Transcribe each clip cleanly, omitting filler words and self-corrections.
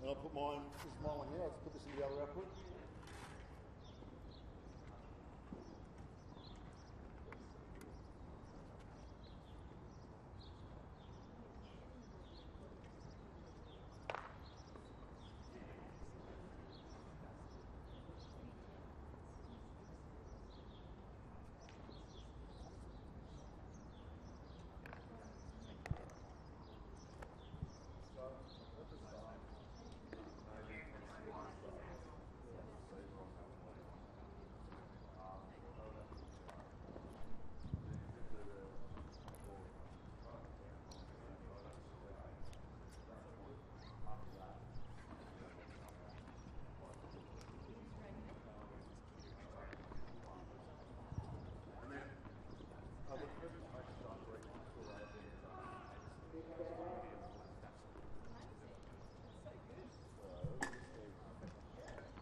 And I'll put mine, this is my one here, I'll just put this in the other output.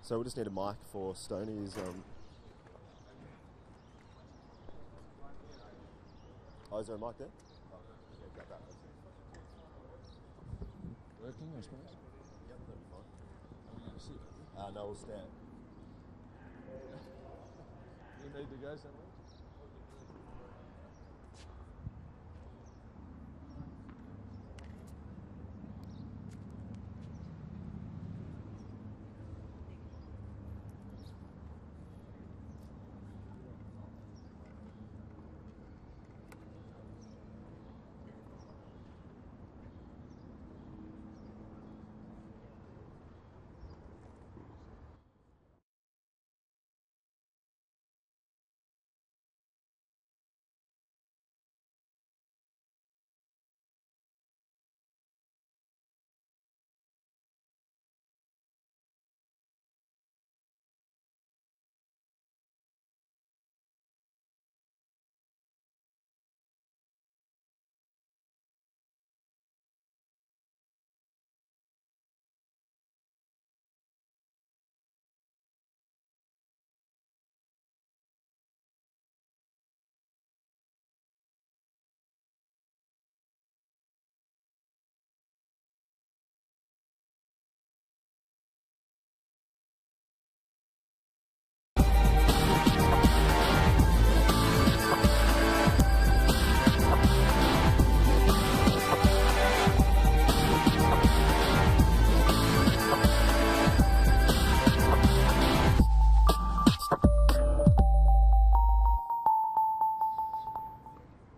So we just need a mic for Stoney's. Oh, is there a mic there? Working, I suppose? Yep, that'll be fine. Are we going to sit? No, we'll stand. You need to go somewhere?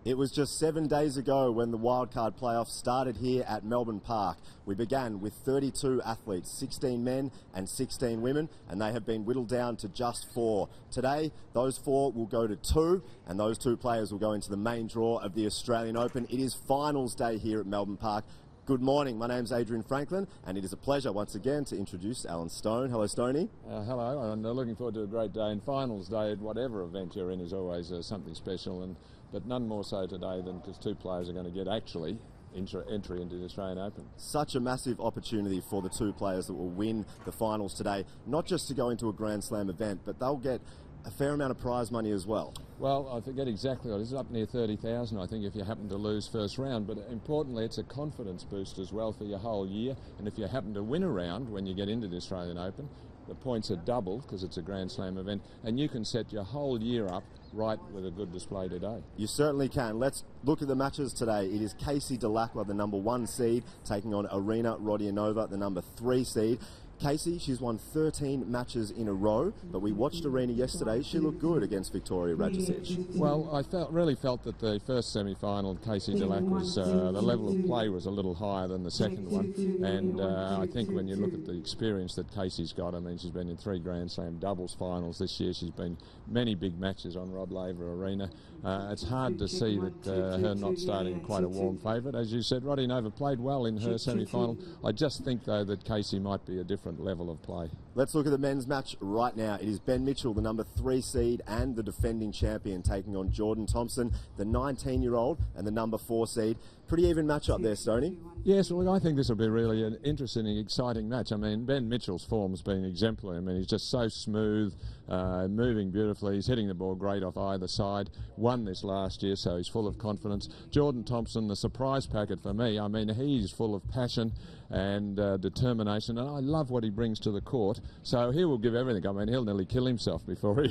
It was just 7 days ago when the Wildcard playoffs started here at Melbourne Park. We began with 32 athletes, 16 men and 16 women, and they have been whittled down to just 4. Today, those 4 will go to 2, and those 2 players will go into the main draw of the Australian Open. It is finals day here at Melbourne Park. Good morning, my name's Adrian Franklin, and it is a pleasure once again to introduce Alan Stone. Hello, Stoney. Hello, and looking forward to a great day. And finals day at whatever event you're in is always something special, but none more so today than because 2 players are going to get actually entry into the Australian Open. Such a massive opportunity for the 2 players that will win the finals today, not just to go into a Grand Slam event, but they'll get a fair amount of prize money as well. Well, I forget exactly what it is, up near 30,000 I think if you happen to lose first round, but importantly it's a confidence boost as well for your whole year, and if you happen to win a round when you get into the Australian Open, the points are doubled because it's a Grand Slam event, and you can set your whole year up right with a good display today. You certainly can. Let's look at the matches today. It is Casey Delacqua, the number 1 seed, taking on Arina Rodionova, the number 3 seed. Casey, she's won 13 matches in a row, but we watched Arina yesterday. She looked good against Victoria Radicic. Well, I really felt that the first semi-final, Casey Delacqua's, the level of play was a little higher than the second one, and I think when you look at the experience that Casey's got, I mean, she's been in 3 Grand Slam doubles finals this year. She's been many big matches on Rod Laver Arena. It's hard to see that her not starting quite a warm favourite. As you said, Rodionova played well in her semi-final. I just think, though, that Casey might be a different level of play. Let's look at the men's match right now. It is Ben Mitchell, the number 3 seed and the defending champion, taking on Jordan Thompson, the 19-year-old and the number 4 seed. Pretty even match up there, Stoney. Yes, well, I think this will be really an interesting and exciting match. I mean, Ben Mitchell's form's been exemplary. I mean, he's just so smooth, moving beautifully. He's hitting the ball great off either side. Won this last year, so he's full of confidence. Jordan Thompson, the surprise packet for me. I mean, he's full of passion and determination, and I love what he brings to the court. So he will give everything. I mean, he'll nearly kill himself before he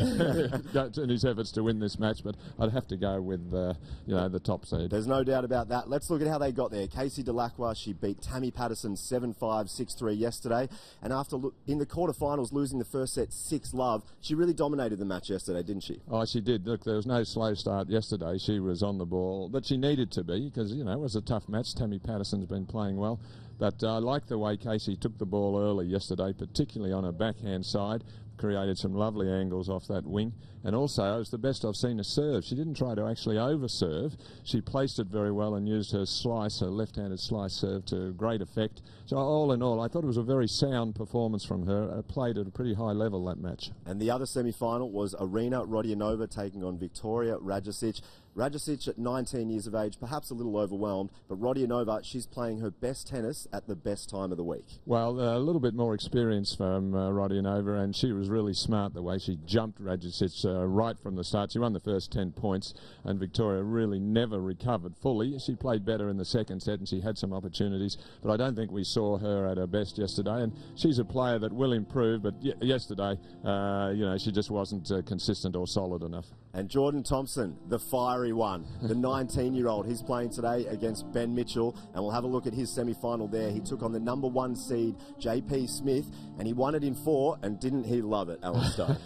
goes in his efforts to win this match, but I'd have to go with the top seed. There's no doubt about that. Let's look at how they got there. Casey Delacroix, she beat Tammy Patterson 7-5, 6-3 yesterday, and after in the quarterfinals losing the first set 6-love, she really dominated the match yesterday, didn't she? Oh, she did. Look, there was no slow start yesterday. She was on the ball, but she needed to be because, you know, it was a tough match. Tammy Patterson's been playing well. But I like the way Casey took the ball early yesterday, particularly on her backhand side. Created some lovely angles off that wing. And also, it was the best I've seen her serve. She didn't try to actually over-serve. She placed it very well and used her slice, her left-handed slice serve to great effect. So all in all, I thought it was a very sound performance from her. Played at a pretty high level, that match. And the other semi-final was Arina Rodionova taking on Victoria Radjicic. Radjicic at 19 years of age, perhaps a little overwhelmed, but Rodionova, she's playing her best tennis at the best time of the week. Well, a little bit more experience from Rodionova, and she was really smart the way she jumped Radjicic right from the start. She won the first 10 points, and Victoria really never recovered fully. She played better in the second set, and she had some opportunities, but I don't think we saw her at her best yesterday, and she's a player that will improve, but yesterday, you know, she just wasn't consistent or solid enough. And Jordan Thompson, the fiery one, the 19-year-old, he's playing today against Ben Mitchell, and we'll have a look at his semi-final there. He took on the number 1 seed, JP Smith, and he won it in 4, and didn't he love it, Alan Stone?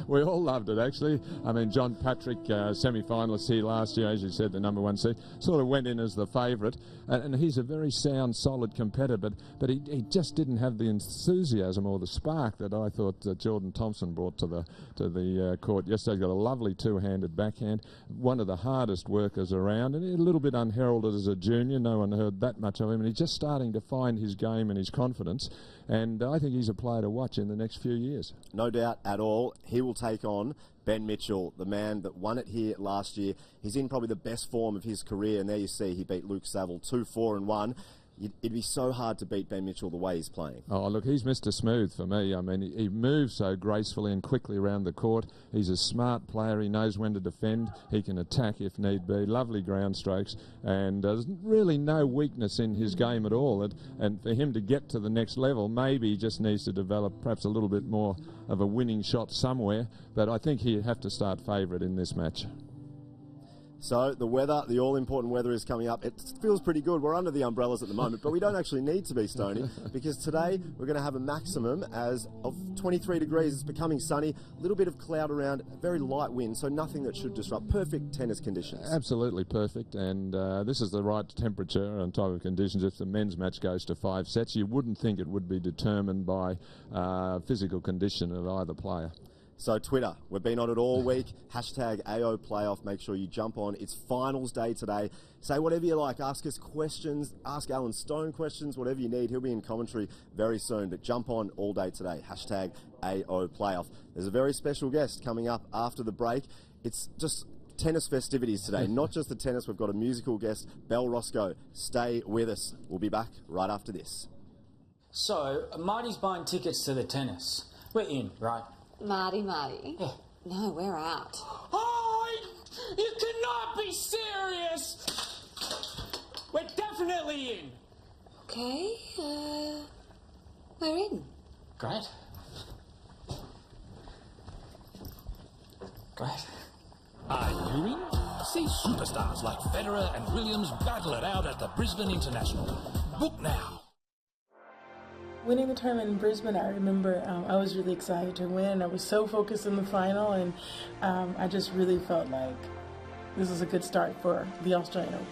We all loved it, actually. I mean, John Patrick, semi-finalist here last year, as you said, the number 1 seed, sort of went in as the favourite, and he's a very sound, solid competitor, but he just didn't have the enthusiasm or the spark that I thought Jordan Thompson brought to the court yesterday. He's got a lovely two-handed backhand, one of the hardest workers around, and a little bit unheralded as a junior. No one heard that much of him, and he's just starting to find his game and his confidence, and I think he's a player to watch in the next few years. No doubt at all. He will take on Ben Mitchell, the man that won it here last year. He's in probably the best form of his career, and there you see he beat Luke Saville 2-4-1. It'd be so hard to beat Ben Mitchell the way he's playing. Oh, look, he's Mr. Smooth for me. I mean, he moves so gracefully and quickly around the court. He's a smart player. He knows when to defend. He can attack if need be. Lovely ground strokes. And there's really no weakness in his game at all. And for him to get to the next level, maybe he just needs to develop perhaps a little bit more of a winning shot somewhere. But I think he'd have to start favourite in this match. So the weather, the all-important weather is coming up. It feels pretty good. We're under the umbrellas at the moment, but we don't actually need to be, Stoney, because today we're going to have a maximum of 23 degrees. It's becoming sunny, a little bit of cloud around, very light wind, so nothing that should disrupt. Perfect tennis conditions. Absolutely perfect, and this is the right temperature and type of conditions. If the men's match goes to 5 sets, you wouldn't think it would be determined by physical condition of either player. So Twitter, we've been on it all week. Hashtag AO Playoff. Make sure you jump on. It's finals day today. Say whatever you like. Ask us questions. Ask Alan Stone questions. Whatever you need. He'll be in commentary very soon. But jump on all day today. Hashtag AO Playoff. There's a very special guest coming up after the break. It's just tennis festivities today. Not just the tennis. We've got a musical guest, Belle Roscoe. Stay with us. We'll be back right after this. So, Marty's buying tickets to the tennis. We're in, right? Marty. Yeah. No, we're out. Oh, you cannot be serious! We're definitely in! Okay, we're in. Great. Are you in? See superstars like Federer and Williams battle it out at the Brisbane International. Book now. Winning the tournament in Brisbane, I remember I was really excited to win. I was so focused in the final, and I just really felt like this is a good start for the Australian Open.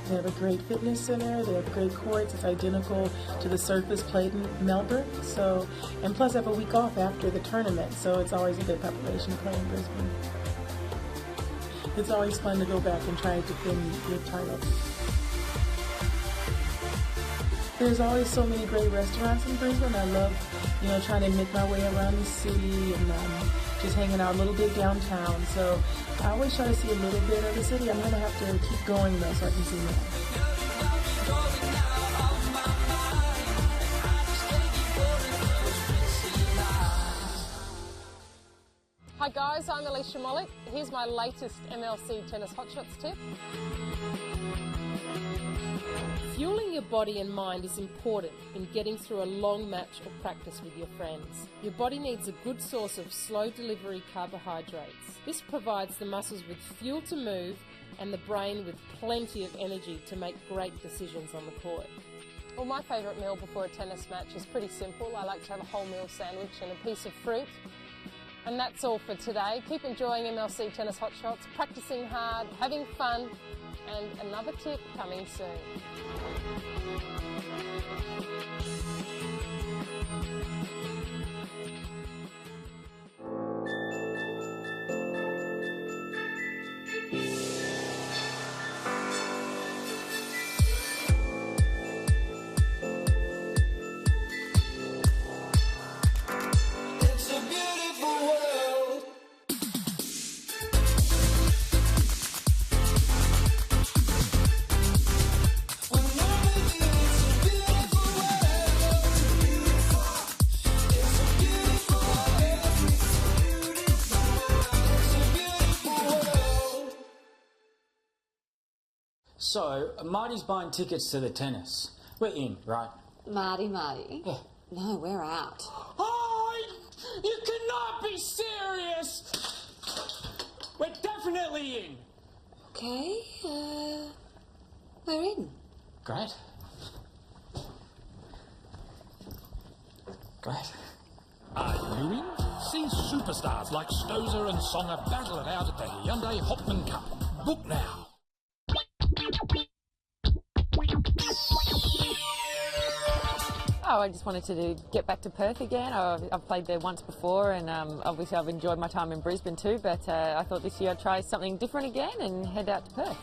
They have a great fitness center, they have great courts, it's identical to the surface played in Melbourne, so, and plus I have a week off after the tournament, so it's always a good preparation to play in Brisbane. It's always fun to go back and try to defend your title. There's always so many great restaurants in Brisbane. I love, trying to make my way around the city and just hanging out a little bit downtown. So I always try to see a little bit of the city. I'm going to have to keep going though so I can see more. Hi guys, I'm Alicia Mollick. Here's my latest MLC Tennis Hotshots tip. Fueling your body and mind is important in getting through a long match or practice with your friends. Your body needs a good source of slow delivery carbohydrates. This provides the muscles with fuel to move and the brain with plenty of energy to make great decisions on the court. Well, my favourite meal before a tennis match is pretty simple. I like to have a wholemeal sandwich and a piece of fruit. And that's all for today. Keep enjoying MLC Tennis Hotshots, practicing hard, having fun, and another tip coming soon. So, Marty's buying tickets to the tennis. We're in, right? Marty. Yeah. No, we're out. Oh, you cannot be serious! We're definitely in! Okay, we're in. Great. Great. Are you in? See superstars like Stozer and Songer battle it out at the Hyundai Hopman Cup. Book now. Oh, I just wanted to get back to Perth again. I've played there once before, and obviously I've enjoyed my time in Brisbane too, but I thought this year I'd try something different again and head out to Perth.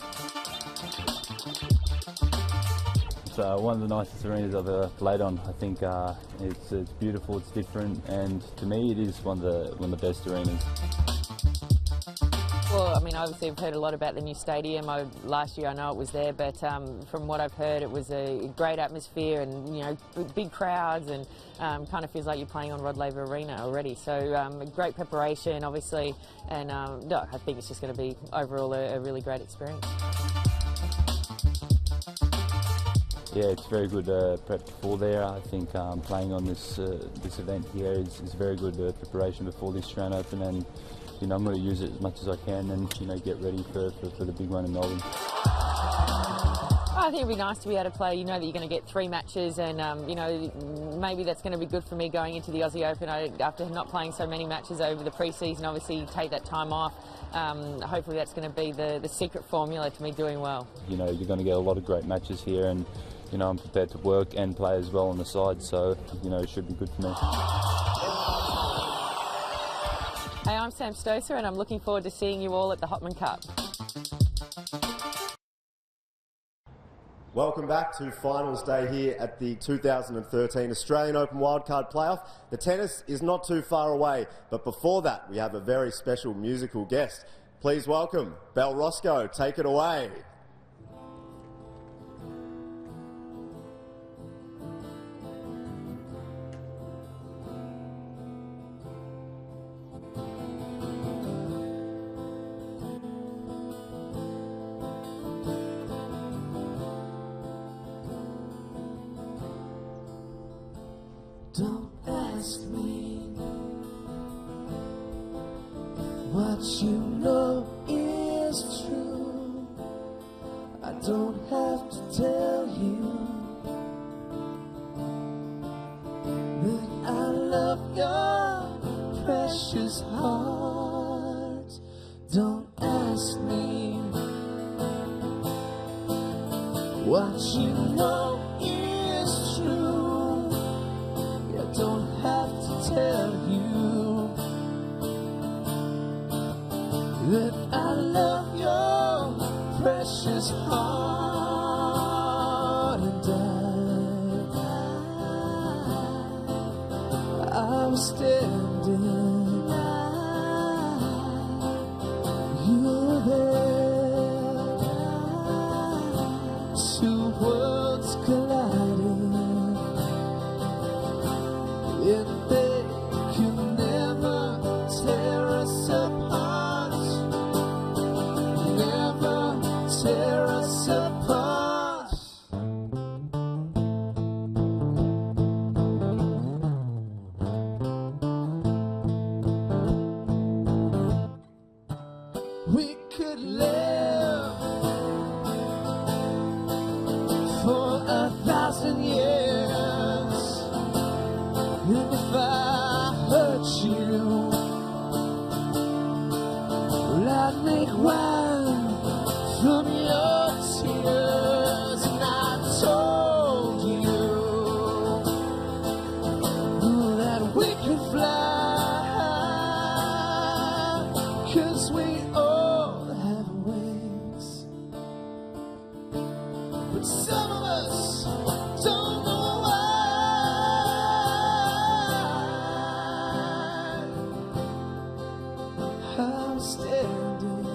It's one of the nicest arenas I've ever played on. I think it's beautiful, it's different, and to me it is one of the best arenas. Well, I mean, obviously I've heard a lot about the new stadium. Last year I know it was there, but from what I've heard it was a great atmosphere and, you know, big crowds, and kind of feels like you're playing on Rod Laver Arena already. So great preparation, obviously, and no, I think it's just going to be overall a really great experience. Yeah, it's very good prep before there. I think playing on this event here is very good preparation before the Australian Open, and you know, I'm going to use it as much as I can and, you know, get ready for the big one in Melbourne. I think it'd be nice to be able to play. You know that you're going to get 3 matches, and you know, maybe that's going to be good for me going into the Aussie Open. After not playing so many matches over the pre-season, obviously take that time off. Hopefully that's going to be the secret formula to me doing well. You know, you're going to get a lot of great matches here, and you know, I'm prepared to work and play as well on the side, so you know, it should be good for me. Hey, I'm Sam Stoser, and I'm looking forward to seeing you all at the Hopman Cup. Welcome back to finals day here at the 2013 Australian Open Wildcard Playoff. The tennis is not too far away, but before that we have a very special musical guest. Please welcome Belle Roscoe. Take it away. Don't ask me what you know is true. I don't have to tell you that I love your precious heart. Don't ask me what you know is true. Don't have to tell you that I love your precious heart, and I was standing, you were there, 2 worlds colliding. And they can never tear us apart. we could live for 1,000 years. And if I hurt you, well, I'd make wine from your tears. And I told you that we could fly, 'cause we all have wings. But some of us don't know why. I'm standing,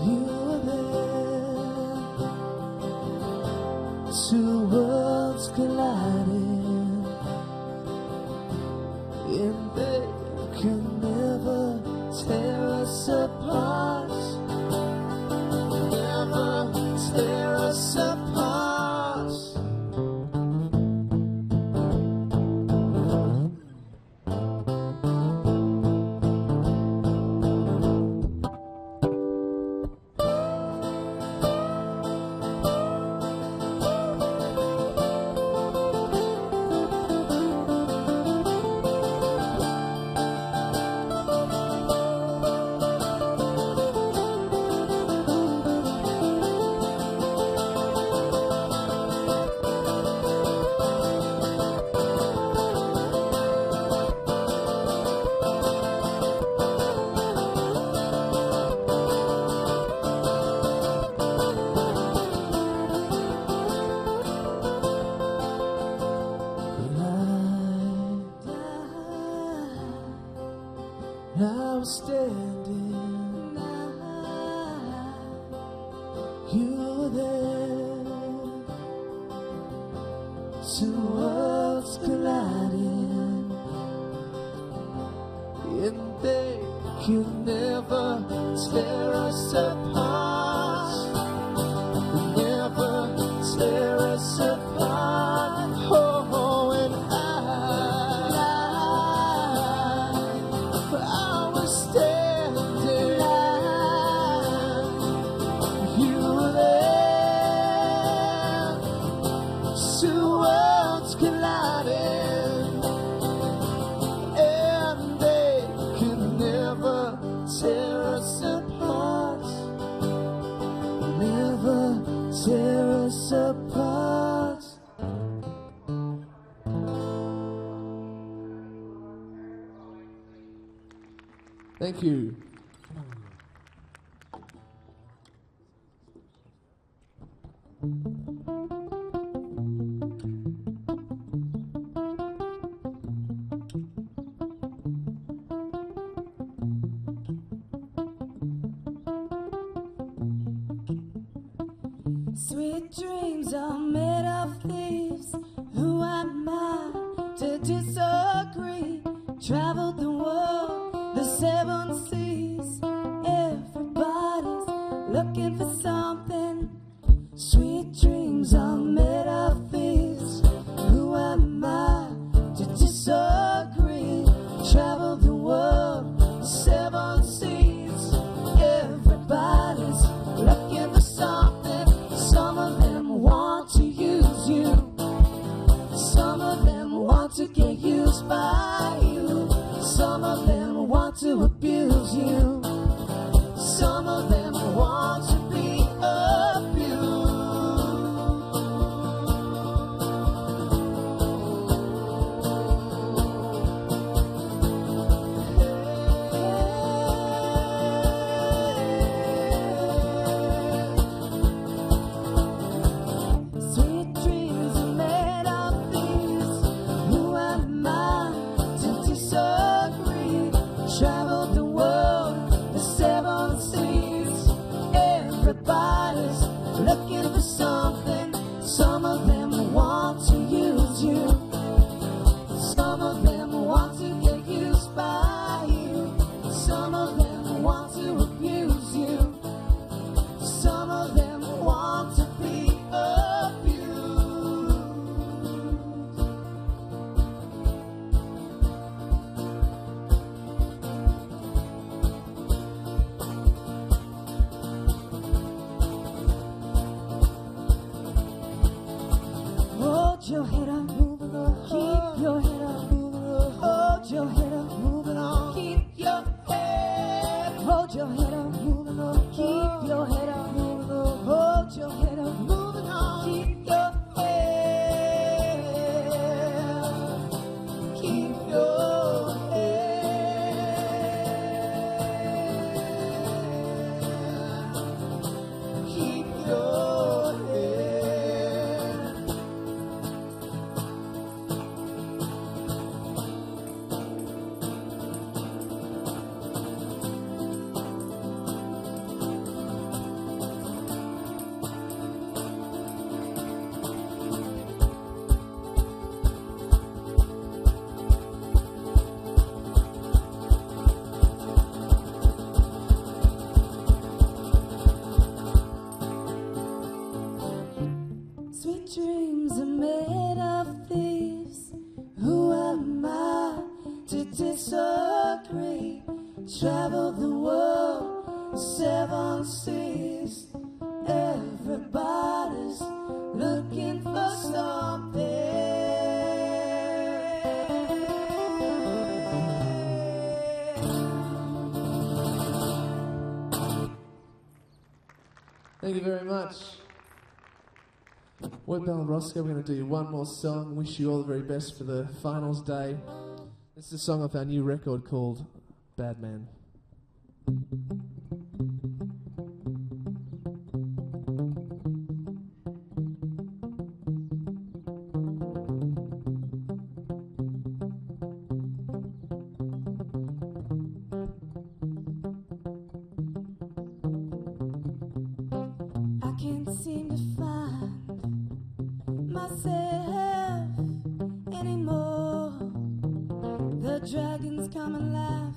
you were there. Two worlds colliding, and they can never tear us apart. Never tear us apart. Now I'm standing, you were there. Two worlds colliding, and they can never tear us apart. Never tear us apart. Oh, and I was standing, you were there. Two worlds colliding, and they can never tear us apart. Never tear us apart. Thank you. Sweet dreams are made of thieves. Who am I to disagree? Traveled the world, the seven seas. Everybody's looking for something. Sweet dreams are made of thieves. Who am I to disagree? Traveled the world, the seven seas. Everybody's looking for something. Some of them want to use you. Some of them want to get used by you. Some of them want to abuse you. Some of them want to be Sweet dreams are made of these. Who am I to disagree? Traveled the your head up, moving on. Keep your head up, moving on. Hold your head up, moving on. Keep your head. Hold your head up, moving on. Keep your head up, moving on. Hold your head up, moving on. Keep your head. Keep your head. Keep your head. Sweet dreams are made of thieves. Who am I to disagree? Travel the world, 7 seas. Everybody's looking for something. Thank you very much. Bell and Roscoe, we're going to do one more song. Wish you all the very best for the finals day. This is a song off our new record called Bad Man. I can't seem to find myself anymore. The dragons come and laugh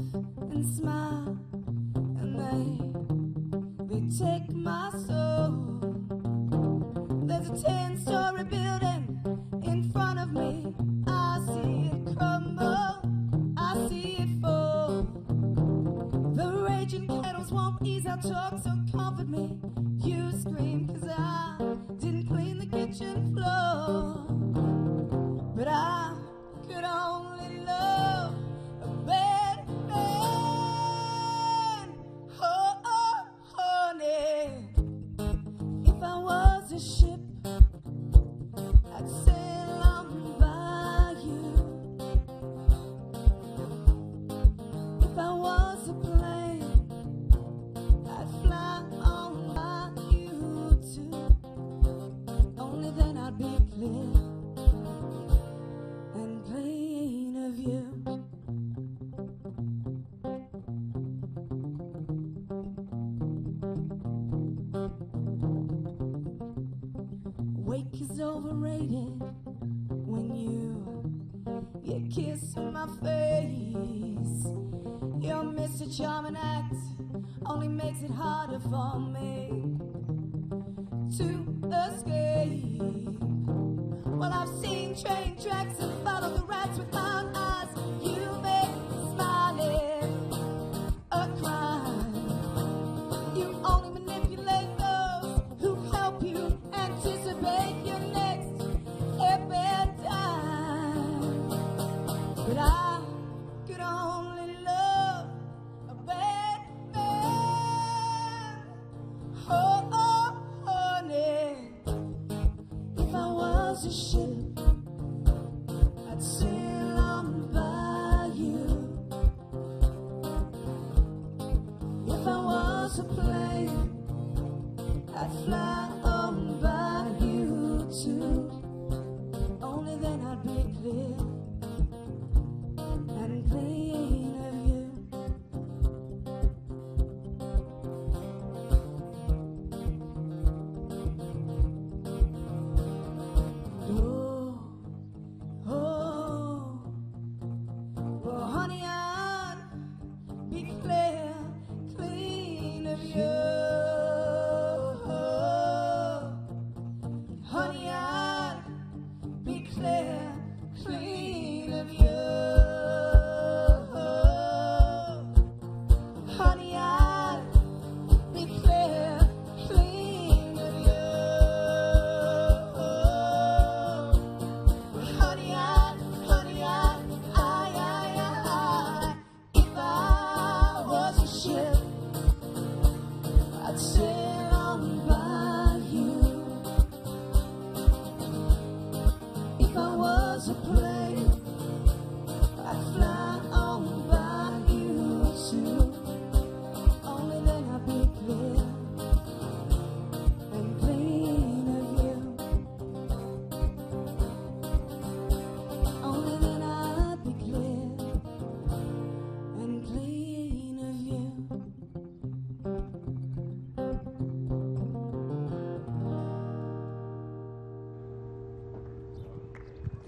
and smile, and they take my soul. There's a 10-story building in front of me. I see it crumble, I see it fall. The raging kettles won't ease our talk, so comfort me. You scream 'cause I didn't clean the kitchen floor. But I could only love a bad man. Oh, oh, honey. If I was a ship, I'd sail on by you. If I was a plane, I'd fly on by you too. Only then I'd be clear and plain of you. Wake is overrated when you kiss my face. Your Mr. Charming act only makes it harder for me to escape. Well, I've seen train tracks and followed the rats with my own eyes. You make smiling a crime. You only manipulate those who help you anticipate your next epic time. But I could only love a bad man. Oh, oh, honey. If I was a ship,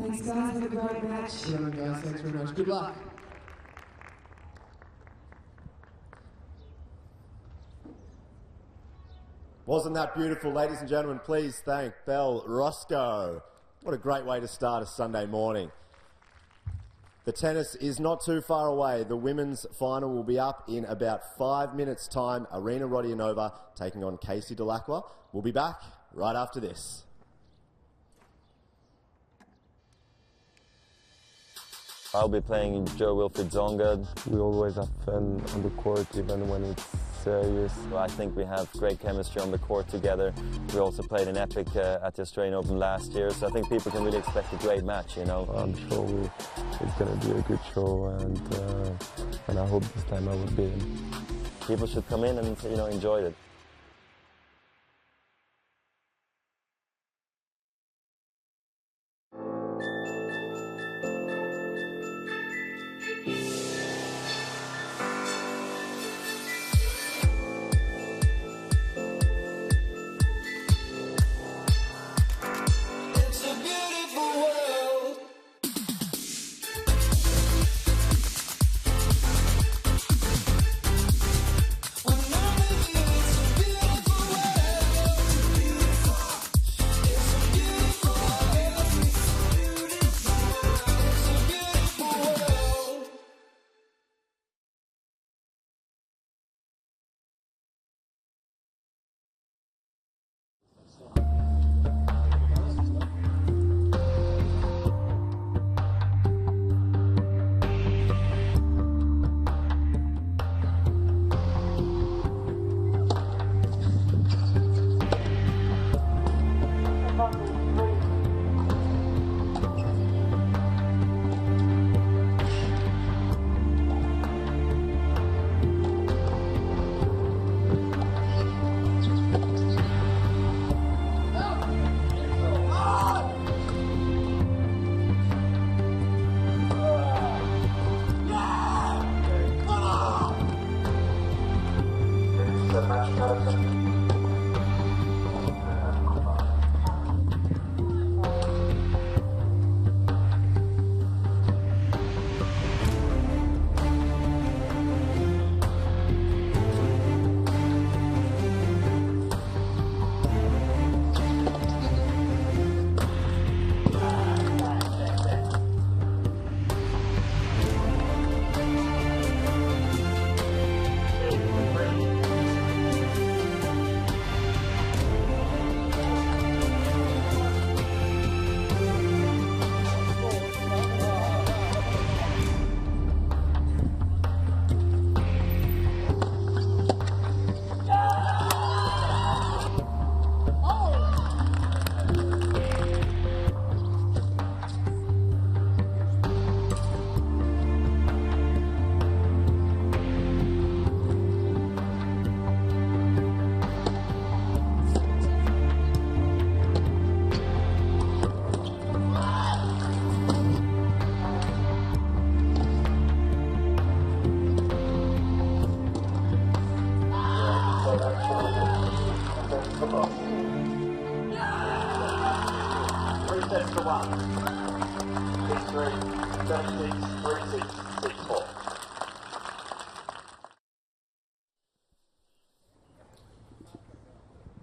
Thanks, guys. Have a great match. Good on, guys. Thanks very much. Good luck. Wasn't that beautiful, ladies and gentlemen? Please thank Belle Roscoe. What a great way to start a Sunday morning. The tennis is not too far away. The women's final will be up in about 5 minutes' time. Arena Rodionova taking on Casey Delacroix. We'll be back right after this. I'll be playing Joe Wilfried Zonga. We always have fun on the court, even when it's serious. I think we have great chemistry on the court together. We also played an epic at the Australian Open last year, so I think people can really expect a great match, you know. I'm sure it's going to be a good show, and I hope this time I will beat him. People should come in and, you know, enjoy it.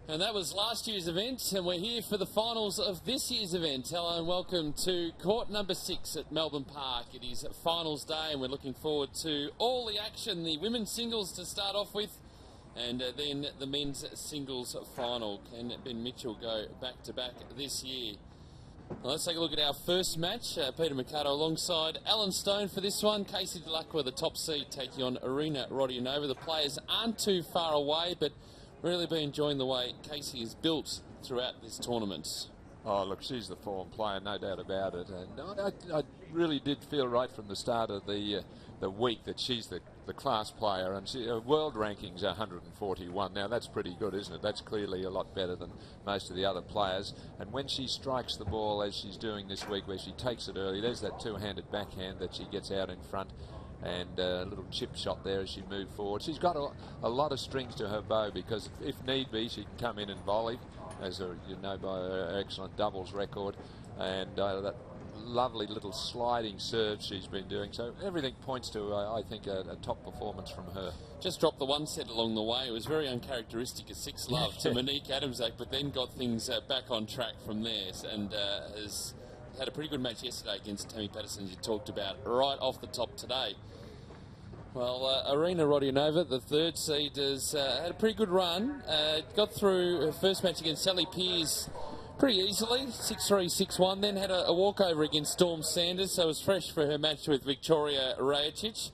And that was last year's event, and we're here for the finals of this year's event. Hello and welcome to court number 6 at Melbourne Park. It is finals day, and we're looking forward to all the action. The women's singles to start off with, and then the men's singles final. Can Ben Mitchell go back-to-back this year? Well, let's take a look at our first match. Peter Mercado alongside Alan Stone for this one. Casey Delacroix, the top seed, taking on Arena Rodionova. The players aren't too far away, but really been enjoying the way Casey is built throughout this tournament. Oh, look, she's the form player, no doubt about it. And I really did feel right from the start of the week that she's the class player, and her world ranking's 141. Now, that's pretty good, isn't it? That's clearly a lot better than most of the other players. And when she strikes the ball, as she's doing this week, where she takes it early, there's that two-handed backhand that she gets out in front, and a little chip shot there as she moved forward. She's got a lot of strings to her bow, because if need be, she can come in and volley, as you know by her excellent doubles record, and that lovely little sliding serve she's been doing. So everything points to, I think, a top performance from her. Just dropped the one set along the way. It was very uncharacteristic of 6-love to Monique Adamczak, but then got things back on track from there, and has had a pretty good match yesterday against Tammy Patterson, as you talked about, right off the top today. Well, Arina Rodionova, the third seed, has had a pretty good run. Got through her first match against Sally Pearce pretty easily, 6-3, 6-1, then had a walkover against Storm Sanders, so it was fresh for her match with Victoria Rajacic,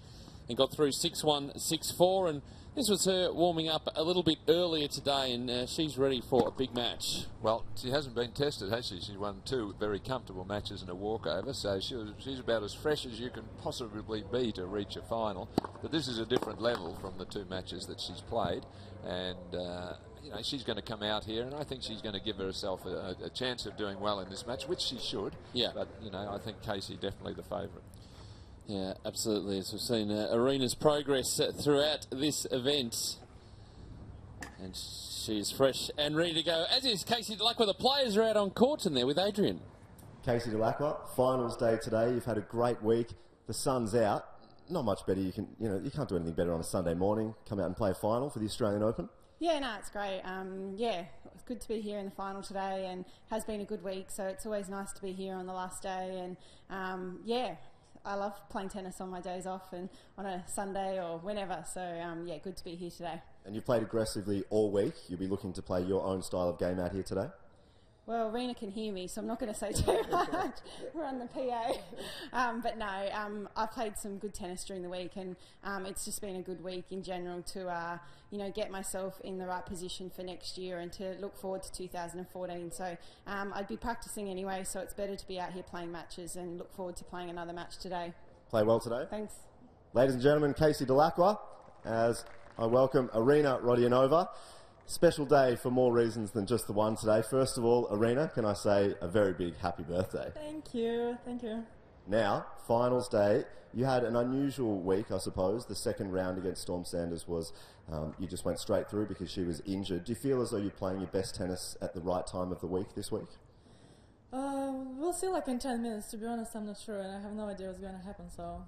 and got through 6-1, 6-4, and this was her warming up a little bit earlier today, and she's ready for a big match. Well, she hasn't been tested, has she? She won 2 very comfortable matches and a walkover, so she's about as fresh as you can possibly be to reach a final. But this is a different level from the 2 matches that she's played, and you know, she's going to come out here, and I think she's going to give herself a chance of doing well in this match, which she should. Yeah. But, you know, I think Casey definitely the favourite. Yeah, absolutely. As we've seen Arina's progress throughout this event. And she's fresh and ready to go, as is Casey Delacqua. The players are out on court in there with Adrian. Casey Delacqua, finals day today. You've had a great week. The sun's out. Not much better. You can't do anything better on a Sunday morning. Come out and play a final for the Australian Open. Yeah, no, it's great. Yeah, it's good to be here in the final today, and has been a good week. So it's always nice to be here on the last day. And yeah, I love playing tennis on my days off and on a Sunday or whenever. So yeah, good to be here today. And you've played aggressively all week. You'll be looking to play your own style of game out here today. Well, Rena can hear me, so I'm not going to say too much. We're on the PA. But no, I've played some good tennis during the week, and it's just been a good week in general to, get myself in the right position for next year and to look forward to 2014. So I'd be practicing anyway, so it's better to be out here playing matches, and look forward to playing another match today. Play well today. Thanks. Ladies and gentlemen, Casey Delacqua, as I welcome Arina Rodionova. Special day for more reasons than just the one today. First of all, Arina, can I say a very big happy birthday? Thank you, thank you. Now, finals day. You had an unusual week, I suppose. The second round against Storm Sanders was, you just went straight through because she was injured. Do you feel as though you're playing your best tennis at the right time of the week this week? We'll see like in 10 minutes. To be honest, I'm not sure, and I have no idea what's going to happen, so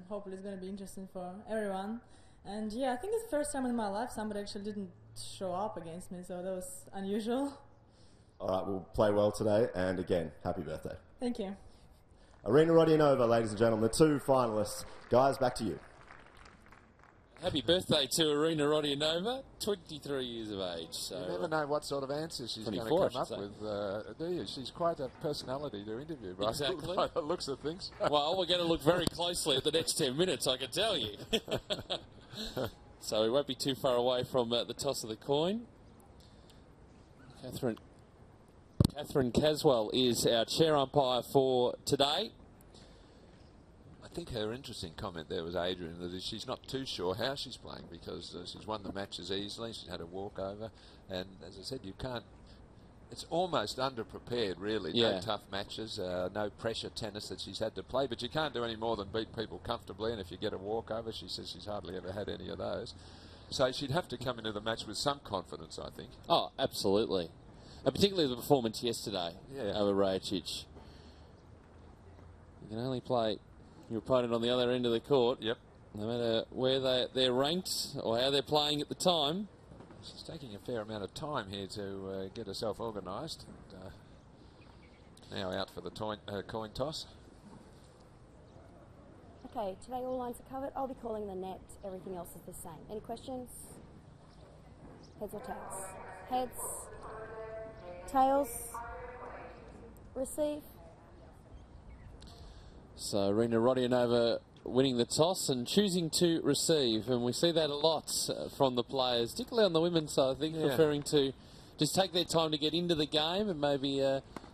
hopefully it's going to be interesting for everyone. And yeah, I think it's the first time in my life somebody actually didn't show up against me, so that was unusual. All right, we'll play well today, and again, happy birthday. Thank you. Arina Rodionova, ladies and gentlemen, the 2 finalists. Guys, back to you. Happy birthday to Arina Rodionova, 23 years of age. So you never know what sort of answers she's going to come up with, do you? She's quite a personality to interview, right? Exactly. By the looks of things. Well, we're going to look very closely at the next 10 minutes, I can tell you. So we won't be too far away from the toss of the coin. Catherine Caswell is our chair umpire for today. I think her interesting comment there was Adrian, that she's not too sure how she's playing because she's won the matches easily, she's had a walkover, and as I said, you can't, it's almost underprepared really, no tough matches, no pressure tennis that she's had to play, but you can't do any more than beat people comfortably, and if you get a walkover, she says she's hardly ever had any of those. So she'd have to come into the match with some confidence, I think. Oh, absolutely. Particularly the performance yesterday over Rajacic. You can only play your opponent on the other end of the court. Yep. No matter where they're ranked or how they're playing at the time. She's taking a fair amount of time here to get herself organised. Now out for the coin toss. Okay, today all lines are covered. I'll be calling the net. Everything else is the same. Any questions? Heads or tails? Heads. Tails. Receive. So Arina Rodionova winning the toss and choosing to receive, and we see that a lot from the players, particularly on the women's side, I think, preferring to just take their time to get into the game and maybe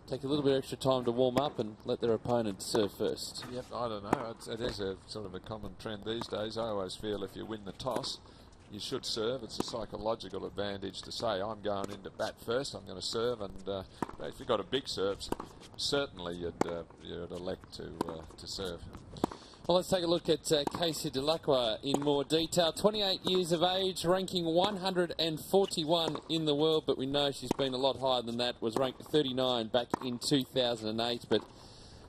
take a little bit extra time to warm up and let their opponent serve first. Yep, I don't know. It is a sort of a common trend these days. I always feel if you win the toss, you should serve. It's a psychological advantage to say, I'm going into bat first, I'm going to serve, and if you've got a big serve, certainly you'd elect to serve. Well, let's take a look at Casey Delacqua in more detail. 28 years of age, ranking 141 in the world, but we know she's been a lot higher than that. Was ranked 39 back in 2008, but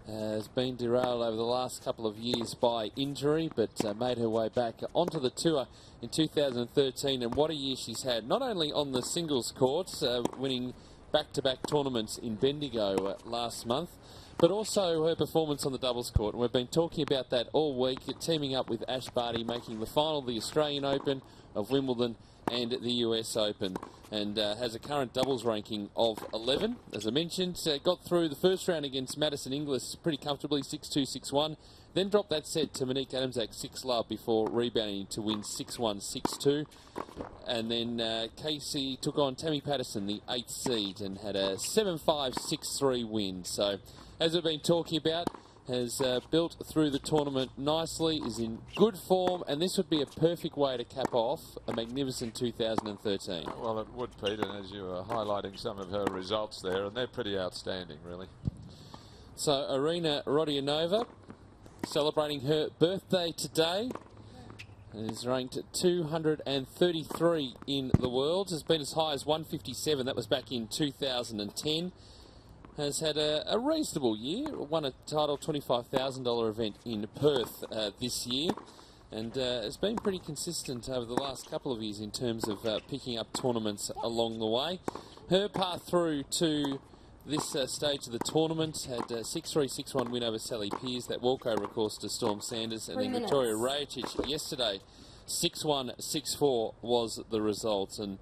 has been derailed over the last couple of years by injury, but made her way back onto the tour in 2013, and what a year she's had, not only on the singles courts, winning back-to-back tournaments in Bendigo last month, but also her performance on the doubles court. And we've been talking about that all week, teaming up with Ash Barty, making the final of the Australian Open, of Wimbledon and the US Open, and has a current doubles ranking of 11. As I mentioned, got through the first round against Madison Inglis pretty comfortably, 6-2, 6-1. Then dropped that set to Monique Adamczak 6-love before rebounding to win 6-1, 6-2. And then Casey took on Tammy Patterson, the 8th seed, and had a 7-5, 6-3 win. So, as we've been talking about, has built through the tournament nicely, is in good form, and this would be a perfect way to cap off a magnificent 2013. Well, it would, Pete, and as you were highlighting some of her results there, and they're pretty outstanding, really. So, Irina Rodionova, celebrating her birthday today, is ranked 233 in the world, has been as high as 157, that was back in 2010. Has had a reasonable year, won a title $25,000 event in Perth this year, and has been pretty consistent over the last couple of years in terms of picking up tournaments along the way. Her path through to this stage of the tournament had a 6-3, 6-1 win over Sally Pearce, that walkover, of course, to Storm Sanders, and then Victoria Rajicic yesterday, 6-1, 6-4 was the result, and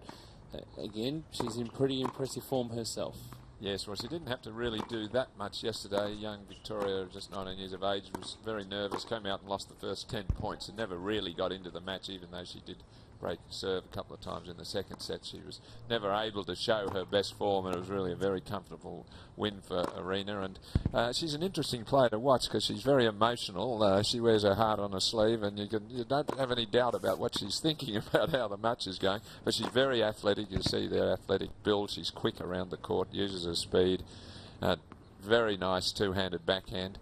again, she's in pretty impressive form herself. Yes, well, she didn't have to really do that much yesterday. Young Victoria, just 19 years of age, was very nervous, came out and lost the first 10 points and never really got into the match, even though she did break serve a couple of times in the second set. She was never able to show her best form, and it was really a very comfortable win for Irina. And she's an interesting player to watch because she's very emotional. She wears her heart on her sleeve, and you don't have any doubt about what she's thinking about how the match is going. But she's very athletic. You see their athletic build. She's quick around the court, uses her speed. Very nice two-handed backhand.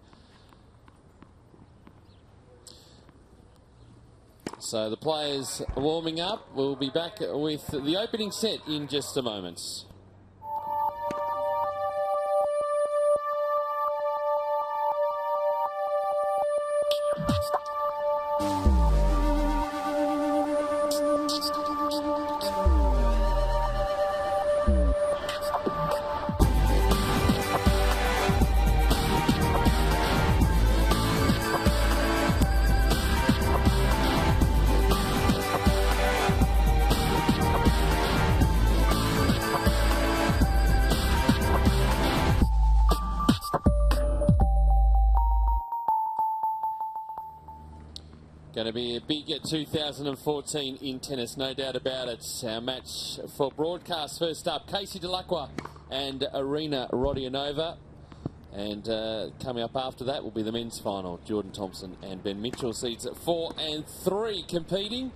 So the players are warming up. We'll be back with the opening set in just a moment. Going to be a big 2014 in tennis, no doubt about it. Our match for broadcast first up, Casey Delacroix and Irina Rodionova. And coming up after that will be the men's final, Jordan Thompson and Ben Mitchell, seeds at 4 and 3 competing.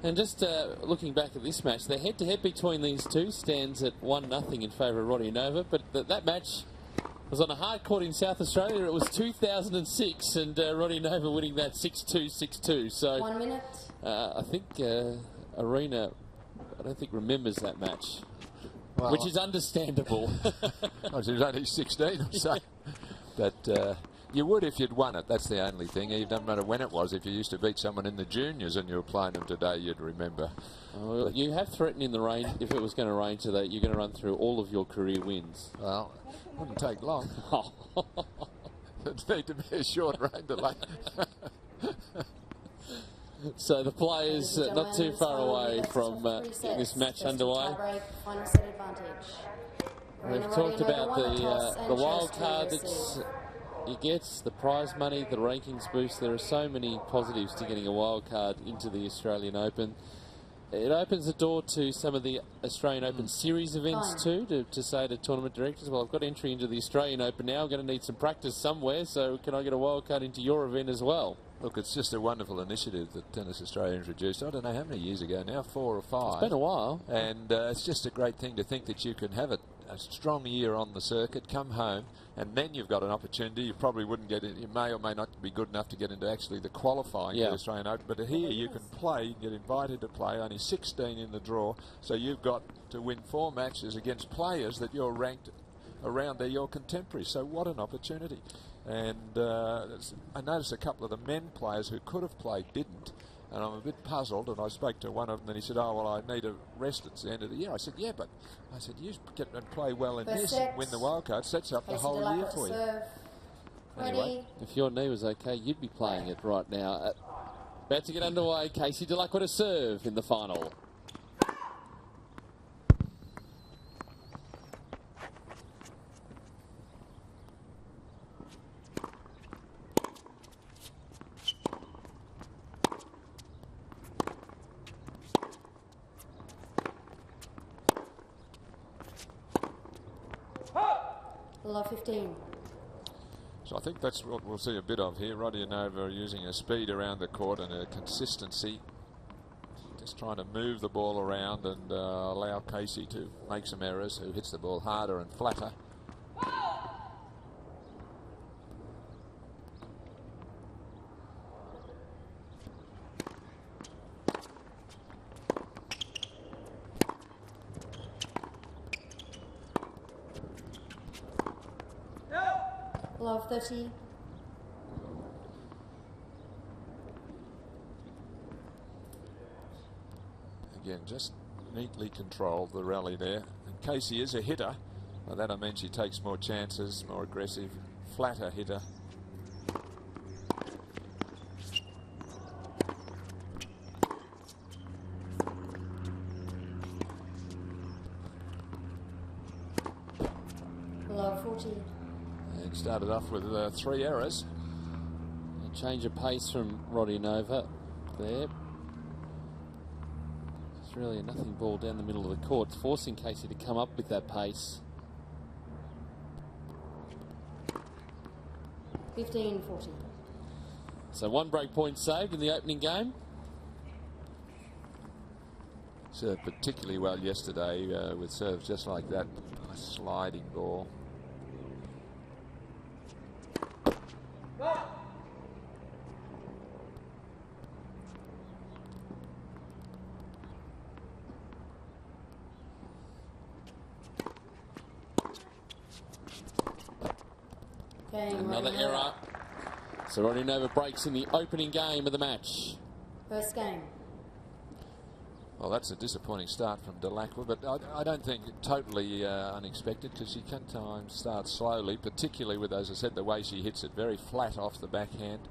And just looking back at this match, the head-to-head between these two stands at 1-0 in favour of Rodionova, but that match was on a hard court in South Australia. It was 2006, and Rodionova winning that 6-2, 6-2. So 1 minute. I think Irina, I don't think remembers that match, well, which is understandable. Oh, she was only 16 or so. But you would if you'd won it. That's the only thing. It doesn't matter when it was. If you used to beat someone in the juniors and you were playing them today, you'd remember. Well, you have threatened in the rain, if it was going to rain today, you're going to run through all of your career wins. Well, it wouldn't take long. It'd need to be a short rain delay. So the players not too far away from this match underway. We've talked about the wild card that he gets, the prize money, the rankings boost. There are so many positives to getting a wild card into the Australian Open. It opens the door to some of the Australian Open Series events too, to say to tournament directors, well, I've got entry into the Australian Open now, I'm going to need some practice somewhere, so can I get a wild card into your event as well? Look, it's just a wonderful initiative that Tennis Australia introduced. I don't know how many years ago now, 4 or 5. It's been a while. And it's just a great thing to think that you can have a strong year on the circuit, come home, and then you've got an opportunity. You probably wouldn't get in, you may or may not be good enough to get into actually the qualifying for the Australian Open, but here you can play, you can get invited to play, only 16 in the draw, so you've got to win 4 matches against players that you're ranked around there, your contemporaries. So what an opportunity. And I noticed a couple of the men players who could have played didn't. And I'm a bit puzzled, and I spoke to one of them, and he said, oh, well, I need a rest at the end of the year. I said, yeah, but I said, you get and play well in this and win the wildcard, sets up the whole year for you. Ready. If your knee was okay, you'd be playing it right now. About to get underway, Casey Delacqua to serve in the final. Love 15. So I think that's what we'll see a bit of here. Rodionova using a speed around the court and a consistency. Just trying to move the ball around and allow Casey to make some errors, who hits the ball harder and flatter. Love 30. Again, just neatly controlled the rally there. And Casey is a hitter. By that I mean she takes more chances, more aggressive, flatter hitter. Love 40. And started off with 3 errors. A change of pace from Rodionova there. It's really a nothing ball down the middle of the court, forcing Casey to come up with that pace. 15-40. So 1 break point saved in the opening game. Served particularly well yesterday with serves just like that. Nice sliding ball. Another error. So Rodionova breaks in the opening game of the match. First game. Well, that's a disappointing start from Delacqua, but I don't think totally unexpected, because she can sometimes start slowly, particularly with, as I said, the way she hits it, very flat off the backhand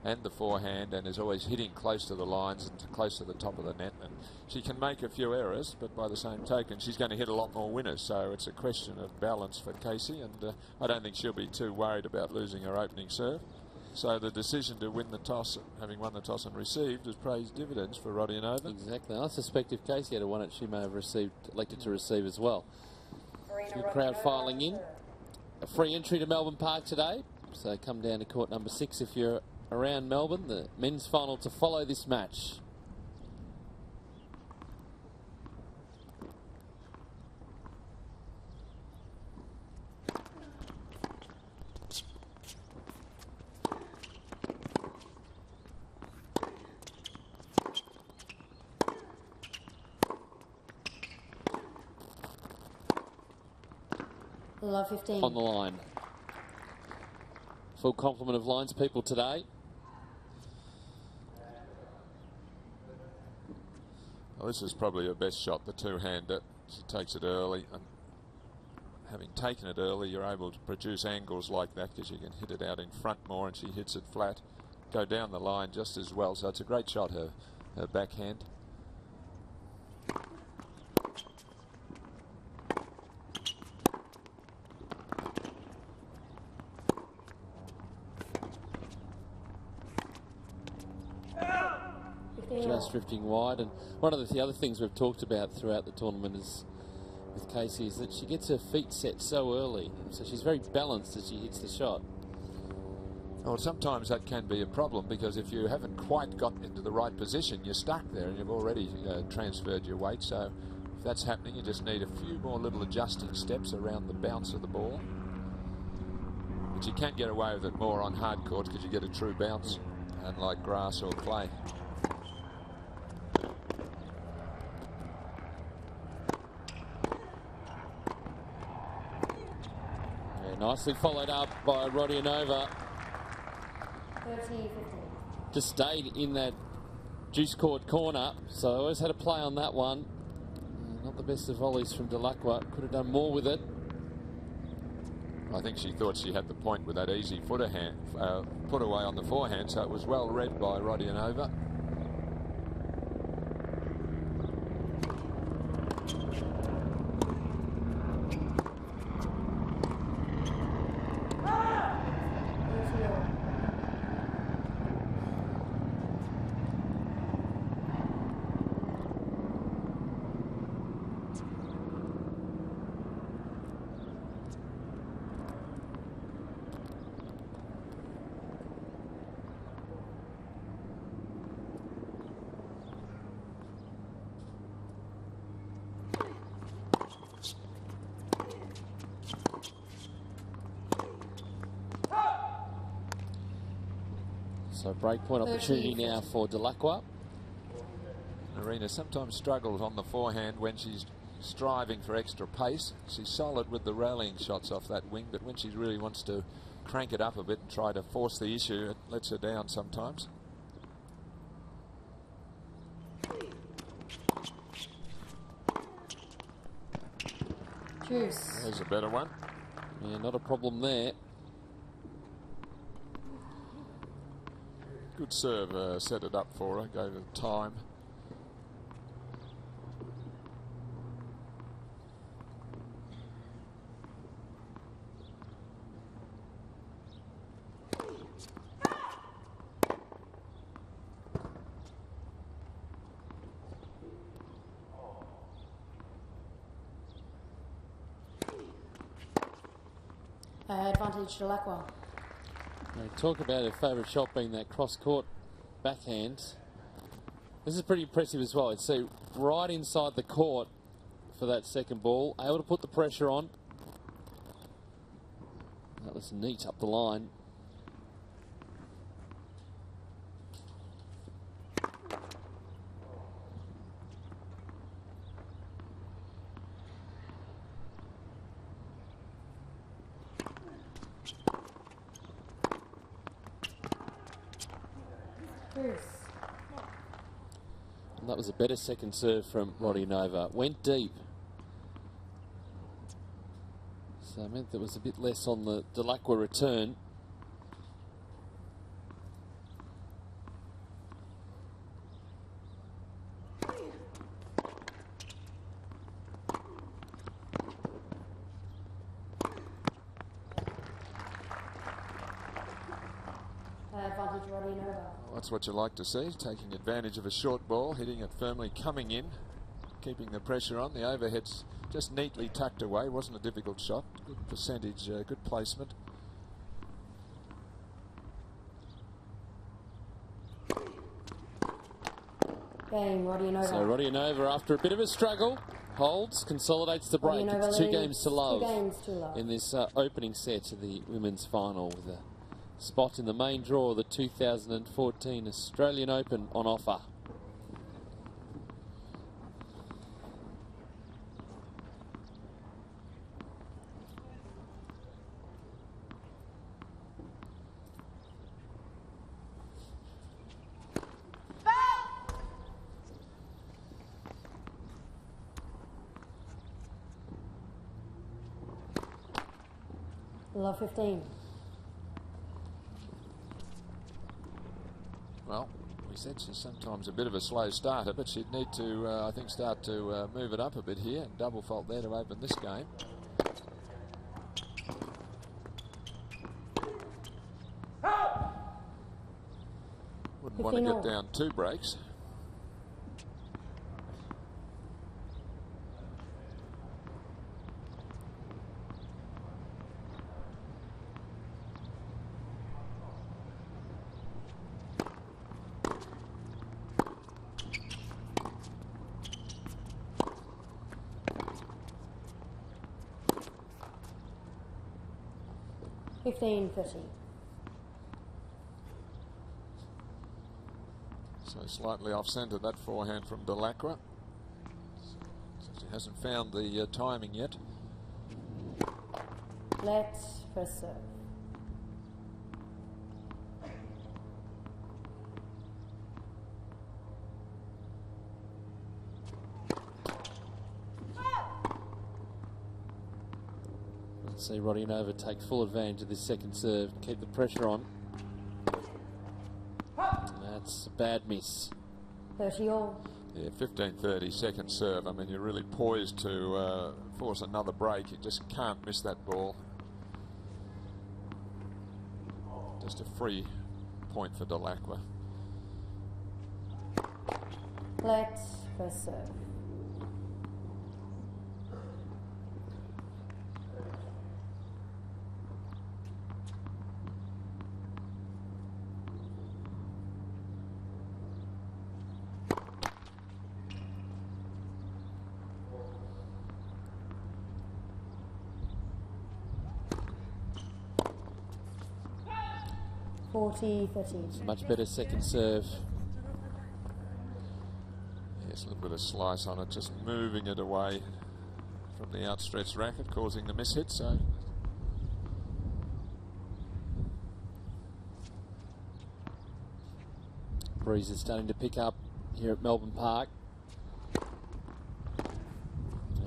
and the forehand, and is always hitting close to the lines and close to the top of the net. And she can make a few errors, but by the same token, she's going to hit a lot more winners. So it's a question of balance for Casey, and I don't think she'll be too worried about losing her opening serve. So the decision to win the toss, having won the toss and received, has paid dividends for Rodionova. Exactly. I suspect if Casey had won it, she may have elected to receive as well. The crowd filing in. A free entry to Melbourne Park today. So come down to court number 6 if you're around Melbourne. The men's final to follow this match. Love 15. On the line. Full complement of lines people today. Well, this is probably her best shot, the two-hander. She takes it early, and having taken it early, you're able to produce angles like that, because you can hit it out in front more, and she hits it flat, go down the line just as well. So it's a great shot, her backhand. Just drifting wide. And one of the other things we've talked about throughout the tournament is with Casey is that she gets her feet set so early, so she's very balanced as she hits the shot. Well, sometimes that can be a problem, because if you haven't quite got into the right position, you're stuck there and you've already transferred your weight. So if that's happening, you just need a few more little adjusting steps around the bounce of the ball. But you can get away with it more on hard courts, because you get a true bounce, unlike grass or clay. Nicely followed up by Rodionova. 13-15. Just stayed in that juice court corner, so I always had a play on that one. Not the best of volleys from Delacroix. Could have done more with it. I think she thought she had the point with that easy put away on the forehand, so it was well read by Rodionova. So breakpoint opportunity now for Delacroix. Arena sometimes struggles on the forehand when she's striving for extra pace. She's solid with the rallying shots off that wing, but when she really wants to crank it up a bit and try to force the issue, it lets her down sometimes. Juice. There's a better one. Yeah, not a problem there. Good serve, set it up for her, gave her time. Advantage Delacroix. They talk about her favourite shot being that cross-court backhand. This is pretty impressive as well. It's right inside the court for that second ball. Able to put the pressure on. That was neat up the line. And that was a better second serve from Rodionova. Went deep. So it meant there was a bit less on the Delacroix return. Advantage Rodionova. That's what you like to see, taking advantage of a short ball, hitting it firmly, coming in, keeping the pressure on. The overhead's just neatly tucked away. Wasn't a difficult shot. Good percentage, good placement. Game, Rodionova. So Rodionova, after a bit of a struggle, holds, consolidates the break. Rodionova It's 2 leads. games to love. 2 games to love. In this opening set of the women's final, with a spot in the main draw of the 2014 Australian Open on offer. Love 15. Well, we said she's sometimes a bit of a slow starter, but she'd need to, I think, start to move it up a bit here. And double fault there to open this game. Wouldn't want to get down 2 breaks. So slightly off-centre, that forehand from Delacroix. So she hasn't found the timing yet. Let first serve. Let's see Rodionova take full advantage of this second serve, keep the pressure on. And that's a bad miss. 30 all. Yeah, 15-30 second serve. I mean, you're really poised to force another break. You just can't miss that ball. Just a free point for Delacqua. Let first serve. It's a much better second serve. Yes, a little bit of slice on it, just moving it away from the outstretched racket, causing the miss hit. So Breeze is starting to pick up here at Melbourne Park.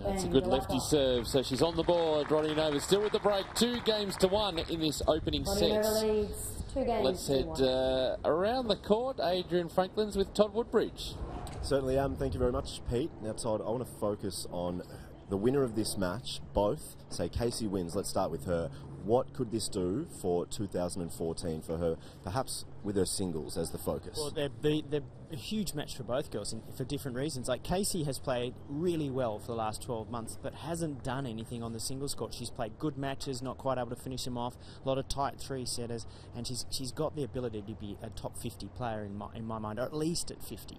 That's a good lefty serve, so she's on the board. Rodionova still with the break. 2 games to 1 in this opening set. Rodionova leads 2 games. Let's head around the court. Adrian Franklin's with Todd Woodbridge. Certainly am. Thank you very much, Pete. Now, Todd, I want to focus on the winner of this match. Both, say Casey wins. Let's start with her. What could this do for 2014 for her, perhaps with her singles as the focus? Well, they're a huge match for both girls, and for different reasons. Like, Casey has played really well for the last 12 months, but hasn't done anything on the singles court. She's played good matches, not quite able to finish them off, a lot of tight 3-setters, and she's got the ability to be a top 50 player in my mind, or at least at 50.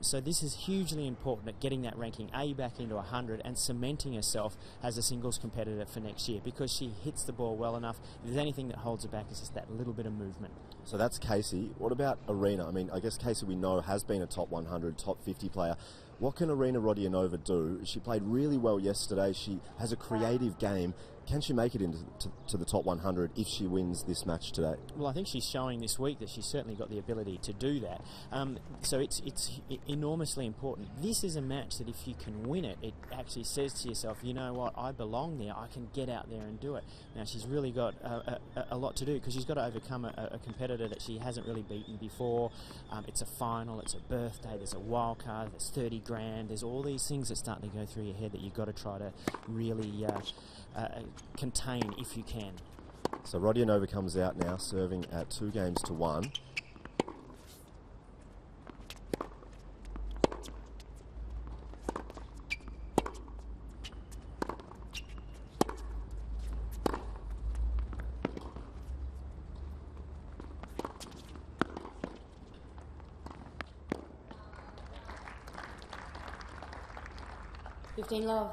So this is hugely important at getting that ranking A back into 100 and cementing herself as a singles competitor for next year, because she hits the ball well enough. If there's anything that holds her back, it's just that little bit of movement. So that's Casey. What about Arena? I mean, I guess Casey, we know, has been a top 100, top 50 player. What can Arena Rodionova do? She played really well yesterday. She has a creative game. Can she make it into the top 100 if she wins this match today? Well, I think she's showing this week that she's certainly got the ability to do that. So it's enormously important. This is a match that if you can win it, it actually says to yourself, you know what, I belong there. I can get out there and do it. Now, she's really got a lot to do, because she's got to overcome a competitor that she hasn't really beaten before. It's a final, it's a birthday, there's a wild card, there's 30 grand, there's all these things that start to go through your head that you've got to try to really contain if you can. So Rodionova comes out now, serving at 2 games to 1. Love.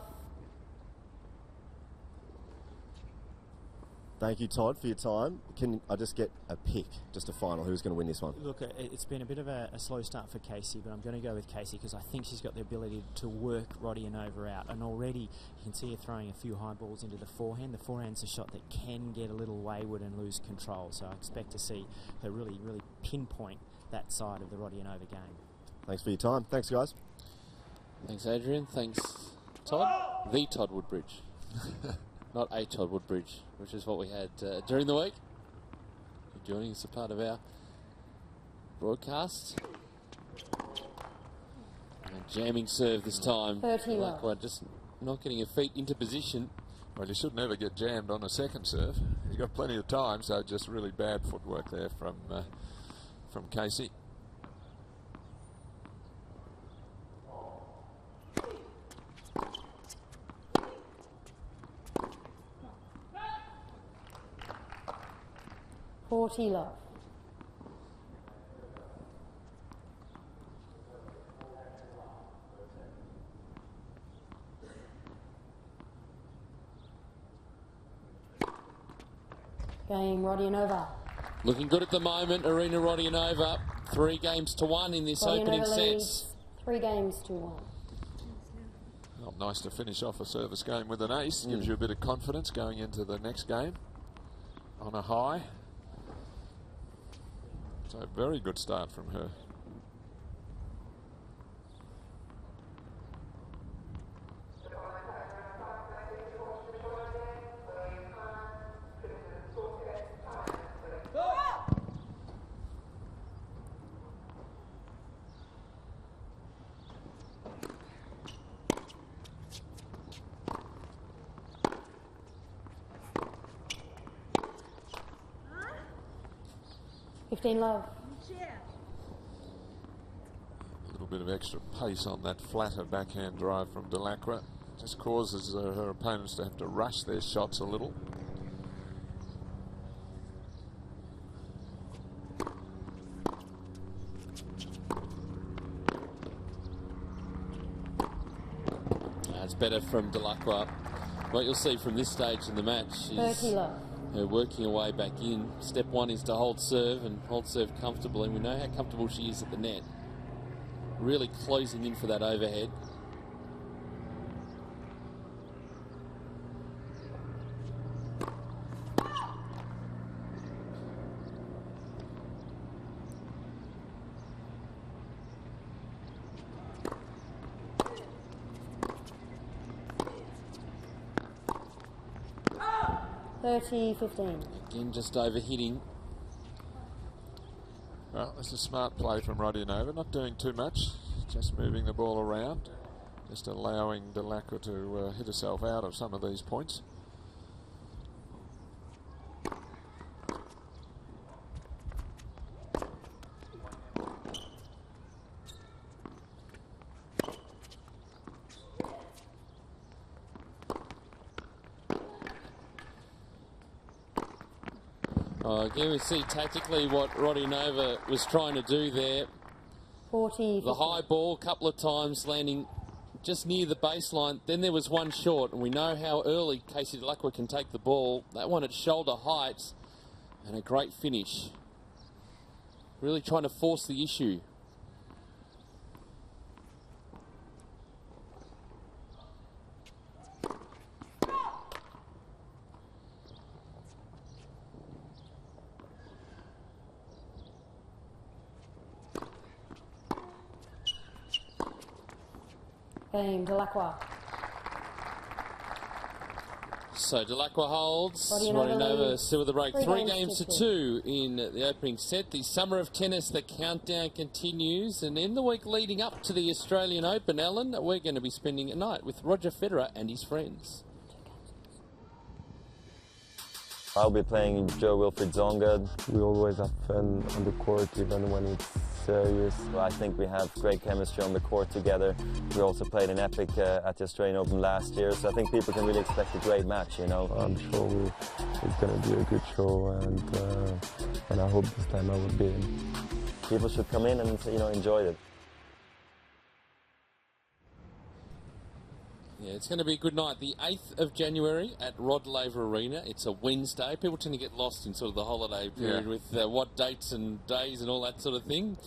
Thank you, Todd, for your time. Can I just get a pick, just a final? Who's going to win this one? Look, it's been a bit of a slow start for Casey, but I'm going to go with Casey because I think she's got the ability to work Rodionova out. And already you can see her throwing a few high balls into the forehand. The forehand's a shot that can get a little wayward and lose control. So I expect to see her really, really pinpoint that side of the Rodionova game. Thanks for your time. Thanks, guys. Thanks, Adrian. Thanks, Todd. The Todd Woodbridge. Not a Todd Woodbridge, which is what we had during the week. You're joining us a part of our broadcast. And a jamming serve this time. 30 like we're just not getting her feet into position. Well, you should never get jammed on a second serve. You've got plenty of time, so just really bad footwork there from Casey. Love. Game Rodionova. Looking good at the moment, Arena Rodionova. 3 games to 1 in this opening set. 3 games to 1. Well, nice to finish off a service game with an ace. Gives you a bit of confidence going into the next game on a high. So very good start from her. Love. A little bit of extra pace on that flatter backhand drive from Delacroix. Just causes her opponents to have to rush their shots a little. That's better from Delacroix. What you'll see from this stage in the match is her working her way back in. Step one is to hold serve and hold serve comfortably. We know how comfortable she is at the net. Really closing in for that overhead. Again, just overhitting. Well, that's a smart play from Rodionova. Not doing too much, just moving the ball around, just allowing Delacroix to hit herself out of some of these points. Again, we see tactically what Rodionova was trying to do there. 40. The high ball a couple of times landing just near the baseline. Then there was one short, and we know how early Casey Delacroix can take the ball. That one at shoulder height, and a great finish. Really trying to force the issue. Delacroix. So Delacroix holds. Rodionova still with the break. 3 games to 2 in the opening set. The summer of tennis, the countdown continues. And in the week leading up to the Australian Open, Ellen, we're going to be spending a night with Roger Federer and his friends. I'll be playing Joe-Wilfried Tsonga. We always have fun on the court, even when it's serious. I think we have great chemistry on the court together. We also played an epic at the Australian Open last year, so I think people can really expect a great match, you know. I'm sure it's going to be a good show, and I hope this time I will beat him. People should come in and, you know, enjoy it. Yeah, it's going to be a good night. The 8th of January at Rod Laver Arena. It's a Wednesday. People tend to get lost in sort of the holiday period with what dates and days and all that sort of thing.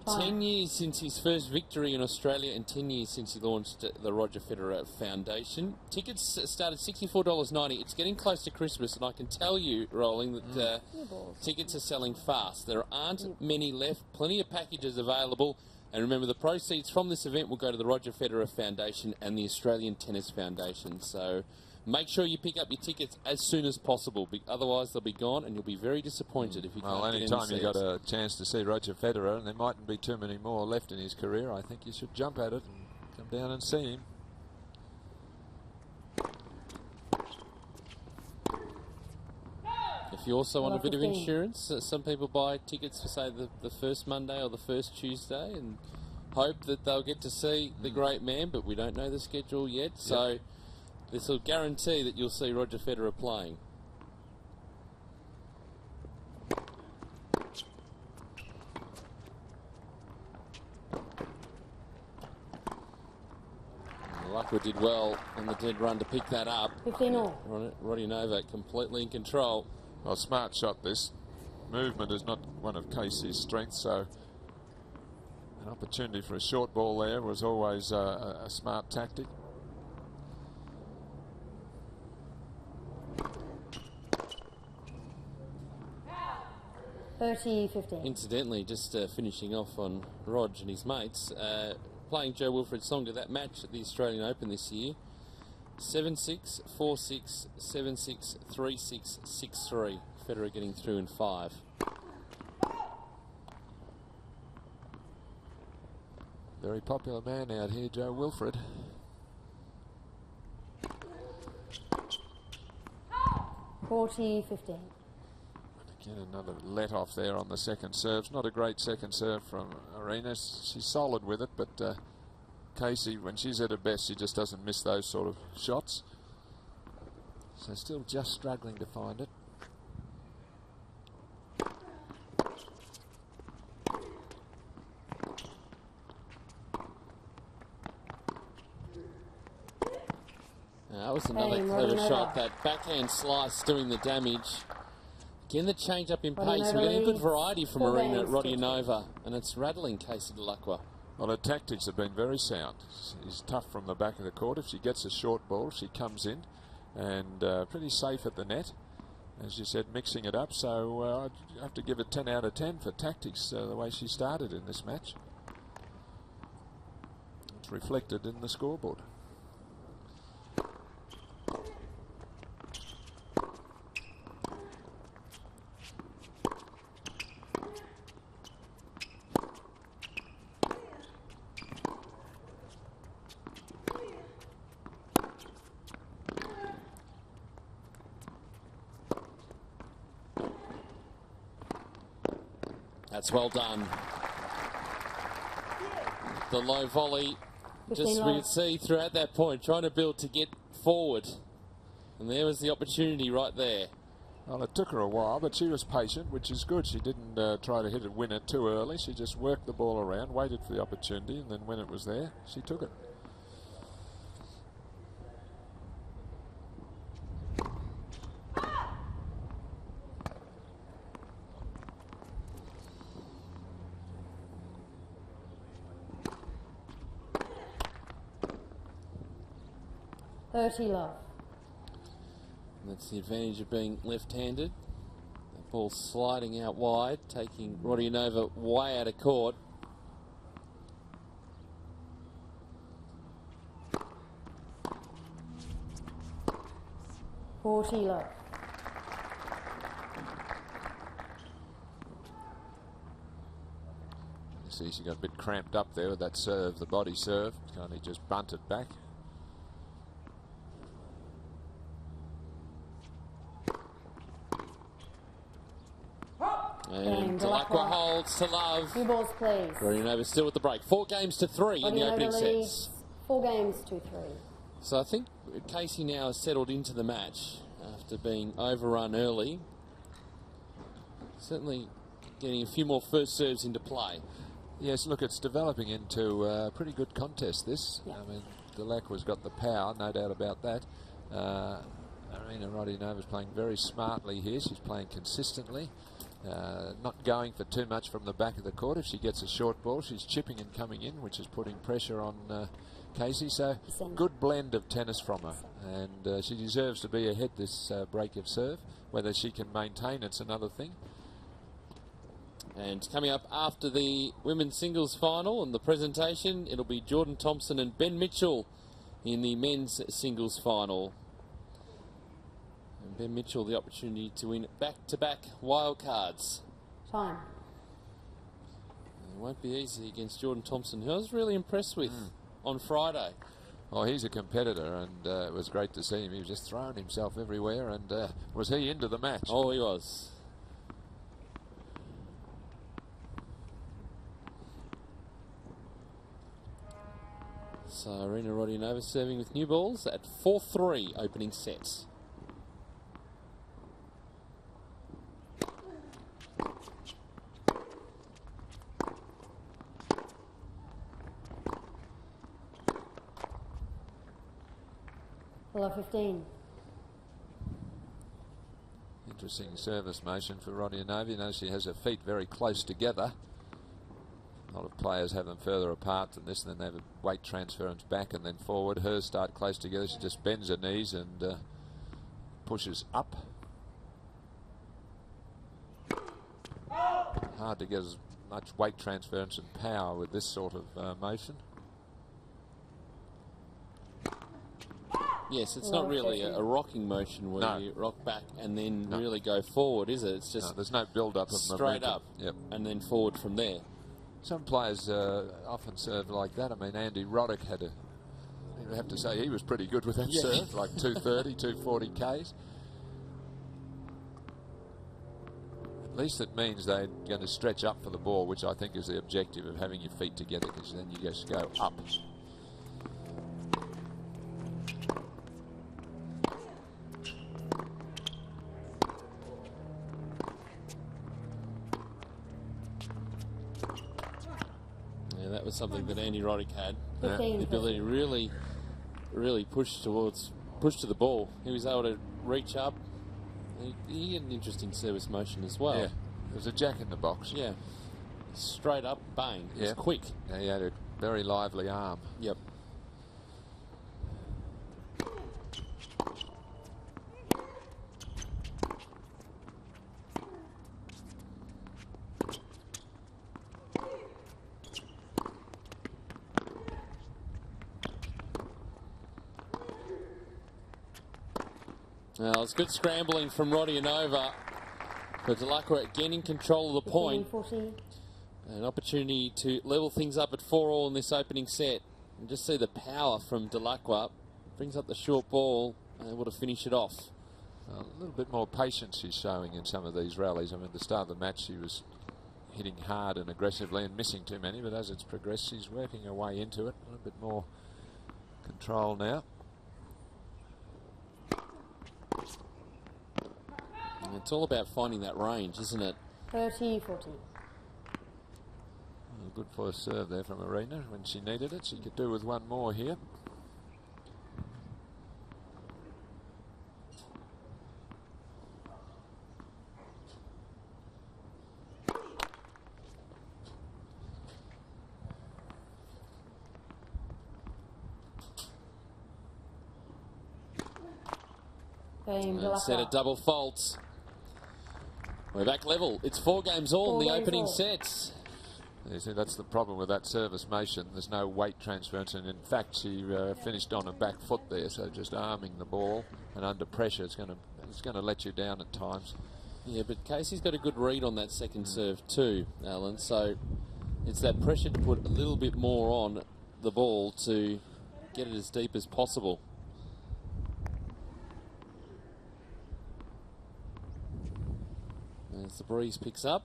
10 years since his first victory in Australia and 10 years since he launched the Roger Federer Foundation. Tickets start at $64.90. It's getting close to Christmas, and I can tell you, Rolling, that tickets are selling fast. There aren't many left. Plenty of packages available. And remember, the proceeds from this event will go to the Roger Federer Foundation and the Australian Tennis Foundation. So make sure you pick up your tickets as soon as possible. Otherwise, they'll be gone, and you'll be very disappointed if you can't get in and see anytime you've got a chance to see Roger Federer, and there mightn't be too many more left in his career, I think you should jump at it and come down and see him. If you also want a bit of insurance, some people buy tickets for, say, the first Monday or the first Tuesday and hope that they'll get to see the great man, but we don't know the schedule yet, so this will guarantee that you'll see Roger Federer playing. Delacroix did well on the dead run to pick that up. 15-all. Rodionova completely in control. Well, smart shot this. Movement is not one of Casey's strengths, so An opportunity for a short ball there was always a smart tactic. Incidentally, just finishing off on Rog and his mates, playing Joe Wilfred Tsonga, that match at the Australian Open this year, 7-6, 4-6, 7-6, 3-6, 6-3. Federer getting through in 5. Very popular man out here, Joe Wilfred. (40-15). Again, another let off there on the second serves. Not a great second serve from Arena. She's solid with it, but Casey, when she's at her best, she just doesn't miss those sort of shots. So still just struggling to find it. That was another clever shot. That backhand slice doing the damage. Again, the change up in pace. We're getting good variety from Marina Rodionova, and it's rattling Casey Delacroix. Well, her tactics have been very sound. She's tough from the back of the court. If she gets a short ball, she comes in and pretty safe at the net. As you said, mixing it up. So I have to give it 10 out of 10 for tactics, the way she started in this match. It's reflected in the scoreboard. That's well done. The low volley, just we could see throughout that point, trying to build to get forward. And there was the opportunity right there. Well, it took her a while, but she was patient, which is good. She didn't try to hit it, win it too early. She just worked the ball around, waited for the opportunity, and then when it was there, she took it. Love. That's the advantage of being left-handed. The ball sliding out wide, taking Rodionova way out of court. Love. You see she got a bit cramped up there with that serve, the body serve. Can't he just bunt it back? And Delacroix holds to love. 2 balls, please. Rodionova still with the break. 4-3 in the opening sets. 4-3. So I think Casey now has settled into the match after being overrun early. Certainly getting a few more first serves into play. Yes, look, it's developing into a pretty good contest, this. Yeah. I mean, Delacroix's got the power, no doubt about that. Marina Rodionova's playing very smartly here. She's playing consistently. Not going for too much from the back of the court. If she gets a short ball, she's chipping and coming in, which is putting pressure on Casey. So good blend of tennis from her, and she deserves to be ahead this break of serve. Whether she can maintain, it's another thing. And coming up after the women's singles final and the presentation, it'll be Jordan Thompson and Ben Mitchell in the men's singles final. And Ben Mitchell the opportunity to win back-to-back wildcards. Time. It won't be easy against Jordan Thompson, who I was really impressed with on Friday. Well, he's a competitor, and it was great to see him. He was just throwing himself everywhere, and was he into the match? Oh, he was. So Marina Rodionova serving with new balls at 4-3 opening sets. Hello, 15. Interesting service motion for Rodionova. You know, she has her feet very close together A lot of players have them further apart than this, and then they have a weight transference back and then forward. Hers start close together. She just bends her knees and pushes up. Hard to get as much weight transference and power with this sort of motion. Yes, it's not really a rocking motion where you rock back and then really go forward, is it? It's just there's no build-up of straight momentum. up and then forward from there. Some players often serve like that. I mean, Andy Roddick had you have to say he was pretty good with that serve, like 230, 240 Ks. At least it means they're going to stretch up for the ball, which I think is the objective of having your feet together, because then you just go up. Yeah, that was something that Andy Roddick had. The 15. ability to really push to the ball. He was able to reach up. He had an interesting service motion as well. Yeah, there's a jack in the box. Yeah, straight up, bang. It was quick. Yeah, he had a very lively arm. Yep. Well, it's good scrambling from Rodionova, but Delacroix gaining control of the point. 40. An opportunity to level things up at 4-all in this opening set. And just see the power from Delacroix. Brings up the short ball and able to finish it off. A little bit more patience she's showing in some of these rallies. I mean, at the start of the match, she was hitting hard and aggressively and missing too many, but as it's progressed, she's working her way into it. A little bit more control now. It's all about finding that range, isn't it? 30, 40. Good first serve there from Arena. When she needed it, she could do with one more here. Set of double faults. We're back level. It's 4 games all in the opening sets. You see, that's the problem with that service motion. There's no weight transference, and in fact, she finished on her back foot there. So just arming the ball and under pressure, it's going to let you down at times. Yeah, but Casey's got a good read on that second serve too, Alan. So it's that pressure to put a little bit more on the ball to get it as deep as possible. As the breeze picks up.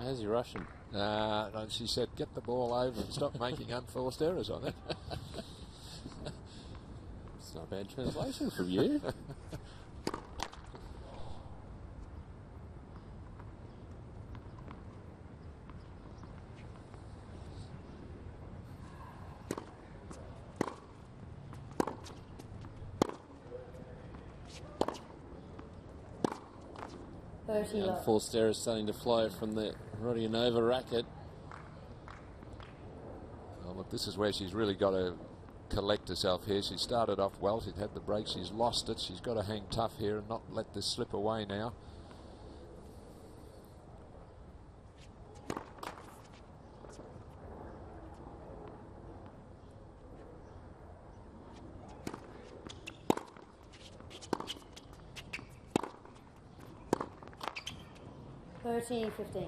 How's he rushing? No, she said, get the ball over and stop making unforced errors on it. It's not a bad translation from you. Unforced error starting to flow from the Rodionova racket. Well, look, this is where she's really got to collect herself here. She started off well. She'd had the break. She's lost it. She's got to hang tough here and not let this slip away now. $30, 15.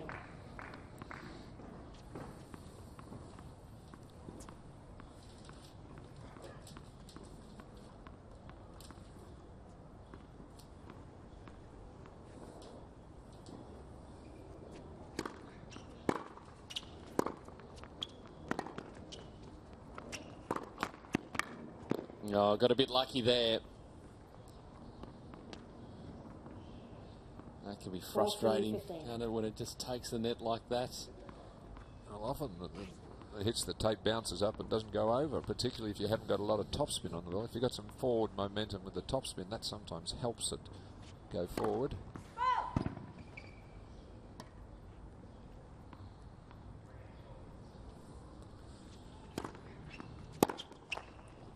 Oh, got a bit lucky there. That can be frustrating, 14-15. can't it, when it just takes the net like that? Well, often it hits the tape, bounces up and doesn't go over, particularly if you haven't got a lot of topspin on the ball. If you've got some forward momentum with the topspin, that sometimes helps it go forward.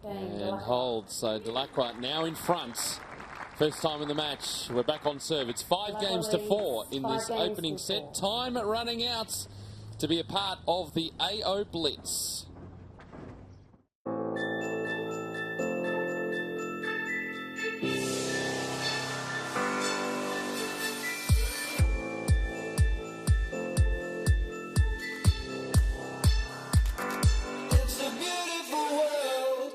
And hold. So Delacroix now in front. First time in the match. We're back on serve. It's 5 games to 4 in this opening set. Time running out to be a part of the AO Blitz. It's a beautiful world.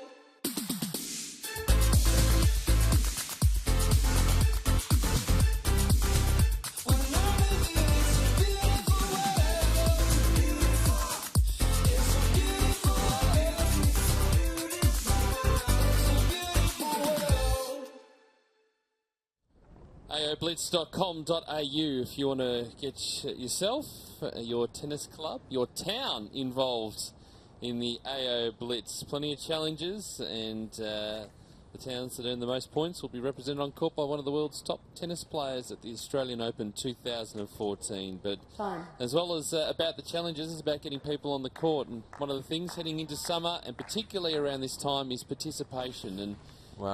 AOblitz.com.au if you want to get yourself, your tennis club, your town involved in the AO Blitz. Plenty of challenges, and the towns that earn the most points will be represented on court by one of the world's top tennis players at the Australian Open 2014. But as well as about the challenges, it's about getting people on the court. And one of the things heading into summer, and particularly around this time, is participation and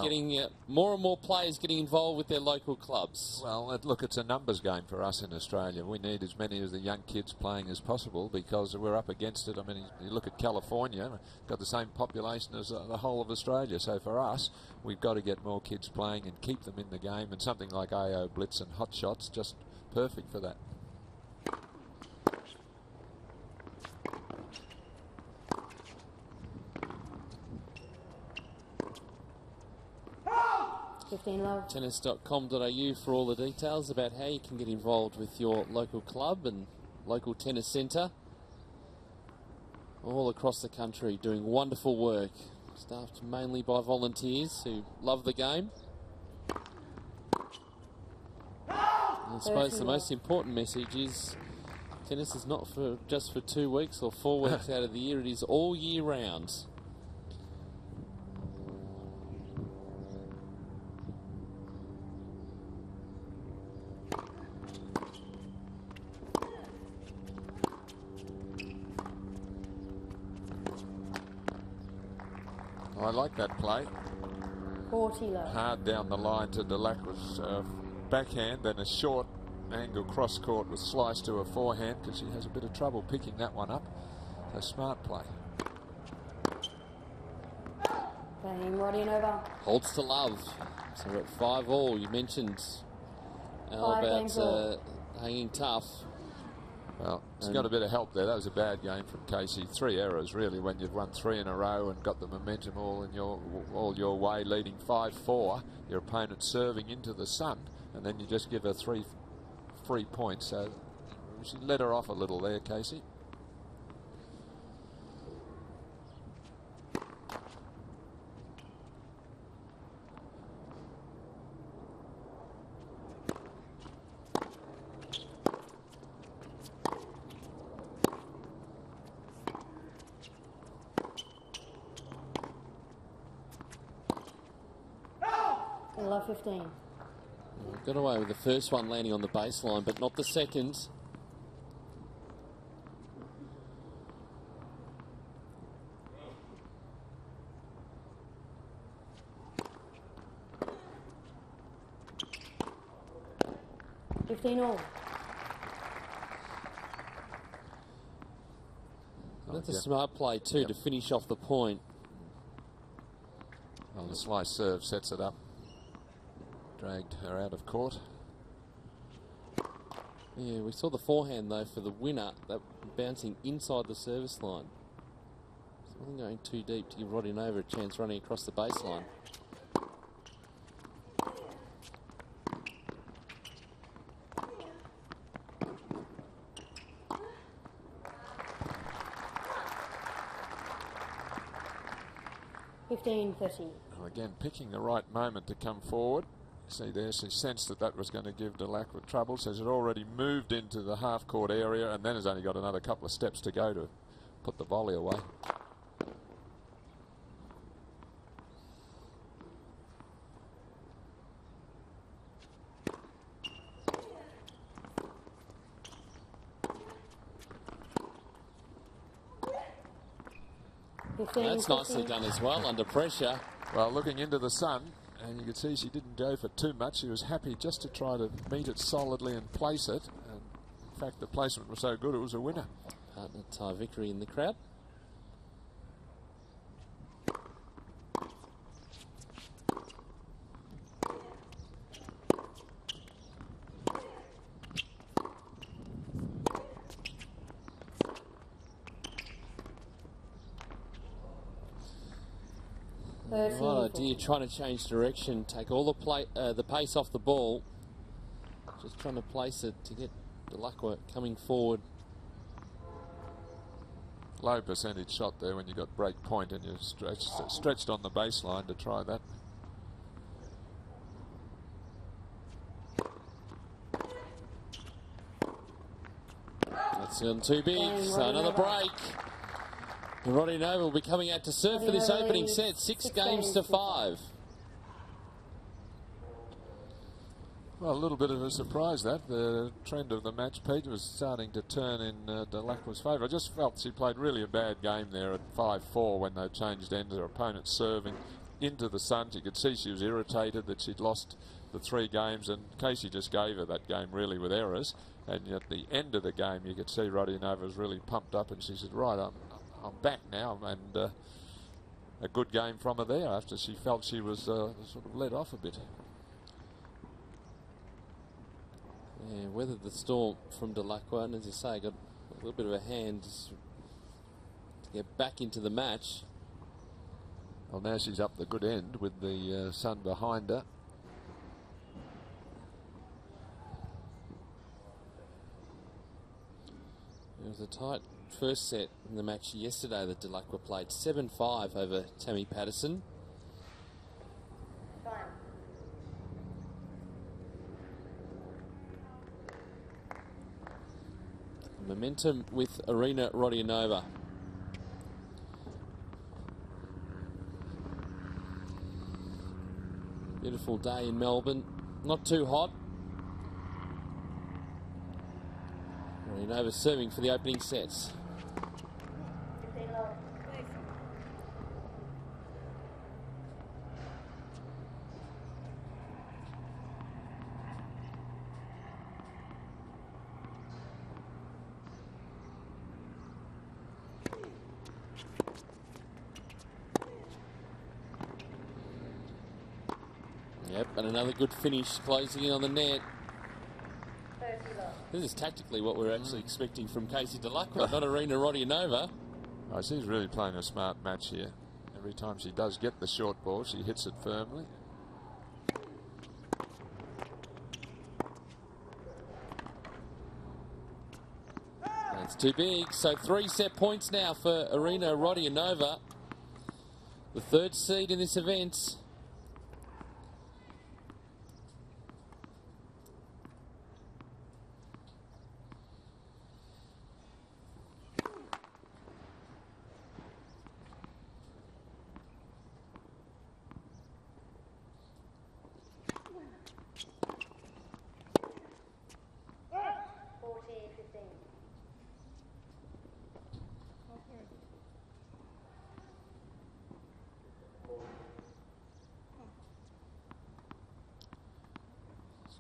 getting more and more players getting involved with their local clubs. Well, look, it's a numbers game for us in Australia. We need as many of the young kids playing as possible because we're up against it. I mean, you look at California, got the same population as the whole of Australia. So for us, we've got to get more kids playing and keep them in the game. And something like AO Blitz and Hot Shots, just perfect for that. Tennis.com.au for all the details about how you can get involved with your local club and local tennis centre. All across the country doing wonderful work, staffed mainly by volunteers who love the game. And I suppose the most important message is tennis is not for just for 2 weeks or 4 weeks out of the year, it is all year round. I like that play. 40 low. Hard down the line to Delacroix's backhand, then a short angle cross court with slice to a forehand because she has a bit of trouble picking that one up. So smart play. Playing Roddy and over. Holds to love. So we're at 5-all. You mentioned Al about hanging tough. Well, it's got a bit of help there. That was a bad game from Casey. 3 errors, really, when you've won 3 in a row and got the momentum all your way, leading 5-4. Your opponent serving into the sun, and then you just give her 3 free points. So she let her off a little there, Casey. Love 15. Got away with the first one landing on the baseline, but not the second. all. That's a smart play too to finish off the point. Well, the slice serve sets it up. Dragged her out of court. Yeah, we saw the forehand though for the winner, that bouncing inside the service line. So wasn't going too deep to give Roddy Nova a chance running across the baseline. $15.30. Well, again, picking the right moment to come forward. See there, she sensed that that was going to give Delacroix trouble, so she's already moved into the half-court area and then has only got another couple of steps to go to put the volley away. That's nicely done as well, under pressure. Well, looking into the sun, and you could see she didn't go for too much. She was happy just to try to meet it solidly and place it. And in fact, the placement was so good, it was a winner. Partner Ty Vickery in the crowd. Right idea, trying to change direction, take all the pace off the ball. Just trying to place it to get Delacroix coming forward. Low percentage shot there when you got break point and you're stretched on the baseline to try that. That's on too big, so another break. And Roddy Nova will be coming out to serve for this opening set, 6 games to 5. Well, a little bit of a surprise that. The trend of the match, Pete, was starting to turn in Delacroix's favour. I just felt she played really a bad game there at 5-4 when they changed ends. Her opponent serving into the sun. You could see she was irritated that she'd lost the 3 games, and Casey just gave her that game really with errors. And at the end of the game, you could see Roddy Nova was really pumped up, and she said, right, I'm back now, and a good game from her there after she felt she was sort of let off a bit. Yeah, weathered the storm from Delacroix, and as you say, got a little bit of a hand to get back into the match. Well, now she's up the good end with the sun behind her. It was a tight first set in the match yesterday that Delacroix played 7-5 over Tammy Patterson. Momentum with Arena Rodionova. Beautiful day in Melbourne, not too hot. Rodionova serving for the opening sets. Yep, and another good finish, closing in on the net. This is tactically what we're actually expecting from Casey Delacroix, not Arena Rodionova. Oh, she's really playing a smart match here. Every time she does get the short ball, she hits it firmly. That's too big, so 3 set points now for Arena Rodionova. The 3rd seed in this event.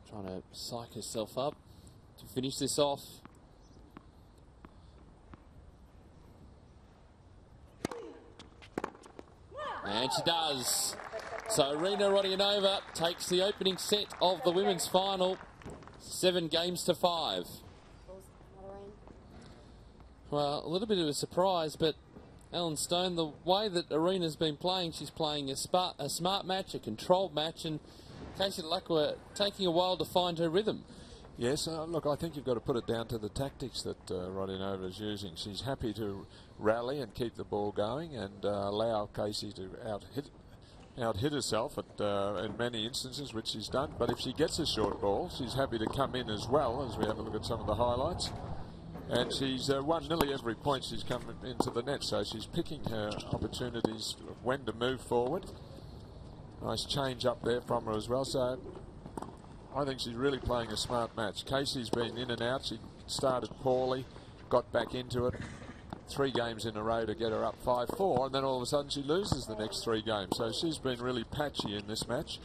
Trying to psych herself up to finish this off. And she does. So Arena Rodionova takes the opening set of the women's final, 7 games to 5. Well, a little bit of a surprise, but Alan Stone, the way that Arena's been playing, she's playing a smart match, a controlled match, and Casey Delacroix taking a while to find her rhythm. Yes, look, I think you've got to put it down to the tactics that Rodionova is using. She's happy to rally and keep the ball going and allow Casey to out-hit out-hit herself in many instances, which she's done. But if she gets a short ball, she's happy to come in as well, as we have a look at some of the highlights. And she's won nearly every point she's come into the net, so she's picking her opportunities when to move forward. Nice change up there from her as well. So I think she's really playing a smart match. Casey's been in and out. She started poorly, got back into it. 3 games in a row to get her up 5-4, and then all of a sudden she loses the next 3 games. So she's been really patchy in this match.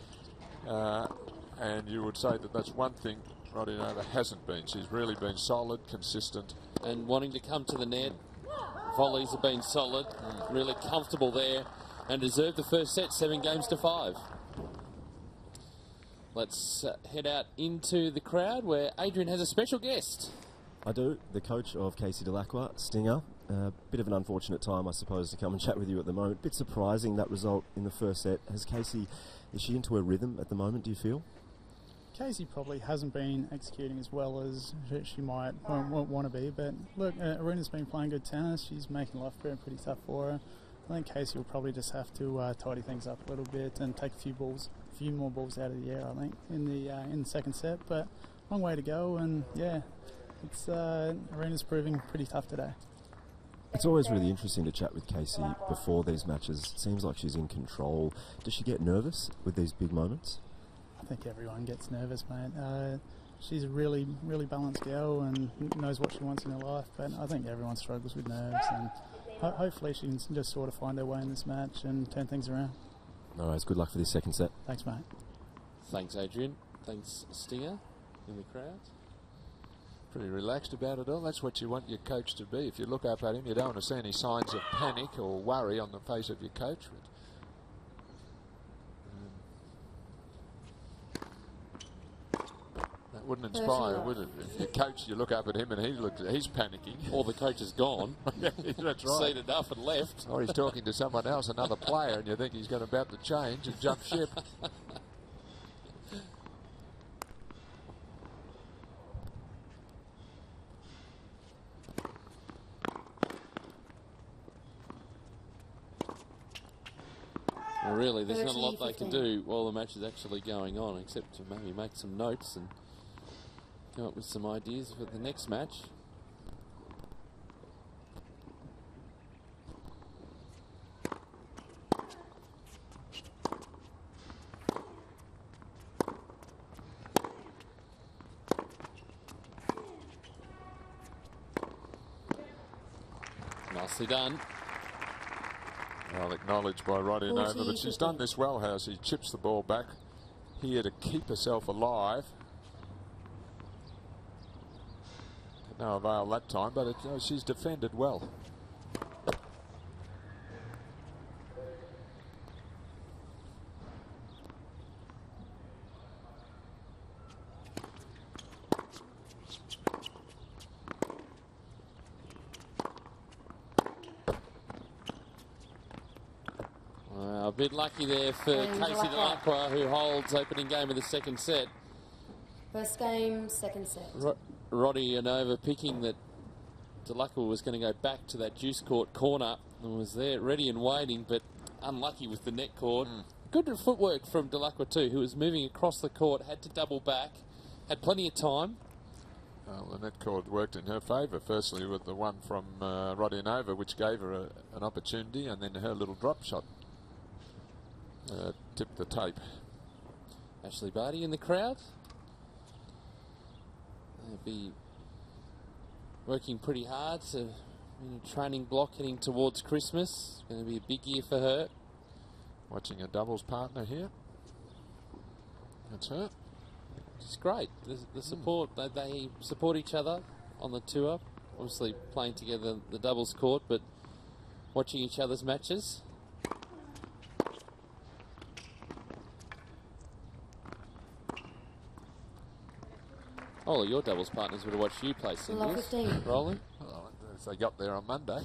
And you would say that that's one thing Rodionova hasn't been. She's really been solid, consistent. And wanting to come to the net. Volleys have been solid, really comfortable there, and deserved the first set, 7-5. Let's head out into the crowd where Adrian has a special guest. I do. The coach of Casey Delacroix, Stinger. Bit of an unfortunate time, I suppose, to come and chat with you at the moment. Bit surprising, that result in the first set. Is she into her rhythm at the moment, do you feel? Casey probably hasn't been executing as well as she might want to be, but look, Aruna's been playing good tennis. She's making life pretty tough for her. I think Casey will probably just have to tidy things up a little bit and take a few more balls out of the air, I think, in the second set. But long way to go, and yeah, it's Aruna's proving pretty tough today. It's always really interesting to chat with Casey before these matches. It seems like she's in control. Does she get nervous with these big moments? I think everyone gets nervous, mate. She's a really, really balanced girl and knows what she wants in her life, but I think everyone struggles with nerves, and hopefully she can just sort of find her way in this match and turn things around. All right, good luck for this second set. Thanks, mate. Thanks, Adrian. Thanks, Stinger, in the crowd. Pretty relaxed about it all. That's what you want your coach to be. If you look up at him, you don't want to see any signs of panic or worry on the face of your coach. That wouldn't inspire, would it? If your coach, you look up at him and he's panicking. Or the coach is gone. Yeah, that's right. Seen enough and left. Or he's talking to someone else, another player, and you think he's about to change and jump ship. Well, really, there's not a lot they can do while the match is actually going on, except to maybe make some notes and come up with some ideas for the next match. Nicely done. Well acknowledged by Rodionova, but she's done this well, how she chips the ball back here to keep herself alive. No avail that time, but she's defended well. A bit lucky there for Casey Delacroix, who holds opening game of the second set. First game, second set. Rodionova picking that Delacroix was going to go back to that juice court corner and was there ready and waiting, but unlucky with the net cord. Good footwork from Delacroix too, who was moving across the court, had to double back, had plenty of time. Well, the net cord worked in her favour, firstly with the one from Rodionova, which gave her an opportunity, and then her little drop shot tipped the tape. Ashley Barty in the crowd. They'll be working pretty hard, so in a training block heading towards Christmas. It's going to be a big year for her. Watching a doubles partner here. That's her. It's great. The support, they support each other on the tour. Obviously playing together the doubles court, but watching each other's matches. Oh, your doubles partners would have watched you play singles. Rolling. Oh, they got there on Monday.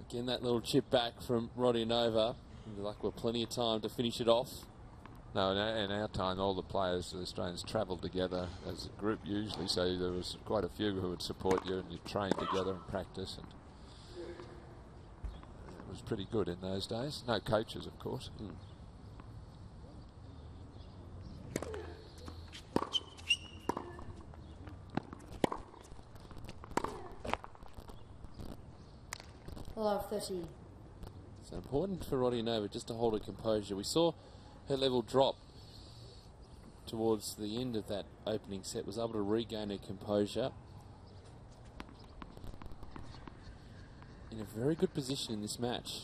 Again, that little chip back from Rodionova. Like we're plenty of time to finish it off. No, in our time, all the players, the Australians, travelled together as a group usually, so there was quite a few who would support you, and you train together and practice. And it was pretty good in those days. No coaches, of course. Love 30. It's important for Rodionova just to hold her composure. We saw her level drop towards the end of that opening set, was able to regain her composure. In a very good position in this match.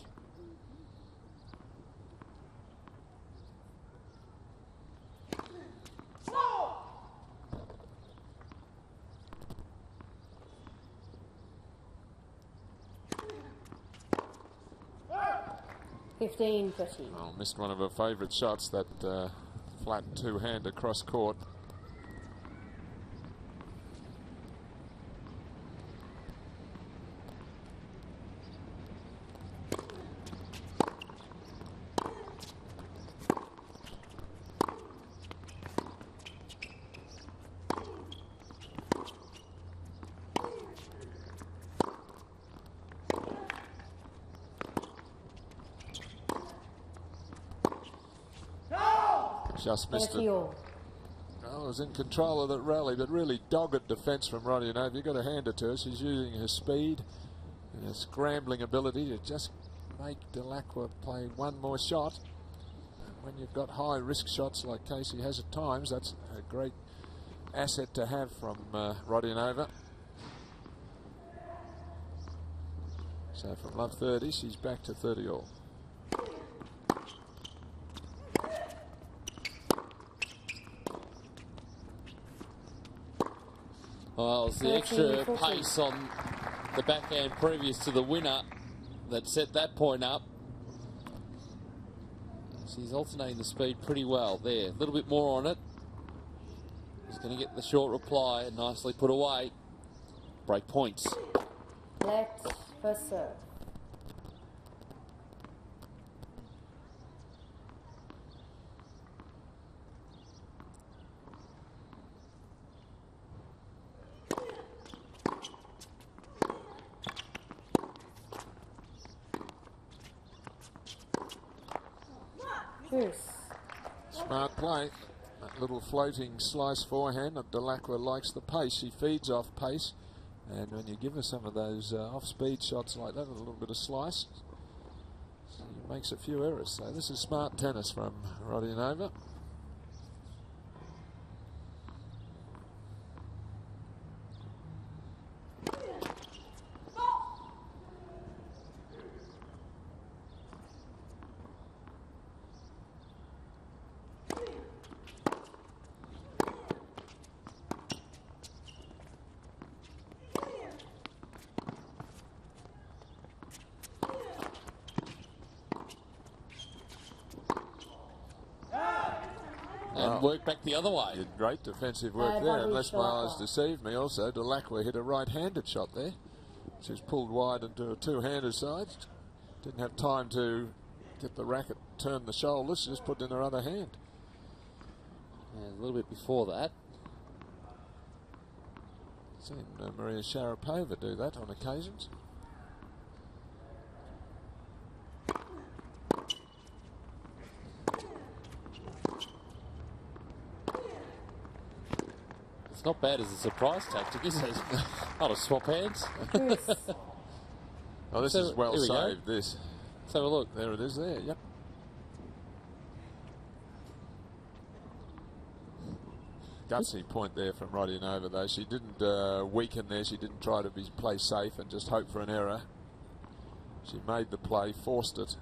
Oh, missed one of her favourite shots, that flat two-hand across court. Just missed it. Oh, was in control of that rally, but really dogged defence from Rodionova. You've got to hand it to her. She's using her speed and her scrambling ability to just make Delacroix play one more shot. And when you've got high risk shots like Casey has at times, that's a great asset to have from Rodionova. So from love 30, she's back to 30 all. Well, it was the extra pace on the backhand previous to the winner that set that point up. She's alternating the speed pretty well there. A little bit more on it. She's going to get the short reply, nicely put away. Break points. Let first serve. Smart play. That little floating slice forehand. And Delacroix likes the pace. She feeds off pace. And when you give her some of those off-speed shots like that, a little bit of slice, she makes a few errors. So this is smart tennis from Rodionova. And work back the other way. Great defensive work there, unless my eyes deceive me. Also, Delacroix hit a right-handed shot there. She's pulled wide into a two-handed side. Didn't have time to get the racket, turn the shoulders. She just put it in her other hand. And a little bit before that. Seen Maria Sharapova do that on occasions. It's not bad as a surprise tactic, is it? Not a swap hands. Oh, this is well saved, this. Let's have a look. There it is there, yep. Gutsy point there from Rodionova, though. She didn't weaken there. She didn't try to play safe and just hope for an error. She made the play, forced it.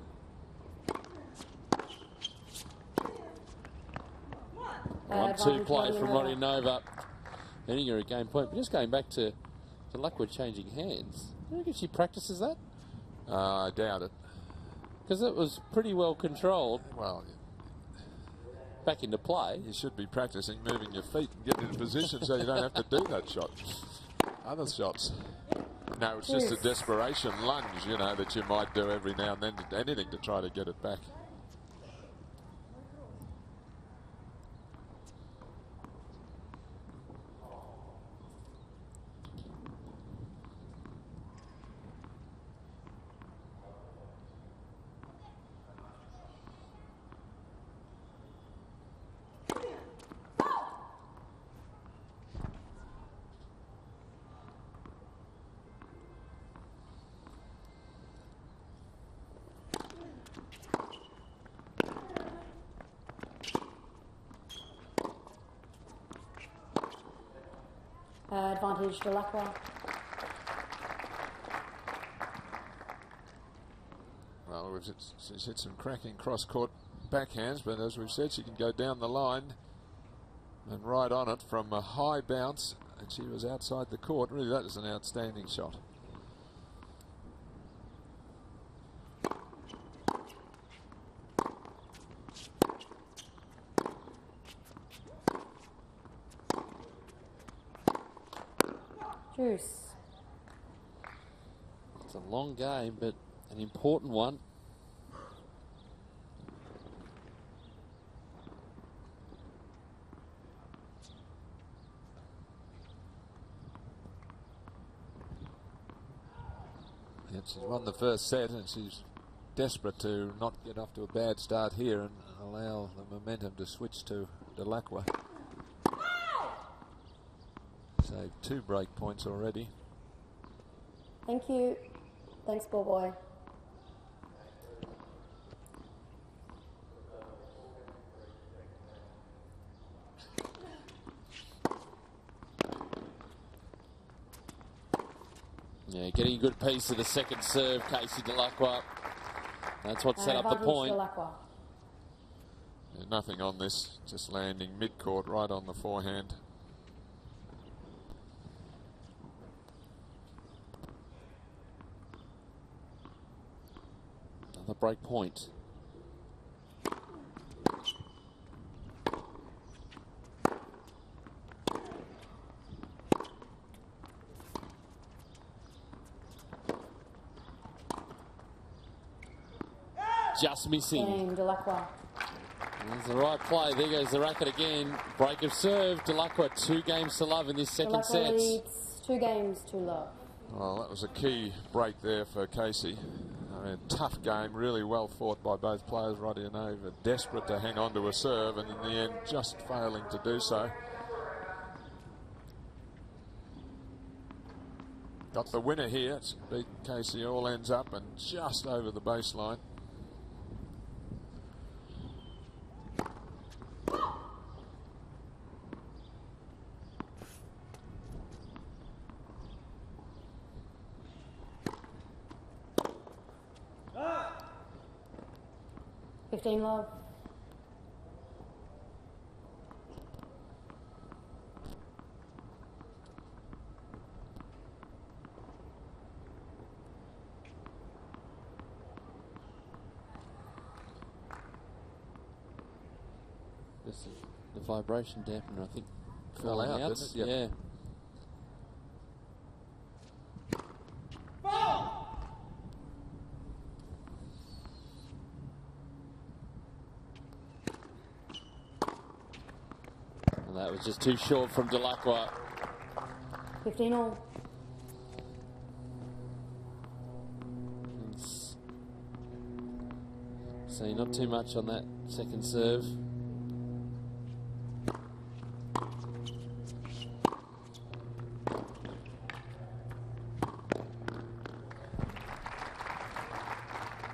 One-two play from Rodionova. Earning her a game point. But just going back to Delacroix changing hands, do you reckon she practices that? I doubt it. Because it was pretty well controlled. Well, back into play. You should be practicing moving your feet and getting in position so you don't have to do that shot. Other shots. No, it's just a desperation lunge, you know, that you might do every now and then, anything to try to get it back. Advantage Delacroix. Well, she's hit some cracking cross-court backhands, but as we've said, she can go down the line and right on it from a high bounce, and she was outside the court. Really, that is an outstanding shot. Juice. It's a long game, but an important one. Yep, she's won the first set, and she's desperate to not get off to a bad start here and allow the momentum to switch to Delacroix. Saved 2 break points already. Thank you. Thanks, ball boy. Yeah, getting a good piece of the second serve, Casey Delacroix. That's what set up the point. Yeah, nothing on this, just landing mid-court right on the forehand. Another break point. Just missing. Game Delacroix. There's the right play. There goes the racket again. Break of serve. Delacroix 2 games to love in this second set. Leads 2 games to love. Well, that was a key break there for Casey. I mean, tough game, really well fought by both players. Rodionova desperate to hang on to a serve, and in the end just failing to do so. Got the winner here. It's beat Casey, all ends up and just over the baseline. Love. Just the vibration dampener, I think, fell out, didn't it? Yep. Yeah. That was just too short from Delacroix. 15 all. So not too much on that second serve.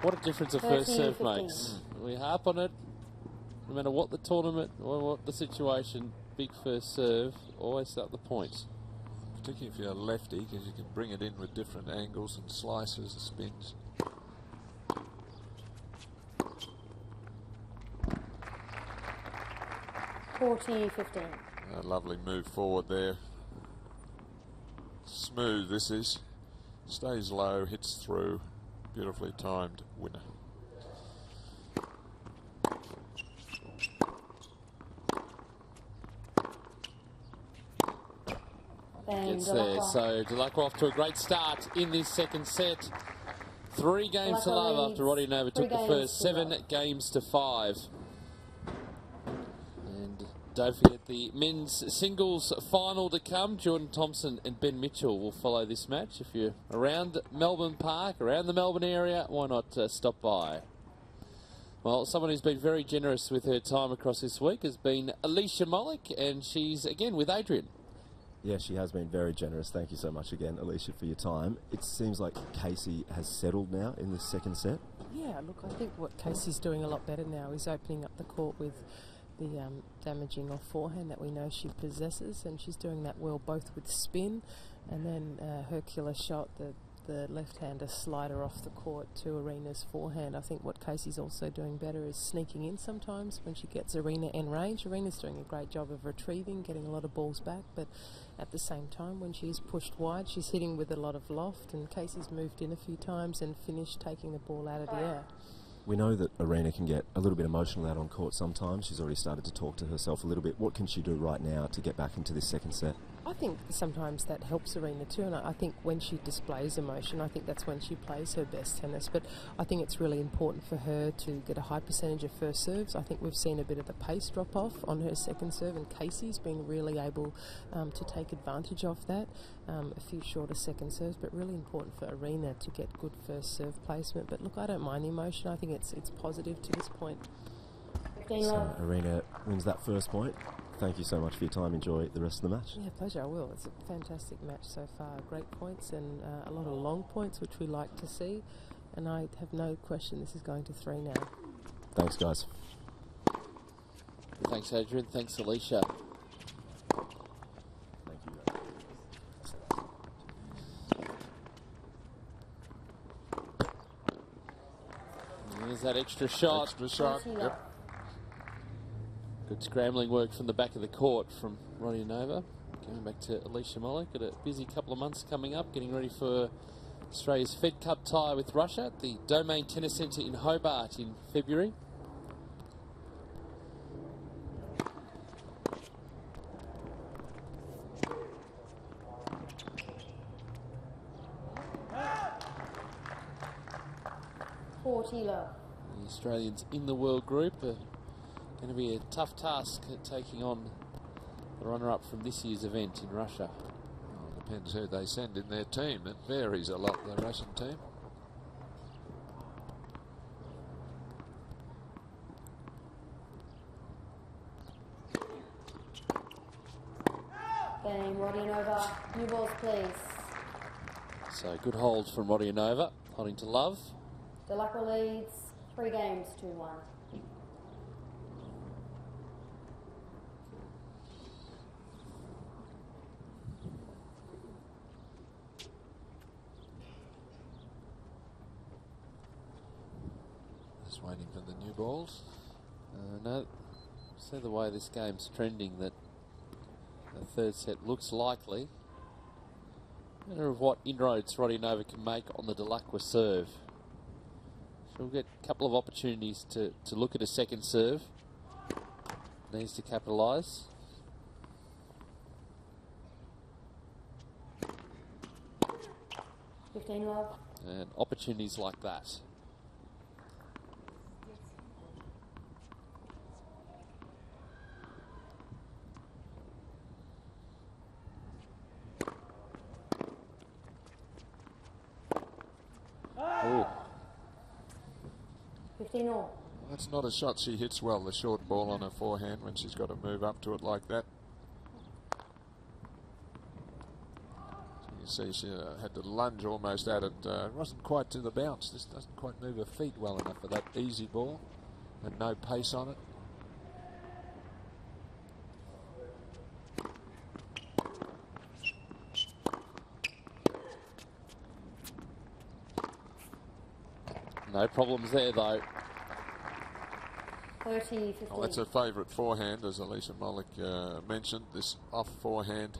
What a difference a first serve 15. makes. We harp on it, no matter what the tournament or what the situation. Big first serve, always set up the points. Particularly if you're a lefty, because you can bring it in with different angles and slices and spins. (40-15). A lovely move forward there. Smooth this is. Stays low, hits through. Beautifully timed winner. Gets there. So Delacroix off to a great start in this second set. 3 games to love after Rodionova took the first. 7 games to 5. And don't forget the men's singles final to come. Jordan Thompson and Ben Mitchell will follow this match. If you're around Melbourne Park, around the Melbourne area, why not stop by? Well, someone who's been very generous with her time across this week has been Alicia Mollick, and she's again with Adrian. Yeah, she has been very generous. Thank you so much again, Alicia, for your time. It seems like Casey has settled now in this second set. Yeah, look, I think what Casey's doing a lot better now is opening up the court with damaging off forehand that we know she possesses, and she's doing that well both with spin and then her killer shot, the left-hander slider off the court to Arena's forehand. I think what Casey's also doing better is sneaking in sometimes when she gets Arena in range. Arena's doing a great job of retrieving, getting a lot of balls back, but at the same time when she's pushed wide she's hitting with a lot of loft, and Casey's moved in a few times and finished taking the ball out of the air. We know that Arena can get a little bit emotional out on court sometimes. She's already started to talk to herself a little bit. What can she do right now to get back into this second set? I think sometimes that helps Arena too, and I think when she displays emotion, I think that's when she plays her best tennis. But I think it's really important for her to get a high percentage of first serves. I think we've seen a bit of the pace drop off on her second serve, and Casey's been really able to take advantage of that. A few shorter second serves, but really important for Arena to get good first serve placement. But look, I don't mind the emotion. I think it's positive to this point. So Arena wins that first point. Thank you so much for your time. Enjoy the rest of the match. Yeah, pleasure. I will. It's a fantastic match so far. Great points and a lot of long points, which we like to see. And I have no question this is going to 3 now. Thanks, guys. Thanks, Adrian. Thanks, Alicia. Thank you. There's that extra shot. Extra shot. Yep. Good scrambling work from the back of the court from Rodionova. Going back to Alicia Molik. Got a busy couple of months coming up, getting ready for Australia's Fed Cup tie with Russia at the Domain Tennis Centre in Hobart in February. The The Australians in the world group are going to be a tough task at taking on the runner-up from this year's event in Russia. Well, it depends who they send in their team. It varies a lot, the Russian team. Game, Rodionova. New balls, please. So good hold from Rodionova, holding to love. Delacqua leads 3 games, 2-1. Just waiting for the new balls. No, see the way this game's trending that the third set looks likely. Matter of what inroads Rodionova can make on the Delacqua serve. She'll get a couple of opportunities to look at a second serve. Needs to capitalise. Love. And opportunities like that. Ooh. 15 all. That's not a shot she hits well, the short ball on her forehand when she's got to move up to it like that. So you see she had to lunge almost at it. It wasn't quite to the bounce. This doesn't quite move her feet well enough for that easy ball and no pace on it. No problems there though. 30-15. Well, that's her favourite forehand, as Alicia Molik mentioned, this off forehand.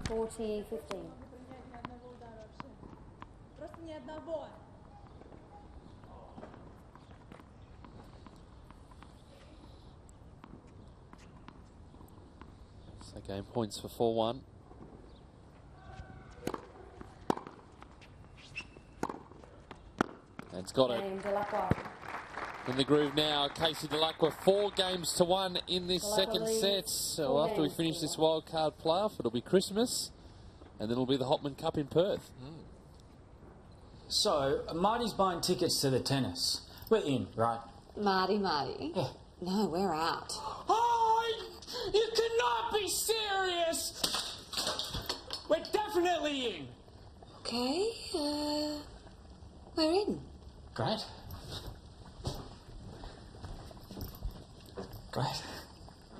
$40-15. So game points for 4-1. And it's got it. In the groove now, Casey Delacqua, 4 games to 1 in this second set. So after we finish this wildcard playoff, it'll be Christmas, and then it'll be the Hopman Cup in Perth. So, Marty's buying tickets to the tennis. We're in, right? Marty. Yeah. No, we're out. Oh, you cannot be serious! We're definitely definitely in. Okay, we're in. Great. Great.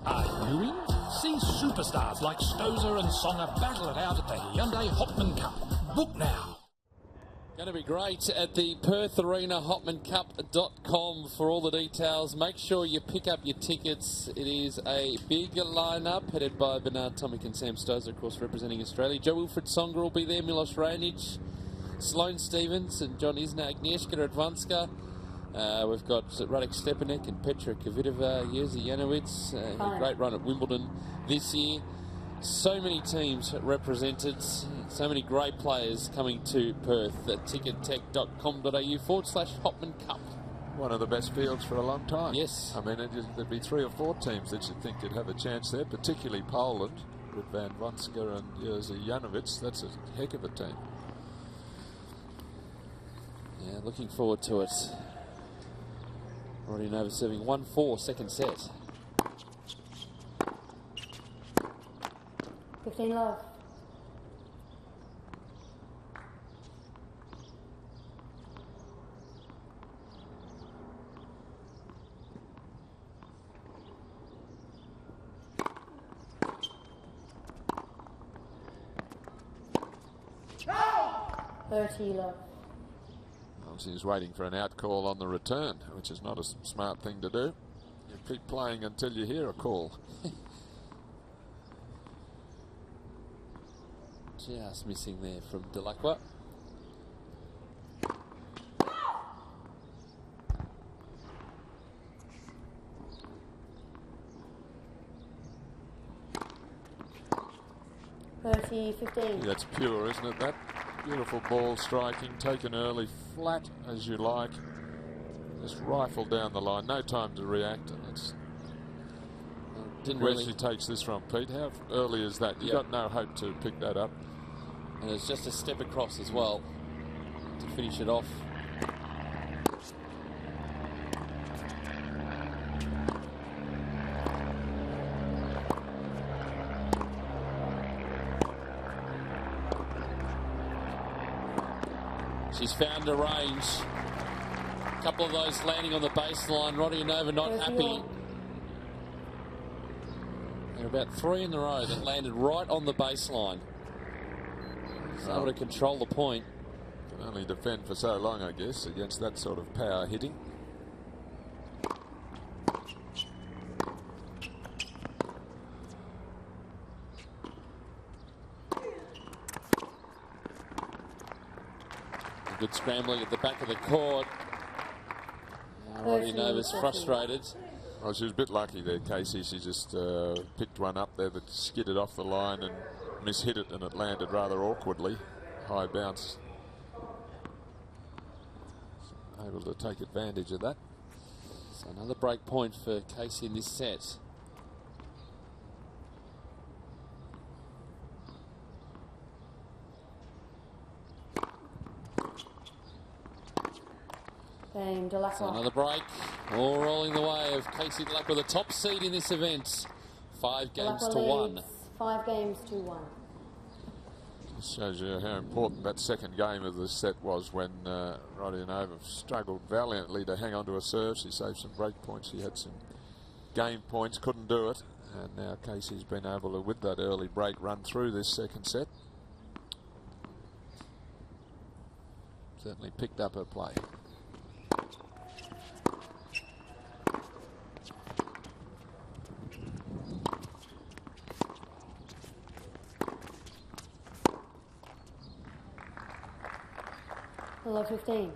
Are you in? See superstars like Stozer and Songer battle it out at the Hyundai Hopman Cup. Book now. Going to be great at the Perth Arena, hopmancup.com for all the details. Make sure you pick up your tickets. It is a big lineup headed by Bernard Tomic and Sam Stozer, of course, representing Australia. Joe Wilfred Songer will be there, Milos Raonic, Sloane Stevens and John Isner, Agnieszka Radwanska. We've got Radek Stepanek and Petra Kvitova, Jerzy Janowicz. A great run at Wimbledon this year. So many teams represented, so many great players coming to Perth at tickettech.com.au/Hopman Cup. One of the best fields for a long time. Yes. I mean, there'd be 3 or 4 teams that you'd think you'd have a chance there, particularly Poland with Van Vanska and Jerzy Janowicz. That's a heck of a team. Yeah, looking forward to it. Already Nova serving 1-4, second set. 15 love. Well, 30 love. She's waiting for an out call on the return, which is not a smart thing to do. You keep playing until you hear a call. Just missing there from Delacroix. $30-15. That's pure, isn't it? That beautiful ball striking, taken early, flat as you like. Just rifled down the line, no time to react, and it's. Didn't Where really. she takes this from, Pete? How early is that? You've got no hope to pick that up. And it's just a step across as well to finish it off. She's found a range. A couple of those landing on the baseline. Rodionova not happy. There are about 3 in a row that landed right on the baseline. She's able to control the point. Can only defend for so long, I guess, against that sort of power hitting. Good scrambling at the back of the court. Rodionova's frustrated. Well, she was a bit lucky there, Casey. She just picked one up there that skidded off the line and mishit it, and it landed rather awkwardly. High bounce. Able to take advantage of that. So another break point for Casey in this set. Game Delacroix. So another break. All rolling the way of Casey Delacroix, the top seed in this event. 5 games to 1. 5 games to 1. Just shows you how important that second game of the set was when Rodionova struggled valiantly to hang on to a serve. She saved some break points. She had some game points, couldn't do it. And now Casey's been able to, with that early break, run through this second set. Certainly picked up her play. Hello, 15.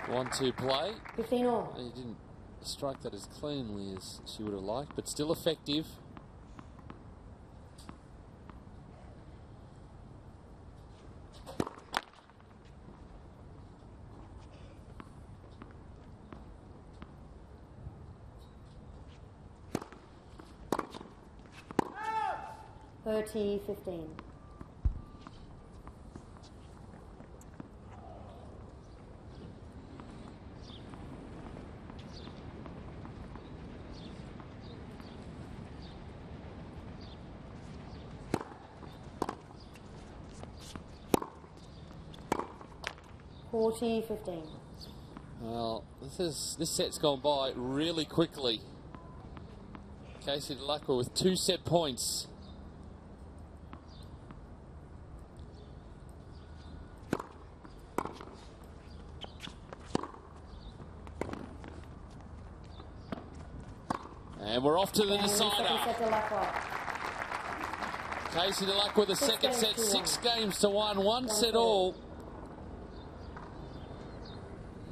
One-two play. 15 all. He didn't strike that as cleanly as she would have liked, but still effective. $30-15. 40-15. Well, this set's gone by really quickly. Casey DeLacqua with 2 set points. And we're off to the decider. Casey DeLacqua with the second set, 6 games to 1, 1 set all.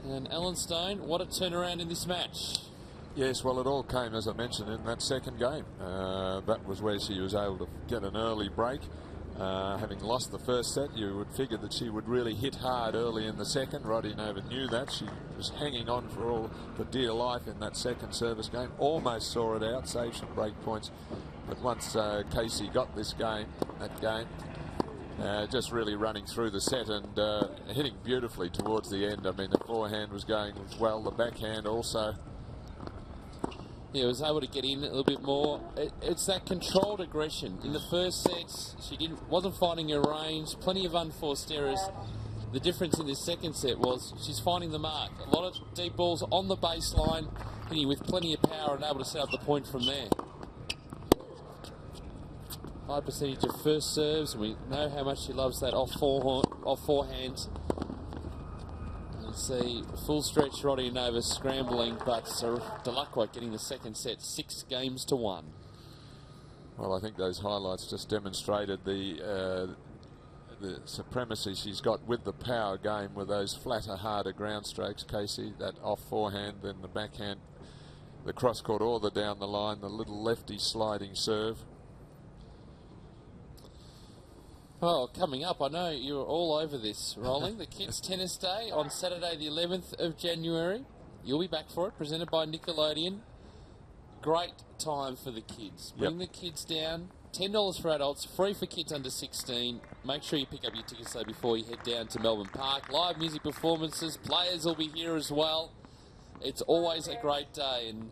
And Ellen Stone, what a turnaround in this match. Yes, well, it all came, as I mentioned, in that second game. That was where she was able to get an early break. Having lost the first set, you would figure that she would really hit hard early in the second. Rodionova knew that. She was hanging on for dear life in that second service game. Almost saw it out, saved some break points. But once Casey got that game, just really running through the set and hitting beautifully towards the end. I mean, the forehand was going as well, the backhand also. Yeah, was able to get in a little bit more. It's that controlled aggression. In the first sets, she wasn't finding her range. Plenty of unforced errors. The difference in this second set was she's finding the mark. A lot of deep balls on the baseline, hitting with plenty of power and able to set up the point from there. High percentage of first serves, and we know how much she loves that off forehand. See full stretch Rodionova scrambling, but DeLacqua getting the second set, 6 games to 1. Well, I think those highlights just demonstrated the supremacy she's got with the power game, with those flatter, harder ground strokes. Casey, that off forehand, then the backhand, the cross court or the down the line, the little lefty sliding serve. Well, coming up, I know you're all over this, Rolling. The Kids Tennis Day on Saturday the 11th of January. You'll be back for it, presented by Nickelodeon. Great time for the kids. Bring the kids down. $10 for adults, free for kids under 16. Make sure you pick up your tickets though before you head down to Melbourne Park. Live music performances, players will be here as well. It's always a great day, and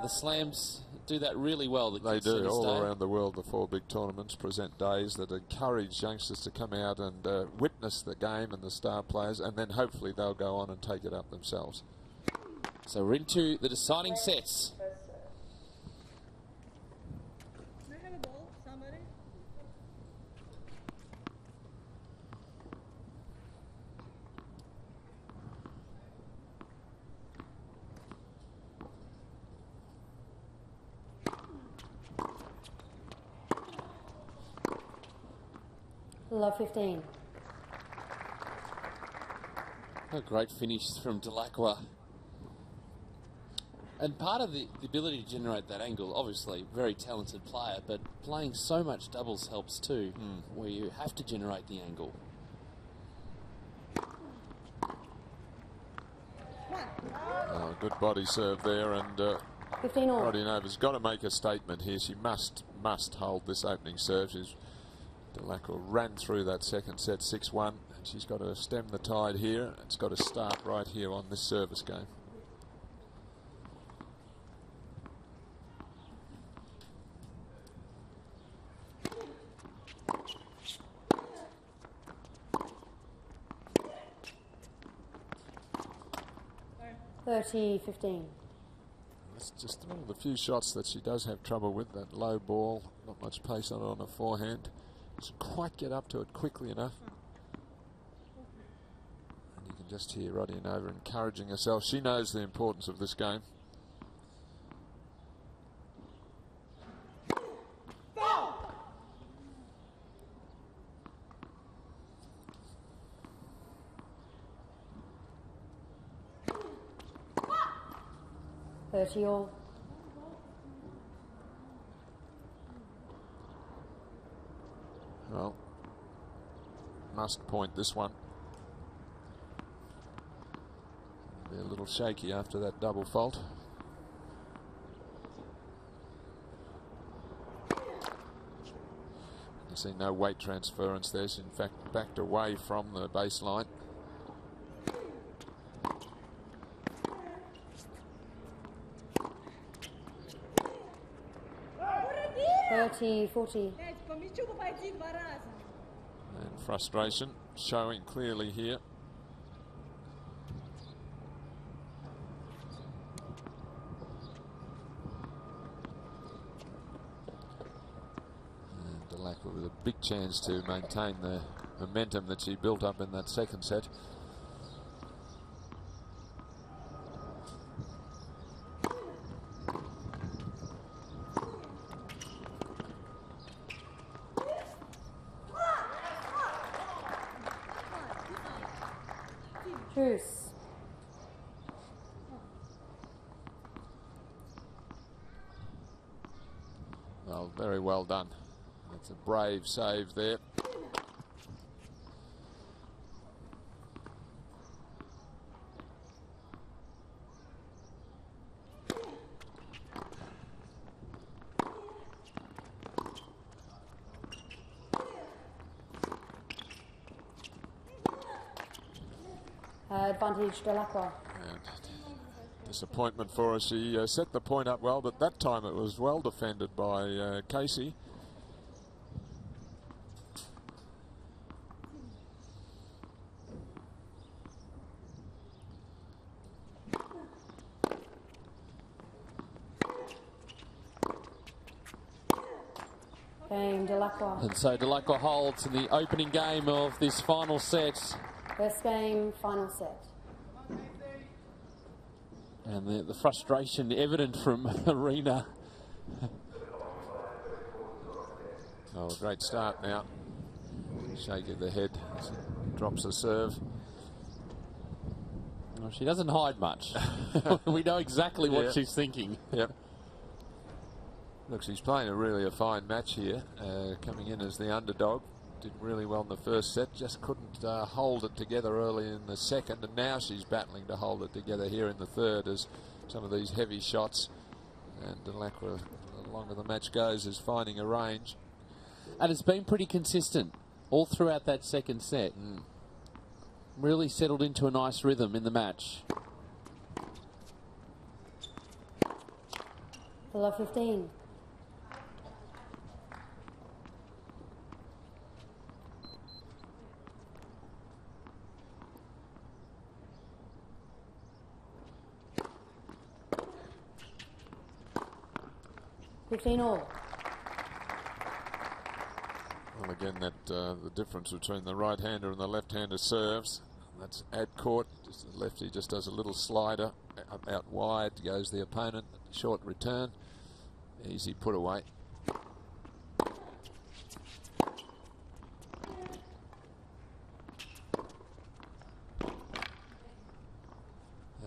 the Slams do that really well. They do. All around the world, the 4 big tournaments present days that encourage youngsters to come out and witness the game and the star players, and then hopefully they'll go on and take it up themselves. So we're into the deciding sets. Love 15. A great finish from DeLacqua. And part of the ability to generate that angle, obviously, very talented player, but playing so much doubles helps too, where you have to generate the angle. Good body serve there, and Rodionova's got to make a statement here. She must hold this opening serve. DeLacqua ran through that second set 6-1, and she's got to stem the tide here. It's got to start right here on this service game. $30-15. It's just one of the few shots that she does have trouble with, that low ball, not much pace on her forehand. Doesn't quite get up to it quickly enough. And you can just hear Rodionova encouraging herself. She knows the importance of this game. $30-all. Well, must point this one. Be a little shaky after that double fault. You see no weight transference there. She's in fact backed away from the baseline. $40. And frustration showing clearly here. Delacroix with a big chance to maintain the momentum that she built up in that second set. Truce. Well, very well done. That's a brave save there. Advantage Delacroix. Disappointment for her. She set the point up well, but that time it was well defended by Casey. Game Delacroix. And so Delacroix holds in the opening game of this final set. First game, final set. And the frustration evident from Arena. Oh, a great start now. Shake of the head as it drops a serve. Well, she doesn't hide much. We know exactly what she's thinking. Yep. Look, she's playing a fine match here, coming in as the underdog. Did really well in the first set, just couldn't hold it together early in the second, and now she's battling to hold it together here in the third as some of these heavy shots, and Delacroix, the longer the match goes, is finding a range. And it's been pretty consistent all throughout that second set. Really settled into a nice rhythm in the match. Below 15. All. Well, again, that the difference between the right-hander and the left-hander serves. That's ad court. Just the lefty just does a little slider out wide, goes the opponent. Short return, easy put away.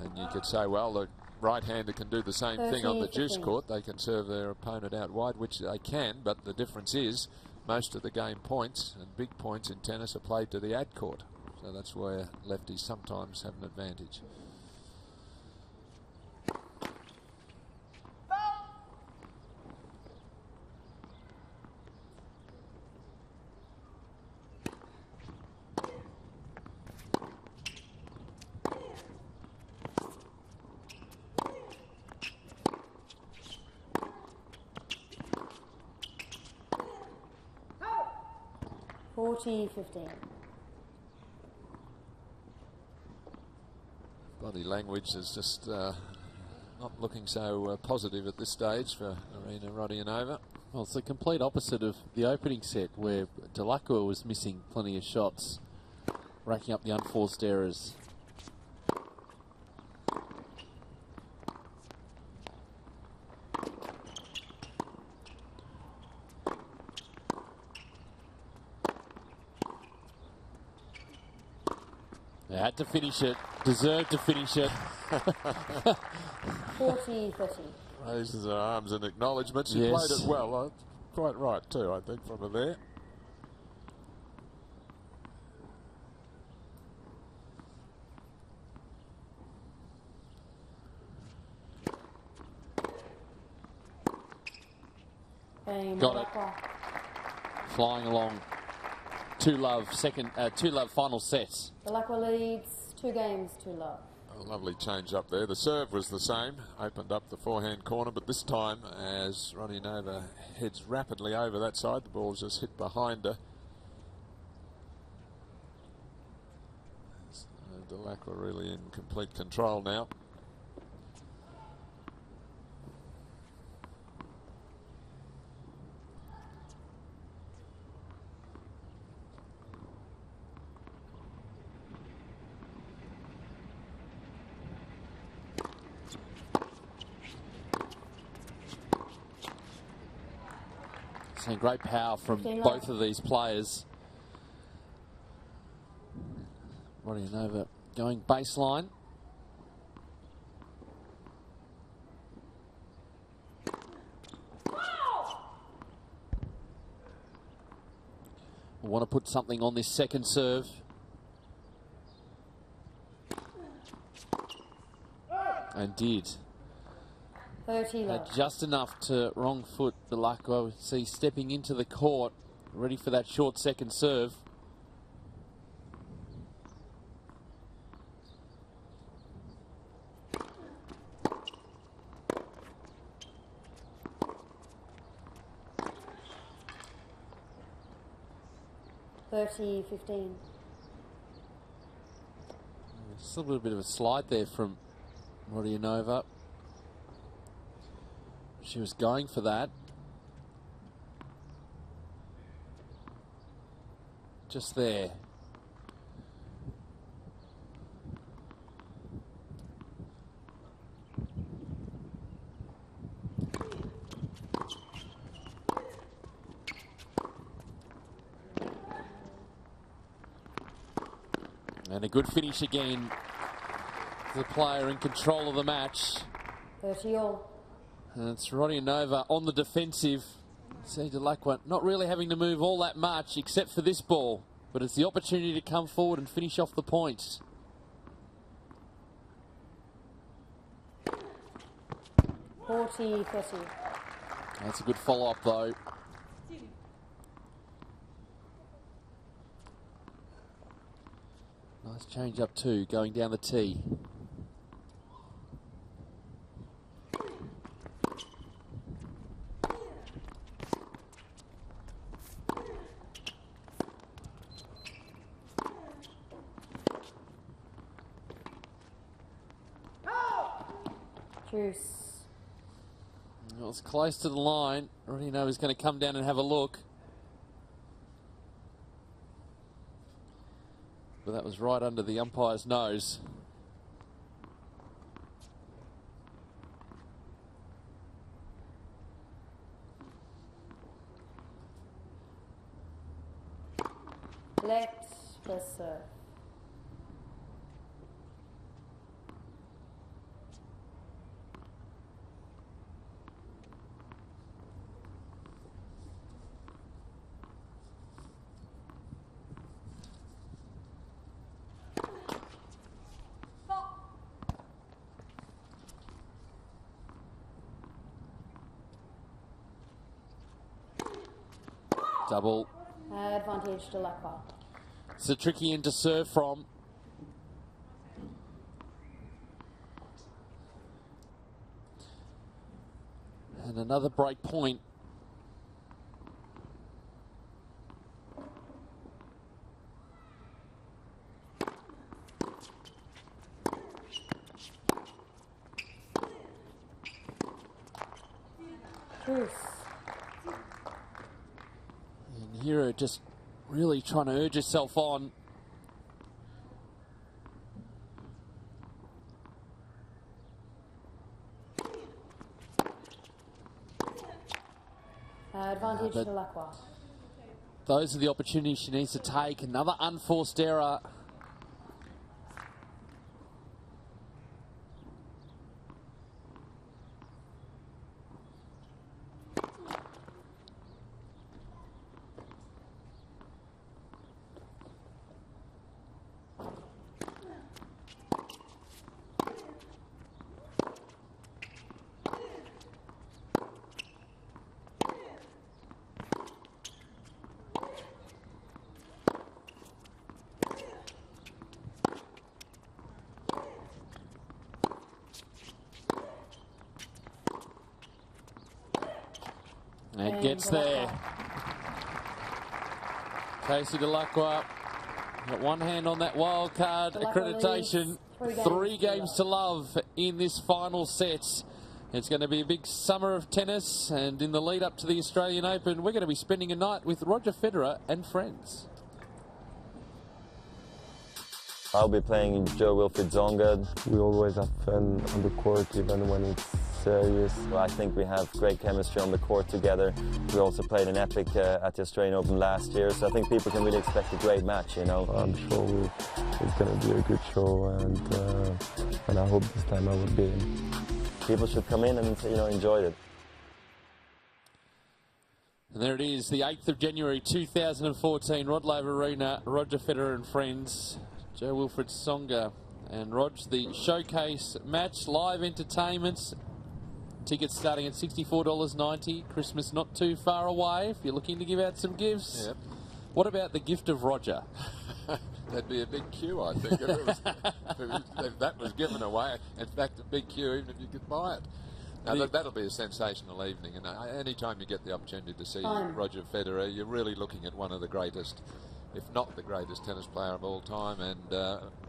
And you could say, well, the right-hander can do the same thing on the juice court. They can serve their opponent out wide, which they can, but the difference is most of the game points and big points in tennis are played to the ad court. So that's where lefties sometimes have an advantage. $40-15. Body language is just not looking so positive at this stage for Arina Rodionova. Well, it's the complete opposite of the opening set where Delacroix was missing plenty of shots, racking up the unforced errors. They had to finish it, deserved to finish it. 40-30. Raises her arms in acknowledgement. She Yes. played it well. Quite right too, I think, from her there. Got it. Flying along. Two love final sets. Delacroix leads 2 games to love. A lovely change up there. The serve was the same, opened up the forehand corner, but this time as Rodionova heads rapidly over that side, the ball's just hit behind her. So Delacroix really in complete control now. So great power from 15 both of these players. Rodionova going baseline. Want to put something on this second serve. And did. 30 love. Just enough to wrong foot Delacroix. We see stepping into the court, ready for that short second serve. Thirty, 15. Just a little bit of a slide there from Rodionova. She was going for that. Just there. And a good finish again. The player in control of the match. 30 all. And it's Rodionova on the defensive. See Delacroix not really having to move all that much except for this ball. But it's the opportunity to come forward and finish off the points. 40, 30. That's a good follow-up though. Nice change up too, going down the tee. Juice. Well, it's close to the line. Rodionova's going to come down and have a look. But that was right under the umpire's nose. Let plus serve. Double. Advantage to Delacroix. It's a tricky end to serve from. And another break point. Juice. And Hero just really trying to urge herself on. Advantage but to Delacroix. Those are the opportunities she needs to take. Another unforced error. And gets there. Casey Delacroix got one hand on that wild card accreditation. 3 games to love in this final set. It's going to be a big summer of tennis, and in the lead up to the Australian Open, we're going to be spending a night with Roger Federer and friends. I'll be playing Joe Wilfried Zonga. We always have fun on the court, even when it's serious. I think we have great chemistry on the court together. We also played an epic at the Australian Open last year, so I think people can really expect a great match, you know. I'm sure it's going to be a good show, and I hope this time I will be in. People should come in and, you know, enjoy it. And there it is, the 8th of January 2014, Rod Laver Arena, Roger Federer and friends, Joe Wilfried Tsonga and Rog, the showcase match, live entertainments, tickets starting at $64.90, Christmas not too far away if you're looking to give out some gifts. Yep. What about the gift of Roger? That'd be a big queue, I think, if that was given away. In fact, a big queue even if you could buy it. Now, that'll be a sensational evening, and any time you get the opportunity to see Roger Federer, you're really looking at one of the greatest, if not the greatest tennis player of all time, and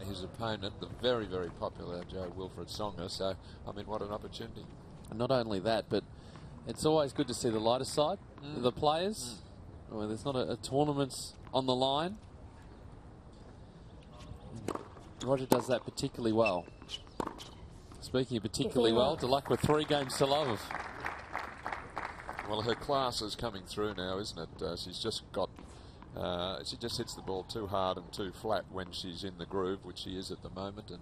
his opponent, the very, very popular Joe Wilfried Tsonga. So, I mean, what an opportunity. And not only that, but it's always good to see the lighter side of the players. Well, there's not a tournament on the line. Roger does that particularly well. Speaking of particularly well, Delacroix 3 games to love. Well, her class is coming through now, isn't it? She's just got... she just hits the ball too hard and too flat when she's in the groove, which she is at the moment. And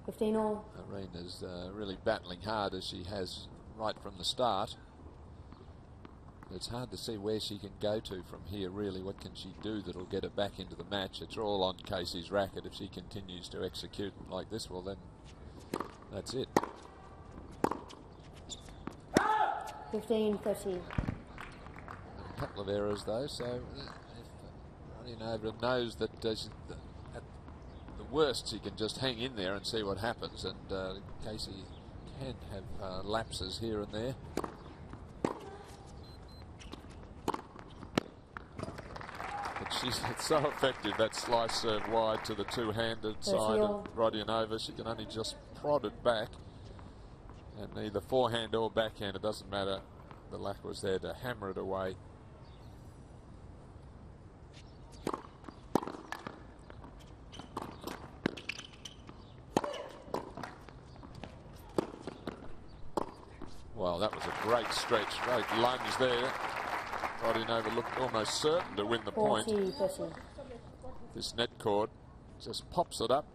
15-all. Arena's really battling hard as she has right from the start. It's hard to see where she can go to from here, really. What can she do that'll get her back into the match? It's all on Casey's racket. If she continues to execute like this, well, then that's it. 15-30. A couple of errors, though, so if Rodionova knows that at the worst she can just hang in there and see what happens, and Casey can have lapses here and there. It's so effective, that slice serve wide to the two-handed side of Rodionova. She can only just prod it back, and either forehand or backhand, it doesn't matter. The lack was there to hammer it away. Well, that was a great stretch, great lunge there. Rodionova looked almost certain to win the point. 40-30. This net cord just pops it up.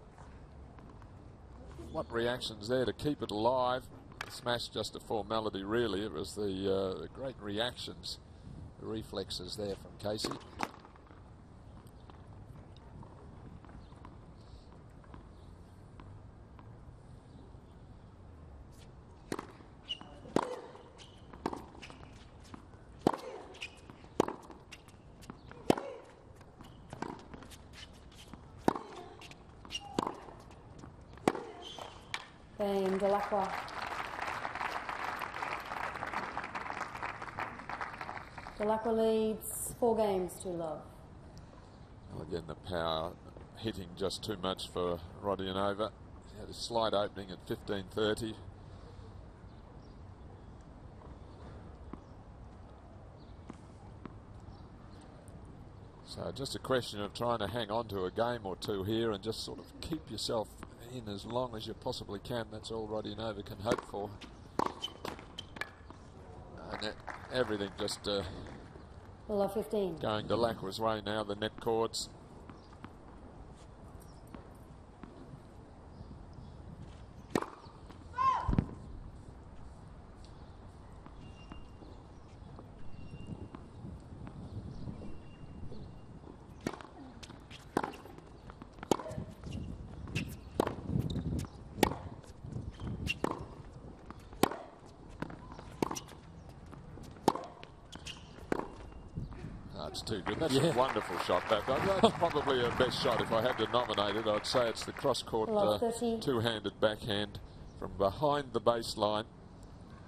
What reactions there to keep it alive? Smash just a formality, really. It was the great reactions, the reflexes there from Casey. Game Delacroix. Delacroix leads 4 games to love. Well, again, the power hitting just too much for Rodionova. He had a slight opening at 15-30. So just a question of trying to hang on to a game or two here and just sort of keep yourself in as long as you possibly can. That's all Rodionova can hope for. And everything just love 15. going Delacroix's way now, the net cords. It's too good. That's a wonderful shot. That's probably her best shot. If I had to nominate it, I'd say it's the cross-court two-handed backhand from behind the baseline.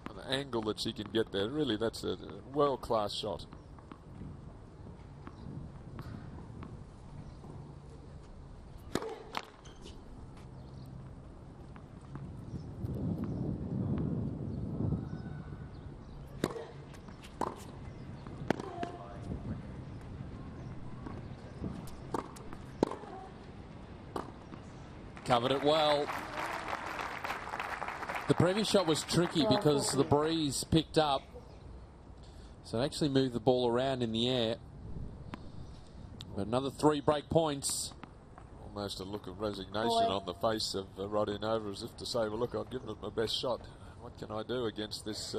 An angle that she can get there. Really, that's a world-class shot. Covered it well. The previous shot was tricky because the breeze picked up. So it actually moved the ball around in the air. But another 3 break points. Almost a look of resignation on the face of Roddy Nova, as if to say, well, look, I've given it my best shot. What can I do against this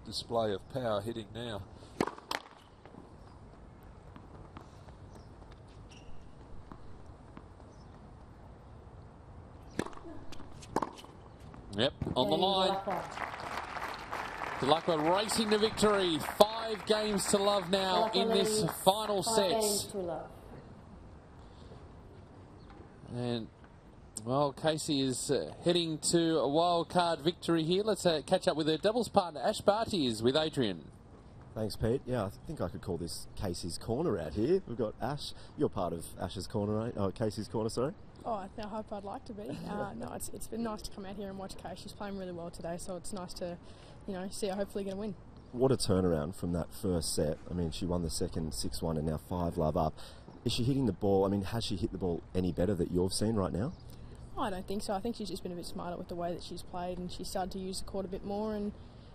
display of power hitting now? Yep, on the line. Delacqua racing to victory. 5 games to love now in this final set. And, well, Casey is heading to a wild card victory here. Let's catch up with her doubles partner. Ash Barty is with Adrian. Thanks, Pete. Yeah, I think I could call this Casey's Corner out here. We've got Ash. You're part of Ash's Corner, right? Oh, Casey's Corner, sorry. Oh, I hope I'd like to be. No, it's been nice to come out here and watch Kay. She's playing really well today, so it's nice to, see her hopefully going to win. What a turnaround from that first set. I mean, she won the second 6-1 and now 5-love up. Is she hitting the ball? I mean, has she hit the ball any better that you've seen right now? I don't think so. I think she's just been a bit smarter with the way that she's played, and she's started to use the court a bit more and,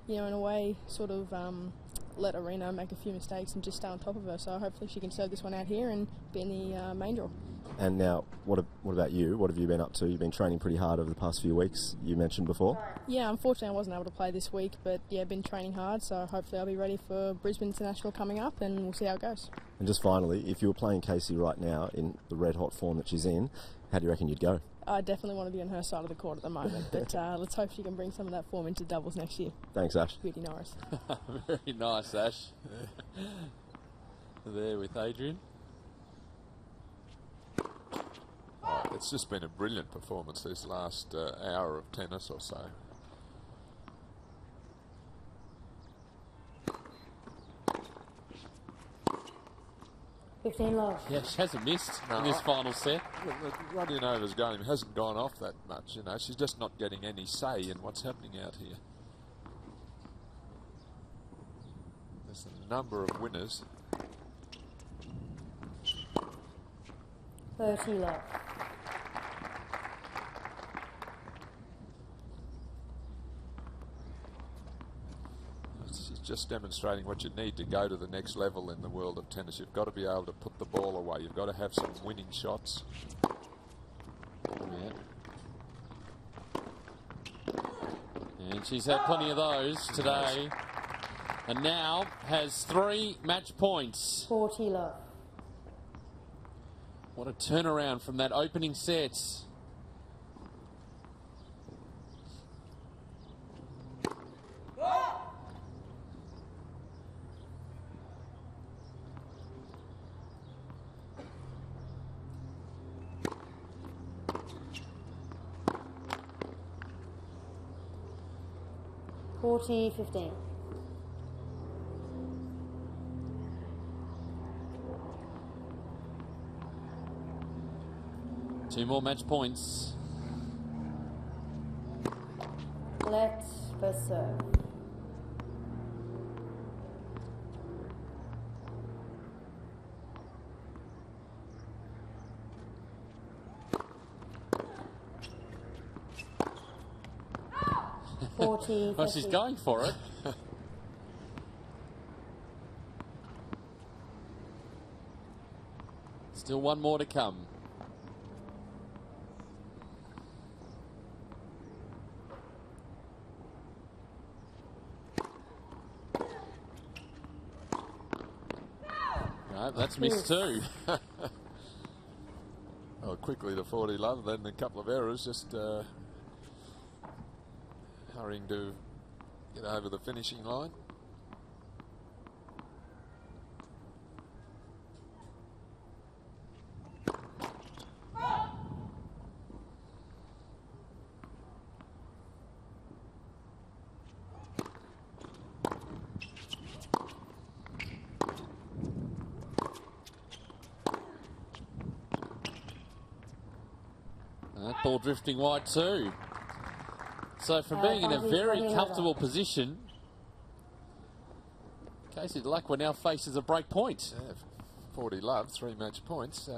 in a way, sort of let Arena make a few mistakes and just stay on top of her. So hopefully she can serve this one out here and be in the main draw. And now, what about you? What have you been up to? You've been training pretty hard over the past few weeks, you mentioned before. Yeah, unfortunately I wasn't able to play this week, but yeah, been training hard, so hopefully I'll be ready for Brisbane International coming up, and we'll see how it goes. And just finally, if you were playing Casey right now in the red-hot form that she's in, how do you reckon you'd go? I definitely want to be on her side of the court at the moment, but let's hope she can bring some of that form into doubles next year. Thanks, Ash. Beauty Norris. Very nice, Ash. There with Adrian. Oh, it's just been a brilliant performance this last hour of tennis or so. Yeah, she hasn't missed in this final set. Roddy Nova's game hasn't gone off that much, She's just not getting any say in what's happening out here. There's a number of winners. 30 love. She's just demonstrating what you need to go to the next level in the world of tennis. You've got to be able to put the ball away. You've got to have some winning shots. Yeah. And she's had plenty of those today. And now has 3 match points. 40 love. What a turnaround from that opening set. $40.15. Two more match points. Let her serve. Well, she's going for it. Still one more to come. No, that's missed too. Oh, quickly to 40 love, then a couple of errors, just hurrying to get over the finishing line. That ball drifting wide too. So from being in a very comfortable position, Casey Delacqua now faces a break point. Yeah, 40 love, 3 match points.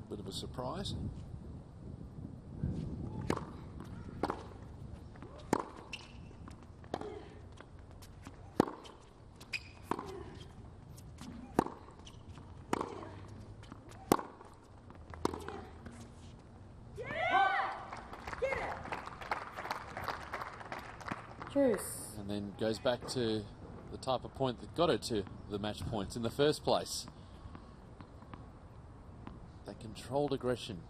Bit of a surprise. And then goes back to the type of point that got her to the match points in the first place. That controlled aggression.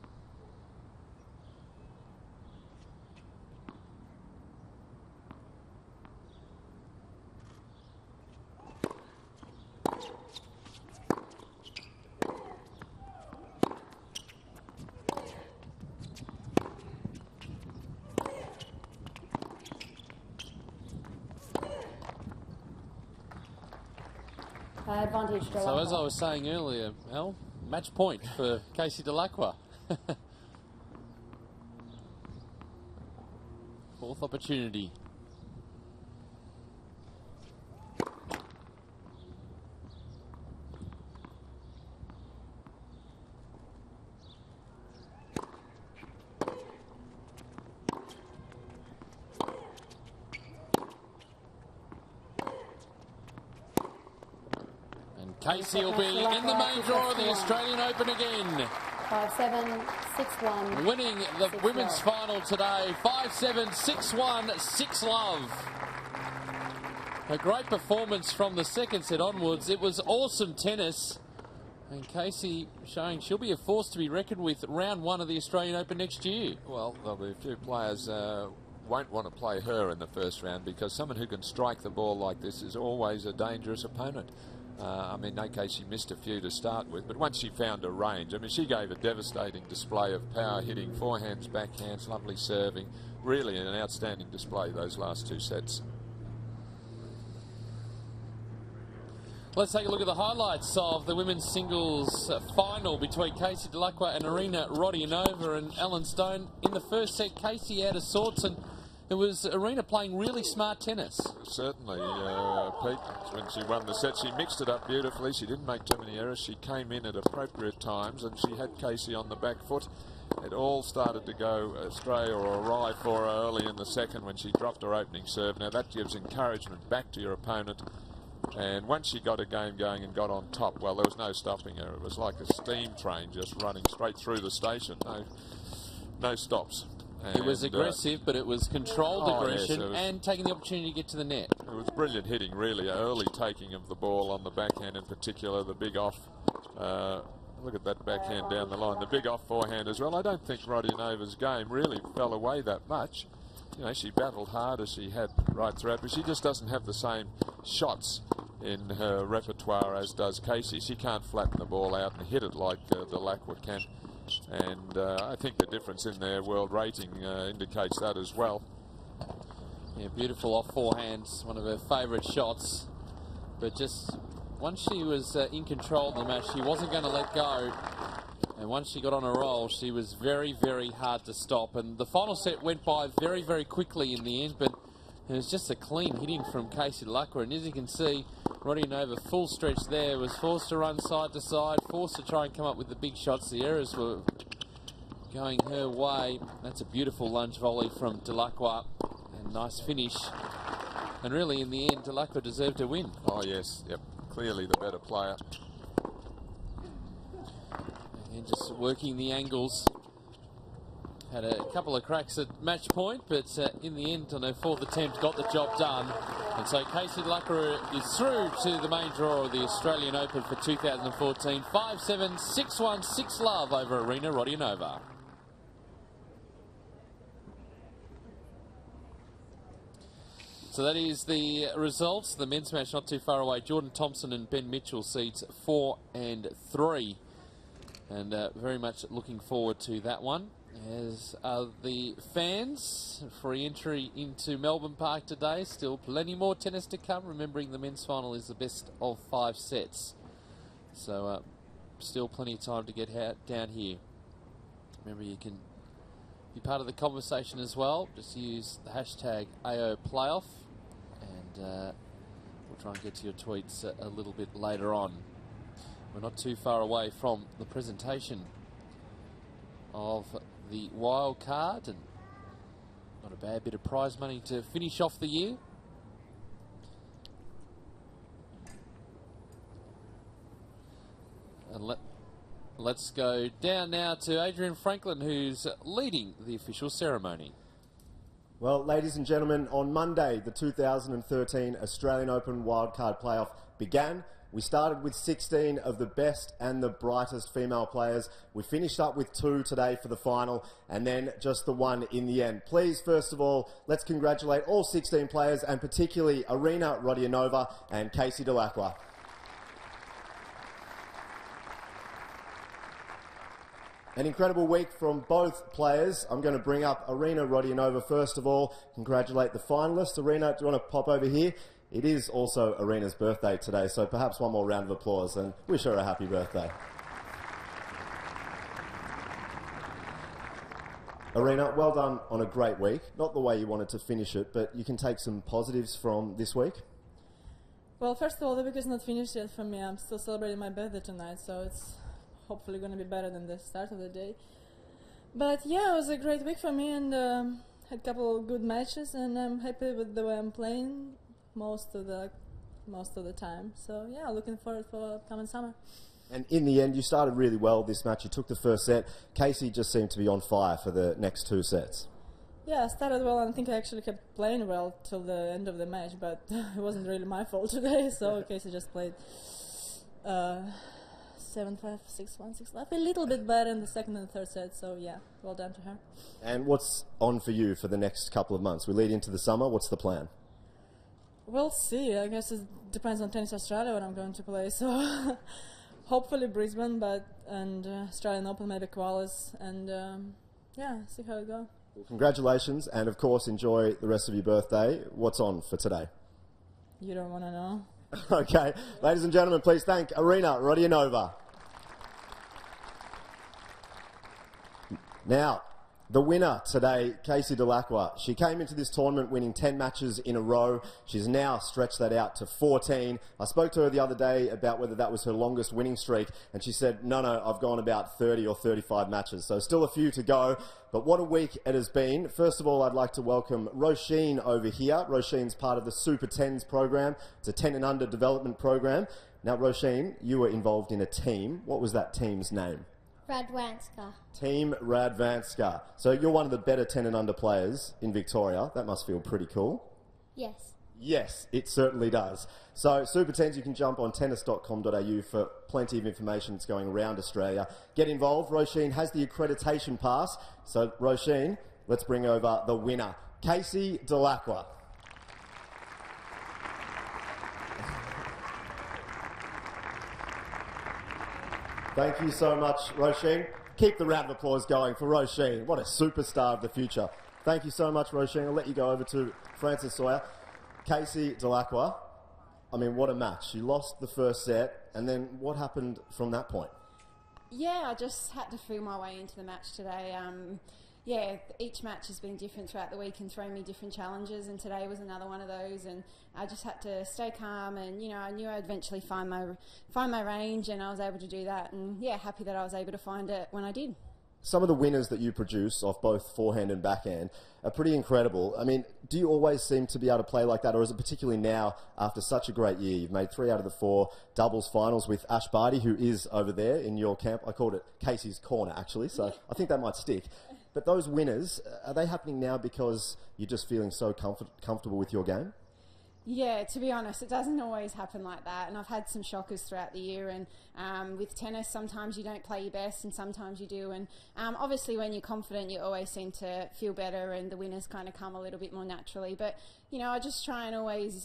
Advantage Delacroix. So as I was saying earlier, Mel, match point for Casey Delacroix. Fourth opportunity. Casey will be in the main draw of the Australian Open again. 5-7, 6-1. Winning the women's final today. 5-7, 6-1, 6-love. A great performance from the second set onwards. It was awesome tennis. And Casey showing she'll be a force to be reckoned with round one of the Australian Open next year. Well, there'll be a few players won't want to play her in the first round because someone who can strike the ball like this is always a dangerous opponent. I mean, okay, she missed a few to start with, but once she found her range, I mean, she gave a devastating display of power hitting, forehands, backhands, lovely serving. Really an outstanding display those last two sets. Let's take a look at the highlights of the women's singles final between Casey Delacroix and Irina Rodionova and Ellen Stone. In the first set, Casey out of sorts, and it was Irina playing really smart tennis. Certainly, Pete, when she won the set, she mixed it up beautifully. She didn't make too many errors. She came in at appropriate times, and she had Casey on the back foot. It all started to go astray or awry for her early in the second when she dropped her opening serve. Now, that gives encouragement back to your opponent. And once she got a game going and got on top, well, there was no stopping her. It was like a steam train just running straight through the station. No stops. It was aggressive, but it was controlled aggression yes, and taking the opportunity to get to the net. It was brilliant hitting, really. Early taking of the ball on the backhand in particular, the big off. Look at that backhand down the line. The big off forehand as well. I don't think Rodionova's game really fell away that much. You know, she battled hard as she had right throughout, but she just doesn't have the same shots in her repertoire as does Casey. She can't flatten the ball out and hit it like Delacroix can. And I think the difference in their world rating indicates that as well. Yeah, beautiful off forehands, one of her favourite shots. But just once she was in control of the match, she wasn't going to let go. And once she got on a roll, she was very, very hard to stop. And the final set went by very, very quickly in the end, but it was just a clean hitting from Casey Delacroix. And as you can see, Rodionova, full stretch there, was forced to run side to side, forced to try and come up with the big shots. The errors were going her way. That's a beautiful lunge volley from Delacroix, and nice finish. And really, in the end, Delacroix deserved to win. Oh, yes, yep, clearly the better player. And just working the angles. Had a couple of cracks at match point, but in the end, on her fourth attempt, got the job done. And so Casey Delacroix is through to the main draw of the Australian Open for 2014. 5-7, 6-1, 6-love over Irina Rodionova. So that is the results. The men's match not too far away. Jordan Thompson and Ben Mitchell seeds 4 and 3. And very much looking forward to that one. As are the fans. Free entry into Melbourne Park today. Still plenty more tennis to come. Remembering the men's final is the best of 5 sets. So still plenty of time to get down here. Remember, you can be part of the conversation as well. Just use the hashtag AOPlayoff. And we'll try and get to your tweets a little bit later on. We're not too far away from the presentation of the Wildcard, and not a bad bit of prize money to finish off the year. And let's go down now to Adrian Franklin, who's leading the official ceremony. Well, ladies and gentlemen, on Monday, the 2013 Australian Open Wildcard Playoff began. We started with 16 of the best and the brightest female players. We finished up with 2 today for the final, and then just the 1 in the end. Please, first of all, let's congratulate all 16 players, and particularly Arina Rodionova and Casey Delacroix. An incredible week from both players. I'm going to bring up Arina Rodionova first of all. Congratulate the finalists. Arina, do you want to pop over here? It is also Arina's birthday today, so perhaps one more round of applause and wish her a happy birthday. Arina, well done on a great week. Not the way you wanted to finish it, but you can take some positives from this week. Well, first of all, the week is not finished yet for me. I'm still celebrating my birthday tonight, so it's hopefully going to be better than the start of the day. But yeah, it was a great week for me, and had a couple of good matches, and I'm happy with the way I'm playing most of the time. So yeah, looking forward for coming summer. And in the end, you started really well this match. You took the first set. Casey just seemed to be on fire for the next 2 sets. Yeah, I started well, and I think I actually kept playing well till the end of the match, but it wasn't really my fault today, so Casey just played 7-5, 6-1, 6-5. A little bit better in the second and third set, so yeah, well done to her. And what's on for you for the next couple of months? We lead into the summer. What's the plan? We'll see. I guess it depends on Tennis Australia what I'm going to play, so hopefully Brisbane, and Australian Open, maybe Qualis, and yeah, see how it goes. Well, congratulations, and of course enjoy the rest of your birthday. What's on for today? You don't want to know? Okay, ladies and gentlemen, please thank Arina Rodionova. Now, the winner today, Casey Delacroix. She came into this tournament winning 10 matches in a row. She's now stretched that out to 14. I spoke to her the other day about whether that was her longest winning streak, and she said, no, I've gone about 30 or 35 matches, so still a few to go. But what a week it has been. First of all, I'd like to welcome Roisin over here. Roisin's part of the Super 10s program. It's a 10 and under development program. Now, Roisin, you were involved in a team. What was that team's name? Radwanska. Team Radwanska. So you're one of the better 10 and under players in Victoria. That must feel pretty cool. Yes. Yes, it certainly does. So Super 10s, you can jump on tennis.com.au for plenty of information that's going around Australia. Get involved. Roisin has the accreditation pass. So Roisin, let's bring over the winner, Casey Delacroix. Thank you so much, Roisin. Keep the round of applause going for Roisin. What a superstar of the future. Thank you so much, Roisin. I'll let you go over to Francis Sawyer. Casey Delacroix, I mean, what a match. She lost the first set, and then what happened from that point? Yeah, I just had to feel my way into the match today. Yeah, each match has been different throughout the week and thrown me different challenges, and today was another one of those, and I just had to stay calm, and I knew I'd eventually find my range, and I was able to do that, and yeah, happy that I was able to find it when I did. Some of the winners that you produce off both forehand and backhand are pretty incredible. I mean, do you always seem to be able to play like that, or is it particularly now after such a great year? You've made 3 out of the 4 doubles finals with Ash Barty, who is over there in your camp. I called it Casey's Corner, actually, so I think that might stick. But those winners, are they happening now because you're just feeling so comfortable with your game? Yeah, to be honest, it doesn't always happen like that, and I've had some shockers throughout the year, and with tennis, sometimes you don't play your best, and sometimes you do, and obviously when you're confident, you always seem to feel better, and the winners kind of come a little bit more naturally, but, I just try and always,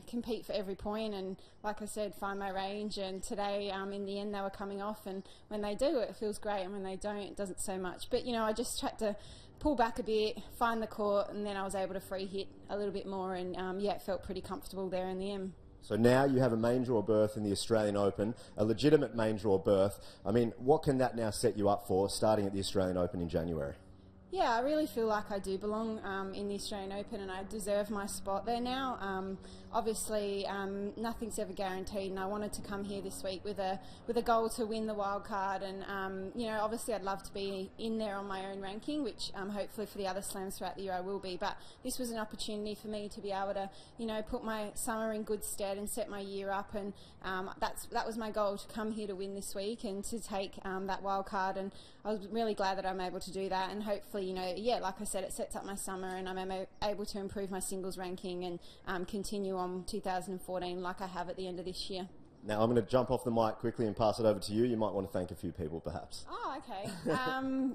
compete for every point, and like I said, find my range, and today, in the end, they were coming off, and when they do, it feels great, and when they don't, it doesn't so much, but, I just tried to pull back a bit, find the court, and then I was able to free hit a little bit more, and yeah, it felt pretty comfortable there in the end. So now you have a main draw berth in the Australian Open, a legitimate main draw berth. I mean, what can that now set you up for starting at the Australian Open in January? Yeah, I really feel like I do belong in the Australian Open, and I deserve my spot there now. Obviously, nothing's ever guaranteed, and I wanted to come here this week with a goal to win the wildcard. And you know, obviously, I'd love to be in there on my own ranking, which hopefully for the other slams throughout the year I will be. But this was an opportunity for me to be able to, you know, put my summer in good stead and set my year up. And that was my goal, to come here to win this week and to take that wildcard. And I was really glad that I'm able to do that, and hopefully, you know, yeah, like I said, it sets up my summer, and I'm able to improve my singles ranking and continue on 2014 like I have at the end of this year. Now I'm going to jump off the mic quickly and pass it over to you. You might want to thank a few people, perhaps. Oh, okay.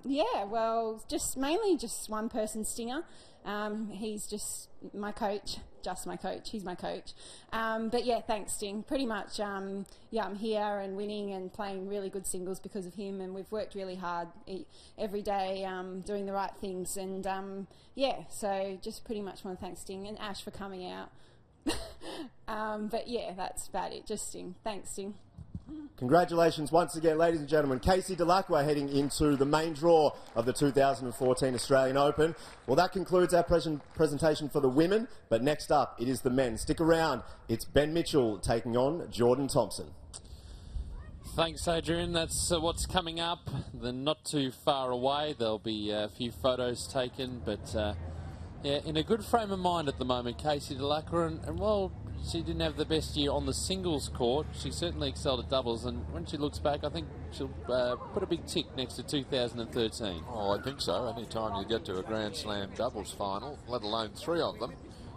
Yeah, well, mainly just one person, Stinger. He's just my coach. He's my coach. But yeah, thanks, Sting. Pretty much, yeah, I'm here and winning and playing really good singles because of him, and we've worked really hard every day, doing the right things. And yeah, so just pretty much want to thank Sting and Ash for coming out. But yeah, that's about it. Just Sting. Thanks, Sting. Congratulations once again, ladies and gentlemen. Casey Delacroix heading into the main draw of the 2014 Australian Open. Well, that concludes our presentation for the women, but next up it is the men. Stick around. It's Ben Mitchell taking on Jordan Thompson. Thanks, Adrian. That's what's coming up. They're not too far away. There'll be a few photos taken, but yeah, in a good frame of mind at the moment, Casey Delacroix, and well, she didn't have the best year on the singles court. She certainly excelled at doubles, and when she looks back, I think she'll put a big tick next to 2013. Oh, I think so. Any time you get to a Grand Slam doubles final, let alone 3 of them,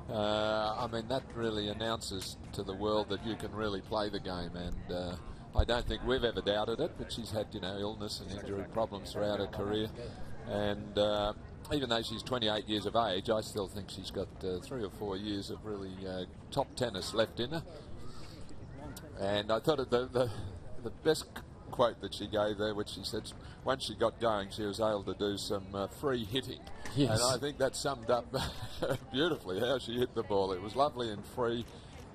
I mean, that really announces to the world that you can really play the game, and I don't think we've ever doubted it, but she's had, you know, illness and injury problems throughout her career, and even though she's 28 years of age, I still think she's got 3 or 4 years of really top tennis left in her. And I thought the best quote that she gave there, which she said once she got going, she was able to do some free hitting. Yes. And I think that summed up beautifully how she hit the ball. It was lovely and free,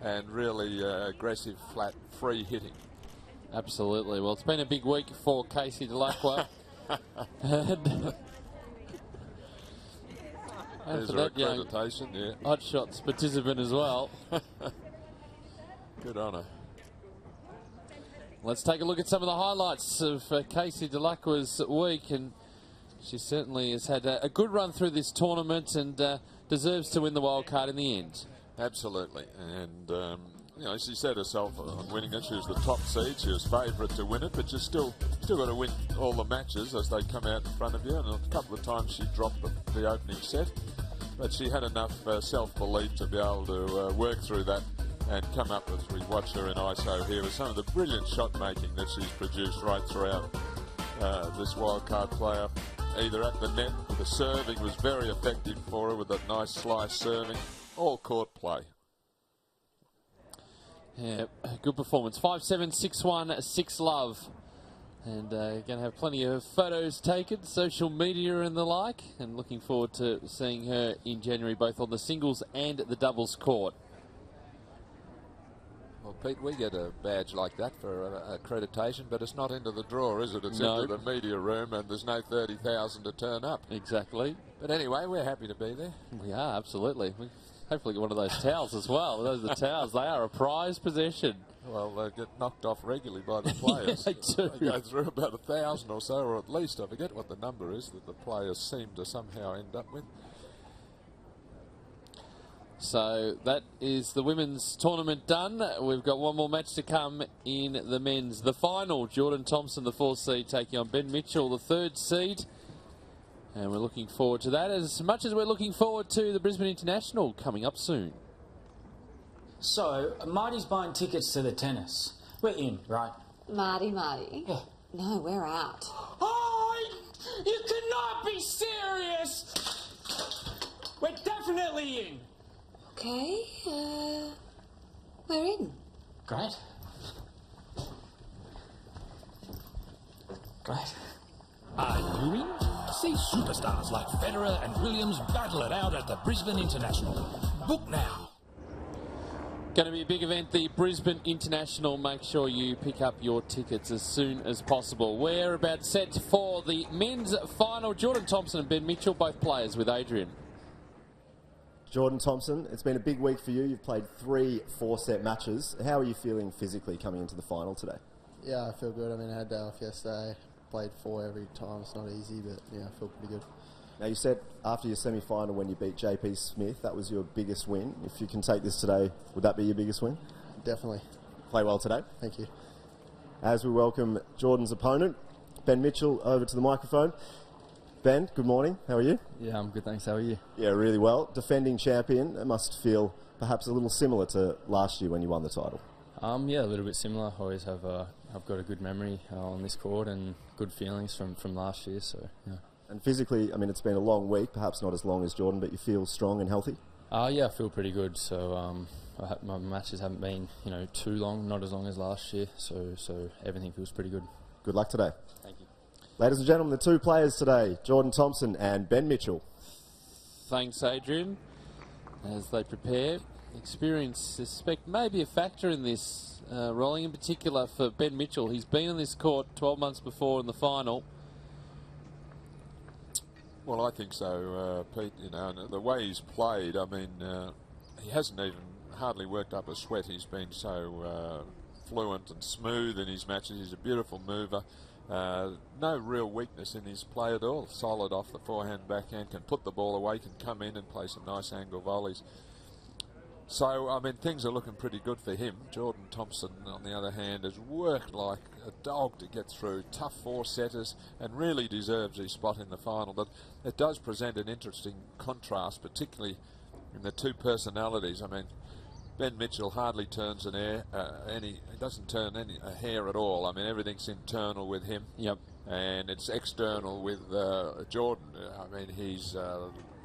and really aggressive, flat, free hitting. Absolutely. Well, it's been a big week for Casey Delacroix. And there's for her that young accreditation, yeah. Hot Shots participant as well. Good on her. Let's take a look at some of the highlights of Casey Delacroix's week, and she certainly has had a good run through this tournament and deserves to win the wild card in the end. Absolutely, and you know, she said herself on winning it, she was the top seed, she was favourite to win it, but you still got to win all the matches as they come out in front of you, and a couple of times she dropped the opening set, but she had enough self-belief to be able to work through that and come up with, we watch her in ISO here, with some of the brilliant shot making that she's produced right throughout this wildcard player. Either at the net, the serving was very effective for her with that nice slice serving, all court play. Yeah, good performance. 5-7, 6-1, 6-love. And going to have plenty of photos taken, social media and the like. And looking forward to seeing her in January, both on the singles and the doubles court. Well, Pete, we get a badge like that for accreditation, but it's not into the draw, is it? It's No. into the media room, and there's no 30,000 to turn up. Exactly. But anyway, we're happy to be there. We are, absolutely. We hopefully get one of those towels as well. Those are the towels. They are a prized possession. Well, they get knocked off regularly by the players. Yeah, they do. They go through about 1,000 or so, or at least, I forget what the number is, that the players seem to somehow end up with. So that is the women's tournament done. We've got one more match to come in the men's. The final, Jordan Thompson, the 4th seed, taking on Ben Mitchell, the 3rd seed. And we're looking forward to that as much as we're looking forward to the Brisbane International coming up soon. So, Marty's buying tickets to the tennis. We're in, right? Marty. Yeah. No, we're out. Oh, you cannot be serious! We're definitely in. Okay, we're in. Great. Great. Are you in? See superstars like Federer and Williams battle it out at the Brisbane International. Book now. Going to be a big event, the Brisbane International. Make sure you pick up your tickets as soon as possible. We're about set for the men's final. Jordan Thompson and Ben Mitchell, both players with Adrian. Jordan Thompson, it's been a big week for you. You've played 3 4-set matches. How are you feeling physically coming into the final today? Yeah, I feel good. I mean, I had a day off yesterday. Played 4 every time. It's not easy, but yeah, I feel pretty good. Now, you said after your semi-final when you beat JP Smith, that was your biggest win. If you can take this today, would that be your biggest win? Definitely. Play well today. Thank you. As we welcome Jordan's opponent, Ben Mitchell, over to the microphone. Ben, good morning. How are you? Yeah, I'm good, thanks. How are you? Yeah, really well. Defending champion. It must feel perhaps a little similar to last year when you won the title. Yeah, a little bit similar. I always have I've got a good memory on this court and good feelings from last year. So yeah. And physically, I mean, it's been a long week, perhaps not as long as Jordan, but you feel strong and healthy? Yeah, I feel pretty good. So my matches haven't been, too long, not as long as last year. So everything feels pretty good. Good luck today. Thank you. Ladies and gentlemen, the 2 players today, Jordan Thompson and Ben Mitchell. Thanks, Adrian. As they prepare, experience, suspect, may be a factor in this rolling, in particular for Ben Mitchell. He's been on this court 12 months before in the final. Well, I think so, Pete. And the way he's played, I mean, he hasn't even hardly worked up a sweat. He's been so fluent and smooth in his matches. He's a beautiful mover. No real weakness in his play at all. Solid off the forehand, backhand, can put the ball away, can come in and play some nice angle volleys. So, I mean, things are looking pretty good for him. Jordan Thompson, on the other hand, has worked like a dog to get through. Tough 4-setters and really deserves his spot in the final. But it does present an interesting contrast, particularly in the 2 personalities. I mean, Ben Mitchell hardly turns an hair, he doesn't turn a hair at all. I mean, everything's internal with him. Yep. And it's external with Jordan. I mean, he's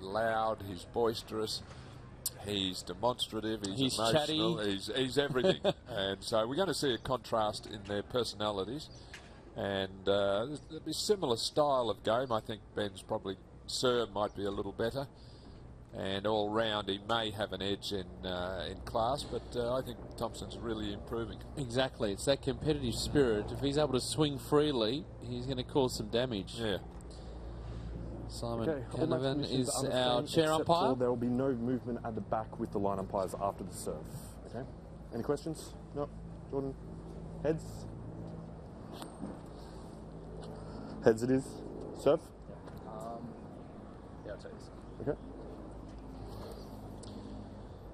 loud, he's boisterous. He's demonstrative, he's emotional, chatty. He's everything. And so we're going to see a contrast in their personalities. And there'll be a similar style of game. I think Ben's probably serve might be a little better. And all round he may have an edge in class, but I think Thompson's really improving. Exactly. It's that competitive spirit. If he's able to swing freely, he's going to cause some damage. Yeah. Simon Canavan is our chair umpire. There will be no movement at the back with the line umpires after the serve. Okay. Any questions? No. Jordan. Heads. Heads it is. Serve. Yeah, I'll take this. Okay.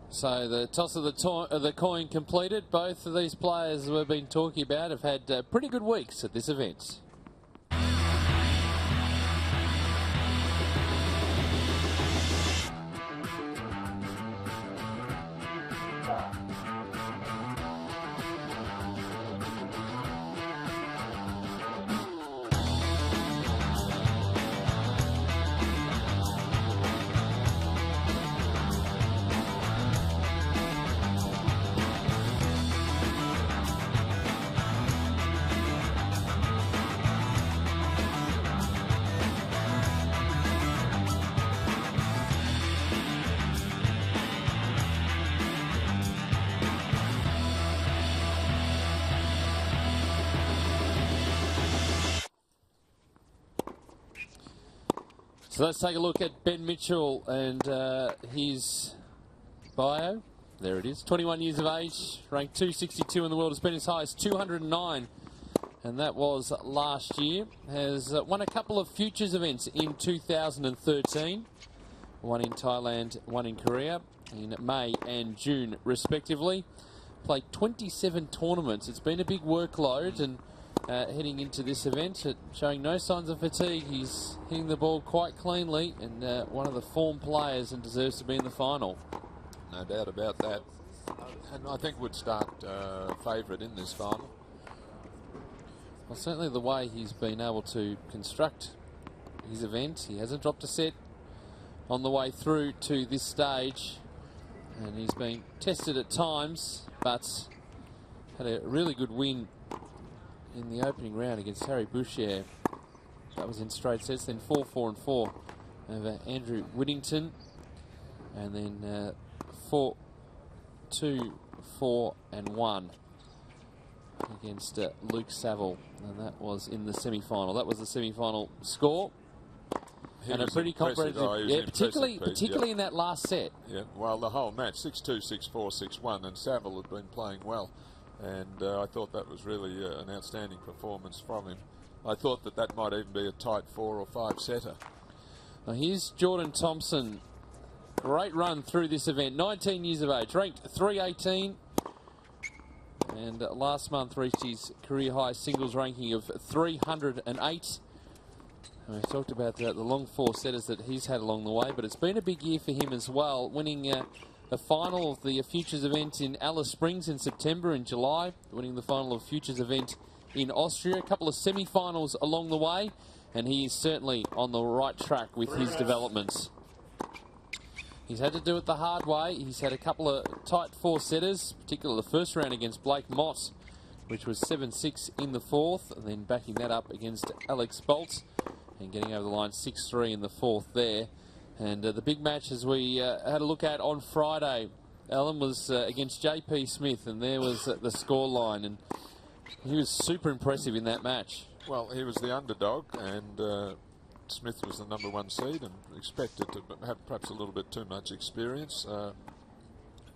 So the toss of the coin completed. Both of these players we've been talking about have had pretty good weeks at this event. So let's take a look at Ben Mitchell and his bio. There it is. 21 years of age, ranked 262 in the world. Has been as high as 209, and that was last year. Has won a couple of futures events in 2013. One in Thailand, one in Korea, in May and June respectively. Played 27 tournaments. It's been a big workload, and heading into this event, showing no signs of fatigue. He's hitting the ball quite cleanly, and one of the form players, and deserves to be in the final. No doubt about that. And I think would start favourite in this final. Well, certainly the way he's been able to construct his event. He hasn't dropped a set on the way through to this stage, and he's been tested at times, but had a really good win in the opening round against Harry Boucher. That was in straight sets, then 4-4 and 4 over Andrew Whittington, and then 4-2 4-1 against Luke Saville, and that was in the semi-final. That was the semi-final score. He And a was pretty impressive. comprehensive, Oh, he was yeah, impressive, particularly Pete, in that last set. Yeah, well, the whole match, 6-2, 6-4, 6-1, and Saville had been playing well, and I thought that was really an outstanding performance from him. I thought that might even be a tight 4 or 5 setter. Now here's Jordan Thompson. Great run through this event, 19 years of age, ranked 318, and last month reached his career high singles ranking of 308. And we talked about the long 4 setters that he's had along the way, but it's been a big year for him as well, winning the final of the Futures event in Alice Springs in September, in July, winning the final of Futures event in Austria, a couple of semi-finals along the way, and he is certainly on the right track with his developments. He's had to do it the hard way. He's had a couple of tight 4 setters, particularly the first round against Blake Mott, which was 7-6 in the 4th, and then backing that up against Alex Bolt and getting over the line 6-3 in the 4th there. And the big match, as we had a look at on Friday, Alan, was against JP Smith, and there was the score line, and he was super impressive in that match. Well, he was the underdog, and Smith was the #1 seed and expected to have perhaps a little bit too much experience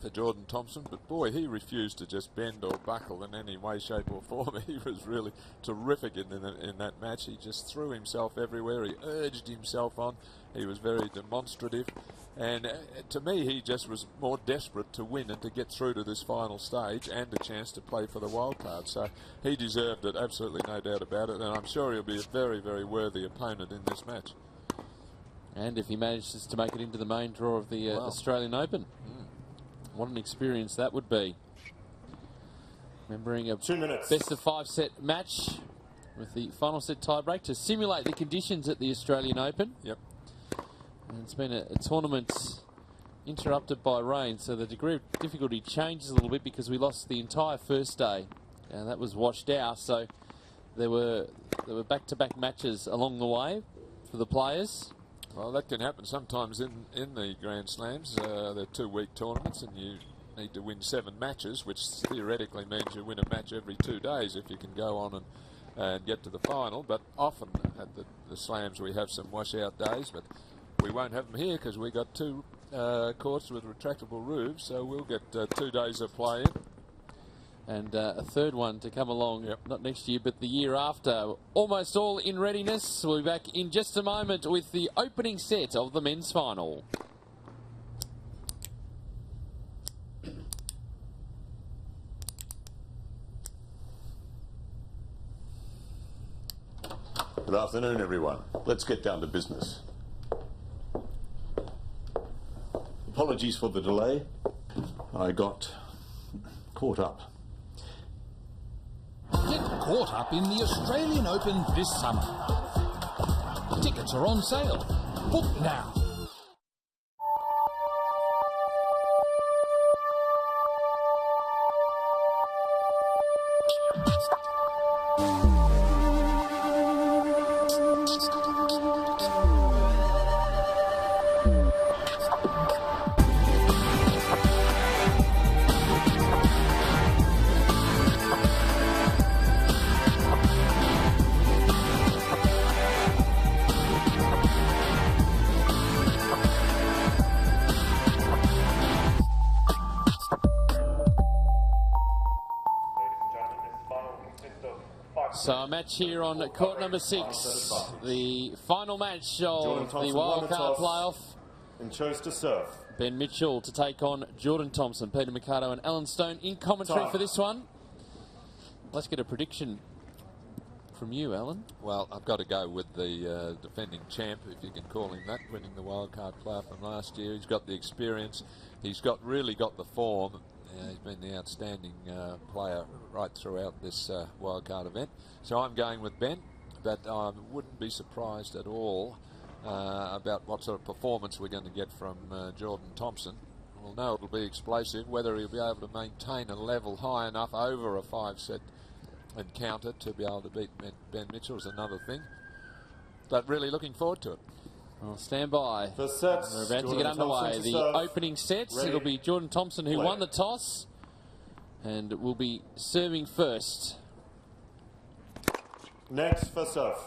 for Jordan Thompson, but boy, he refused to just bend or buckle in any way, shape or form. He was really terrific in that match. He just threw himself everywhere. He urged himself on. He was very demonstrative, and to me, he just was more desperate to win and to get through to this final stage and a chance to play for the wildcard. So he deserved it, absolutely no doubt about it, and I'm sure he'll be a very, very worthy opponent in this match. And if he manages to make it into the main draw of the Australian Open, what an experience that would be. Remembering a 2 minutes. best of 5 set match with the final set tiebreak to simulate the conditions at the Australian Open. Yep. And it's been a tournament interrupted by rain, so the degree of difficulty changes a little bit because we lost the entire first day, and that was washed out. So there were back-to-back matches along the way for the players. Well, that can happen sometimes in the Grand Slams. They're 2-week tournaments, and you need to win 7 matches, which theoretically means you win a match every 2 days if you can go on and get to the final. But often at the Slams we have some washout days, but we won't have them here because we got 2 courts with retractable roofs, so we'll get 2 days of play in. And a third one to come along, not next year, but the year after. Almost all in readiness. We'll be back in just a moment with the opening set of the men's final. Good afternoon, everyone. Let's get down to business. Apologies for the delay. I got caught up. Get caught up in the Australian Open this summer. Tickets are on sale. Book now. So a match here on court number 6, the final match of the wildcard playoff. And chose to serve. Ben Mitchell to take on Jordan Thompson. Peter Mercado and Alan Stone in commentary for this one. Let's get a prediction from you, Alan. Well, I've got to go with the defending champ, if you can call him that, winning the wildcard playoff from last year. He's got the experience. He's really got the form. He's been the outstanding player right throughout this wildcard event. So I'm going with Ben, but I wouldn't be surprised at all about what sort of performance we're going to get from Jordan Thompson. We'll know it'll be explosive. Whether he'll be able to maintain a level high enough over a 5-set encounter to be able to beat Ben Mitchell is another thing. But really looking forward to it. Well, stand by. First set. We're about to get underway. The opening sets. Ready. It'll be Jordan Thompson who won the toss. and will be serving first. Next for serve.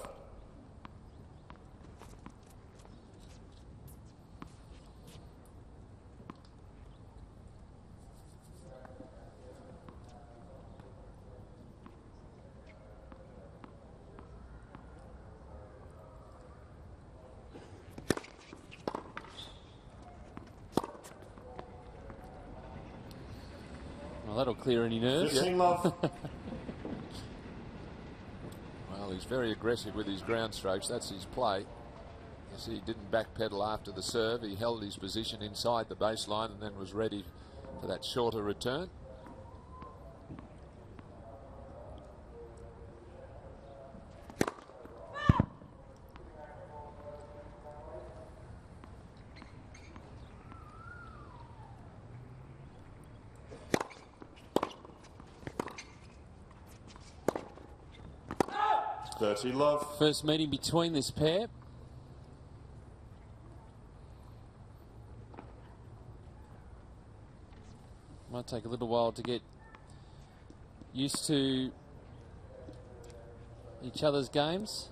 Well, that'll clear any nerves. 15 love. Well, he's very aggressive with his ground strokes. That's his play. You see, he didn't backpedal after the serve. He held his position inside the baseline and then was ready for that shorter return. Love. First meeting between this pair. Might take a little while to get used to each other's games.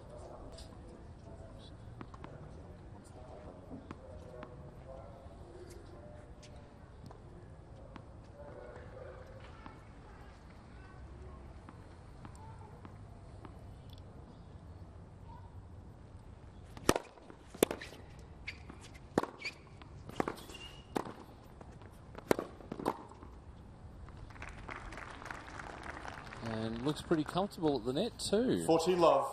And looks pretty comfortable at the net too. 40 love.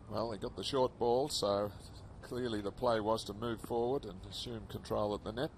Well, they got the short ball, so clearly the play was to move forward and assume control at the net.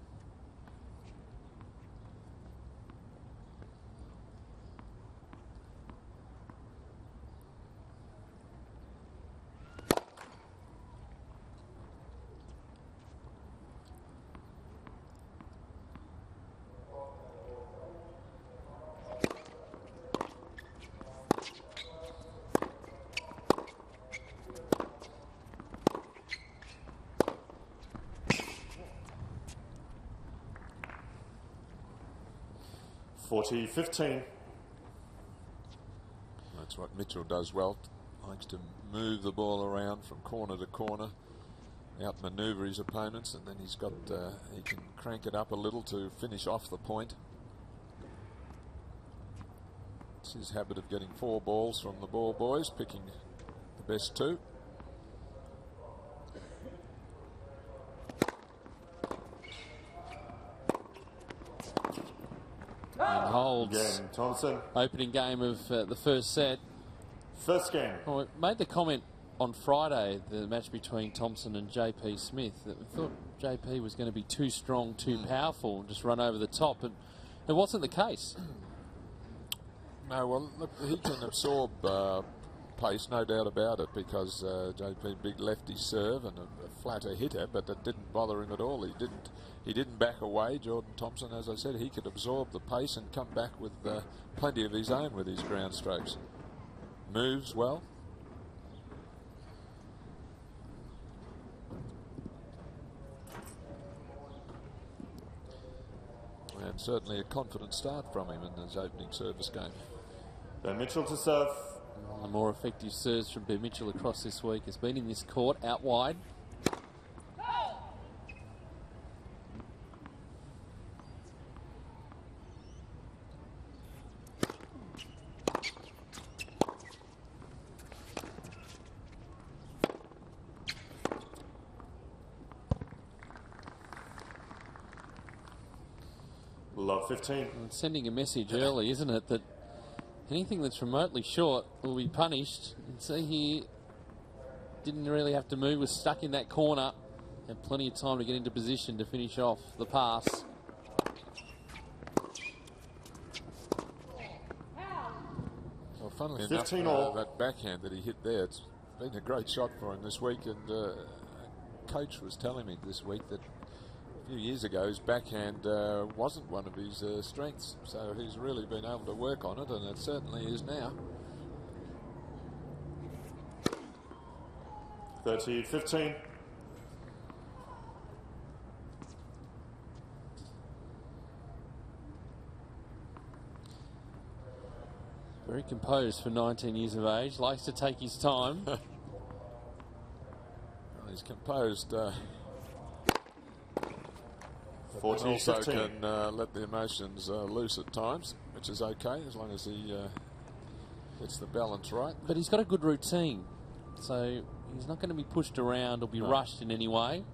$40-15. That's what Mitchell does well. Likes to move the ball around from corner to corner, outmaneuver his opponents, and then he's got he can crank it up a little to finish off the point. It's his habit of getting 4 balls from the ball boys, picking the best 2. And holds. Again, Thompson. Opening game of the first set. First game. Well, we made the comment on Friday, the match between Thompson and JP Smith, that we thought JP was going to be too strong, too powerful, and just run over the top, and it wasn't the case. No, well, look, he can absorb pace, no doubt about it, because JP big lefty serve and a flatter hitter, but it didn't bother him at all. He didn't back away. Jordan Thompson, as I said, he could absorb the pace and come back with plenty of his own with his ground strokes. Moves well. And certainly a confident start from him in his opening service game. Ben Mitchell to serve. The more effective serves from Ben Mitchell across this week has been in this court, out wide. Love 15. And sending a message early, isn't it, that anything that's remotely short will be punished. And see here, didn't really have to move, was stuck in that corner. Had plenty of time to get into position to finish off the pass. Well, funnily enough, that backhand that he hit there, it's been a great shot for him this week, and a coach was telling me this week that a few years ago his backhand wasn't one of his strengths, so he's really been able to work on it, and it certainly is now. 30-15. Very composed for 19 years of age. Likes to take his time. Well, he's composed. 14, also 15. can let the emotions loose at times, which is okay as long as he gets the balance right. But he's got a good routine, so he's not going to be pushed around or be rushed in any way.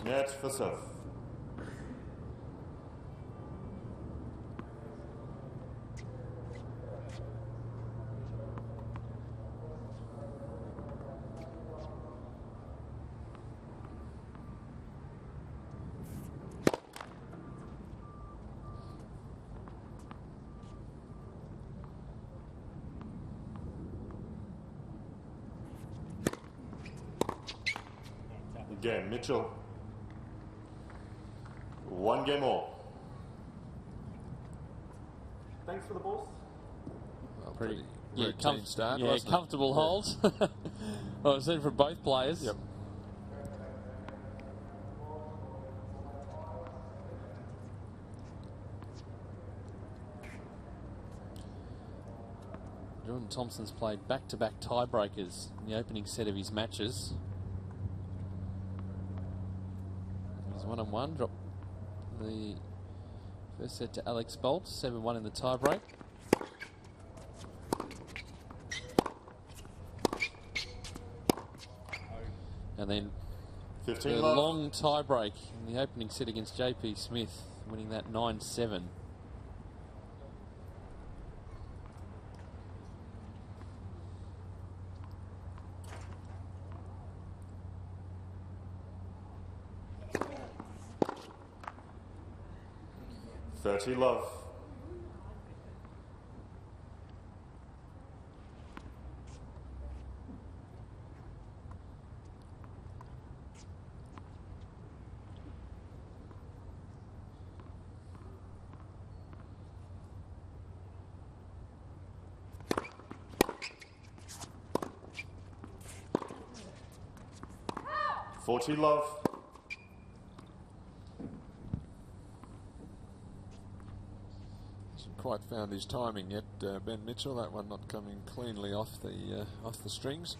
Net for serve. Again, Mitchell. 1 game more. Thanks for the balls. Well, Pretty routine start, yeah, wasn't it? comfortable holds. Well, I've seen from both players. Yep. Jordan Thompson's played back-to-back tiebreakers in the opening set of his matches. He's 1-1, dropped the first set to Alex Bolt, 7-1 in the tiebreak. And then 15 the love. long tiebreak in the opening set against JP Smith, winning that 9-7. Love. Love. Hasn't quite found his timing yet, Ben Mitchell. That one not coming cleanly off the strings.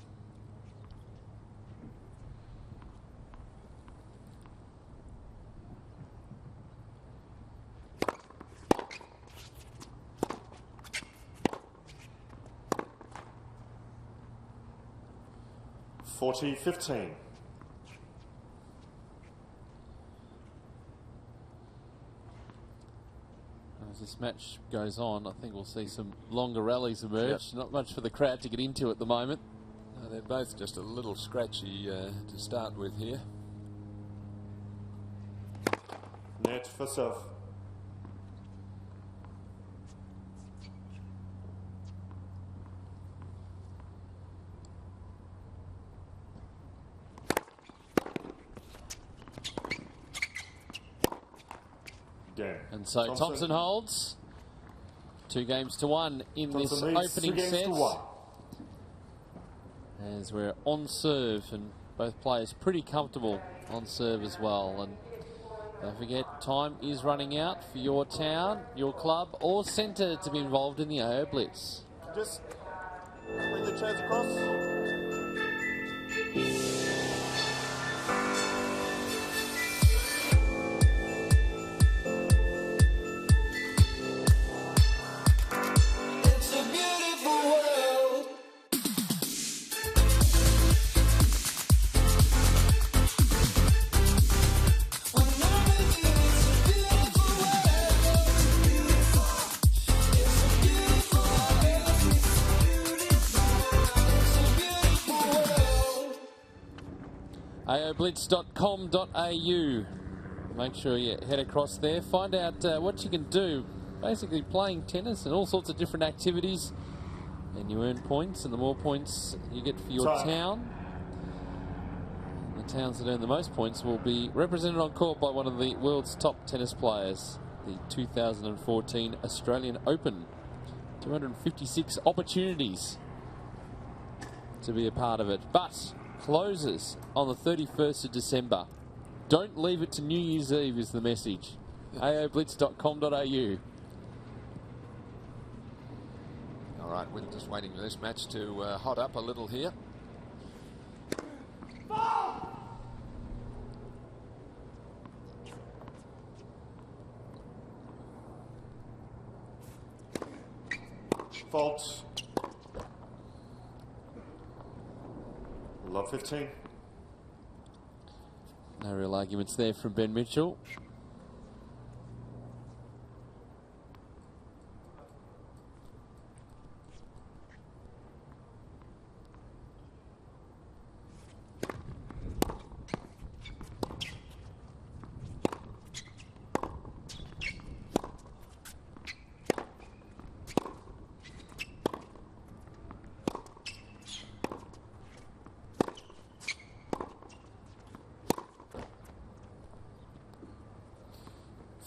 $40-15. As this match goes on, I think we'll see some longer rallies emerge. Not much for the crowd to get into at the moment. They're both just a little scratchy to start with here. Net for serve. And so Thompson holds 2-1 in this Thompson leads opening 2 games set. to 1. As we're on serve, and both players pretty comfortable on serve as well. And don't forget, time is running out for your town, your club, or centre to be involved in the AO Blitz. Just bring the chairs across. aoblitz.com.au. Make sure you head across there. Find out what you can do. Basically playing tennis and all sorts of different activities. And you earn points, and the more points you get for your town, the towns that earn the most points will be represented on court by one of the world's top tennis players. The 2014 Australian Open. 256 opportunities to be a part of it. But closes on the 31st of December. Don't leave it to New Year's Eve is the message. aoblitz.com.au. right, we're just waiting for this match to hot up a little here. Fault. Love 15. No real arguments there from Ben Mitchell.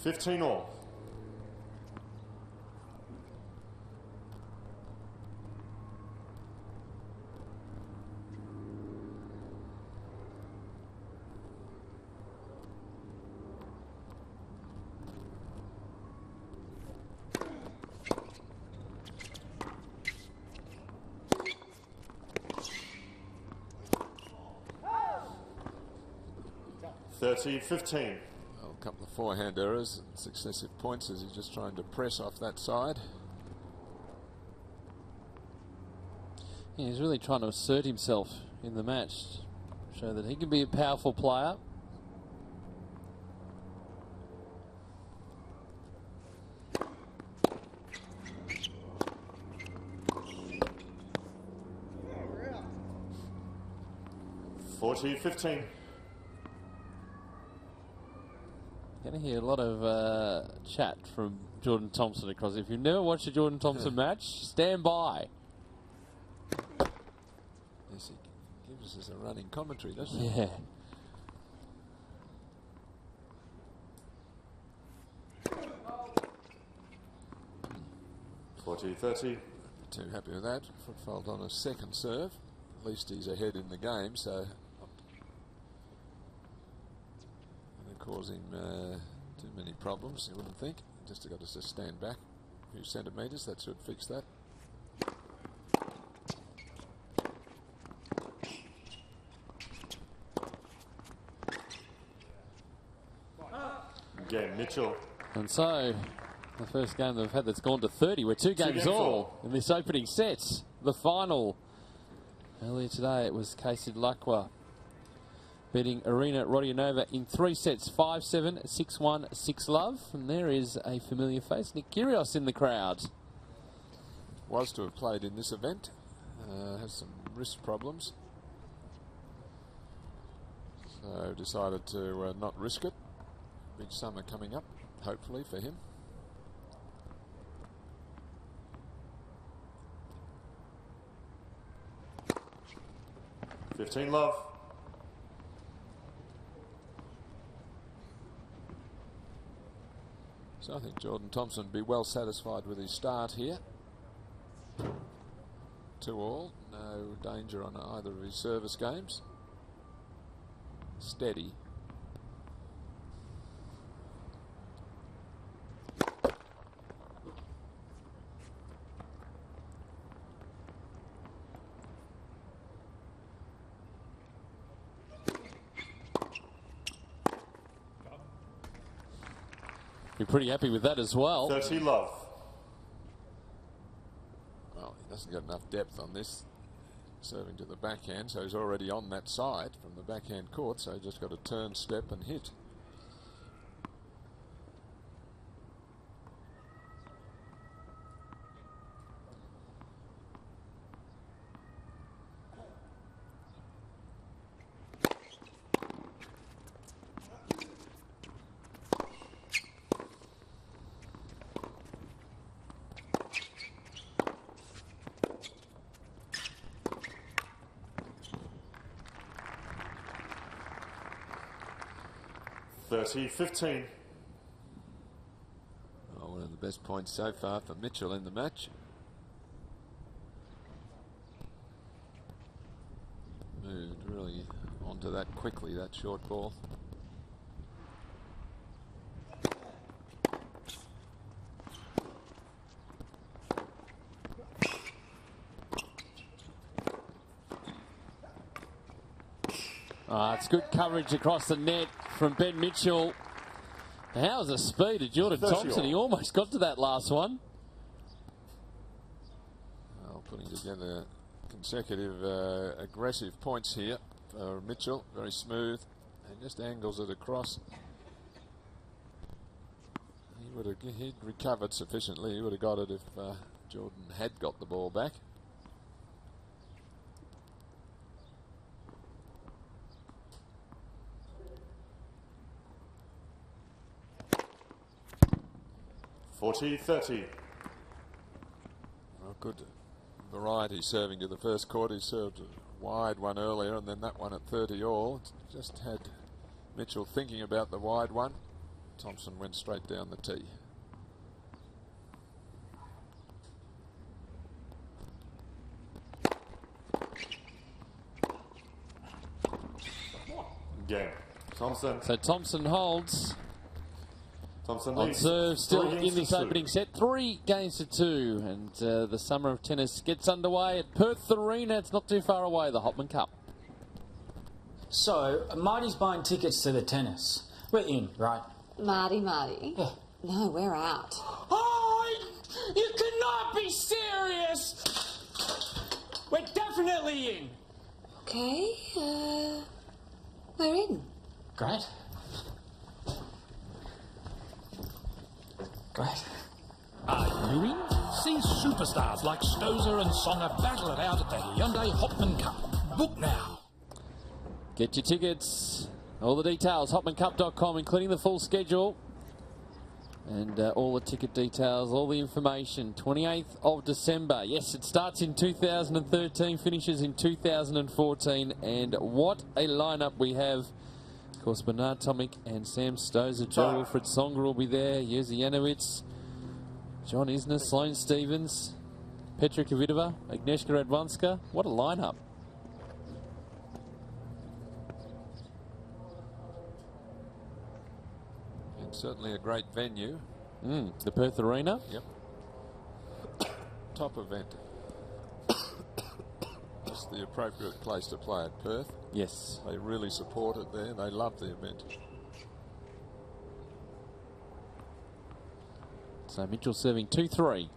$15 all. $30-15. A couple of forehand errors and successive points as he's just trying to press off that side. Yeah, he's really trying to assert himself in the match, show that he can be a powerful player. $40-15. Going to hear a lot of chat from Jordan Thompson across. If you've never watched a Jordan Thompson match, stand by. Yes, he gives us a running commentary, doesn't he? Yeah. $40-30. Too happy with that. Foot fault on a second serve. At least he's ahead in the game, so cause him too many problems, you wouldn't think. Just got to stand back a few centimetres, that should fix that. Again, Mitchell. And so, the first game that we've had that's gone to 30. We're two games all in this opening set. The final. Earlier today it was Casey Lacqua beating Arina Rodionova in 3 sets, 5-7, 6-1, 6-love. And there is a familiar face, Nick Kyrgios, in the crowd. Was to have played in this event. Has some wrist problems. So decided to not risk it. Big summer coming up, hopefully, for him. $15 So I think Jordan Thompson would be well satisfied with his start here. 2-all, no danger on either of his service games. Steady. You're pretty happy with that as well. 30-love. Well, he doesn't get enough depth on this. Serving to the backhand, so he's already on that side from the backhand court, so he's just got to turn, step and hit. $30-15. Oh, one of the best points so far for Mitchell in the match. Moved really onto that quickly, that short ball. It's good coverage across the net from Ben Mitchell. How's the speed of Jordan 30 Thompson? all. He almost got to that last one. Well, putting together consecutive aggressive points here for Mitchell. Very smooth and just angles it across. He'd recovered sufficiently. He would have got it if Jordan had got the ball back. (40-30). Well, good variety serving to the first court. He served a wide one earlier and then that one at 30 all. Just had Mitchell thinking about the wide one. Thompson went straight down the tee. Game. Thompson. So Thompson holds. Thompson On leads. serve, still 3 games in this to 2. opening set. 3 games to 2. And the summer of tennis gets underway at Perth Arena. It's not too far away, the Hopman Cup. So, Marty's buying tickets to the tennis. We're in, right? Marty. No, we're out. Oh, you cannot be serious! We're definitely in. Okay, we're in. Great. Great. Are you in? See superstars like Stozer and Songer battle it out at the Hyundai Hopman Cup. Book now. Get your tickets. All the details, hopmancup.com, including the full schedule. And all the ticket details, all the information. 28th of December. Yes, it starts in 2013, finishes in 2014. And what a lineup we have. Of course, Bernard Tomic and Sam Stozer. Joe Wilfred Songer will be there. Jerzy Janowicz, John Isner, Sloane Stevens, Petra Kvitova, Agnieszka Radwanska. What a lineup. And certainly a great venue. The Perth Arena. Yep. Top event. Just the appropriate place to play at Perth. Yes. They really support it there. They love the event. So Mitchell serving 2-3.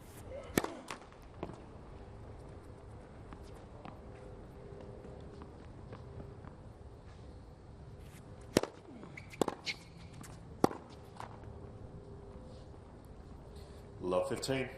Love 15.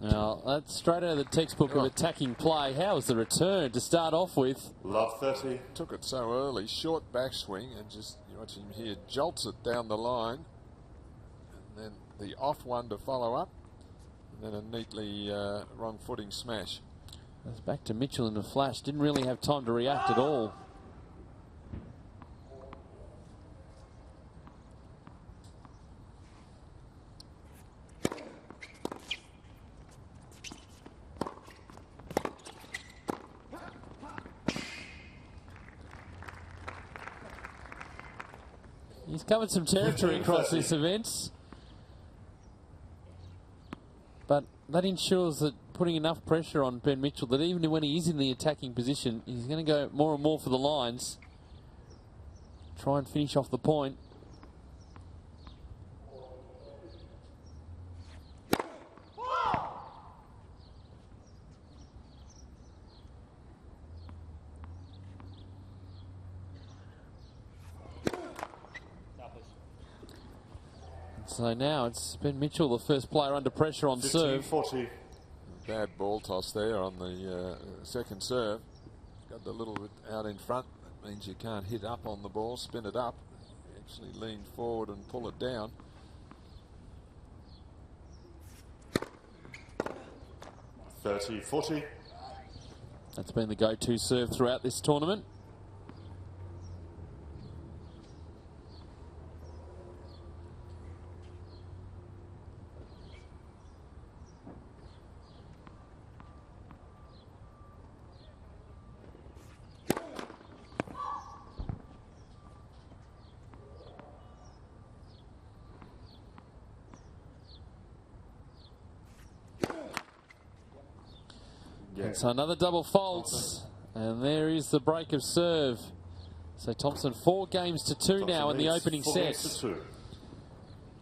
Now, that's straight out of the textbook of attacking play. How was the return to start off with? Love 30. Took it so early, short backswing, and just, you watch him here, jolts it down the line. And then the off one to follow up. And then a neatly wrong footing smash. That's back to Mitchell in a flash. Didn't really have time to react at all. He's covered some territory across this event. But that ensures that putting enough pressure on Ben Mitchell that even when he is in the attacking position, he's going to go more and more for the lines. Try and finish off the point. So now it's Ben Mitchell, the first player under pressure on serve. 40. Bad ball toss there on the second serve. Got the little bit out in front. That means you can't hit up on the ball, spin it up. Actually lean forward and pull it down. (30-40). That's been the go-to serve throughout this tournament. Yeah. So another double fault, and there is the break of serve. So Thompson 4 games to 2 now in the opening set.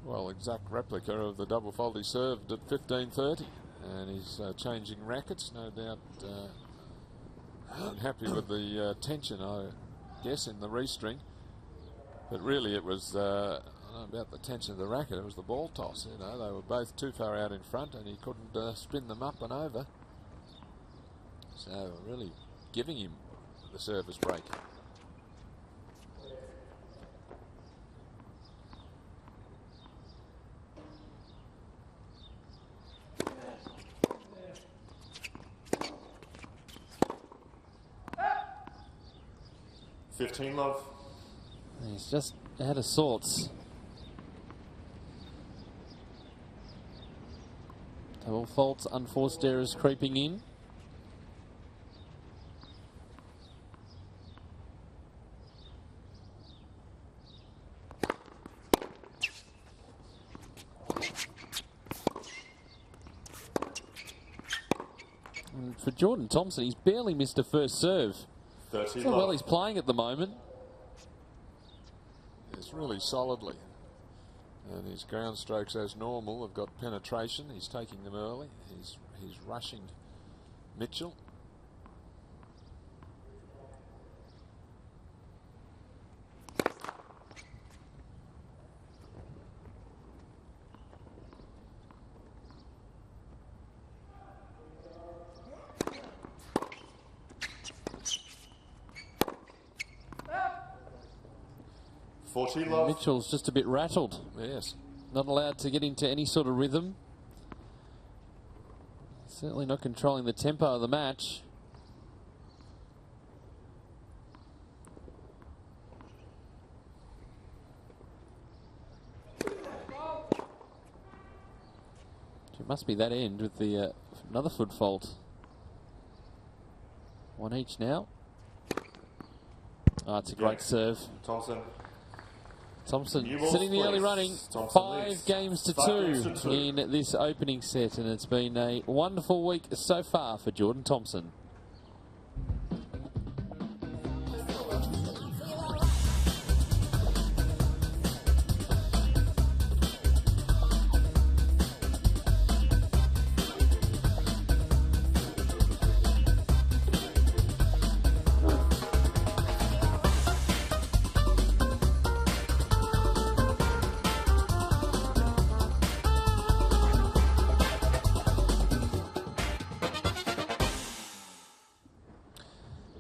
Well, exact replica of the double fault he served at 15:30, and he's changing rackets, no doubt. Unhappy with the tension, I guess, in the restring. But really, it was I don't know about the tension of the racket. It was the ball toss. You know, they were both too far out in front, and he couldn't spin them up and over. So really giving him the service break. Love. He's just out of sorts. Double faults, unforced errors creeping in. And for Jordan Thompson, he's barely missed a first serve. 30 So well he's playing at the moment. It's really solidly. And his ground strokes, as normal, have got penetration. He's taking them early. He's rushing Mitchell. Mitchell's just a bit rattled. Yes. Not allowed to get into any sort of rhythm. Certainly not controlling the tempo of the match. It must be that end with the another foot fault. One each now. Oh, it's a great serve. Thompson sitting the early running. 5 games to 2 in this opening set, and it's been a wonderful week so far for Jordan Thompson.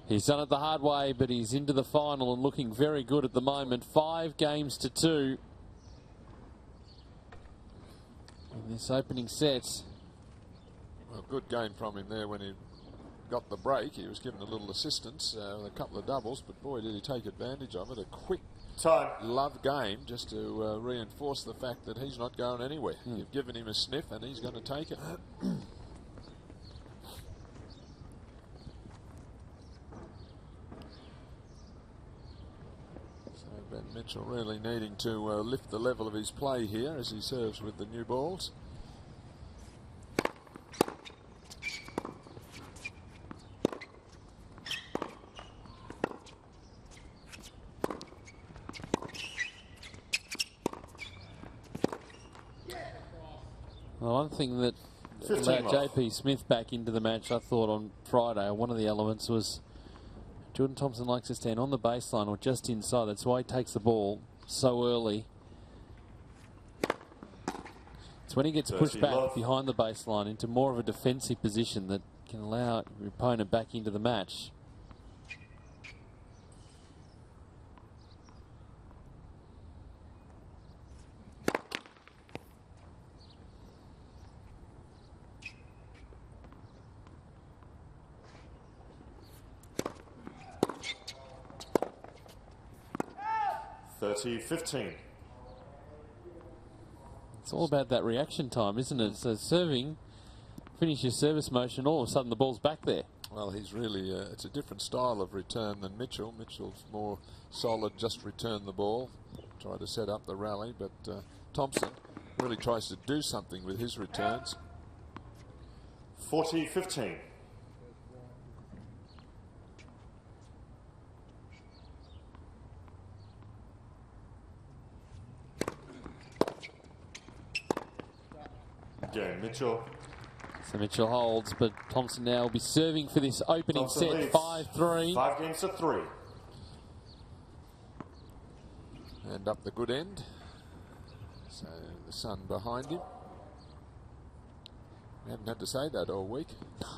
He's done it the hard way, but he's into the final and looking very good at the moment. 5 games to 2 in this opening set. Well, good game from him there when he got the break. He was given a little assistance with a couple of doubles, but boy, did he take advantage of it. A quick love game just to reinforce the fact that he's not going anywhere. You've given him a sniff and he's going to take it. Ben Mitchell really needing to lift the level of his play here as he serves with the new balls. Well, one thing that allowed JP Smith back into the match, I thought on Friday, one of the elements was Jordan Thompson likes to stand on the baseline or just inside. That's why he takes the ball so early. It's when he gets pushed back behind the baseline into more of a defensive position that can allow your opponent back into the match. .15. It's all about that reaction time, isn't it? So serving, finish your service motion, all of a sudden the ball's back there. Well, he's really, it's a different style of return than Mitchell. Mitchell's more solid, just return the ball, try to set up the rally, but Thompson really tries to do something with his returns. 40-15. Again, Mitchell. So Mitchell holds, but Thompson now will be serving for this opening Thompson set, leads 5-3. 5 games to 3. And up the good end. So the sun behind him. We haven't had to say that all week.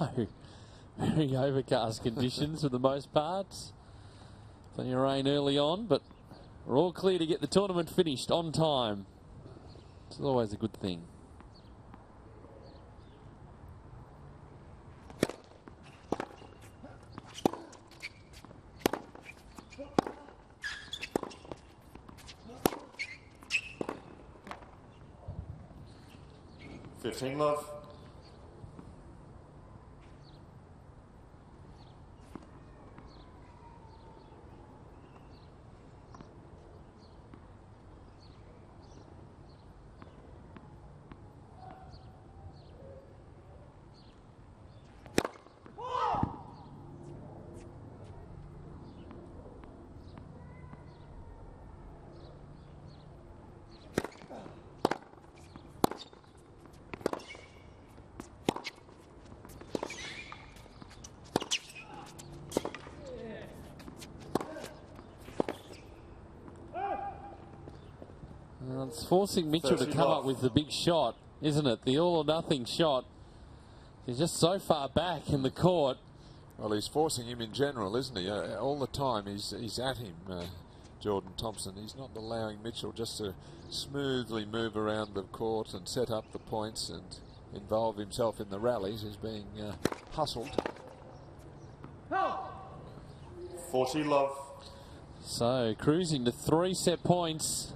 No. Very overcast conditions for the most part. Plenty of rain early on, but we're all clear to get the tournament finished on time. It's always a good thing. Love. It's forcing Mitchell to come up with the big shot, isn't it? The all or nothing shot. He's just so far back in the court. Well, he's forcing him in general, isn't he? All the time he's at him, Jordan Thompson. He's not allowing Mitchell just to smoothly move around the court and set up the points and involve himself in the rallies. He's being hustled. 40 love. So cruising to 3 set points.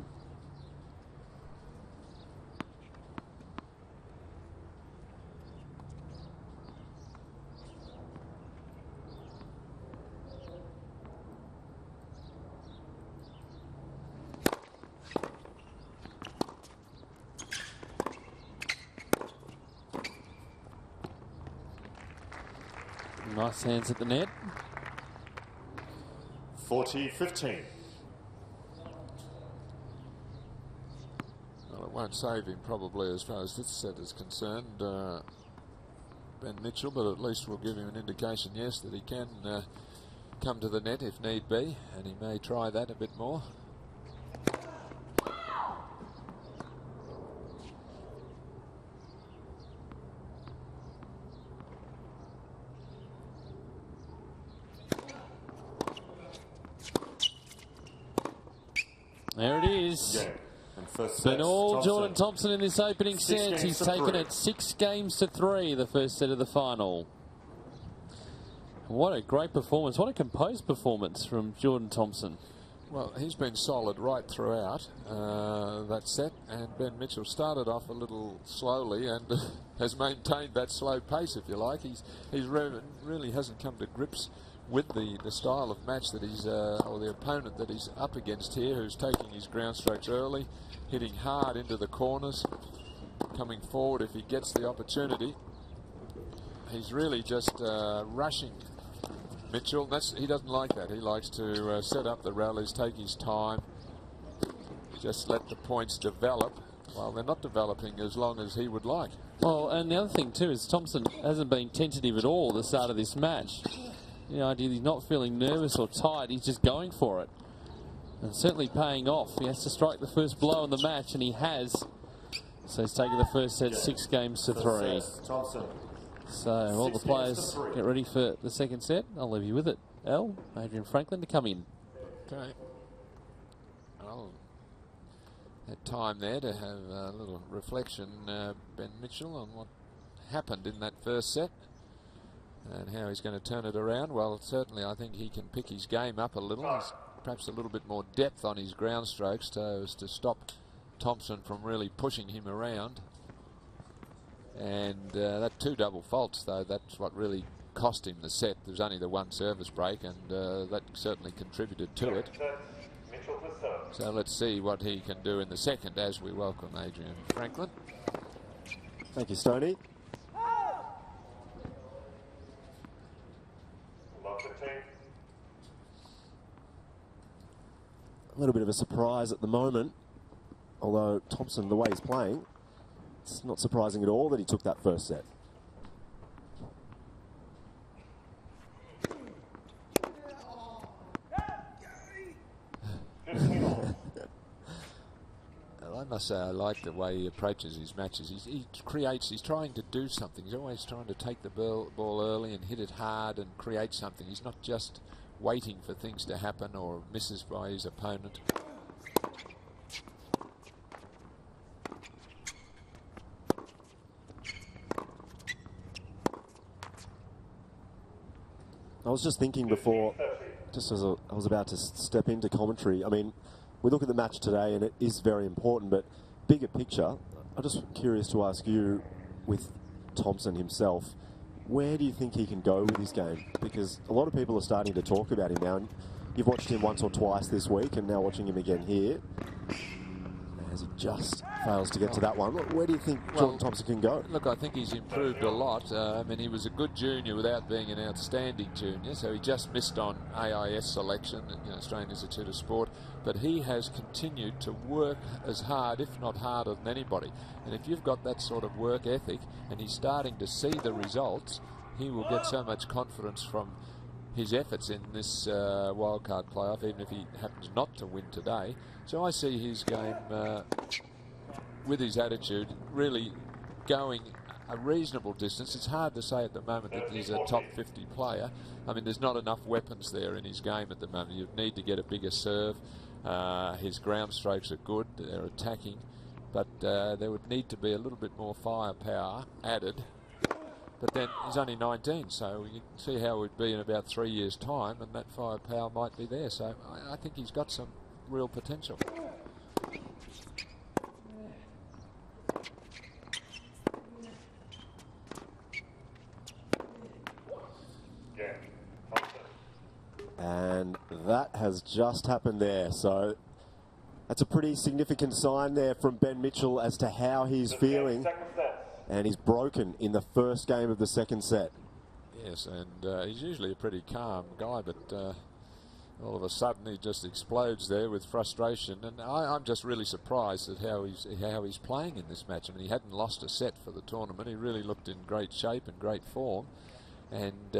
Nice hands at the net. 40-15. Well, it won't save him probably as far as this set is concerned, Ben Mitchell, but at least we'll give him an indication, yes, that he can come to the net if need be, and he may try that a bit more. There it is. Yeah. And first Been all Thompson. Jordan Thompson in this opening 6 set. games He's to taken 3. it 6 games to 3, the first set of the final. What a great performance. What a composed performance from Jordan Thompson. Well, he's been solid right throughout that set, and Ben Mitchell started off a little slowly and has maintained that slow pace, if you like. He's really hasn't come to grips with the style of match that he's, or the opponent that he's up against here, who's taking his ground strokes early, hitting hard into the corners, coming forward if he gets the opportunity. He's really just rushing Mitchell. He doesn't like that. He likes to set up the rallies, take his time, just let the points develop. Well, they're not developing as long as he would like. Well, and the other thing too is Thompson hasn't been tentative at all at the start of this match. You know, he's not feeling nervous or tight. He's just going for it. And certainly paying off. He has to strike the first blow in the match, and he has. So he's taken the first set 6 games to 3. Thompson. So all the 6 games players to 3. get ready for the second set. I'll leave you with it. Adrian Franklin to come in. Okay. Well, had time there to have a little reflection, Ben Mitchell, on what happened in that first set and how he's going to turn it around. Well, certainly I think he can pick his game up a little. There's perhaps a little bit more depth on his ground strokes so as to stop Thompson from really pushing him around. And that 2 double faults, though, that's what really cost him the set. There was only the 1 service break, and that certainly contributed to it. So let's see what he can do in the second as we welcome Adrian Franklin. Thank you, Stoney. A little bit of a surprise at the moment, although Thompson, the way he's playing, It's not surprising at all that he took that first set. I must say I like the way he approaches his matches. He's trying to do something. He's always trying to take the ball early and hit it hard and create something. He's not just waiting for things to happen or misses by his opponent. I was just thinking before, just as I was about to step into commentary, I mean, we look at the match today and it is very important, but bigger picture, I'm just curious to ask you, with Thompson himself, where do you think he can go with his game? Because a lot of people are starting to talk about him now, and you've watched him once or twice this week and now watching him again here. As he just fails to get to that one. Where do you think Jordan Thompson can go? Look, I think he's improved a lot. I mean, he was a good junior without being an outstanding junior, so he just missed on AEST selection, Australian Institute of Sport, but he has continued to work as hard, if not harder, than anybody. And if you've got that sort of work ethic and he's starting to see the results, he will get so much confidence from his efforts in this wildcard playoff, even if he happens not to win today. So I see his game, with his attitude, really going a reasonable distance. It's hard to say at the moment that he's a top 50 player. I mean, there's not enough weapons there in his game at the moment. You need to get a bigger serve. His ground strokes are good. They're attacking. But there would need to be a little bit more firepower added. But then he's only 19, so you can see how it would be in about 3 years' time, and that firepower might be there. So I think he's got some real potential. And that has just happened there. So that's a pretty significant sign there from Ben Mitchell as to how he's feeling. And he's broken in the first game of the second set. Yes, and he's usually a pretty calm guy, but all of a sudden he just explodes there with frustration. And I'm just really surprised at how he's playing in this match. I mean, he hadn't lost a set for the tournament. He really looked in great shape and great form. And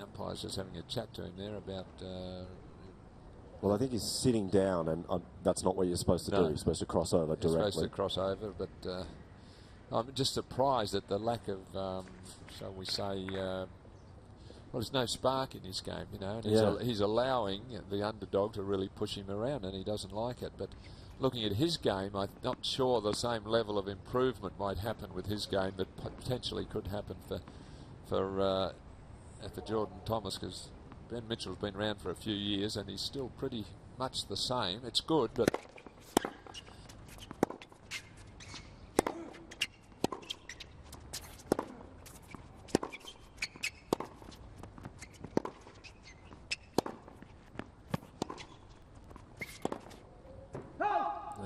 umpire's just having a chat to him there about... well, I think he's sitting down, and that's not what you're supposed to do. You're supposed to cross over directly. You're supposed to cross over, but... I'm just surprised at the lack of, shall we say, well, there's no spark in his game, and he's allowing the underdog to really push him around, and he doesn't like it. But looking at his game, I'm not sure the same level of improvement might happen with his game that potentially could happen for Jordan Thomas, because Ben Mitchell's been around for a few years and he's still pretty much the same. It's good, but...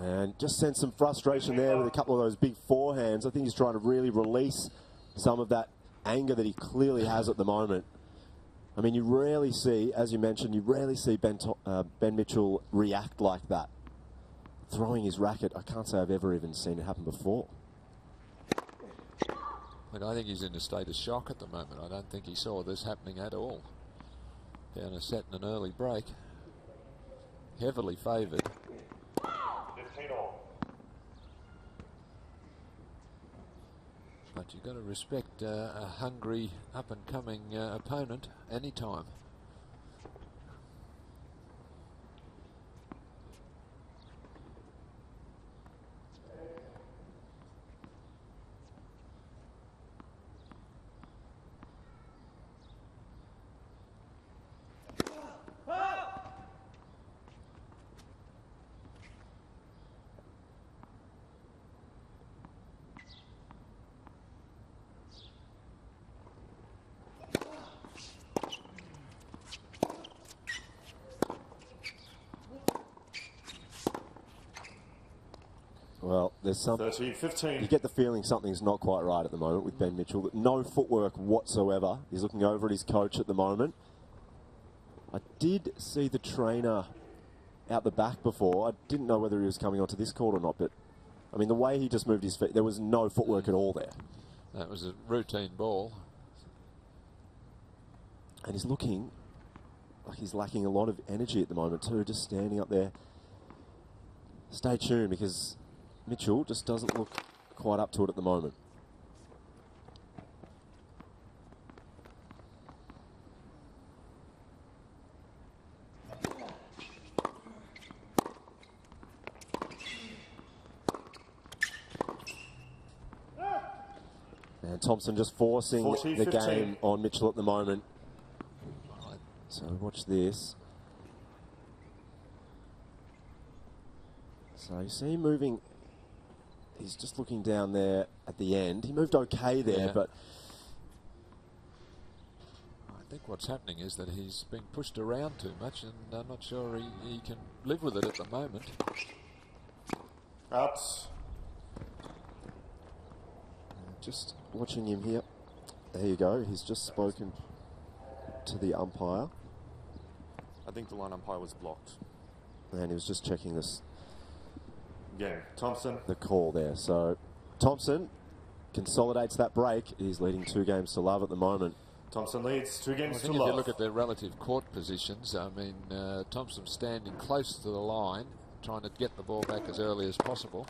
And just sent some frustration there with a couple of those big forehands. I think he's trying to really release some of that anger that he clearly has at the moment. I mean, you rarely see, as you mentioned, you rarely see Ben Mitchell react like that. Throwing his racket, I can't say I've ever even seen it happen before. Look, I think he's in a state of shock at the moment. I don't think he saw this happening at all. Down a set in an early break. Heavily favoured. But you've got to respect a hungry, up-and-coming opponent anytime. Well, there's something. 13-15. You get the feeling something's not quite right at the moment with Ben Mitchell. No footwork whatsoever. He's looking over at his coach at the moment. I did see the trainer out the back before. I didn't know whether he was coming onto this court or not, but I mean, the way he just moved his feet, there was no footwork at all there. That was a routine ball. And he's looking like he's lacking a lot of energy at the moment too, just standing up there. Stay tuned, because Mitchell just doesn't look quite up to it at the moment. And Thompson just forcing the game on Mitchell at the moment. So watch this. So you see him moving. He's just looking down there at the end. He moved okay there, but I think what's happening is that he's being pushed around too much, and I'm not sure he can live with it at the moment. Out. Just watching him here. There you go. He's just spoken to the umpire. I think the line umpire was blocked. And he was just checking this. Yeah, Thompson. The call there. So Thompson consolidates that break. He's leading 2 games to love at the moment. Thompson leads 2 games to If love. you look at their relative court positions, I mean, Thompson standing close to the line, trying to get the ball back as early as possible,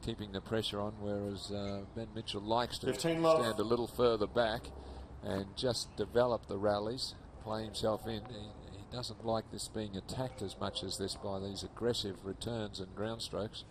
keeping the pressure on, whereas Ben Mitchell likes to stand a little further back and just develop the rallies, play himself in. He doesn't like this being attacked as much as this by these aggressive returns and ground strokes.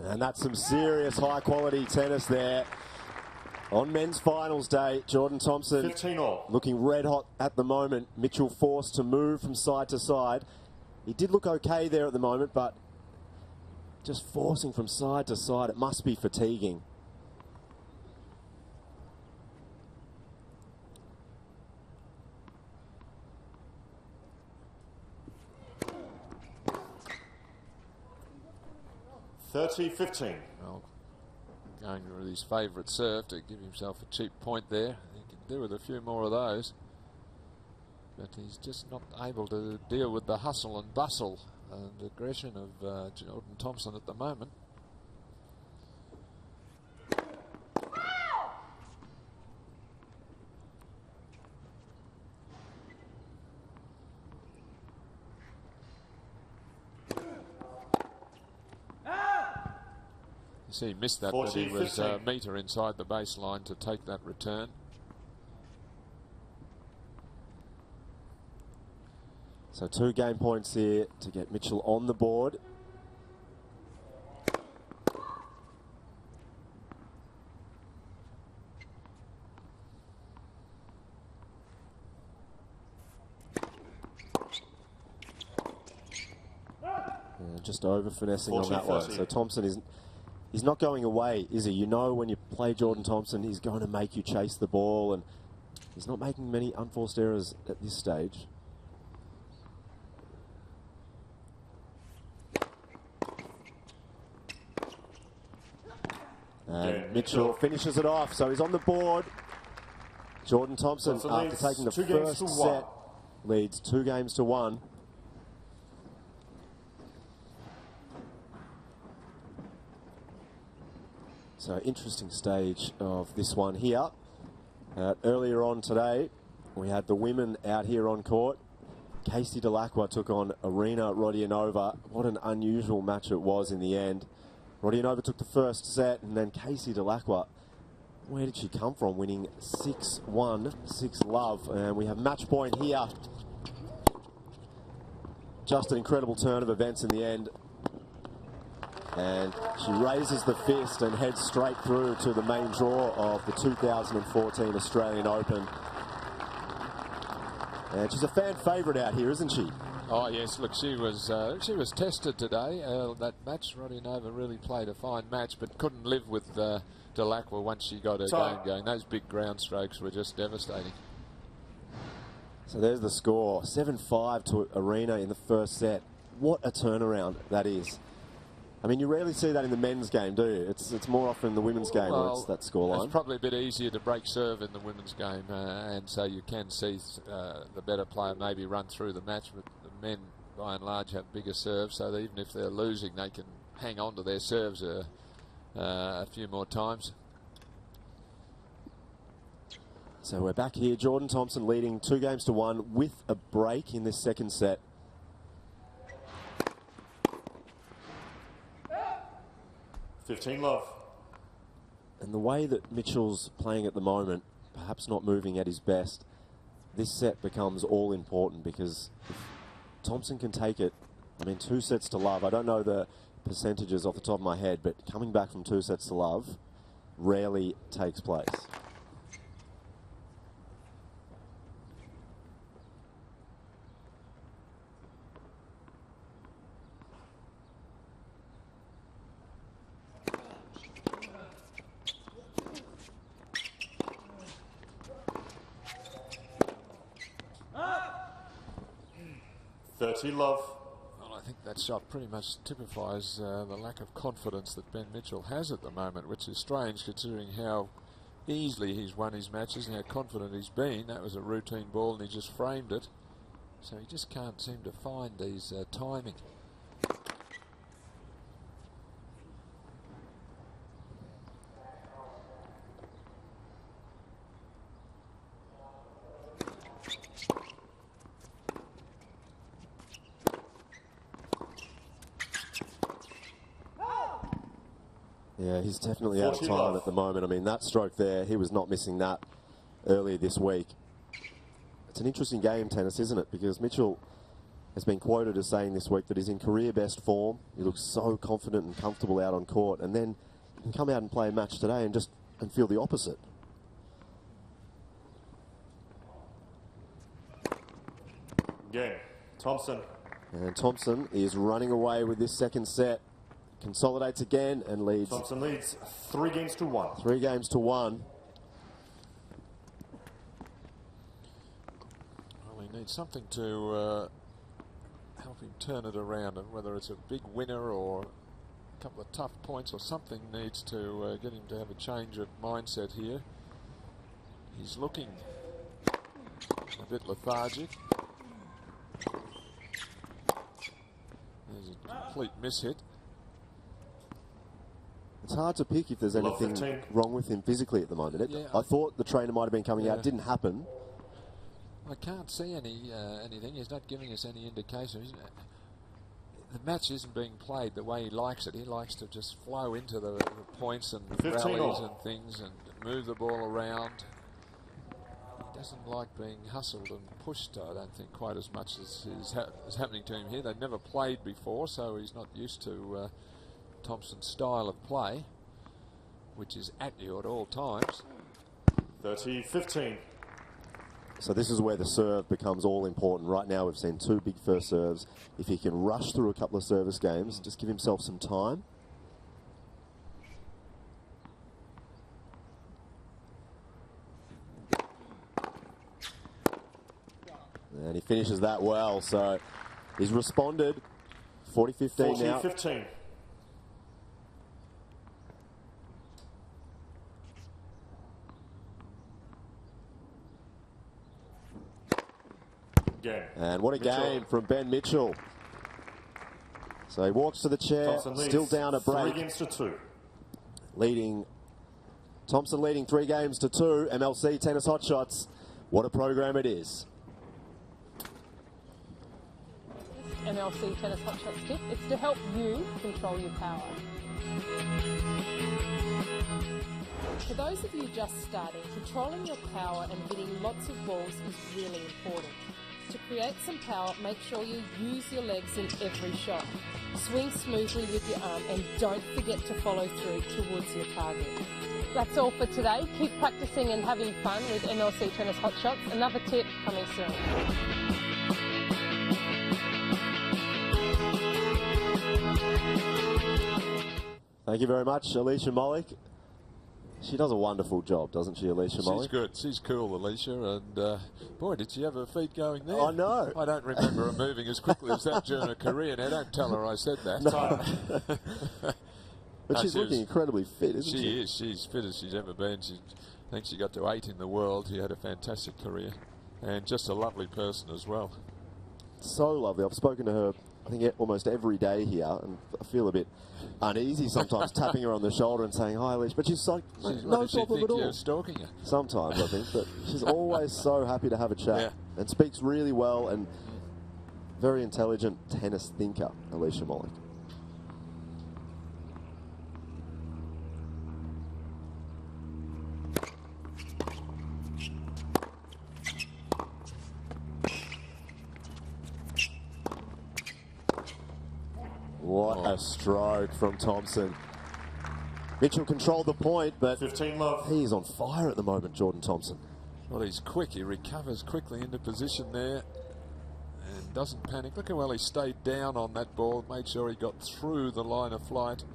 And that's some serious high-quality tennis there. On men's finals day, Jordan Thompson 15-all. Looking red hot at the moment. Mitchell forced to move from side to side. He did look okay there at the moment, but just forcing from side to side, it must be fatiguing. Well, going with his favourite serve to give himself a cheap point there. He can do with a few more of those. But he's just not able to deal with the hustle and bustle and aggression of Jordan Thompson at the moment. You see, he missed that, but he was a metre inside the baseline to take that return. So 2 game points here to get Mitchell on the board. Just over finessing on that one. So Thompson he's not going away, is he? You know, when you play Jordan Thompson, he's going to make you chase the ball, and he's not making many unforced errors at this stage. And Mitchell finishes it off, so he's on the board. Jordan Thompson, after taking the first set, leads 2 games to 1. So interesting stage of this one here. Earlier on today, we had the women out here on court. Casey Delacqua took on Arina Rodionova. What an unusual match it was in the end. Rodionova took the first set, and then Casey Delacqua, where did she come from? Winning 6-1, 6-love. And we have match point here. Just an incredible turn of events in the end. And she raises the fist and heads straight through to the main draw of the 2014 Australian Open. And she's a fan favourite out here, isn't she? Oh yes, look, she was tested today. That match, Rodionova really played a fine match, but couldn't live with Delacqua once she got her game going. Those big ground strokes were just devastating. So there's the score, 7-5 to Arena in the first set. What a turnaround that is. I mean, you rarely see that in the men's game, do you? It's more often in the women's game where it's that scoreline. It's probably a bit easier to break serve in the women's game, and so you can see the better player maybe run through the match, but the men, by and large, have bigger serves, so that even if they're losing, they can hang on to their serves a few more times. So we're back here. Jordan Thompson leading 2-1 with a break in this second set. Love. And the way that Mitchell's playing at the moment, perhaps not moving at his best, this set becomes all important, because if Thompson can take it, I mean, 2 sets to love. I don't know the percentages off the top of my head, but coming back from 2 sets to love rarely takes place. Love. Well, I think that shot pretty much typifies the lack of confidence that Ben Mitchell has at the moment, which is strange considering how easily he's won his matches and how confident he's been. That was a routine ball and he just framed it. So he just can't seem to find his timing. Yeah, he's definitely out of time at the moment. I mean, that stroke there, he was not missing that earlier this week. It's an interesting game, tennis, isn't it? Because Mitchell has been quoted as saying this week that he's in career best form. He looks so confident and comfortable out on court, and then he can come out and play a match today and feel the opposite. Game. Thompson. And Thompson is running away with this second set. Consolidates again and leads. Thompson leads 3-1. 3-1. Well, he needs something to help him turn it around, and whether it's a big winner or a couple of tough points or something needs to get him to have a change of mindset here. He's looking a bit lethargic. There's a complete mishit. It's hard to pick if there's anything wrong with him physically at the moment. I thought the trainer might have been coming out. Didn't happen. I can't see anything. He's not giving us any indication. The match isn't being played the way he likes it. He likes to just flow into the points and rallies and things and move the ball around. He doesn't like being hustled and pushed, I don't think, quite as much as is happening to him here. They've never played before, so he's not used to Thompson's style of play, which is at you at all times. 30-15. So this is where the serve becomes all important. Right now we've seen 2 big first serves. If he can rush through a couple of service games, just give himself some time. And he finishes that well, so he's responded. 40-15 now. 40-15. Game. And what a game from Ben Mitchell. So he walks to the chair, still down a break. 3-2. Thompson leading 3-2. MLC Tennis Hot Shots. What a program it is. MLC Tennis Hot Shots tip. It's to help you control your power. For those of you just starting, controlling your power and hitting lots of balls is really important. To create some power, make sure you use your legs in every shot. Swing smoothly with your arm and don't forget to follow through towards your target. That's all for today. Keep practicing and having fun with MLC Tennis Hot Shots. Another tip coming soon. Thank you very much, Alicia Mollick. She does a wonderful job, doesn't she, Alicia Molly? She's good. She's cool, Alicia. And boy, did she have her feet going there. I know. I don't remember her moving as quickly as that during her career. Now, don't tell her I said that. No. But she's looking incredibly fit, isn't she? She is. She's fit as she's ever been. I think she got to 8 in the world. She had a fantastic career. And just a lovely person as well. So lovely. I've spoken to her, I think, almost every day here, and I feel a bit uneasy sometimes tapping her on the shoulder and saying, "Hi, Alicia," but she's so no problem at all. You're stalking her. Sometimes, I think, but she's always so happy to have a chat and speaks really well and very intelligent tennis thinker, Alicia Molly. What a stroke from Thompson. Mitchell controlled the point, but 15 love. He's on fire at the moment, Jordan Thompson. Well, he's quick. He recovers quickly into position there and doesn't panic. Look how well he stayed down on that ball, made sure he got through the line of flight.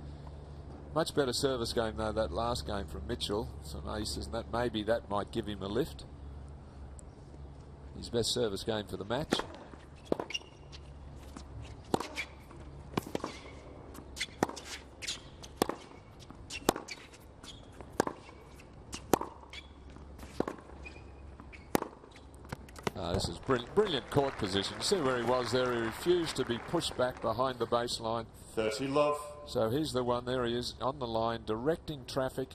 Much better service game, though, that last game from Mitchell. Some aces, and that maybe that might give him a lift. His best service game for the match. This is brilliant court position. See where he was there. He refused to be pushed back behind the baseline. 30 love. So he's the one. There he is on the line, directing traffic.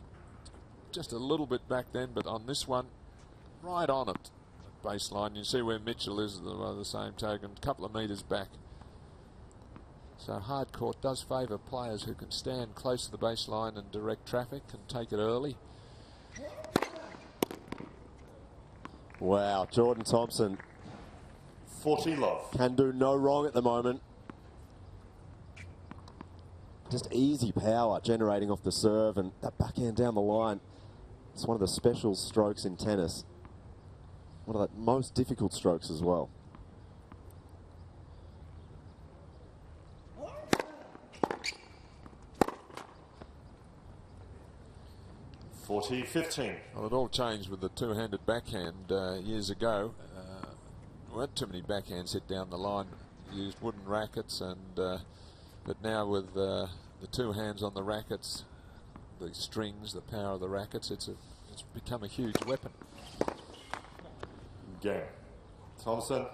Just a little bit back then, but on this one, right on it. Baseline. You see where Mitchell is by the same token, a couple of metres back. So hard court does favour players who can stand close to the baseline and direct traffic and take it early. Wow, Jordan Thompson. 40 love. Can do no wrong at the moment. Just easy power generating off the serve, and that backhand down the line. It's one of the special strokes in tennis. One of the most difficult strokes as well. (40-15). Well, it all changed with the two-handed backhand years ago. There weren't too many backhands hit down the line. Used wooden rackets, and but now with the two hands on the rackets, the strings, the power of the rackets, it's become a huge weapon. Game. Thompson.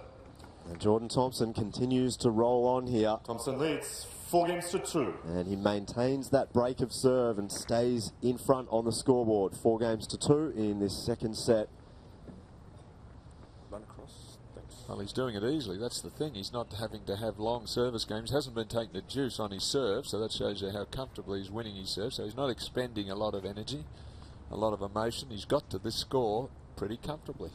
And Jordan Thompson continues to roll on here. Thompson leads 4-2. And he maintains that break of serve and stays in front on the scoreboard. 4-2 in this second set. Run across. Thanks. Well, he's doing it easily. That's the thing. He's not having to have long service games. Hasn't been taking the juice on his serve, so that shows you how comfortably he's winning his serve. So he's not expending a lot of energy, a lot of emotion. He's got to this score pretty comfortably.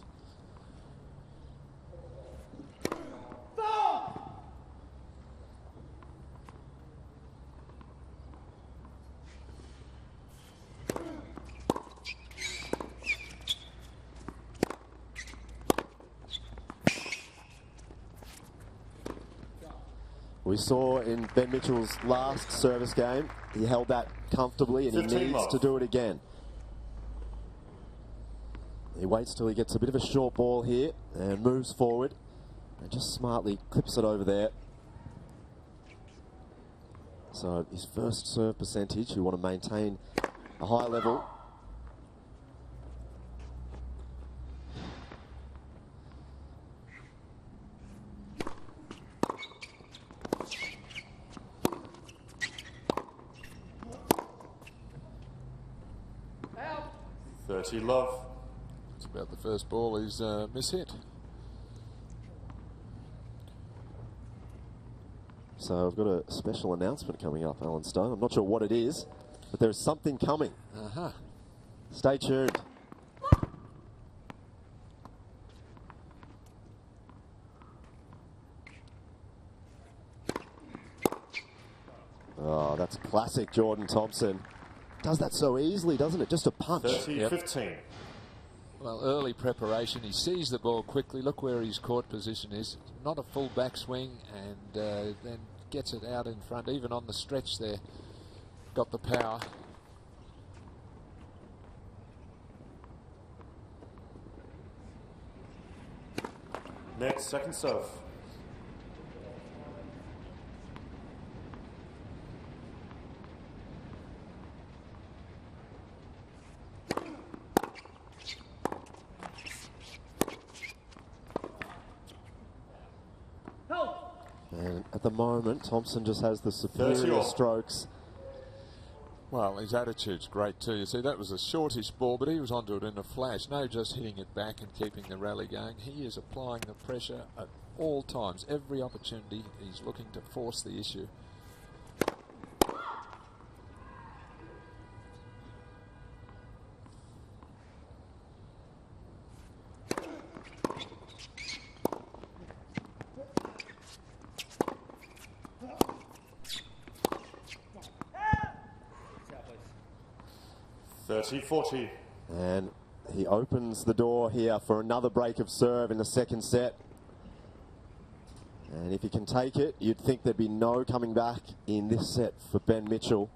We saw in Ben Mitchell's last service game, he held that comfortably, and he needs to do it again. He waits till he gets a bit of a short ball here and moves forward and just smartly clips it over there. So his first serve percentage, you want to maintain a high level. Love. It's about the first ball he's mishit. So I've got a special announcement coming up, Alan Stone. I'm not sure what it is, but there's something coming. Stay tuned. Oh, that's classic Jordan Thompson. Does that so easily, doesn't it? Just a punch. 30-15. Well, early preparation. He sees the ball quickly. Look where his court position is. Not a full backswing, and then gets it out in front, even on the stretch there. Got the power. Next, second serve. And at the moment, Thompson just has the superior strokes. Well, his attitude's great too. You see, that was a shortish ball, but he was onto it in a flash. No just hitting it back and keeping the rally going. He is applying the pressure at all times. Every opportunity, he's looking to force the issue. .30-40. And he opens the door here for another break of serve in the second set. And if he can take it, you'd think there'd be no coming back in this set for Ben Mitchell.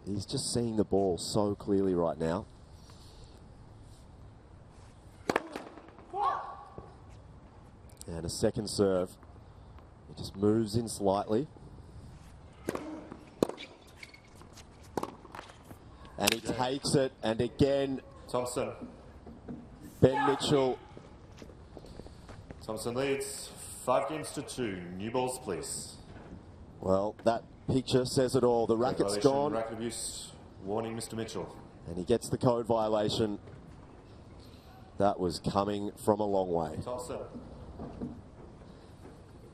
He's just seeing the ball so clearly right now. And a second serve. He just moves in slightly. And he takes it, and again, Thompson. Ben Mitchell. Thompson leads 5-2. New balls, please. Well, that picture says it all. The racket's gone. Racket abuse. Warning, Mr. Mitchell. And he gets the code violation. That was coming from a long way. Thompson.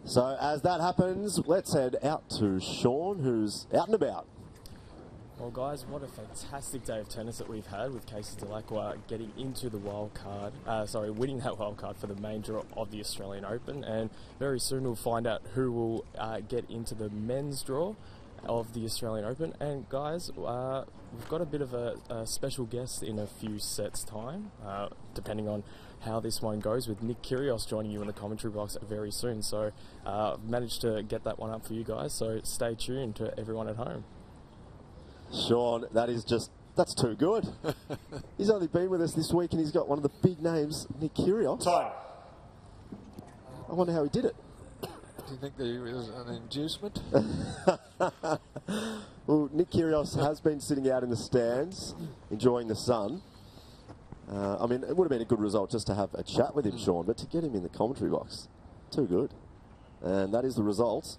So as that happens, let's head out to Sean, who's out and about. Well, guys, what a fantastic day of tennis that we've had with Casey Dellacqua getting into the winning that wild card for the main draw of the Australian Open. And very soon we'll find out who will get into the men's draw of the Australian Open. And guys, we've got a bit of a special guest in a few sets' time, depending on how this one goes, with Nick Kyrgios joining you in the commentary box very soon. So I've managed to get that one up for you guys, so stay tuned to everyone at home. Sean, that's too good. He's only been with us this week and he's got one of the big names, Nick Kyrgios. Time. I wonder how he did it. Do you think there was an inducement? Well, Nick Kyrgios has been sitting out in the stands, enjoying the sun. I mean, it would have been a good result just to have a chat with him, Sean, but to get him in the commentary box, too good. And that is the result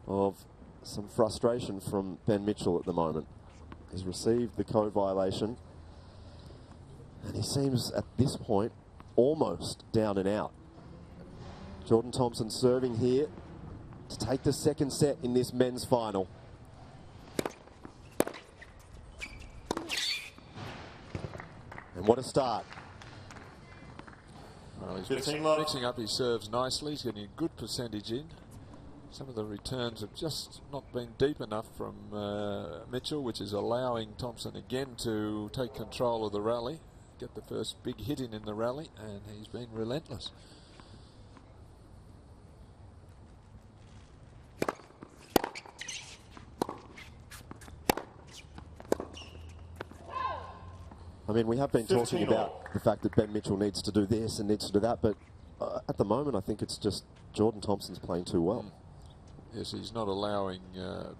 of some frustration from Ben Mitchell at the moment. He's received the code violation and he seems at this point almost down and out. Jordan Thompson serving here to take the second set in this men's final. And what a start. Well, he's mixing up his serves nicely. He's getting a good percentage in. Some of the returns have just not been deep enough from Mitchell, which is allowing Thompson again to take control of the rally, get the first big hit in the rally, and he's been relentless. I mean, we have been talking about the fact that Ben Mitchell needs to do this and needs to do that, but at the moment I think it's just Jordan Thompson's playing too well. Yes, he's not allowing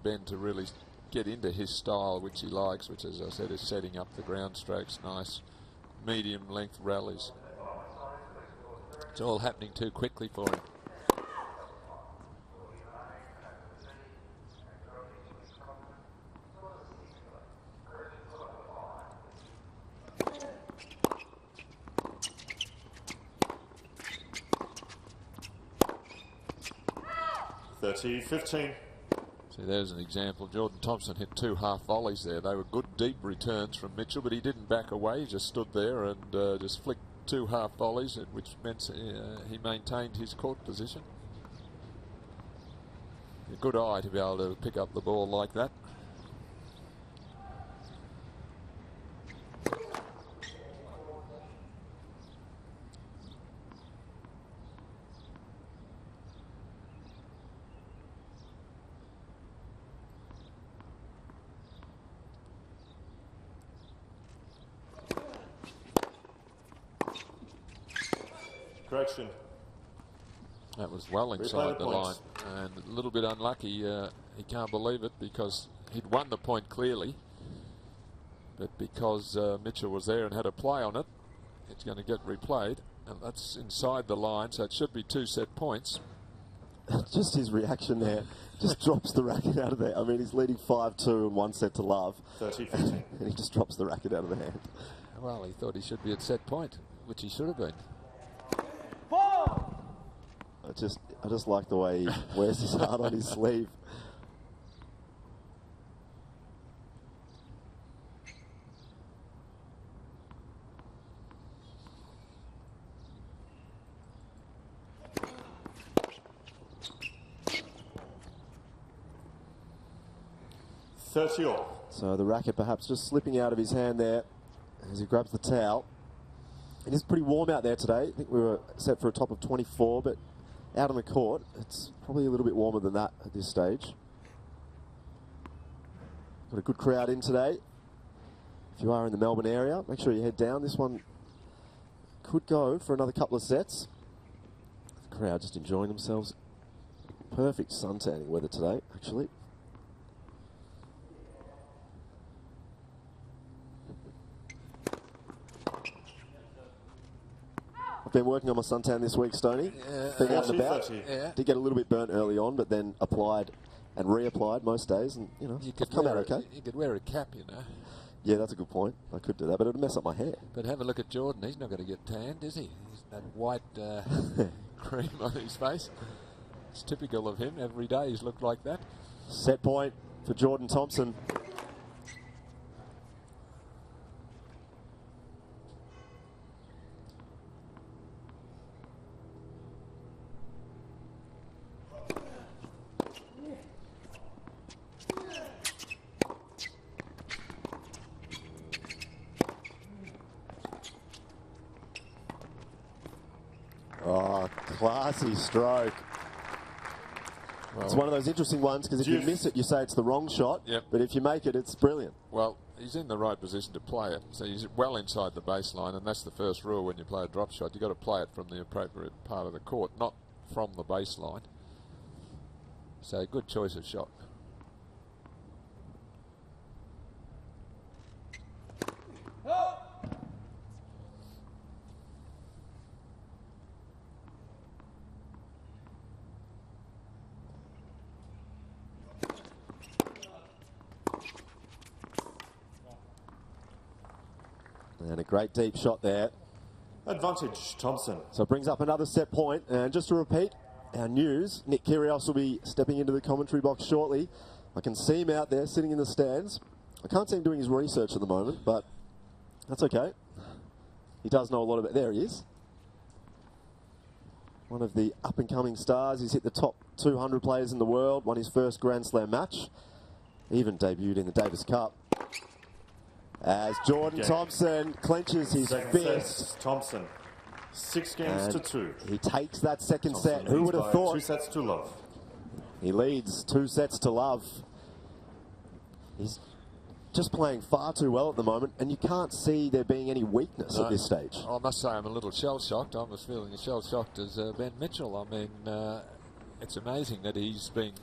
Ben to really get into his style, which he likes, which, as I said, is setting up the ground strokes, nice medium length rallies. It's all happening too quickly for him. .30-15. See, there's an example. Jordan Thompson hit 2 half volleys there. They were good deep returns from Mitchell, but he didn't back away. He just stood there and just flicked 2 half volleys, which meant he maintained his court position. A good eye to be able to pick up the ball like that. Correction. That was well inside the line, and a little bit unlucky. He can't believe it because he'd won the point clearly, but because Mitchell was there and had a play on it, it's going to get replayed, and that's inside the line, so it should be 2 set points. Just his reaction there, just drops the racket out of there. I mean, he's leading 5-2 and 1 set to love. 30-15. And he just drops the racket out of the hand. Well, he thought he should be at set point, which he should have been. I just like the way he wears his heart on his sleeve. So the racket perhaps just slipping out of his hand there as he grabs the towel. It is pretty warm out there today. I think we were set for a top of 24, but out on the court, it's probably a little bit warmer than that at this stage. Got a good crowd in today. If you are in the Melbourne area, make sure you head down. This one could go for another couple of sets. The crowd just enjoying themselves. Perfect suntanning weather today, actually. Been working on my suntan this week, Stoney. Been out and about. Did get a little bit burnt early on, but then applied and reapplied most days, and you know, I've come out okay. You could wear a cap, you know. Yeah, that's a good point. I could do that, but it would mess up my hair. But have a look at Jordan. He's not going to get tanned, is he? He's that white cream on his face. It's typical of him. Every day he's looked like that. Set point for Jordan Thompson. Oh, classy stroke. Well, it's one of those interesting ones because if you miss it, you say it's the wrong shot. Yep. But if you make it, it's brilliant. Well, he's in the right position to play it. So he's well inside the baseline, and that's the first rule when you play a drop shot. You've got to play it from the appropriate part of the court, not from the baseline. So good choice of shot. And a great deep shot there. Advantage, Thompson. So it brings up another set point. And just to repeat our news, Nick Kyrgios will be stepping into the commentary box shortly. I can see him out there sitting in the stands. I can't see him doing his research at the moment, but that's okay. He does know a lot about. There he is. One of the up-and-coming stars. He's hit the top 200 players in the world, won his first Grand Slam match, even debuted in the Davis Cup. As Jordan Thompson clenches his fist. Thompson, 6 games to 2. He takes that second Thompson set. Who would have thought? 2 sets to love. He leads 2 sets to love. He's just playing far too well at the moment, and you can't see there being any weakness at this stage. I must say I'm a little shell-shocked. I'm as feeling as shell-shocked as Ben Mitchell. I mean, it's amazing that he's been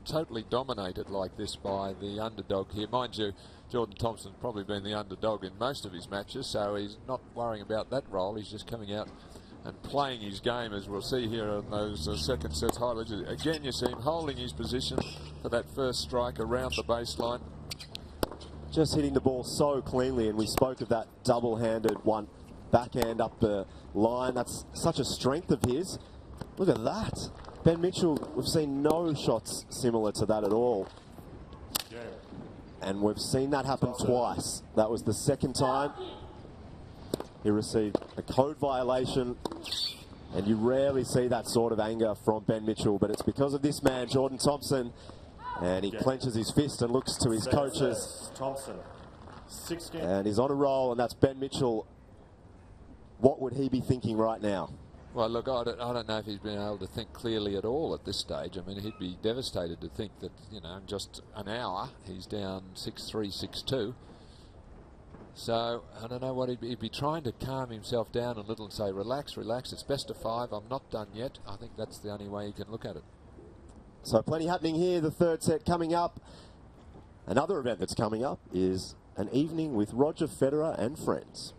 totally dominated like this by the underdog here. Mind you, Jordan Thompson's probably been the underdog in most of his matches, so he's not worrying about that role. He's just coming out and playing his game, as we'll see here on those second set highlights. Again, you see him holding his position for that first strike around the baseline. Just hitting the ball so cleanly, and we spoke of that double-handed one backhand up the line. That's such a strength of his. Look at that. Ben Mitchell, we've seen no shots similar to that at all. Yeah. And we've seen that happen twice. That was the second time he received a code violation, and you rarely see that sort of anger from Ben Mitchell, but it's because of this man, Jordan Thompson, and he clenches his fist and looks to his coaches. Thompson, 6 games. And he's on a roll, and that's Ben Mitchell. What would he be thinking right now? Well, look, I don't know if he's been able to think clearly at all at this stage. I mean, he'd be devastated to think that, you know, in just an hour, he's down 6-3, 6-2. So I don't know what he'd be trying to calm himself down a little and say, relax, relax, it's best of 5, I'm not done yet. I think that's the only way you can look at it. So plenty happening here. The third set coming up. Another event that's coming up is an evening with Roger Federer and friends.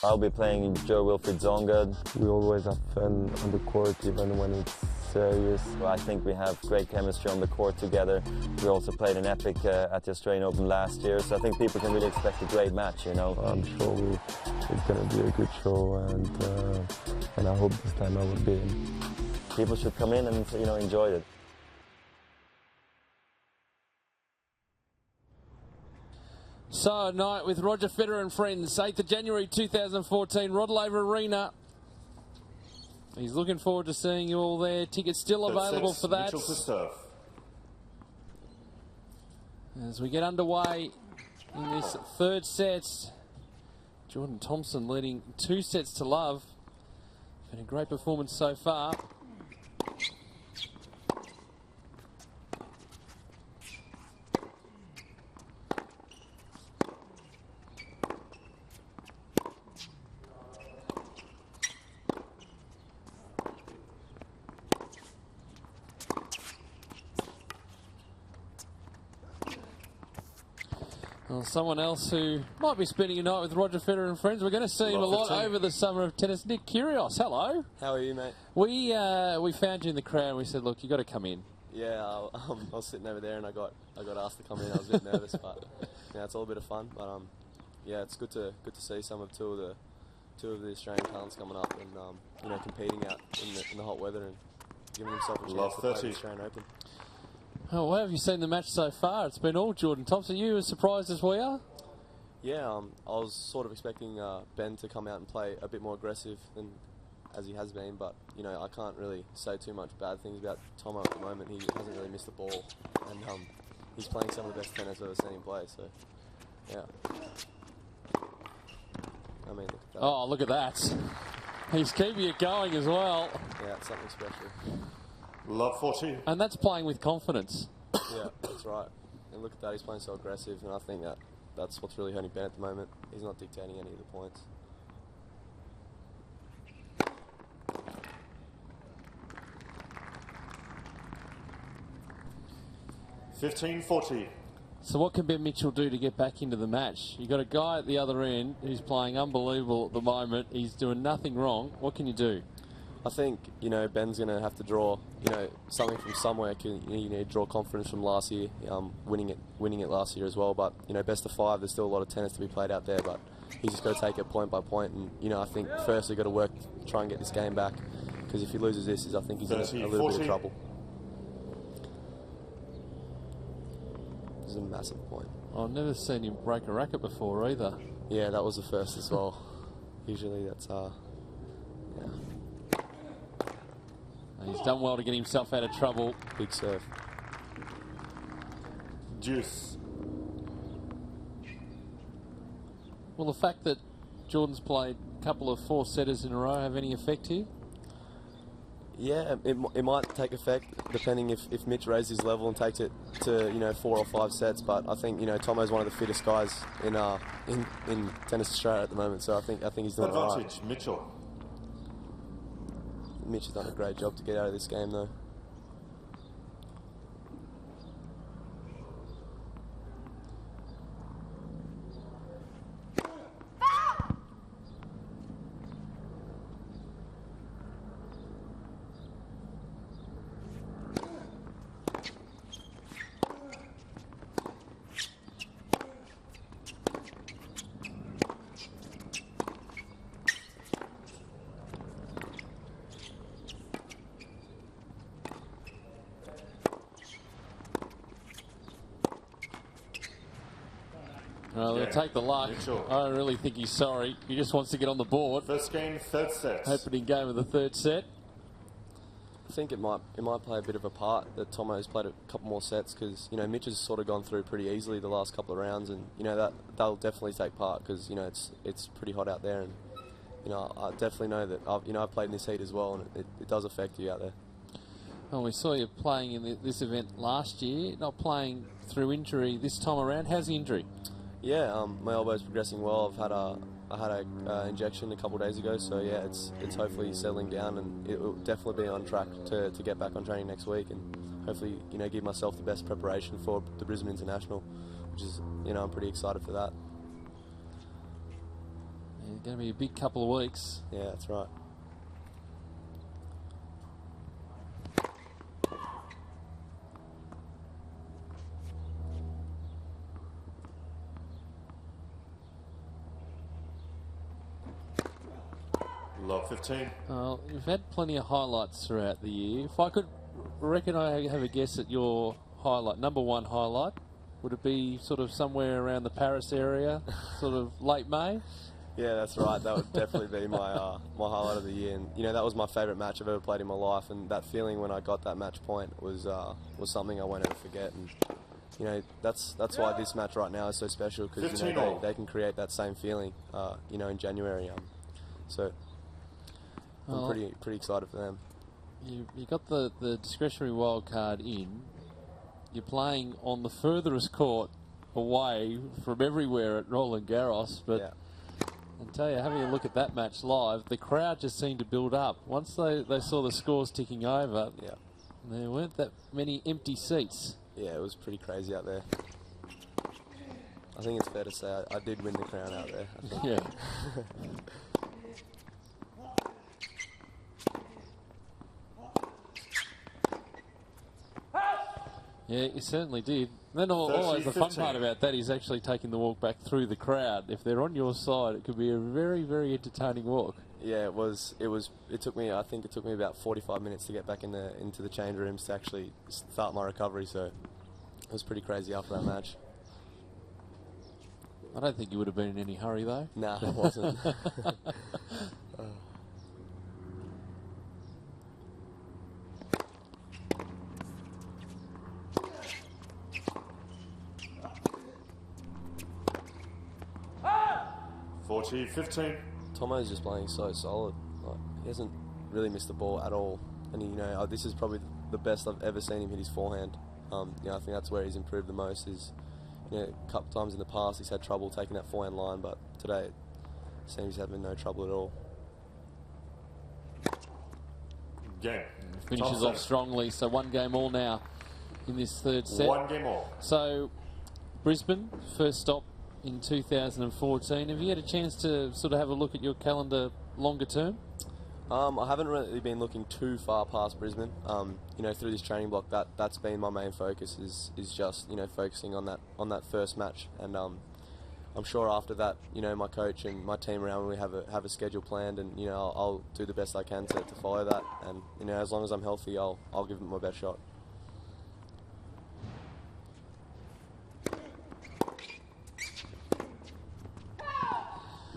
I'll be playing Joe Wilfried Zonga. We always have fun on the court, even when it's serious. I think we have great chemistry on the court together. We also played an epic at the Australian Open last year, so I think people can really expect a great match, you know. I'm sure it's going to be a good show, and I hope this time I will be in. People should come in and, you know, enjoy it. So, night with Roger Federer and friends, 8th of January 2014, Rod Laver Arena. He's looking forward to seeing you all there. Tickets still available for that. Mitchell to serve. As we get underway in this third set, Jordan Thompson leading 2 sets to love. Been a great performance so far. Well, someone else who might be spending a night with Roger Federer and friends. We're going to see him a lot over the summer of tennis. Nick Kyrgios, hello. How are you, mate? We found you in the crowd and we said, look, you got to come in. Yeah, I was sitting over there and I got asked to come in. I was a bit nervous, but yeah, it's all a bit of fun. But yeah, it's good to see two of the Australian talents coming up and you know, competing out in the hot weather and giving himself a chance to play the Australian Open. Oh, well, have you seen the match so far? It's been all Jordan Thompson. You as surprised as we are? Yeah, I was sort of expecting Ben to come out and play a bit more aggressive than as he has been, but you know, I can't really say too much bad things about Tomo at the moment. He hasn't really missed the ball, and he's playing some of the best tennis I've ever seen him play. So, yeah. I mean, look at that. Oh, look at that. He's keeping it going as well. Yeah, it's something special. Love 40. And that's playing with confidence. Yeah, that's right. And look at that, he's playing so aggressive, and I think that's what's really hurting Ben at the moment. He's not dictating any of the points. $15.40. So what can Ben Mitchell do to get back into the match? You've got a guy at the other end who's playing unbelievable at the moment. He's doing nothing wrong. What can you do? I think, you know, Ben's going to have to draw, you know, something from somewhere. You know, draw confidence from last year, winning it last year as well. But, you know, best of 5, there's still a lot of tennis to be played out there. But he's just got to take it point by point. And, you know, I think first he's got to try and get this game back. Because if he loses this, I think he's in a little bit of trouble. This is a massive point. I've never seen him break a racket before either. Yeah, that was the first as well. Usually that's, yeah. He's done well to get himself out of trouble. Big serve. Deuce. Will the fact that Jordan's played a couple of 4-setters in a row have any effect here? Yeah, it might take effect depending if Mitch raises his level and takes it to, you know, 4 or 5 sets. But I think, you know, Tomo's one of the fittest guys in Tennis Australia at the moment. So I think he's doing all right. Advantage, Mitchell. Mitch has done a great job to get out of this game, though. Well, they'll take the luck. Mitchell. I don't really think he's sorry. He just wants to get on the board. First game, third set. Opening game of the third set. I think it might play a bit of a part that Tomo's played a couple more sets because, you know, Mitch has sort of gone through pretty easily the last couple of rounds, and you know that'll definitely take part because, you know, it's pretty hot out there, and you know I definitely know that I've played in this heat as well, and it does affect you out there. Well, we saw you playing in this event last year, not playing through injury this time around. How's the injury? Yeah, my elbow's progressing well. I had a injection a couple of days ago, so yeah, it's hopefully settling down, and it will definitely be on track to get back on training next week, and hopefully give myself the best preparation for the Brisbane International, which is I'm pretty excited for that. Yeah, going to be a big couple of weeks. Yeah, that's right. Love 15. Well, you've had plenty of highlights throughout the year. If I could reckon I have a guess at your highlight, number one highlight, would it be sort of somewhere around the Paris area, sort of late May? Yeah, that's right. That would definitely be my my highlight of the year, and that was my favourite match I've ever played in my life. And that feeling when I got that match point was something I won't ever forget. And that's why this match right now is so special, because they can create that same feeling, in January. So I'm pretty excited for them. You got the discretionary wild card in. You're playing on the furthest court away from everywhere at Roland Garros, but yeah. I tell you, having a look at that match live, the crowd just seemed to build up. Once they saw the scores ticking over, yeah, there weren't that many empty seats. Yeah, it was pretty crazy out there. I think it's fair to say I did win the crown out there. Yeah. Yeah, you certainly did. Then always the fun part about that is actually taking the walk back through the crowd. If they're on your side, it could be a very, very entertaining walk. Yeah, it was. It took me. I think it took me about 45 minutes to get back into the change rooms to actually start my recovery. So it was pretty crazy after that match. I don't think you would have been in any hurry though. Nah, I wasn't. 40-15. Tomo's just playing so solid. He hasn't really missed the ball at all, and this is probably the best I've ever seen him hit his forehand. I think that's where he's improved the most. Is a couple times in the past he's had trouble taking that forehand line, but today it seems he's having no trouble at all. Game. Finishes off strongly, so one game all now in this third set. One game all. So Brisbane, first stop in 2014. Have you had a chance to sort of have a look at your calendar longer term? I haven't really been looking too far past Brisbane. Through this training block, that's been my main focus. Is just focusing on that first match, and I'm sure after that, my coach and my team around me have a schedule planned, and I'll do the best I can to follow that, and as long as I'm healthy, I'll give it my best shot.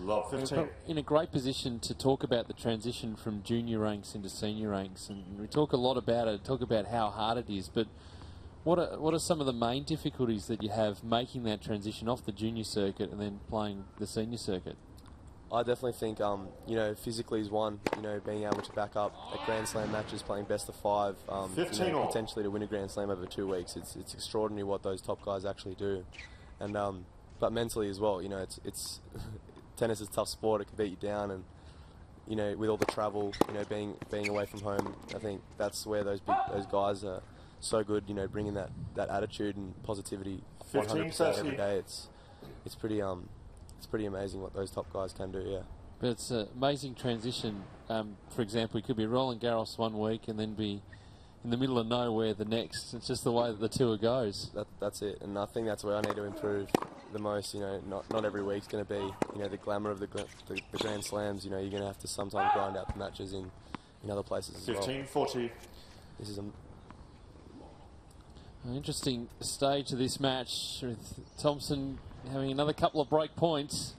Love 15. In a great position to talk about the transition from junior ranks into senior ranks, and we talk a lot about it, talk about how hard it is, but what are some of the main difficulties that you have making that transition off the junior circuit and then playing the senior circuit? I definitely think, physically is one, being able to back up at Grand Slam matches, playing best of 5, potentially to win a Grand Slam over 2 weeks. It's extraordinary what those top guys actually do. And but mentally as well, it's tennis is a tough sport. It can beat you down, and with all the travel, being away from home, I think that's where those guys are so good. Bringing that attitude and positivity 100% every day. It's pretty amazing what those top guys can do. Yeah. But it's an amazing transition. For example, you could be Roland Garros one week and then be in the middle of nowhere the next. It's just the way that the tour goes. That's it, and I think that's where I need to improve the most. Not every week's going to be the glamour of the Grand Slams. You're going to have to sometimes grind out the matches in other places as well. 15-40. This is an interesting stage of this match with Thompson having another couple of break points.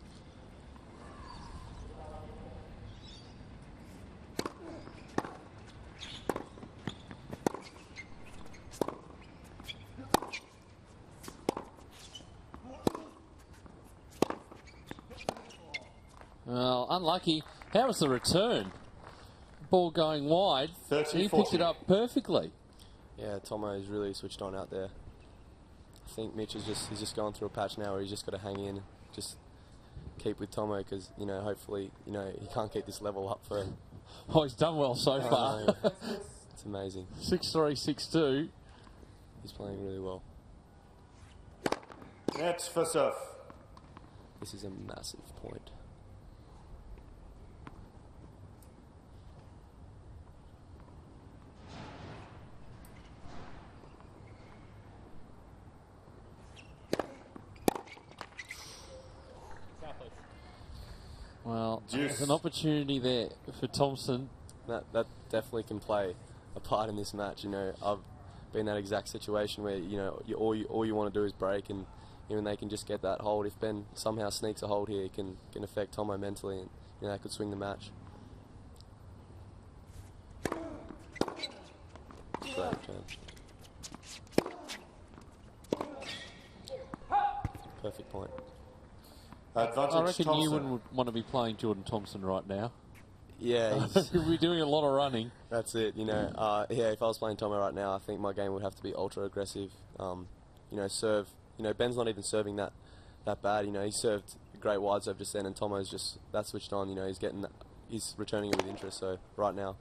Well, unlucky. How was the return? Ball going wide. 30-40. He picked it up perfectly. Yeah, Tomo is really switched on out there. I think Mitch is he's just going through a patch now where he's just got to hang in, just keep with Tomo because, you know, hopefully, you know, he can't keep this level up for... Oh, he's done well so far. It's amazing. 6-3, 6-2. He's playing really well. Nets for serve. This is a massive point. Well, there's an opportunity there for Thompson. That definitely can play a part in this match. You know, I've been in that exact situation where, you know, all you want to do is break, and even they can just get that hold. If Ben somehow sneaks a hold here, it can affect Tomo mentally, and, you know, that could swing the match. Great return. Perfect point. Advantage I reckon Thompson. you wouldn't want to be playing Jordan Thompson right now. Yeah, we're doing a lot of running. That's it. You know, yeah. If I was playing Tomo right now, I think my game would have to be ultra aggressive. You know, serve. You know, Ben's not even serving that bad. You know, he served a great wide serve just then, and Tomo's just that switched on. You know, he's returning it with interest. So right now,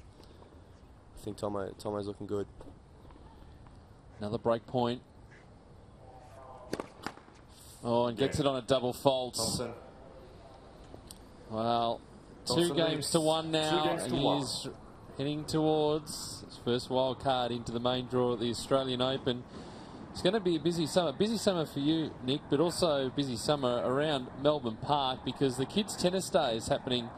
I think Tomo's looking good. Another break point. Oh, and gets it on a double fault. Thompson. Well, Thompson 2 games leads. to 1 now. 2 games to 1. He's heading towards his first wild card into the main draw at the Australian Open. It's going to be a busy summer. Busy summer for you, Nick, but also a busy summer around Melbourne Park because the Kids Tennis Day is happening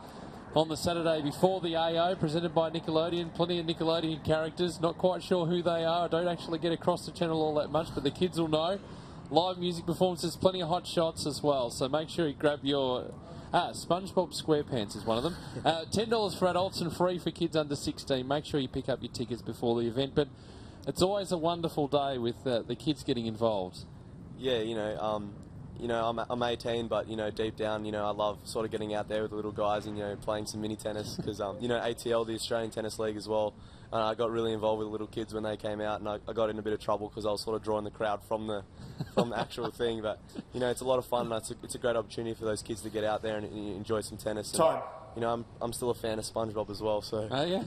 on the Saturday before the AO, presented by Nickelodeon. Plenty of Nickelodeon characters. Not quite sure who they are. I don't actually get across the channel all that much, but the kids will know. Live music performances, plenty of hot shots as well. So make sure you grab your... SpongeBob SquarePants is one of them. $10 for adults and free for kids under 16. Make sure you pick up your tickets before the event. But it's always a wonderful day with the kids getting involved. Yeah, you know, I'm 18, but, you know, deep down, you know, I love sort of getting out there with the little guys and, you know, playing some mini tennis because, you know, ATL, the Australian Tennis League as well. I got really involved with the little kids when they came out, and I got in a bit of trouble because I was sort of drawing the crowd from the actual thing. But, you know, it's a lot of fun, and it's a great opportunity for those kids to get out there and enjoy some tennis. And, Time. you know, I'm still a fan of SpongeBob as well, so... Oh, yeah?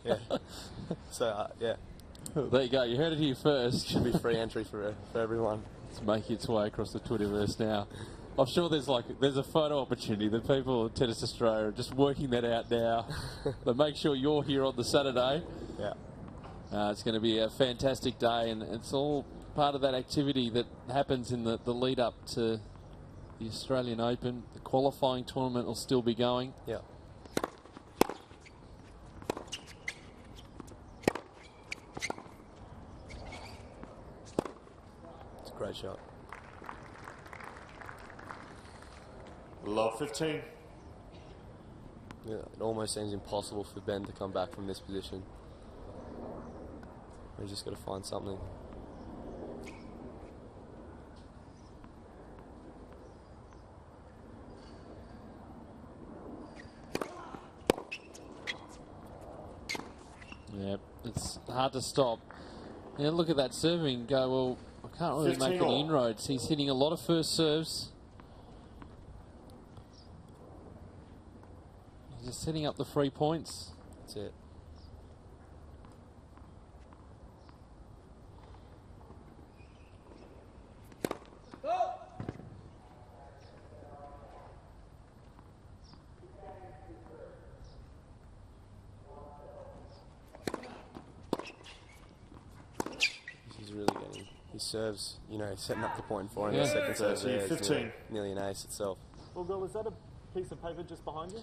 Yeah. So, yeah. There you go. You heard it here first. Should be free entry for everyone. Let's make its way across the Twitterverse now. I'm sure there's a photo opportunity. The people at Tennis Australia are just working that out now. But make sure you're here on the Saturday. Yeah. It's going to be a fantastic day, and it's all part of that activity that happens in the lead up to the Australian Open. The qualifying tournament will still be going. Yeah. It's a great shot. Love 15. Yeah, it almost seems impossible for Ben to come back from this position. He's just got to find something. Yeah, it's hard to stop. Yeah, look at that serving. Go, well, I can't really make any inroads. He's hitting a lot of first serves. Just setting up the 3 points. That's it. He's really getting... He serves, you know, setting up the point for him. Yeah. The second serve there is 15. nearly an ace itself. Well, girl, is that a piece of paper just behind you?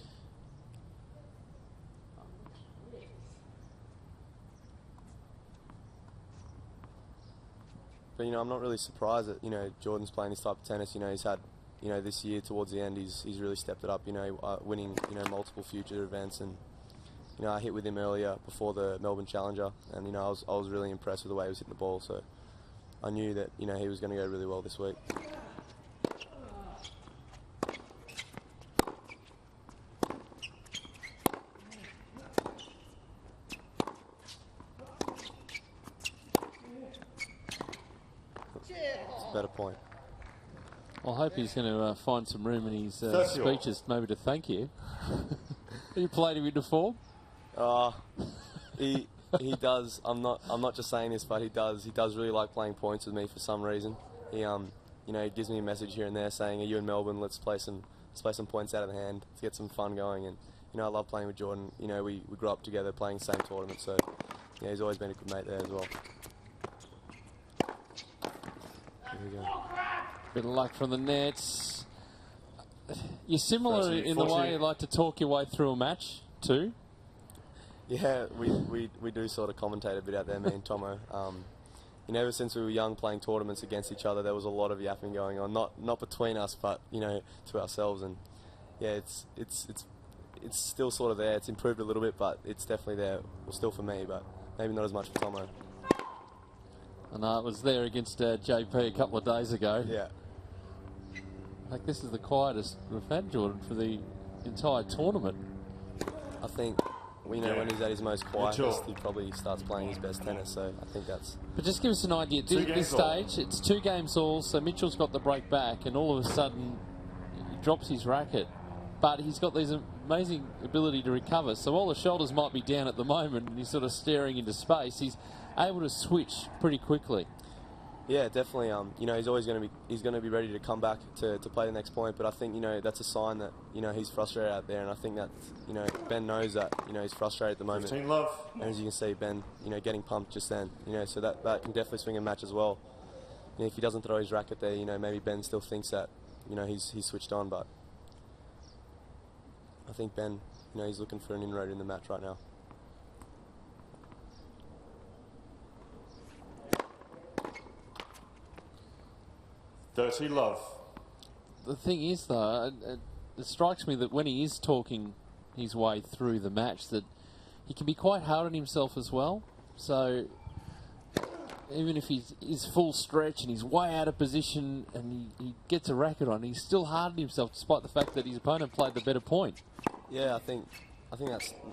But, you know, I'm not really surprised that, you know, Jordan's playing this type of tennis. You know, he's had, you know, this year towards the end, he's really stepped it up, you know, winning, you know, multiple future events. And, you know, I hit with him earlier before the Melbourne Challenger, and, you know, I was really impressed with the way he was hitting the ball. So I knew that, you know, he was going to go really well this week. better point. I hope he's going to find some room in his speeches maybe to thank you. You played him into form? He does. I'm not just saying this, but he does. He does really like playing points with me for some reason. He he gives me a message here and there saying, "Are you in Melbourne? Let's play some points out of the hand to get some fun going." And I love playing with Jordan. We grew up together playing the same tournament, so he's always been a good mate there as well. Here we go. Bit of luck from the nets. You're similar in the way you like to talk your way through a match too. Yeah, we do sort of commentate a bit out there, me and Tomo. Ever since we were young playing tournaments against each other, there was a lot of yapping going on. Not between us, but to ourselves. And yeah, it's still sort of there. It's improved a little bit, but it's definitely there. Well, still for me, but maybe not as much for Tomo. I know it was there against JP a couple of days ago. Yeah. Like this is the quietest we've had Jordan for the entire tournament. I think. When he's at his most quietest, he probably starts playing his best tennis, so I think that's... But just give us an idea. At this stage, it's 2 games all, so Mitchell's got the break back, and all of a sudden he drops his racket. But he's got this amazing ability to recover, so while the shoulders might be down at the moment and he's sort of staring into space, he's able to switch pretty quickly. Yeah, definitely. He's always going to be ready to come back to play the next point. But I think that's a sign that he's frustrated out there, and I think that Ben knows that he's frustrated at the moment. 15 love. And as you can see, Ben getting pumped just then. So that can definitely swing a match as well. If he doesn't throw his racket there, maybe Ben still thinks that he's switched on. But I think Ben he's looking for an inroad in the match right now. Dirty love. The thing is, though, it strikes me that when he is talking his way through the match, that he can be quite hard on himself as well. So even if he's full stretch and he's way out of position and he gets a racket on, he's still hard on himself despite the fact that his opponent played the better point. Yeah, I think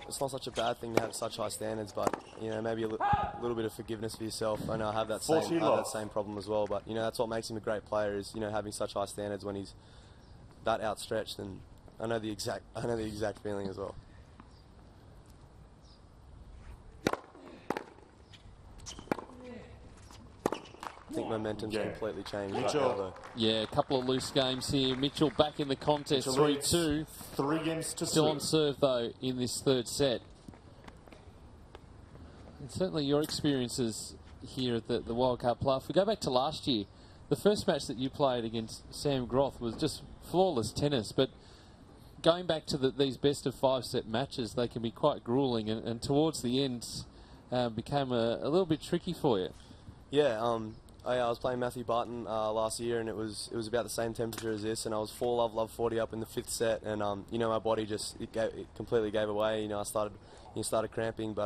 it's not such a bad thing to have such high standards, but maybe a little bit of forgiveness for yourself. I know I have that same problem as well, but that's what makes him a great player is having such high standards when he's that outstretched, and I know the exact feeling as well. I think momentum's completely changed right now, though. Yeah, a couple of loose games here. Mitchell back in the contest, 3-2. 3 games to Still on serve, though, in this third set. And certainly your experiences here at the Wildcard Play. If we go back to last year, the first match that you played against Sam Groth was just flawless tennis, but going back to these best-of-5 set matches, they can be quite gruelling, and towards the end became a little bit tricky for you. Yeah, I was playing Matthew Barton last year, and it was about the same temperature as this, and I was 4-love 40 up in the 5th set, and my body just it completely gave away. I started cramping, but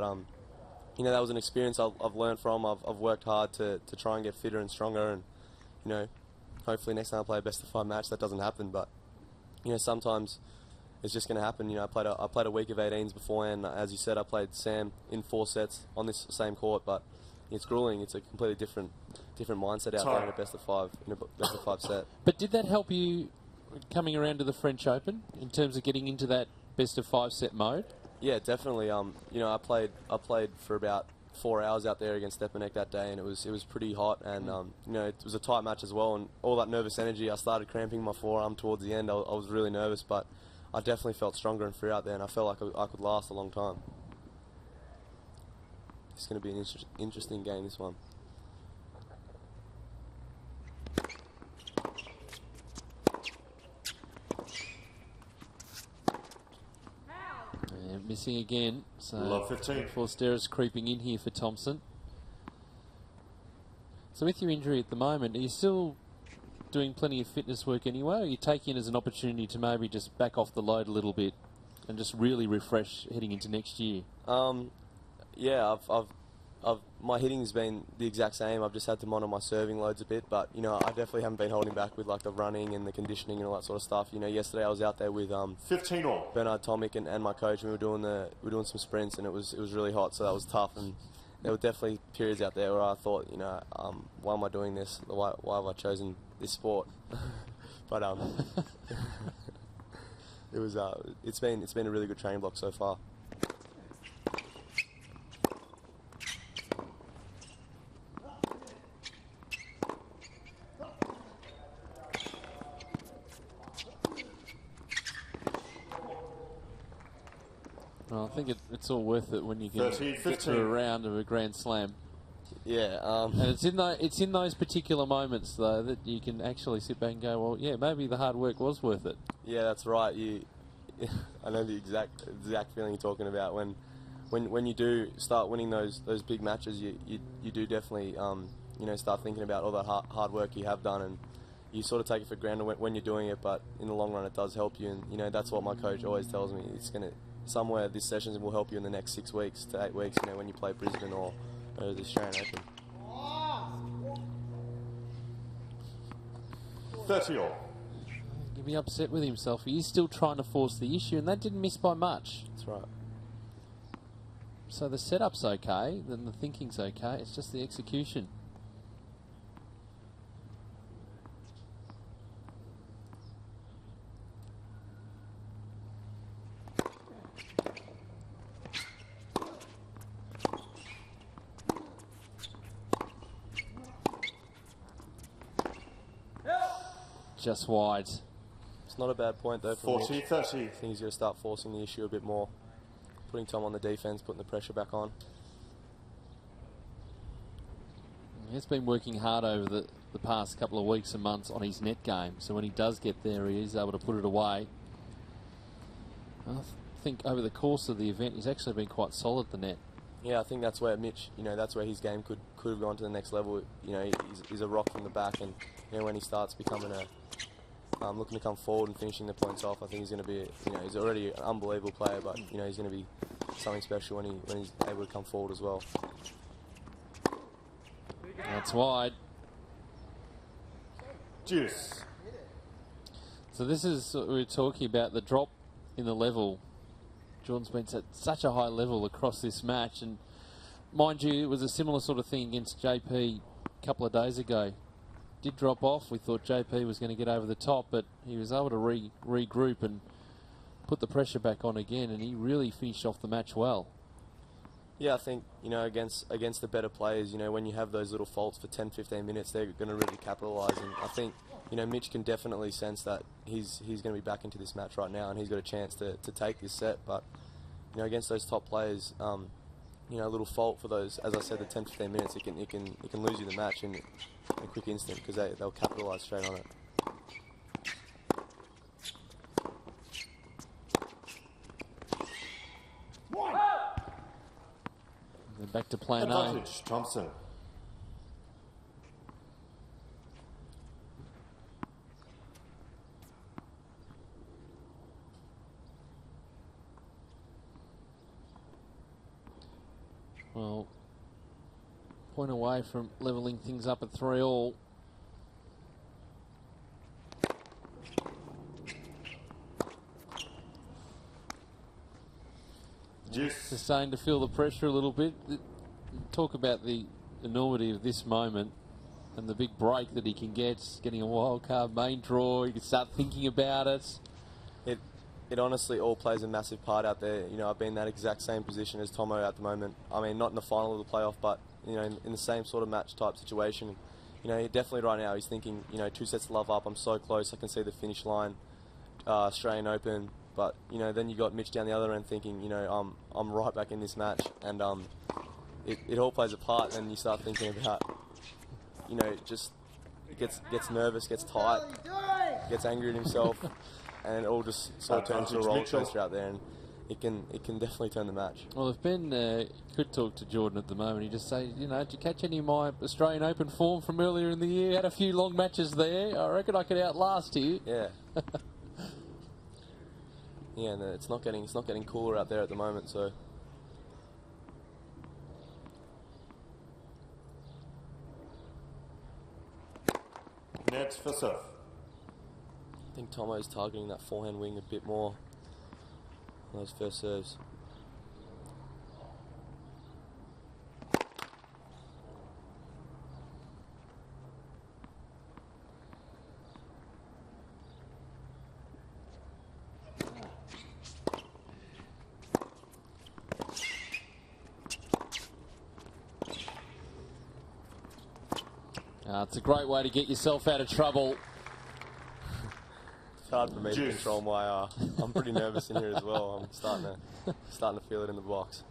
that was an experience I've learned from. I've worked hard to try and get fitter and stronger, and hopefully next time I play a best-of-5 match that doesn't happen. But sometimes it's just going to happen. I played a week of 18s before, and as you said, I played Sam in 4 sets on this same court, but it's grueling. It's a completely different mindset out there in a best-of-5 set. But did that help you coming around to the French Open in terms of getting into that best-of-5 set mode? Yeah, definitely. I played for about 4 hours out there against Stepanek that day, and it was pretty hot, and it was a tight match as well. And all that nervous energy, I started cramping my forearm towards the end. I was really nervous, but I definitely felt stronger and free out there, and I felt like I could last a long time. It's going to be an interesting game, this one. And missing again. So love 15. Forster's creeping in here for Thompson. So with your injury at the moment, are you still doing plenty of fitness work anyway, or are you taking it as an opportunity to maybe just back off the load a little bit and just really refresh heading into next year? Yeah, my hitting's been the exact same. I've just had to monitor my serving loads a bit, but I definitely haven't been holding back with like the running and the conditioning and all that sort of stuff. Yesterday I was out there with 15 all. Bernard Tomic and my coach, and we were doing some sprints, and it was really hot, so that was tough. And there were definitely periods out there where I thought, why am I doing this? Why have I chosen this sport? But it's been a really good training block so far. Well, I think it's all worth it when you can get to a round of a Grand Slam. Yeah, and it's in those particular moments though that you can actually sit back and go, well, yeah, maybe the hard work was worth it. Yeah, that's right. I know the exact feeling you're talking about. When you do start winning those big matches, you do definitely start thinking about all that hard work you have done, and you sort of take it for granted when you're doing it. But in the long run, it does help you, and that's what my coach always tells me. It's gonna somewhere this sessions will help you in the next 6 weeks to 8 weeks. When you play Brisbane or the Australian Open. 30-all. He'll be upset with himself. He is still trying to force the issue, and that didn't miss by much. That's right. So the setup's okay, then the thinking's okay. It's just the execution. Just wide. It's not a bad point though. 40-30. I think he's got to start forcing the issue a bit more, putting Tom on the defense, putting the pressure back on. He's been working hard over the past couple of weeks and months on his net game, so when he does get there, he is able to put it away. I think over the course of the event, he's actually been quite solid at the net. Yeah, I think that's where Mitch, that's where his game could have gone to the next level. He's a rock from the back, and when he starts becoming looking to come forward and finishing the points off, I think he's going to be, he's already an unbelievable player, but he's going to be something special when he's able to come forward as well. That's wide. Juice. So this is what we were talking about, the drop in the level. Jordan's been at such a high level across this match, and mind you, it was a similar sort of thing against JP a couple of days ago. Did drop off. We thought JP was going to get over the top, but he was able to regroup and put the pressure back on again, and he really finished off the match well. Yeah, I think, against the better players, when you have those little faults for 10-15 minutes, they're going to really capitalise, and I think, Mitch can definitely sense that he's going to be back into this match right now, and he's got a chance to take this set, but, against those top players, a little fault for those, as I said, the 10-15 minutes, it can lose you the match in a quick instant, because they'll capitalise straight on it. Then back to plan Advantage, Thompson. Well, point away from levelling things up at 3-all. Juice. Just starting to feel the pressure a little bit. Talk about the enormity of this moment and the big break that he can get, getting a wild card main draw. You can start thinking about it. It honestly all plays a massive part out there. I've been in that exact same position as Tomo at the moment. I mean, not in the final of the playoff, but in the same sort of match type situation. Definitely right now he's thinking, 2 sets to love up. I'm so close. I can see the finish line. Australian Open. But then you got Mitch down the other end thinking, I'm right back in this match, and it all plays a part. And you start thinking about, just gets nervous, gets tight, gets angry at himself, and it all just sort of turns into a roller coaster out there, and it can definitely turn the match. Well, if Ben could talk to Jordan at the moment, he'd just say, did you catch any of my Australian Open form from earlier in the year? Had a few long matches there. I reckon I could outlast you. Yeah. Yeah, and it's not getting cooler out there at the moment, so. Net for serve. I think Tomo's targeting that forehand wing a bit more on those first serves. It's a great way to get yourself out of trouble. It's hard for me to control my. I'm pretty nervous in here as well. I'm starting to feel it in the box.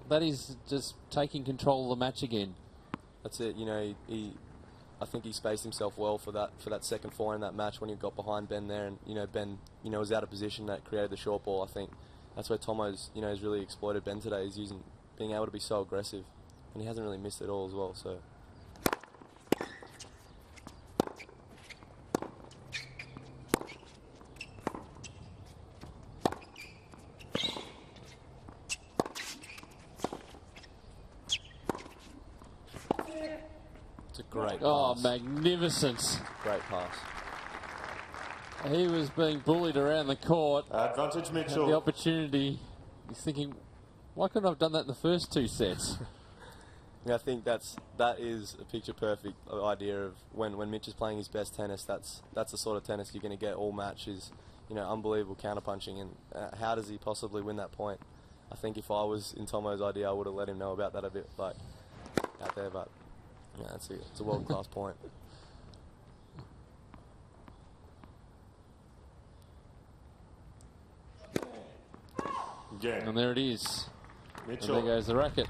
That is just taking control of the match again. That's it. You know, I think he spaced himself well for that second four in that match when he got behind Ben there, and Ben was out of position. That created the short ball. I think that's where Tomo's has really exploited Ben today. He's being able to be so aggressive, and he hasn't really missed it all as well. So. Great pass. Magnificent. Great pass. He was being bullied around the court. Advantage Mitchell. Had the opportunity. He's thinking, why couldn't I have done that in the first 2 sets? Yeah, I think that is a picture perfect idea of when Mitch is playing his best tennis. That's the sort of tennis you're going to get all matches. Unbelievable counterpunching. And how does he possibly win that point? I think if I was in Tomo's idea, I would have let him know about that a bit out there, but. Yeah, it's a world-class point. Again. And there it is. Mitchell. And there goes the racket.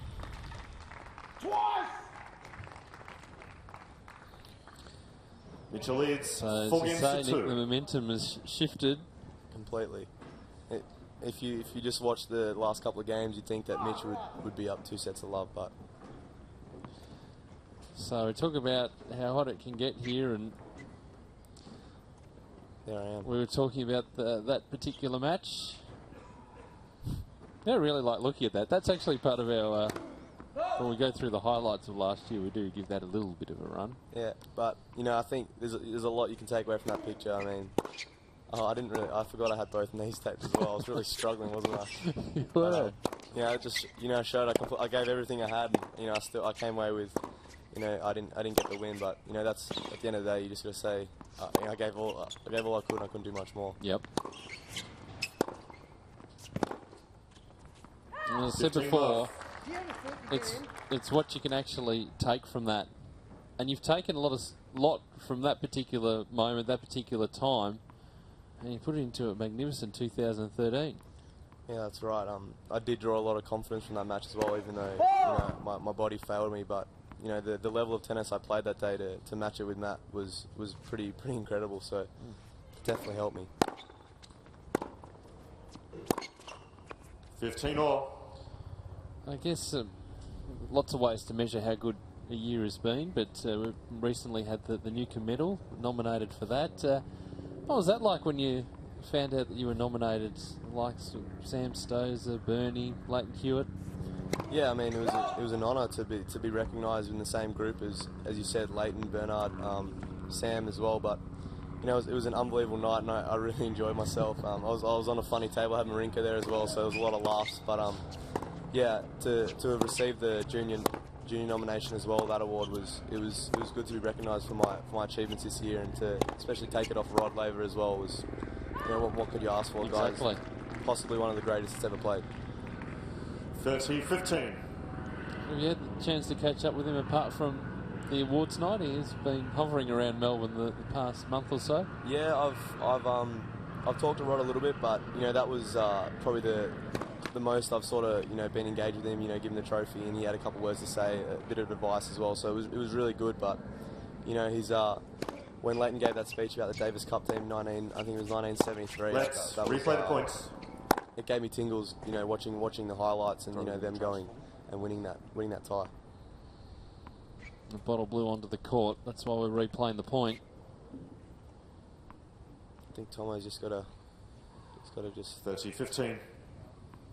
Mitchell leads. So 4 games to 2. The momentum has shifted Completely. If you just watch the last couple of games, you'd think that Mitch would be up 2 sets of love, but. So we talk about how hot it can get here, and there I am. We were talking about that particular match. I really like looking at that. That's actually part of our. When we go through the highlights of last year, we do give that a little bit of a run. Yeah, but I think there's a lot you can take away from that picture. I mean, I forgot I had both knees taped as well. I was really struggling, wasn't I? You were. It just showed I gave everything I had. And, I came away with. I didn't get the win, but that's at the end of the day. You just got to say, I gave all I could, and I couldn't do much more. Yep. As I said before, it's what you can actually take from that, and you've taken a lot from that particular moment, that particular time, and you put it into a magnificent 2013. Yeah, that's right. I did draw a lot of confidence from that match as well, even though my body failed me, but. The level of tennis I played that day to match it with Matt was pretty incredible, so it definitely helped me. 15 all. I guess lots of ways to measure how good a year has been, but we recently had the Newcomb Medal, nominated for that. What was that like when you found out that you were nominated, like Sam Stosur, Bernie, Leighton Hewitt? Yeah, I mean it was an honour to be recognised in the same group as you said, Leighton, Bernard, Sam as well. But it was an unbelievable night, and I really enjoyed myself. I was on a funny table having Marinka there as well, so there was a lot of laughs. But yeah, to have received the junior nomination as well, that award was good to be recognised for my achievements this year, and to especially take it off Rod Laver as well was what could you ask for, exactly. Guys? Possibly one of the greatest that's ever played. 30-15. Have you had the chance to catch up with him apart from the awards night? He has been hovering around Melbourne the past month or so. Yeah, I've talked to Rod a little bit, but that was probably the most I've sort of been engaged with him. Given the trophy, and he had a couple of words to say, a bit of advice as well. So it was really good. But he's when Leighton gave that speech about the Davis Cup team, I think it was 1973. Let's that replay the points. It gave me tingles, watching the highlights and them going and winning that tie. The bottle blew onto the court. That's why we're replaying the point. I think Tomo's just got to 30-15.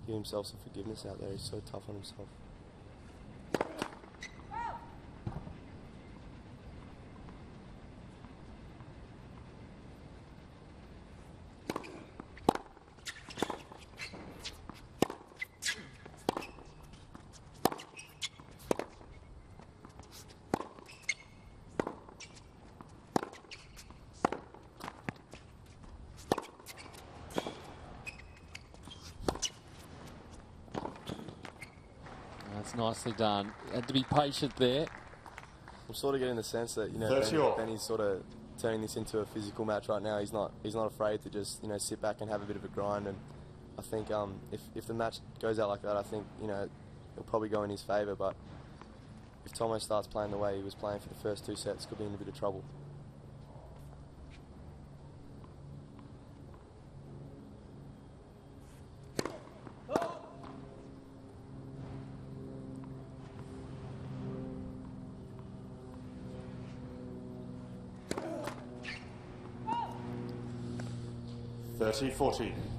Give himself some forgiveness out there. He's so tough on himself. nicely done. Had to be patient there. I'm sort of getting the sense that, you know, 30 all. Benny's sort of turning this into a physical match right now. He's not afraid to just, you know, sit back and have a bit of a grind. And I think if the match goes out like that, I think, you know, it'll probably go in his favour. But if Tomo starts playing the way he was playing for the first 2 sets, could be in a bit of trouble.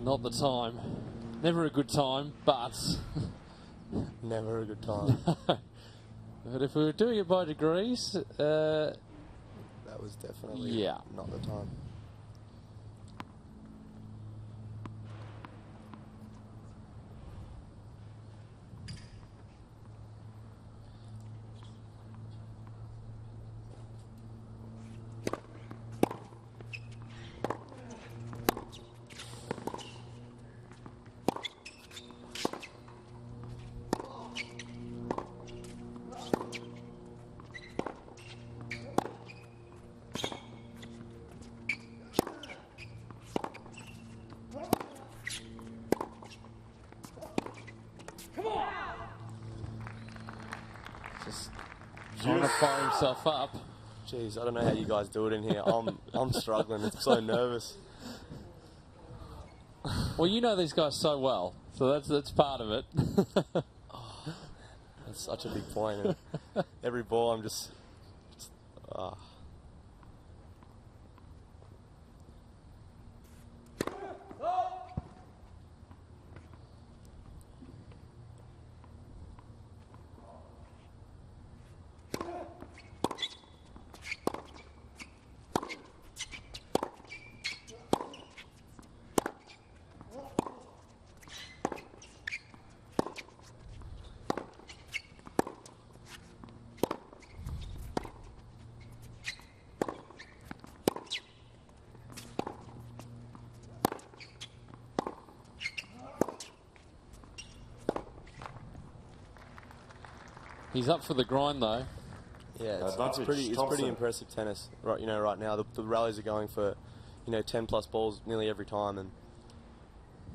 Not the time. Never a good time, but... Never a good time. But if we were doing it by degrees... that was definitely not the time. Just trying to fire himself up. Jeez, I don't know how you guys do it in here. I'm struggling. I'm so nervous. Well, you know these guys so well, so that's part of it. That's such a big point. And every ball, I'm just He's up for the grind, though. Yeah, it's pretty impressive tennis. Right, you know, right now the rallies are going for, you know, 10 plus balls nearly every time, and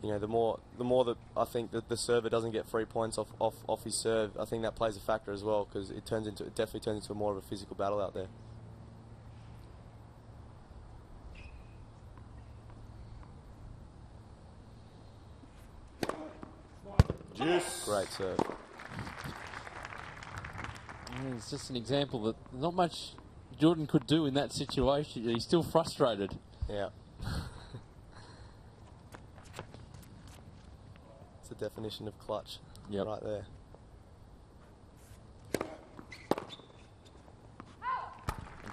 you know, the more that I think that the server doesn't get 3 points off his serve, I think that plays a factor as well, because it definitely turns into more of a physical battle out there. Juice. Great serve. It's just an example that not much Jordan could do in that situation. He's still frustrated. Yeah. It's the definition of clutch. Yep. Right there.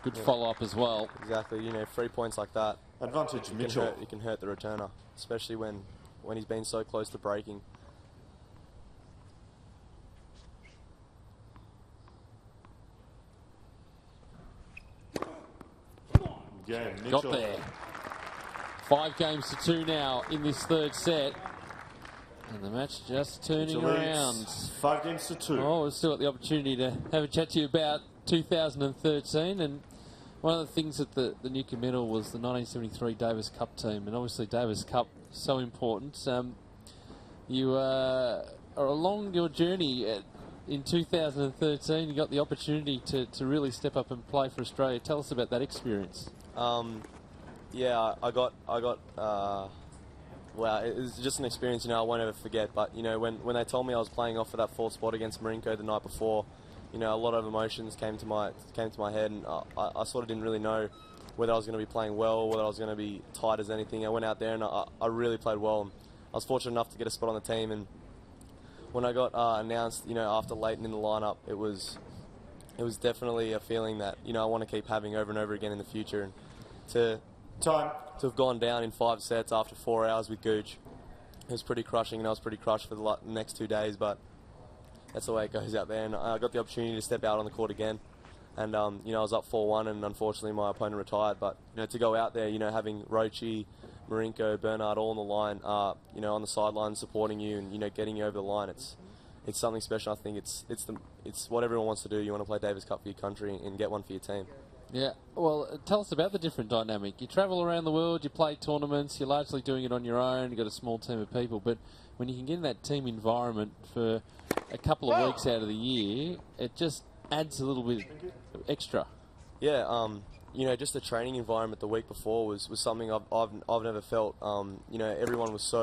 Good follow-up as well. Exactly. You know, 3 points like that. Advantage Mitchell. It can hurt the returner, especially when he's been so close to breaking. Got there. 5 games to 2 now in this third set. And the match just turning around. 5 games to 2. Oh, we've still got the opportunity to have a chat to you about 2013. And one of the things at the Nuka Medal was the 1973 Davis Cup team. And obviously Davis Cup, so important. You are along your journey in 2013. You got the opportunity to really step up and play for Australia. Tell us about that experience. Yeah, I got. Wow, it was just an experience, you know, I won't ever forget. But you know, when they told me I was playing off for that 4th spot against Marinko the night before, you know, a lot of emotions came to my head, and I sort of didn't really know whether I was going to be playing well, whether I was going to be tight as anything. I went out there and I really played well. And I was fortunate enough to get a spot on the team. And when I got announced, you know, after Leighton in the lineup, it was definitely a feeling that, you know, I want to keep having over and over again in the future. And to have gone down in 5 sets after 4 hours with Gooch, it was pretty crushing, and I was pretty crushed for the next 2 days, but that's the way it goes out there. And I got the opportunity to step out on the court again, and you know, I was up 4-1, and unfortunately my opponent retired. But you know, to go out there, you know, having Rochi, Marinko, Bernard all on the line, you know, on the sideline supporting you, and you know, getting you over the line, it's something special. I think it's what everyone wants to do. You want to play Davis Cup for your country and get one for your team. Yeah, well, tell us about the different dynamic. You travel around the world, you play tournaments, you're largely doing it on your own, you've got a small team of people, but when you can get in that team environment for a couple of weeks out of the year, it just adds a little bit extra. Yeah, you know, just the training environment the week before was something I've never felt. You know, everyone was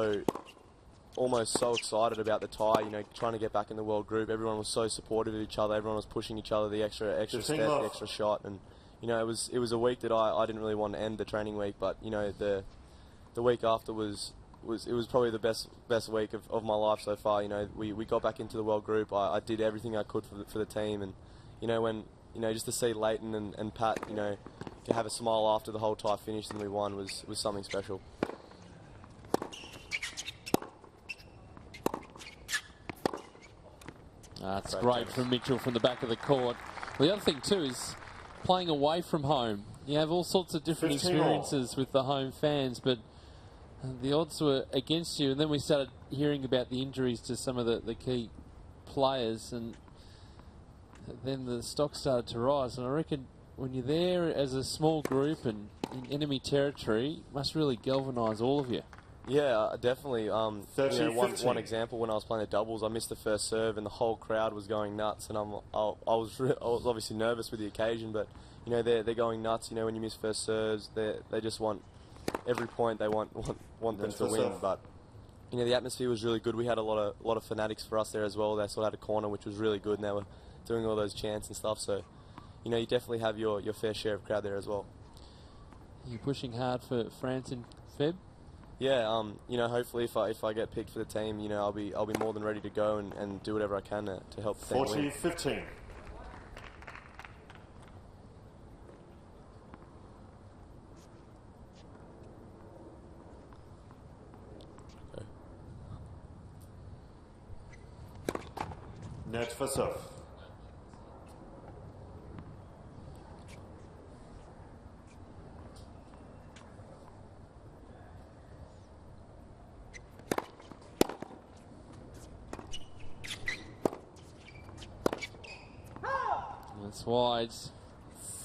almost so excited about the tie, you know, trying to get back in the world group. Everyone was so supportive of each other, everyone was pushing each other, the extra step, the extra shot, and you know, it was a week that I didn't really want to end the training week, but you know, the week after was probably the best week of my life so far. You know, we got back into the world group. I did everything I could for the team, and you know, when just to see Leighton and Pat, you know, to have a smile after the whole tie finished and we won was something special. That's great from Mitchell from the back of the court. The other thing too is playing away from home. You have all sorts of different experiences with the home fans, but the odds were against you. And then we started hearing about the injuries to some of the key players, and then the stock started to rise. And I reckon when you're there as a small group and in enemy territory, it must really galvanise all of you. Yeah, definitely. 30, you know, one example, when I was playing the doubles, I missed the first serve and the whole crowd was going nuts, and I was obviously nervous with the occasion, but you know, they're going nuts. You know, when you miss first serves, they just want every point. They want them to win. But you know, the atmosphere was really good. We had a lot of fanatics for us there as well. They sort of had a corner which was really good, and they were doing all those chants and stuff. So you know, you definitely have your fair share of crowd there as well. You're pushing hard for France in Feb. Yeah, you know, hopefully if I get picked for the team, you know, I'll be more than ready to go and do whatever I can to help the team win. 40-15. Okay. Net for serve. That's wide.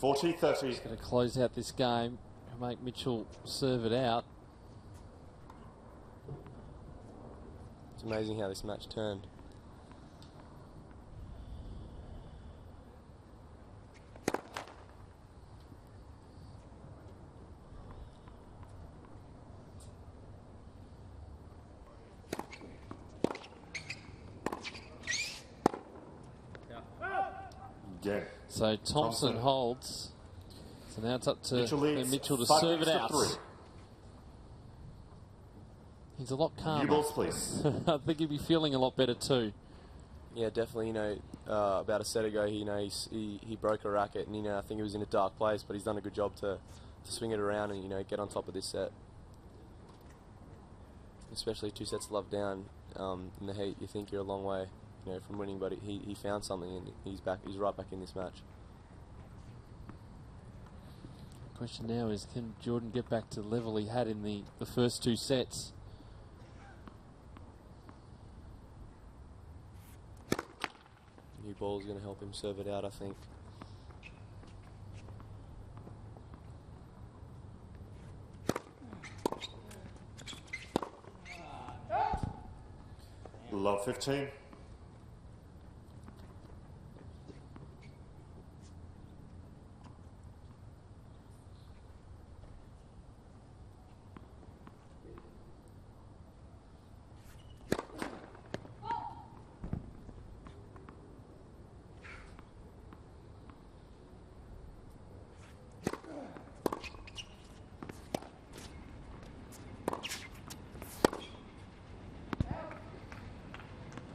40-30. He's going to close out this game and make Mitchell serve it out. It's amazing how this match turned. Game. So Thompson holds. So now it's up to Mitchell to 5 serve it out. 3. He's a lot calmer. New balls, please. I think he'd be feeling a lot better too. Yeah, definitely. You know, about a set ago, he broke a racket, and you know, I think he was in a dark place, but he's done a good job to swing it around and, you know, get on top of this set. Especially 2 sets love down in the heat. You think you're a long way, you know, from winning, but he found something, and he's right back in this match. Question now is, can Jordan get back to the level he had in the first 2 sets? New ball is going to help him serve it out, I think. Love 15.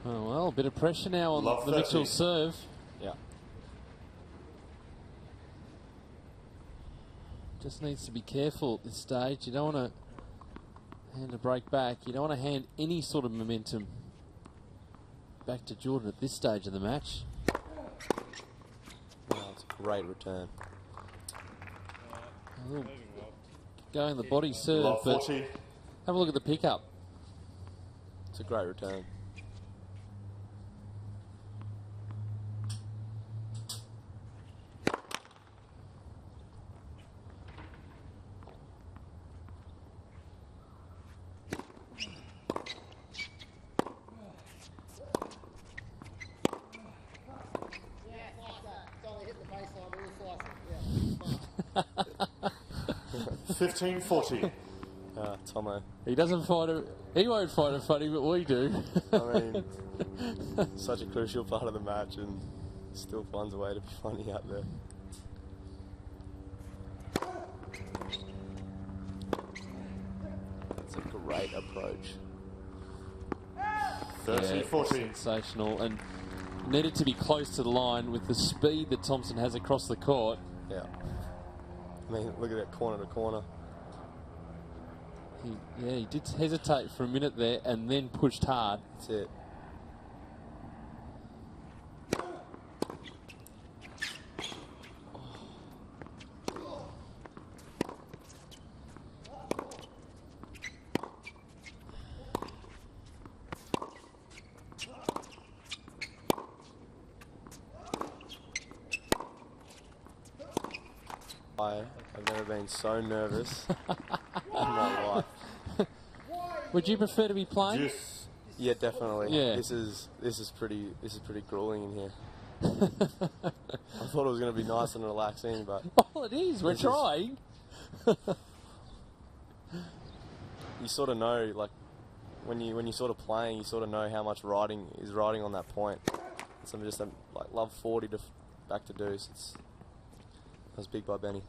Oh well, a bit of pressure now on Love the 30. Mitchell serve. Yeah. Just needs to be careful at this stage. You don't want to hand a break back. You don't want to hand any sort of momentum back to Jordan at this stage of the match. Wow, it's a great return. A little go in the body serve, Love but 40. have a look at the pickup. It's a great return. 15-40. Tomo. He doesn't find it. He won't find it funny, but we do. I mean, such a crucial part of the match, and still finds a way to be funny out there. That's a great approach. 30-14. Sensational, and needed to be close to the line with the speed that Thompson has across the court. Yeah. I mean, look at that corner to corner. He did hesitate for a minute there and then pushed hard. That's it. I've never been so nervous in my life. Would you prefer to be playing? Yes. Yeah, definitely. Yeah. This is pretty grueling in here. I thought it was going to be nice and relaxing, but well, it is. We're trying. You sort of know, like when you're sort of playing, you sort of know how much riding is riding on that point. So I'm just like love 40 to back to deuce. That was big by Benny.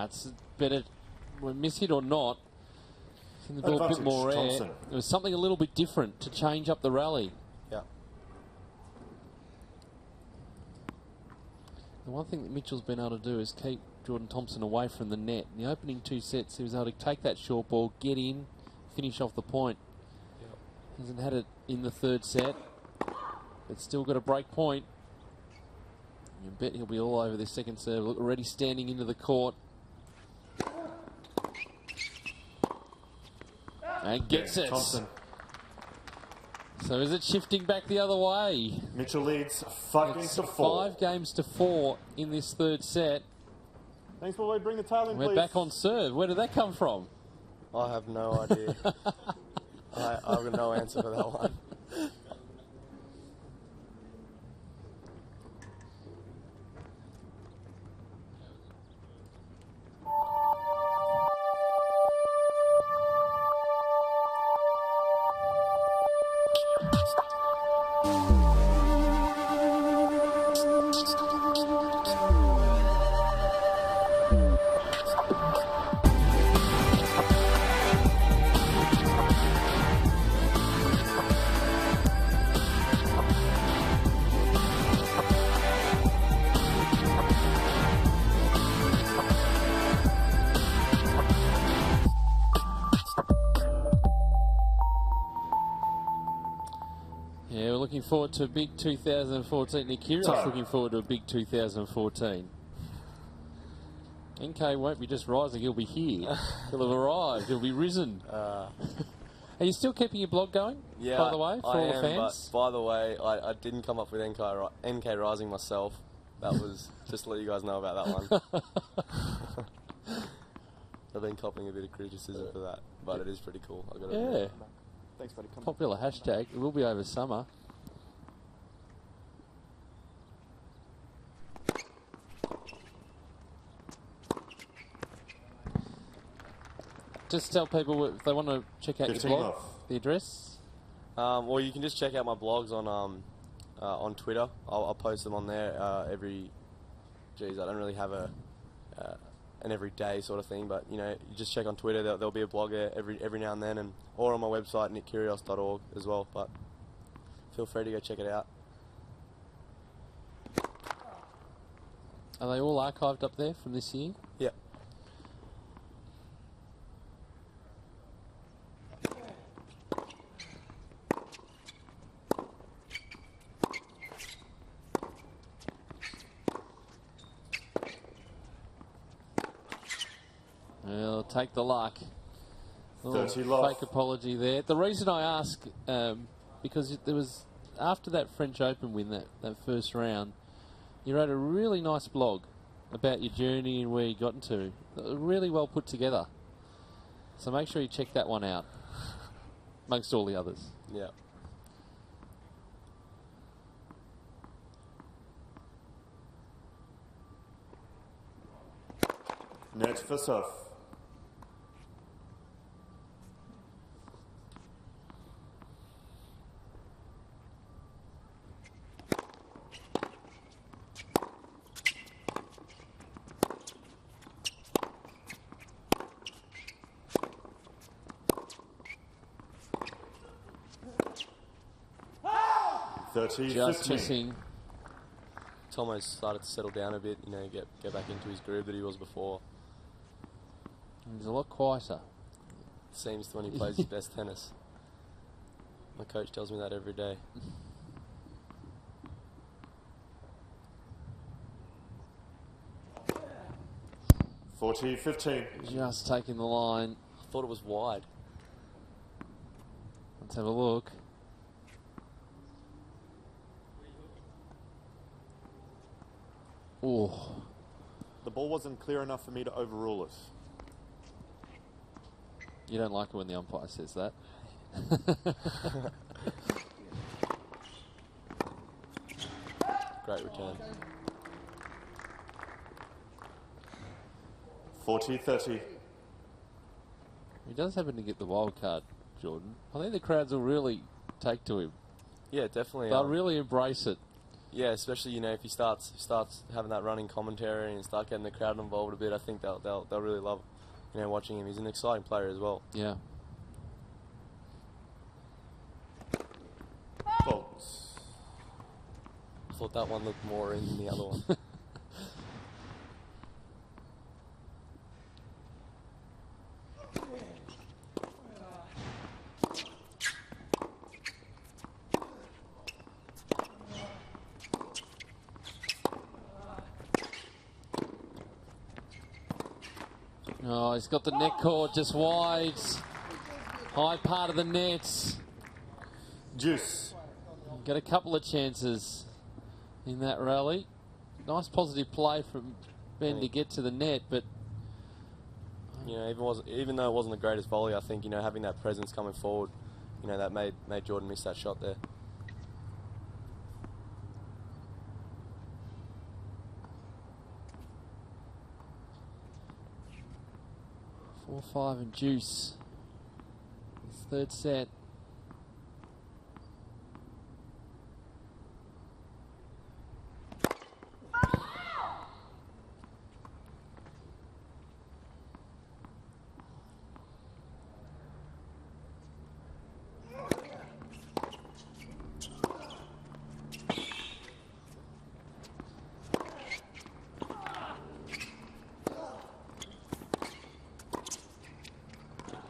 It's better, we miss it or not. A bit more air. Thompson. It was something a little bit different to change up the rally. Yeah. The one thing that Mitchell's been able to do is keep Jordan Thompson away from the net. In the opening 2 sets, he was able to take that short ball, get in, finish off the point. Yep. Hasn't had it in the 3rd set, but still got a break point. You bet he'll be all over this 2nd serve. Look, already standing into the court. And gets it. Thompson. So is it shifting back the other way? Mitchell leads 5-4. 5 games to 4 in this 3rd set. Thanks, Boy. Bring the tail in, We're please. back on serve. Where did that come from? I have no idea. I've got no answer for that one. Yeah, we're looking forward to a big 2014. Nick Kyrgios looking forward to a big 2014. NK won't be just rising, he'll be here. He'll have arrived, he'll be risen. Are you still keeping your blog going, Yeah, by the way, for I all am, the fans? But by the way, I didn't come up with NK Rising myself. That was just to let you guys know about that one. I've been copying a bit of criticism for that, but it is pretty cool. I got to admit. Thanks, buddy. Come Popular hashtag. It will be over summer. Just tell people if they want to check out your 15 blog, off. the address. Well, you can just check out my blogs on Twitter. I'll post them on there every. Geez, I don't really have an everyday sort of thing, but you know, you just check on Twitter. There'll be a blog there every now and then, or on my website nickkyrgios.org as well. But feel free to go check it out. Are they all archived up there from this year? Yeah. take the luck. 30 love. Fake apology there. The reason I ask, because there was, after that French Open win, that first round, you wrote a really nice blog about your journey and where you got into. Really well put together. So make sure you check that one out, amongst all the others. Yeah. Net for serve. Just missing. Tomo's started to settle down a bit, you know, get back into his groove that he was before. He's a lot quieter. Seems to when he plays his best tennis. My coach tells me that every day. (40-15). Just taking the line. I thought it was wide. Let's have a look. Oh. The ball wasn't clear enough for me to overrule it. You don't like it when the umpire says that. Great return. 40-30. He does happen to get the wild card, Jordan. I think the crowds will really take to him. Yeah, definitely. They'll really embrace it. Yeah, especially, you know, if he starts having that running commentary and start getting the crowd involved a bit, I think they'll really love, you know, watching him. He's an exciting player as well. Yeah. Faults. I thought that one looked more in than the other one. Oh, he's got the net cord just wide. High part of the net. Juice. Got a couple of chances in that rally. Nice positive play from Ben to get to the net, but You know, even though it wasn't the greatest volley, I think, you know, having that presence coming forward, you know, that made Jordan miss that shot there. Four, five, and juice. His third set.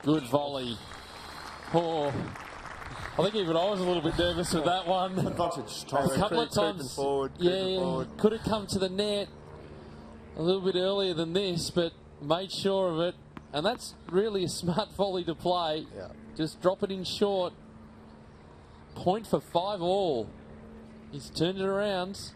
Good volley. Oh, I think even I was a little bit nervous with that one. Advantage. A couple of times, forward, forward. Could have come to the net a little bit earlier than this, but made sure of it. And that's really a smart volley to play. Yeah. Just drop it in short. Point for 5-all. He's turned it around.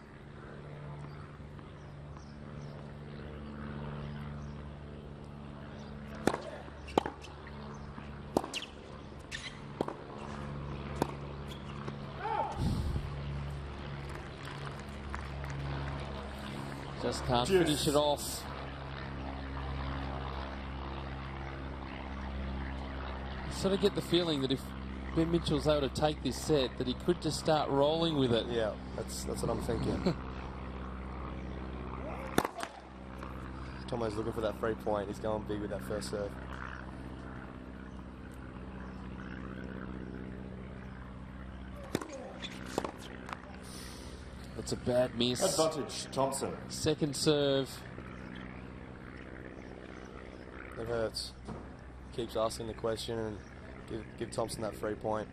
Just can't finish it off. I sort of get the feeling that if Ben Mitchell's able to take this set, that he could just start rolling with it. Yeah, that's what I'm thinking. Tomo's looking for that 3 point. He's going big with that first serve. That's a bad miss. Advantage, Thompson. Second serve. It hurts. Keeps asking the question and give Thompson that 3 point.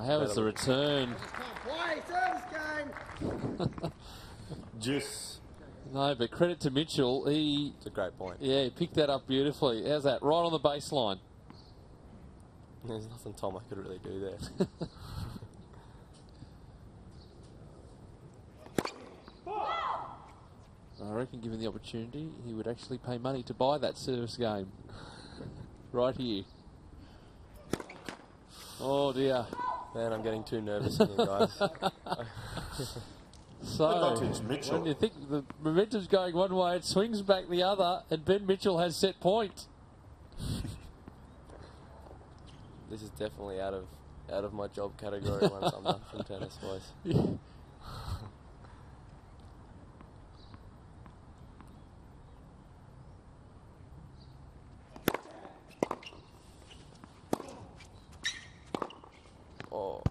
how was the return? Play, service game! Juice. No, but credit to Mitchell. It's a great point. Yeah, he picked that up beautifully. How's that? Right on the baseline. There's nothing Tom I could really do there. I reckon given the opportunity, he would actually pay money to buy that service game. Right here. Oh dear. Man, I'm getting too nervous in here, guys. So, when you think the momentum's going one way, it swings back the other, and Ben Mitchell has set point. This is definitely out of my job category once I'm done from tennis, boys. Yeah. Oh.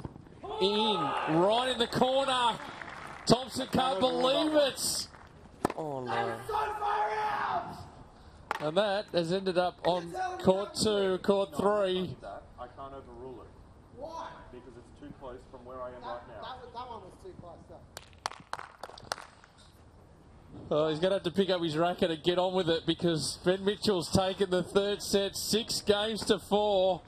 In, right in the corner. Thompson can't believe it. Oh no. And that has ended up on court 2, court 3. I can't overrule it. Why? Because it's too close from where I am right now. That one was too close. Oh, he's going to have to pick up his racket and get on with it because Ben Mitchell's taken the third set 6-4.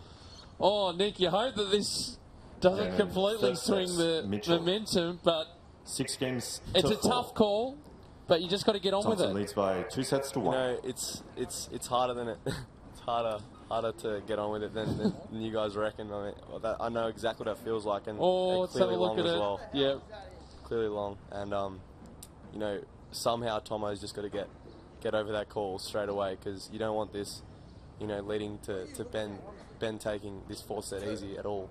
Oh, Nick, you hope that this doesn't completely swing the momentum, but 6 games. it's a tough call, but you just got to get on Thompson with it. leads by 2-1. You know, it's harder than it. It's harder to get on with it than you guys reckon. I mean, I know exactly what it feels like, and let's have a look at it. well. Yeah, clearly long, and you know, somehow Tomo's just got to get over that call straight away because you don't want this, you know, leading to Ben taking this 4th set easy at all.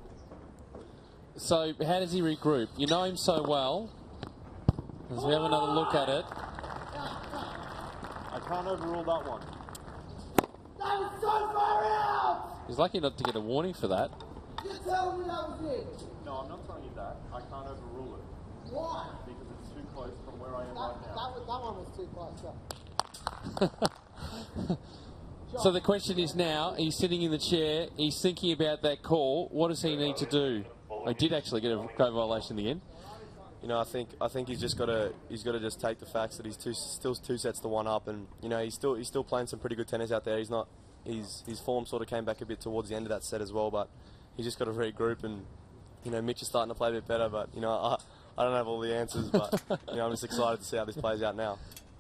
So how does he regroup? You know him so well. As we have another look at it. I can't overrule that one. That was so far out! He's lucky not to get a warning for that. You're telling me that was it? No, I'm not telling you that. I can't overrule it. Why? Because it's too close from where I am right now. That one was too close. So the question is now, he's sitting in the chair, he's thinking about that call. What does he need to do? He did actually get a code violation in the end. You know, I think he's got to just take the facts that he's still 2 sets to 1 up, and you know he's still playing some pretty good tennis out there. His form sort of came back a bit towards the end of that set as well, but he's just got to regroup, and you know Mitch is starting to play a bit better, but you know I don't have all the answers, but you know I'm just excited to see how this plays out now.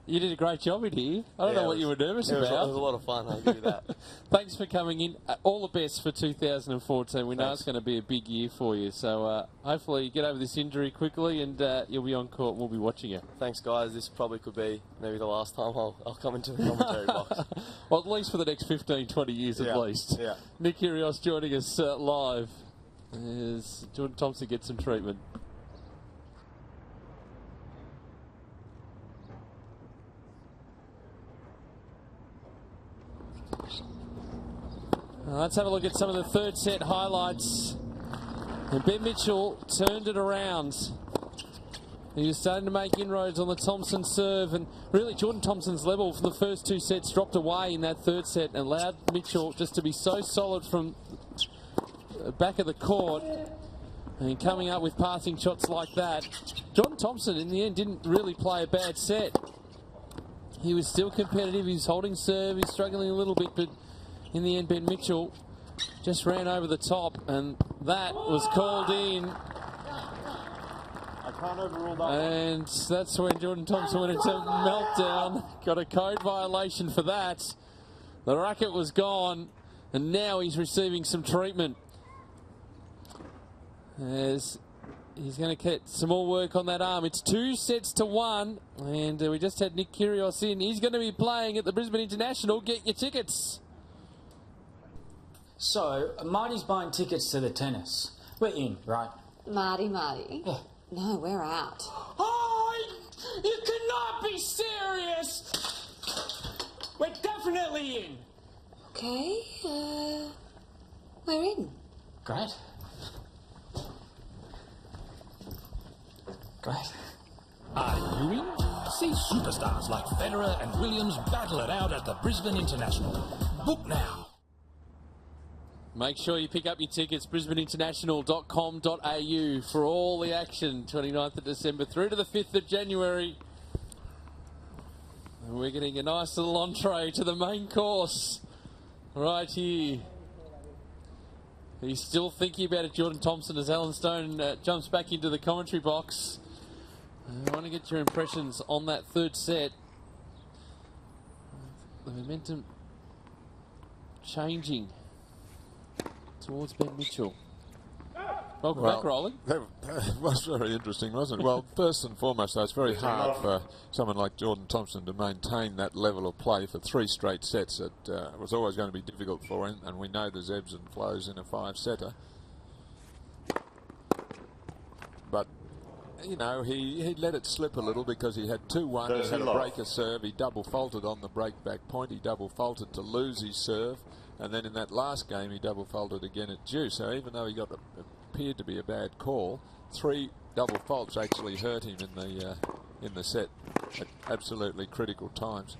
You did a great job in here. I don't know what you were nervous about. It was a lot of fun, I'll give you that. Thanks for coming in. All the best for 2014. We know it's going to be a big year for you. So hopefully you get over this injury quickly and you'll be on court and we'll be watching you. Thanks, guys. This probably could be maybe the last time I'll come into the commentary box. Well, at least for the next 15, 20 years at least. Yeah. Nick Kyrgios joining us live as Jordan Thompson gets some treatment. Let's have a look at some of the third set highlights. And Ben Mitchell turned it around. He was starting to make inroads on the Thompson serve, and really Jordan Thompson's level from the first 2 sets dropped away in that third set and allowed Mitchell just to be so solid from the back of the court and coming up with passing shots like that. Jordan Thompson in the end didn't really play a bad set. He was still competitive, he was holding serve, he's struggling a little bit, but in the end, Ben Mitchell just ran over the top, and that was called in. I can't overrule that and one. That's when Jordan Thompson went into meltdown. Got a code violation for that. The racket was gone, and now he's receiving some treatment. As he's going to get some more work on that arm. It's 2 sets to 1, and we just had Nick Kyrgios in. He's going to be playing at the Brisbane International. Get your tickets. So, Marty's buying tickets to the tennis. We're in, right? Marty. No, we're out. Oh, you cannot be serious! We're definitely in. Okay, we're in. Great. Are you in? See superstars like Federer and Williams battle it out at the Brisbane International. Book now. Make sure you pick up your tickets, brisbaneinternational.com.au for all the action, 29th of December through to the 5th of January. And we're getting a nice little entree to the main course right here. He's still thinking about it, Jordan Thompson, as Alan Stone jumps back into the commentary box. I want to get your impressions on that third set. The momentum changing towards Ben Mitchell. Welcome back, Roland. That was very interesting, wasn't it? Well, first and foremost, though, it's very hard for someone like Jordan Thompson to maintain that level of play for 3 straight sets. It was always going to be difficult for him, and we know there's ebbs and flows in a 5-setter. But, you know, he let it slip a little because he had 2-1, he had a breaker serve, he double faulted on the break-back point, he double faulted to lose his serve, and then in that last game he double faulted again at due. So even though he appeared to be a bad call, 3 double faults actually hurt him in the set at absolutely critical times.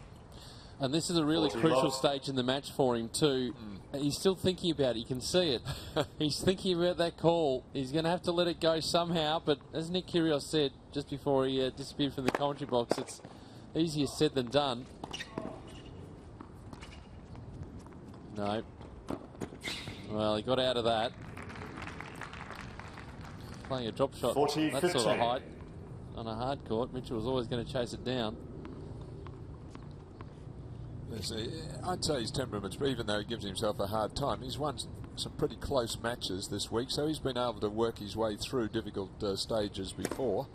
And this is a really crucial stage in the match for him too. He's still thinking about it, you can see it. He's thinking about that call. He's going to have to let it go somehow, but as Nick Kyrgios said just before he disappeared from the commentary box, it's easier said than done. No. Well, he got out of that. Playing a drop shot, that sort of height on a hard court. Mitchell was always going to chase it down. I'd say his temperament, even though he gives himself a hard time, he's won some pretty close matches this week, so he's been able to work his way through difficult stages before.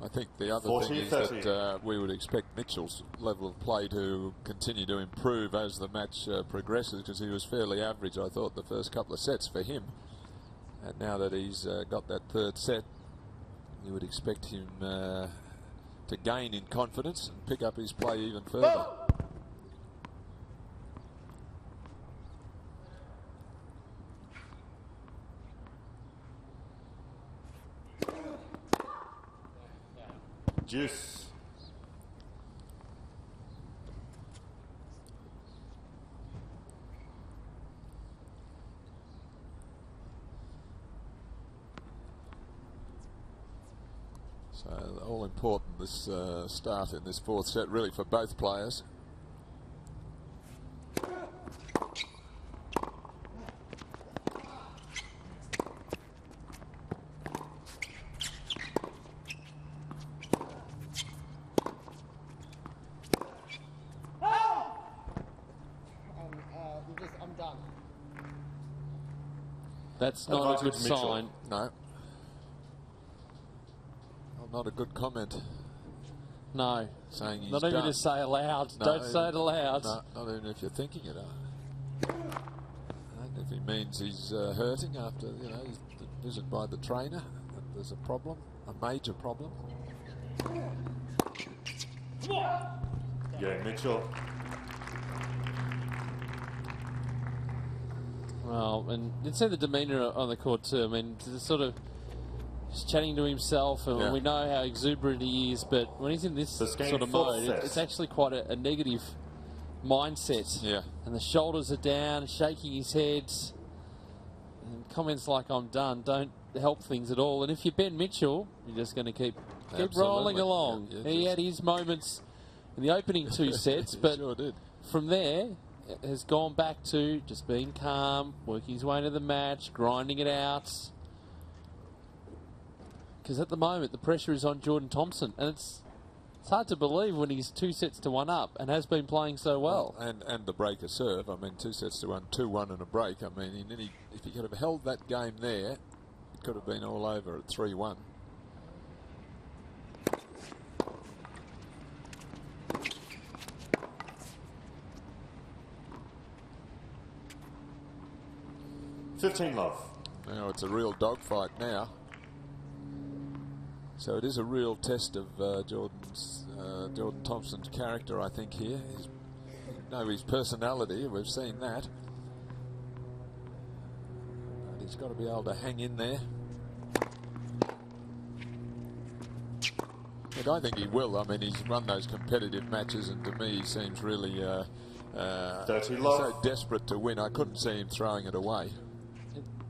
I think the other thing is that we would expect Mitchell's level of play to continue to improve as the match progresses, because he was fairly average, I thought, the first couple of sets for him. And now that he's got that third set, you would expect him to gain in confidence and pick up his play even further. Juice. So all important this start in this 4th set, really, for both players. I'm done. That's not a good sign. No. Well, not a good comment. No. Saying he's not even done. to say aloud. No, Don't say it aloud. No, not even if you're thinking it. And if he means he's hurting after, you know, his visit by the trainer, that there's a problem, a major problem. Yeah, Mitchell. Well, and you'd see the demeanour on the court too. I mean, sort of just chatting to himself, and we know how exuberant he is, but when he's in this sort of mode, it's actually quite a negative mindset. Yeah. And the shoulders are down, shaking his head. And comments like, I'm done, don't help things at all. And if you're Ben Mitchell, you're just going to keep rolling along. Yeah, he had his moments in the opening 2 sets, but sure did. From there, has gone back to just being calm, working his way into the match, grinding it out. Because at the moment, the pressure is on Jordan Thompson, and it's hard to believe when he's 2 sets to 1 up and has been playing so well. And the breaker serve, I mean, 2 sets to 1, 2-1 and a break. I mean, if he could have held that game there, it could have been all over at 3-1. Love. Now it's a real dogfight now. So it is a real test of Jordan Thompson's character, I think, here. His personality, we've seen that. he's got to be able to hang in there. But I think he will. I mean, he's run those competitive matches, and to me, he seems really 30 love. so desperate to win. I couldn't see him throwing it away.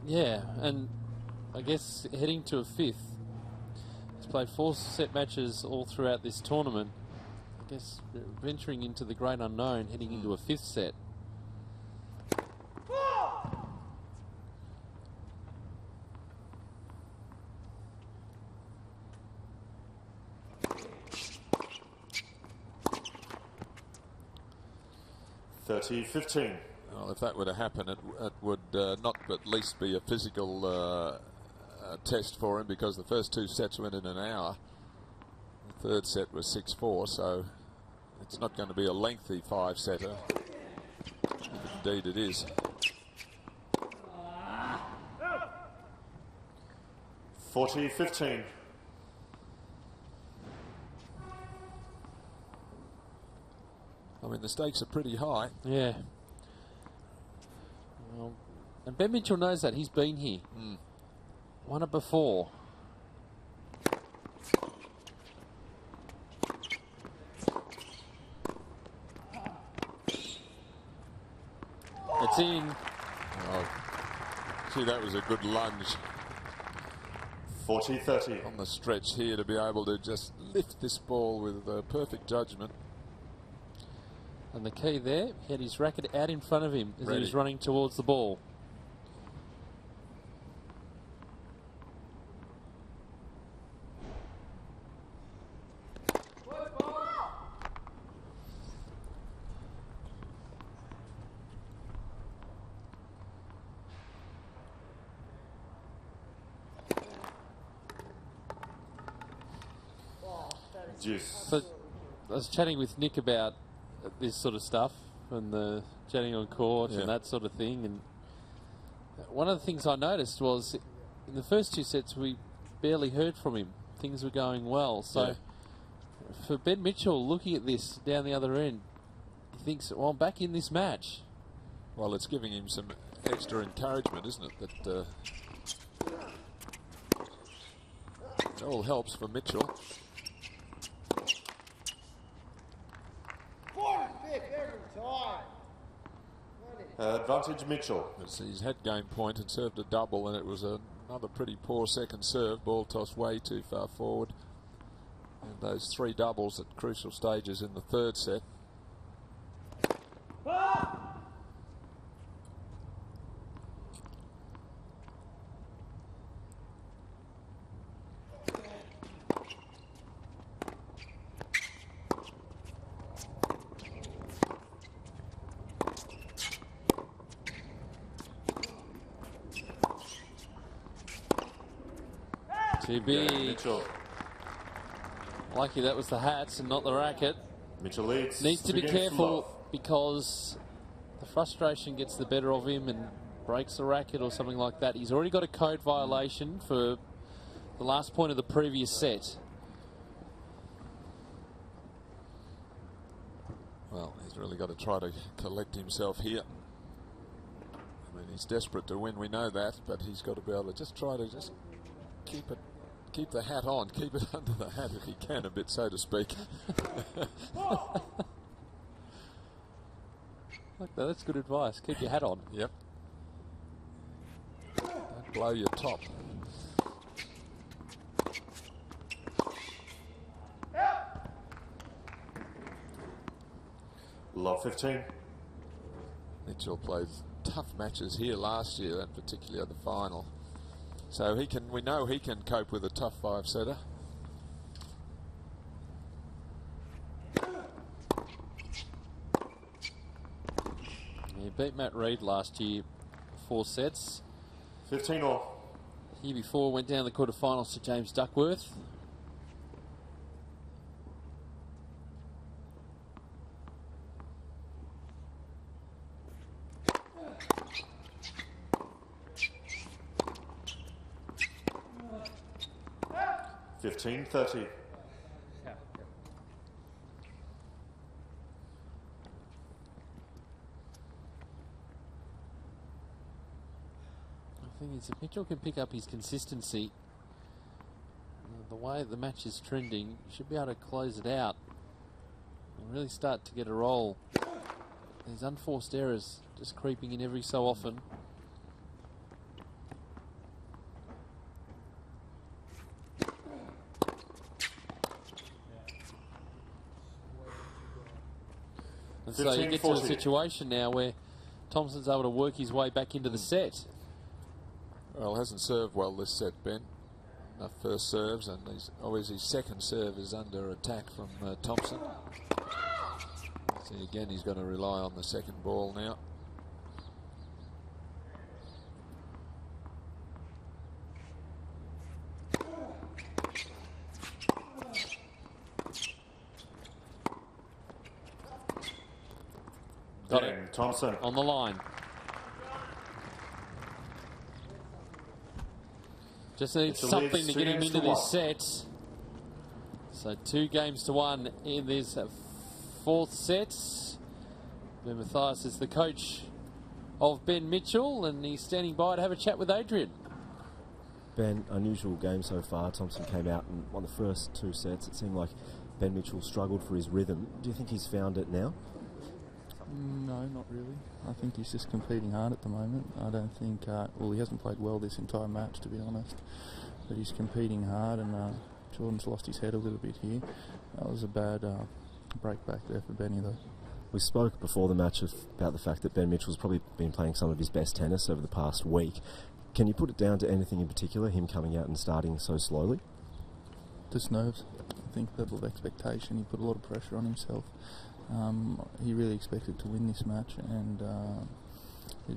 Yeah, and I guess heading to a fifth. He's played 4 set matches all throughout this tournament. I guess venturing into the great unknown, heading into a 5th set. (30-15). Well, if that were to happen, it would not at least be a physical test for him, because the first 2 sets went in an hour. The 3rd set was 6-4, so it's not going to be a lengthy 5-setter. Indeed it is. 40-15. I mean, the stakes are pretty high. Yeah. Well, and Ben Mitchell knows that. He's been here. Won it before. It's in. Oh, gee, that was a good lunge. 40-30. On the stretch here, to be able to just lift this ball with perfect judgment. And the key there, he had his racket out in front of him as he was running towards the ball. So I was chatting with Nick about this sort of stuff and the chatting on court and that sort of thing, and one of the things I noticed was in the first 2 sets we barely heard from him. Things were going well, so for Ben Mitchell looking at this down the other end, he thinks, well, I'm back in this match. Well, it's giving him some extra encouragement, isn't it, that it all helps for Mitchell. Advantage Mitchell. He's had game point and served a double, and it was another pretty poor second serve. Ball tossed way too far forward. And those 3 doubles at crucial stages in the 3rd set. Too big. Lucky that was the hats and not the racket. Mitchell leads. Needs to be careful because the frustration gets the better of him and breaks the racket or something like that. He's already got a code violation for the last point of the previous set. Well, he's really got to try to collect himself here. I mean, he's desperate to win, we know that, but he's got to be able to just try to just keep the hat on, keep it under the hat if he can, a bit, so to speak. Look, that's good advice. Keep your hat on. Yep. Don't blow your top. Love 15. Mitchell played tough matches here last year, and particularly at the final. So he can. We know he can cope with a tough 5-setter. He beat Matt Reid last year, 4 sets. 15 all. The year before went down the quarterfinals to James Duckworth. (15-30). thing is, if Mitchell can pick up his consistency, the way the match is trending, he should be able to close it out and really start to get a roll. These unforced errors just creeping in every so often. And so you get to a situation now where Thompson's able to work his way back into the set. Well, hasn't served well this set, Ben. Enough first serves, and always his second serve is under attack from Thompson. See, again, he's going to rely on the second ball now. Got it. Thompson on the line. Just needs something to get him into this set. So 2 games to 1 in this 4th set. Ben Mathias is the coach of Ben Mitchell, and he's standing by to have a chat with Adrian. Ben, unusual game so far. Thompson came out and won the first 2 sets. It seemed like Ben Mitchell struggled for his rhythm. Do you think he's found it now? No, not really. I think he's just competing hard at the moment. I don't think, well, he hasn't played well this entire match, to be honest, but he's competing hard, and Jordan's lost his head a little bit here. That was a bad break back there for Benny, though. We spoke before the match about the fact that Ben Mitchell's probably been playing some of his best tennis over the past week. Can you put it down to anything in particular, him coming out and starting so slowly? Just nerves. I think level of expectation. He put a lot of pressure on himself. He really expected to win this match, and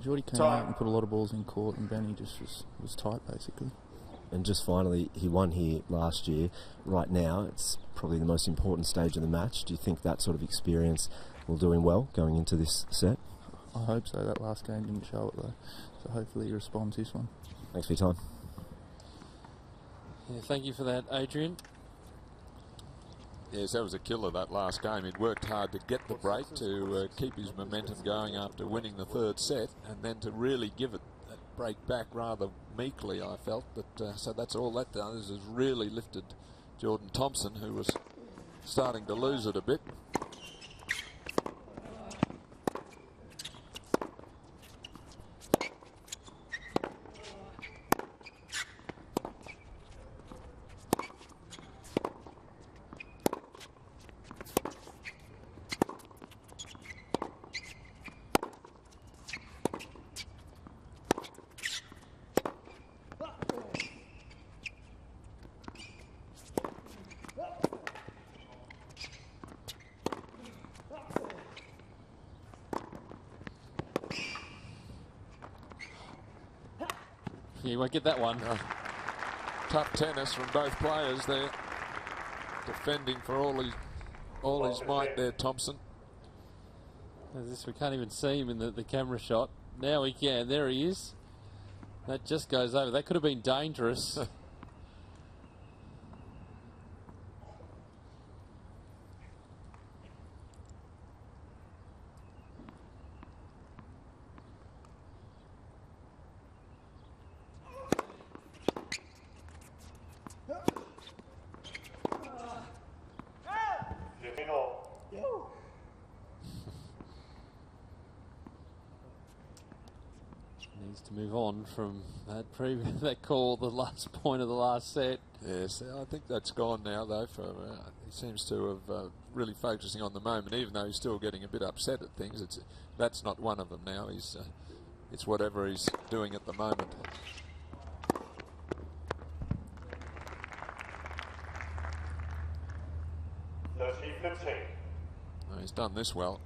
Geordie came out and put a lot of balls in court, and Benny just was tight, basically. And just finally, he won here last year. Right now, it's probably the most important stage of the match. Do you think that sort of experience will do him well going into this set? I hope so. That last game didn't show it, though. So hopefully he responds this one. Thanks for your time. Yeah, thank you for that, Adrian. Yes, that was a killer, that last game. He'd worked hard to get the break, to keep his momentum going after winning the 3rd set, and then to really give it that break back rather meekly, I felt. But so that's all that does, is really lifted Jordan Thompson, who was starting to lose it a bit. You won't get that one. Tough tennis from both players there. Defending for all his might there, Thompson. As this, we can't even see him in the camera shot. Now we can. There he is. That just goes over. That could have been dangerous. Needs to move on from that call, the last point of the last set. Yes, I think that's gone now, though. He seems to have really focusing on the moment, even though he's still getting a bit upset at things. That's not one of them now. It's whatever he's doing at the moment. He's done this well.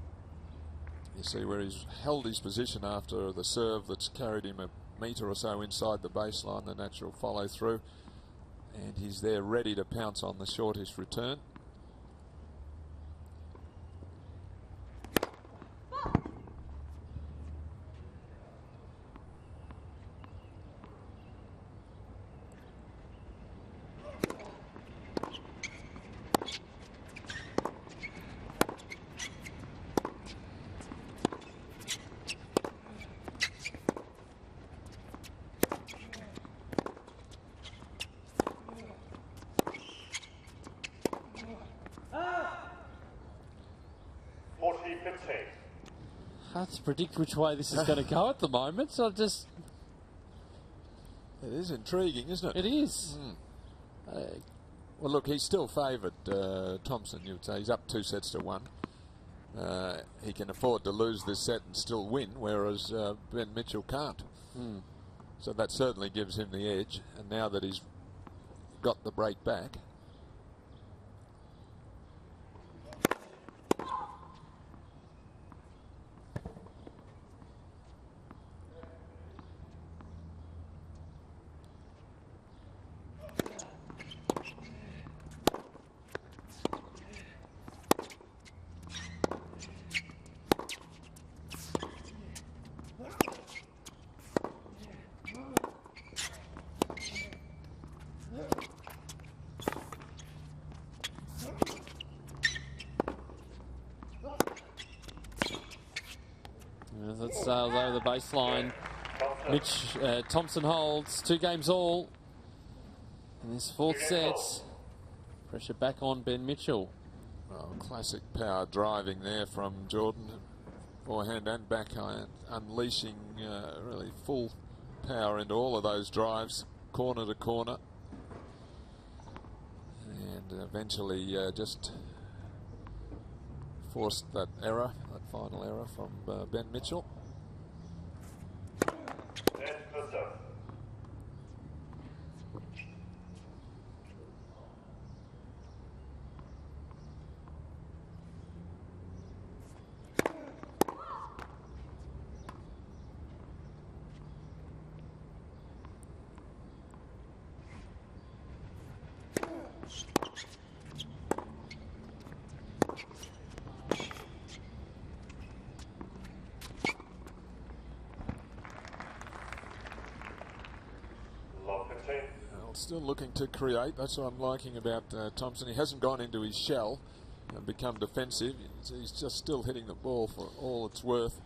You see where he's held his position after the serve that's carried him a metre or so inside the baseline, the natural follow through, and he's there ready to pounce on the shortish return. Hard to predict which way this is going to go at the moment, so just... It is intriguing, isn't it? It is. Well, look, he's still favoured, Thompson, you'd say. He's up 2-1. He can afford to lose this set and still win, whereas Ben Mitchell can't. So that certainly gives him the edge. And now that he's got the break back... As it sails over the baseline, Thompson holds 2 games all in this 4th set. Pressure back on Ben Mitchell. Well, classic power driving there from Jordan. Forehand and backhand, unleashing really full power into all of those drives, corner to corner. And eventually just forced that error, that final error from Ben Mitchell. Still looking to create. That's what I'm liking about Thompson. He hasn't gone into his shell and become defensive. He's just still hitting the ball for all it's worth.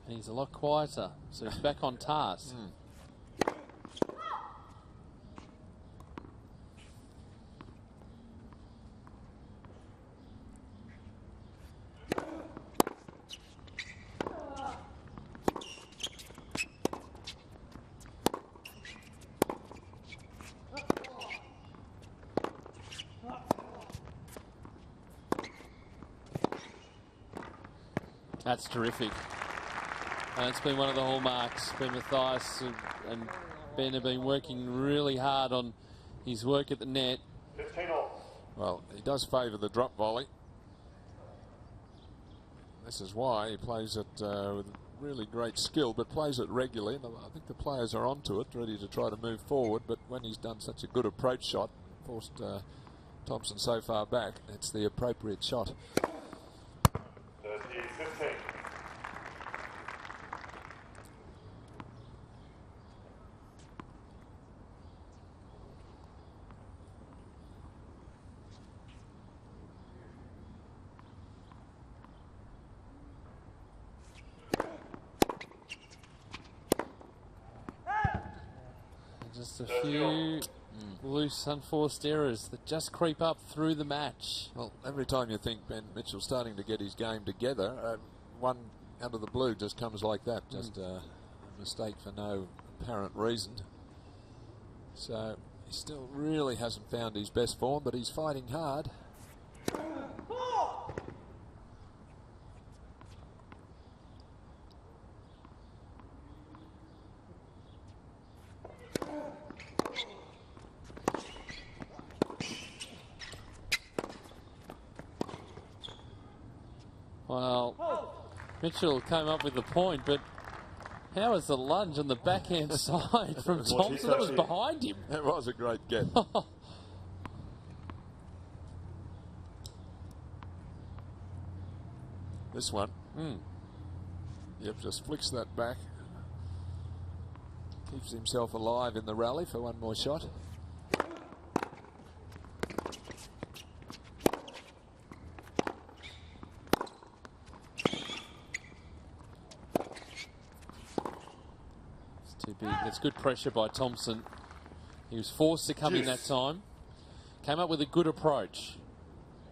And he's a lot quieter, so he's back on task. That's terrific. And it's been one of the hallmarks. Ben Mathias and Ben have been working really hard on his work at the net. Well, he does favour the drop volley. This is why he plays it with really great skill, but plays it regularly. And I think the players are onto it, ready to try to move forward. But when he's done such a good approach shot, forced Thompson so far back, it's the appropriate shot. 30-15. Just a few loose, unforced errors that just creep up through the match. Well, every time you think Ben Mitchell's starting to get his game together, one out of the blue just comes like that. Just a mistake for no apparent reason. So he still really hasn't found his best form, but he's fighting hard. Well, Mitchell came up with the point, but how was the lunge on the backhand side from Thompson? That was behind him. It was a great get. This one. Yep, just flicks that back. Keeps himself alive in the rally for one more shot. Too big. That's good pressure by Thompson. He was forced to come in that time. Came up with a good approach.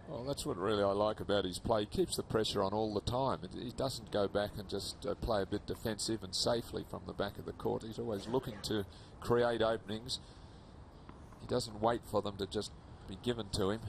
Well, that's what really I like about his play. He keeps the pressure on all the time. He doesn't go back and just play a bit defensive and safely from the back of the court. He's always looking to create openings. He doesn't wait for them to just be given to him.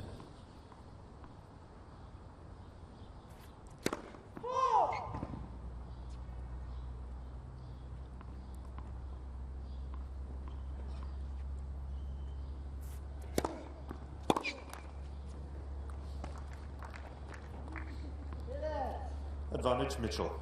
Advantage Mitchell.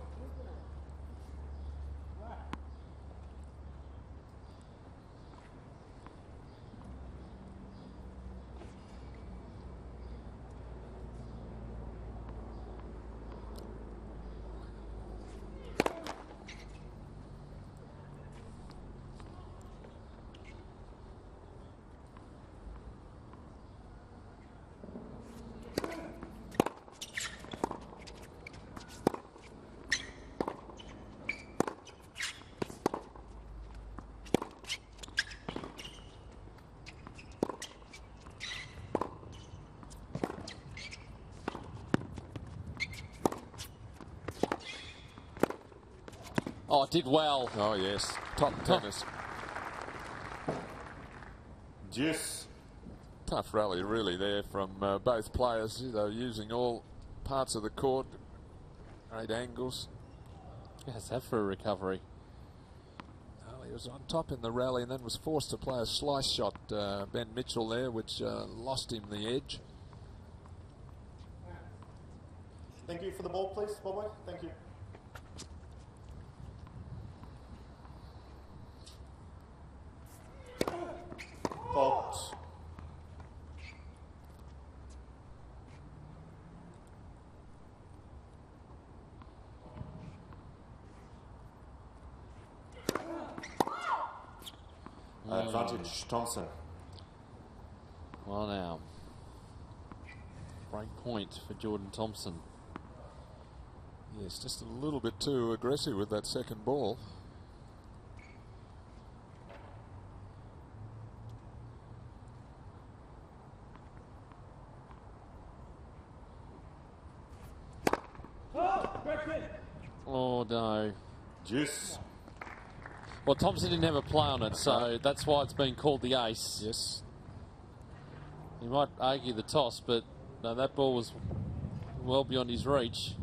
Oh, it did well. Oh, yes. Top tennis. Deuce. Tough rally, really, there from both players. They're using all parts of the court. Great angles. Yes, that for a recovery. Well, he was on top in the rally and then was forced to play a slice shot, Ben Mitchell there, which lost him the edge. Thank you for the ball, please, Bobo. Thank you. Fault. Advantage Thompson. Well now, break point for Jordan Thompson. Yes, just a little bit too aggressive with that second ball. Oh no. Juice. Well, Thompson didn't have a play on it, so that's why it's been called the ace. Yes. He might argue the toss, but no, that ball was well beyond his reach.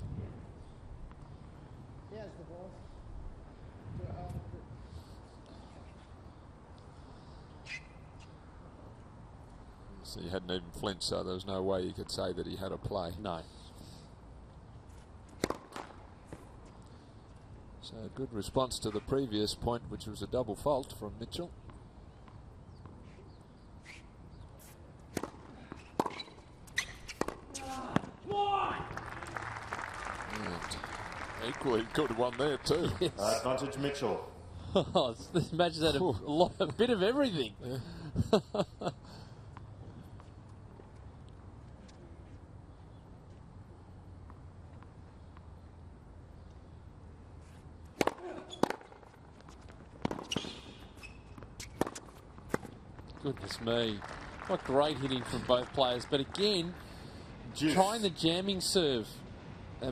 So he hadn't even flinched, so there was no way you could say that he had a play. No. So a good response to the previous point, which was a double fault from Mitchell. And equally good one there too. Yes. Advantage Mitchell. This match has had a bit of everything. Yeah. Goodness me. What great hitting from both players. But again, trying the jamming serve,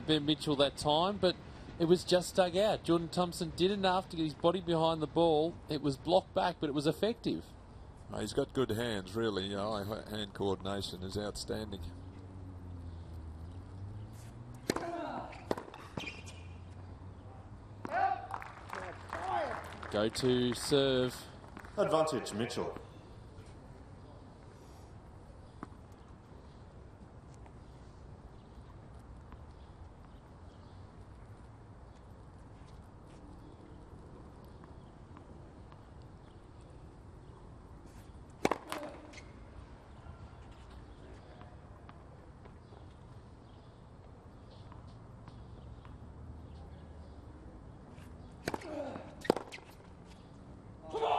Ben Mitchell that time, but it was just dug out. Jordan Thompson did enough to get his body behind the ball. It was blocked back, but it was effective. He's got good hands, really. Hand coordination is outstanding. Go to serve. Advantage Mitchell.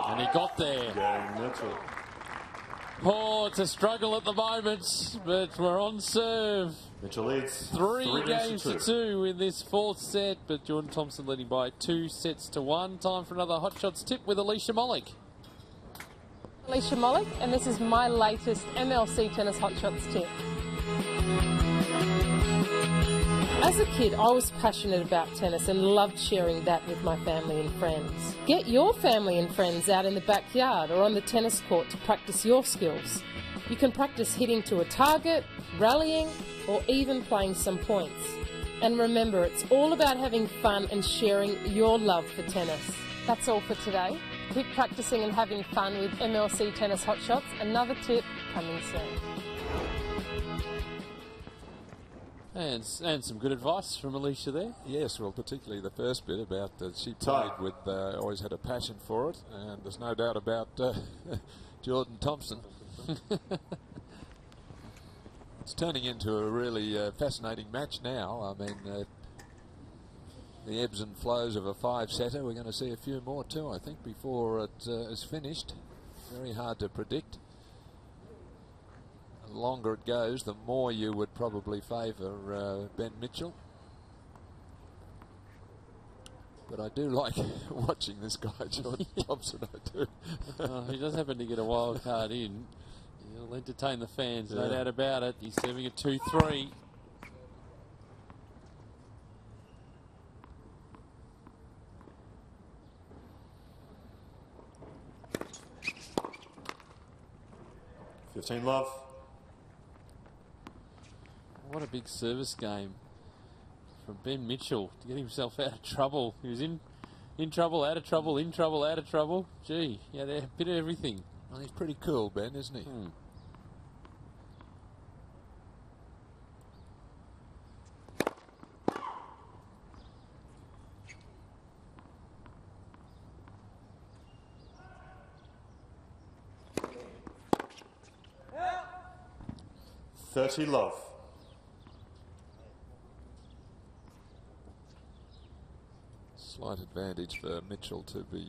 And he got there. Mitchell. Oh, it's a struggle at the moment, but we're on serve. Mitchell leads. Three games to two in this fourth set, but Jordan Thompson leading by 2-1. Time for another Hot Shots tip with Alicia Mollick. Alicia Mollick, and this is my latest MLC Tennis Hot Shots tip. As a kid, I was passionate about tennis and loved sharing that with my family and friends. Get your family and friends out in the backyard or on the tennis court to practice your skills. You can practice hitting to a target, rallying, or even playing some points. And remember, it's all about having fun and sharing your love for tennis. That's all for today. Keep practicing and having fun with MLC Tennis Hotshots. Another tip coming soon. And some good advice from Alicia there. Yes, well, particularly the first bit about that she played with, always had a passion for it, and there's no doubt about Jordan Thompson. It's turning into a really fascinating match now. I mean, the ebbs and flows of a five-setter. We're going to see a few more too, I think, before it is finished. Very hard to predict. The longer it goes, the more you would probably favour Ben Mitchell. But I do like watching this guy, Jordan Thompson. I do. He does happen to get a wild card in. He'll entertain the fans, no doubt about it. He's serving a 2-3. Love. What a big service game from Ben Mitchell to get himself out of trouble. He was in trouble, out of trouble, in trouble, out of trouble. Gee, yeah, a bit of everything. Well, he's pretty cool, Ben, isn't he? Love. Slight advantage for Mitchell to be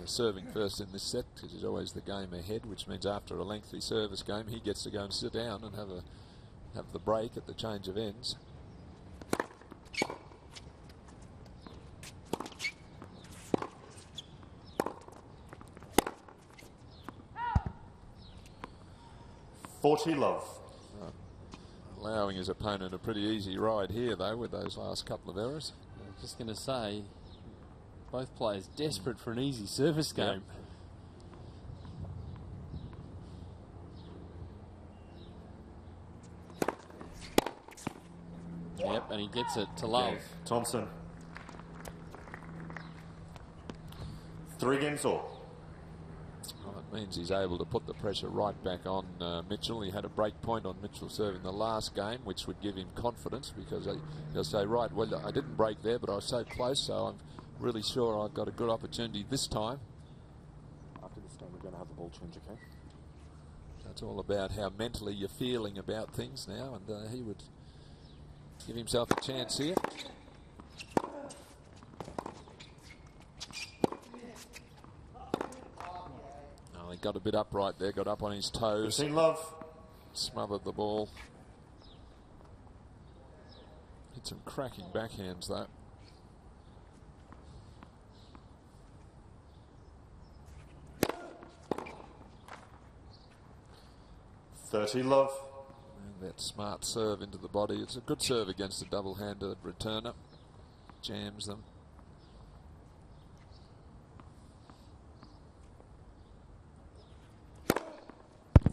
serving first in this set, because he's always the game ahead, which means after a lengthy service game he gets to go and sit down and have the break at the change of ends. Love. Allowing his opponent a pretty easy ride here, though, with those last couple of errors. I was just going to say, both players desperate for an easy service game. Yep, and he gets it to Love. Thompson. 3 games all. Well, it means he's able to put the pressure right back on Mitchell. He had a break point on Mitchell serving the last game, which would give him confidence, because he'll say, right, well, I didn't break there, but I was so close, so I'm really sure I've got a good opportunity this time. After this game, we're going to have the ball change, okay? That's all about how mentally you're feeling about things now, and he would give himself a chance here. Oh, he got a bit upright there, got up on his toes. Love. Smothered the ball. Hit some cracking backhands, though. Love. And that smart serve into the body. It's a good serve against a double-handed returner. Jams them.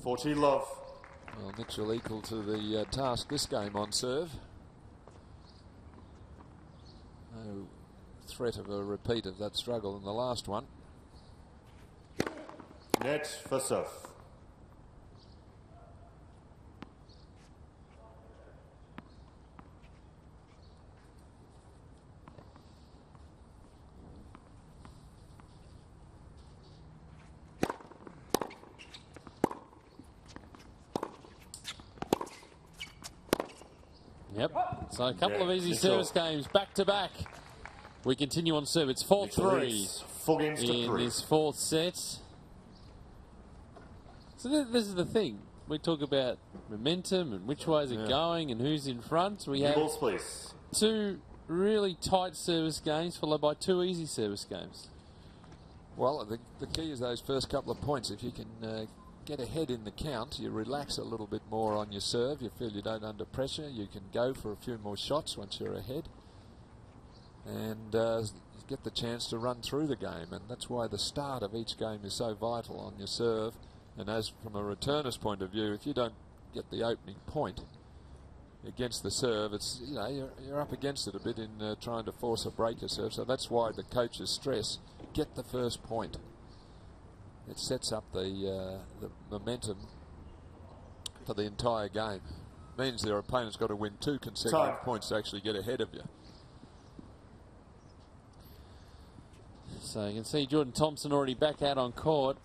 Love. Well, Mitchell equal to the task this game on serve. No threat of a repeat of that struggle in the last one. Net for serve. Yep, so a couple of easy service games back to back. We continue on serve. It's 4-3 4 games to 3 in this fourth set. So this is the thing. We talk about momentum and which way is it going and who's in front. We have balls, please. 2 really tight service games followed by 2 easy service games. Well, the key is those first couple of points. If you can get ahead in the count, you relax a little bit more on your serve. You feel you don't under pressure. You can go for a few more shots once you're ahead. And get the chance to run through the game, and that's why the start of each game is so vital on your serve. And as from a returner's point of view, if you don't get the opening point against the serve, it's, you know, you're up against it a bit in trying to force a breaker serve. So that's why the coaches stress, get the first point. It sets up the momentum for the entire game. Means their opponent's got to win 2 consecutive points to actually get ahead of you. So you can see Jordan Thompson already back out on court.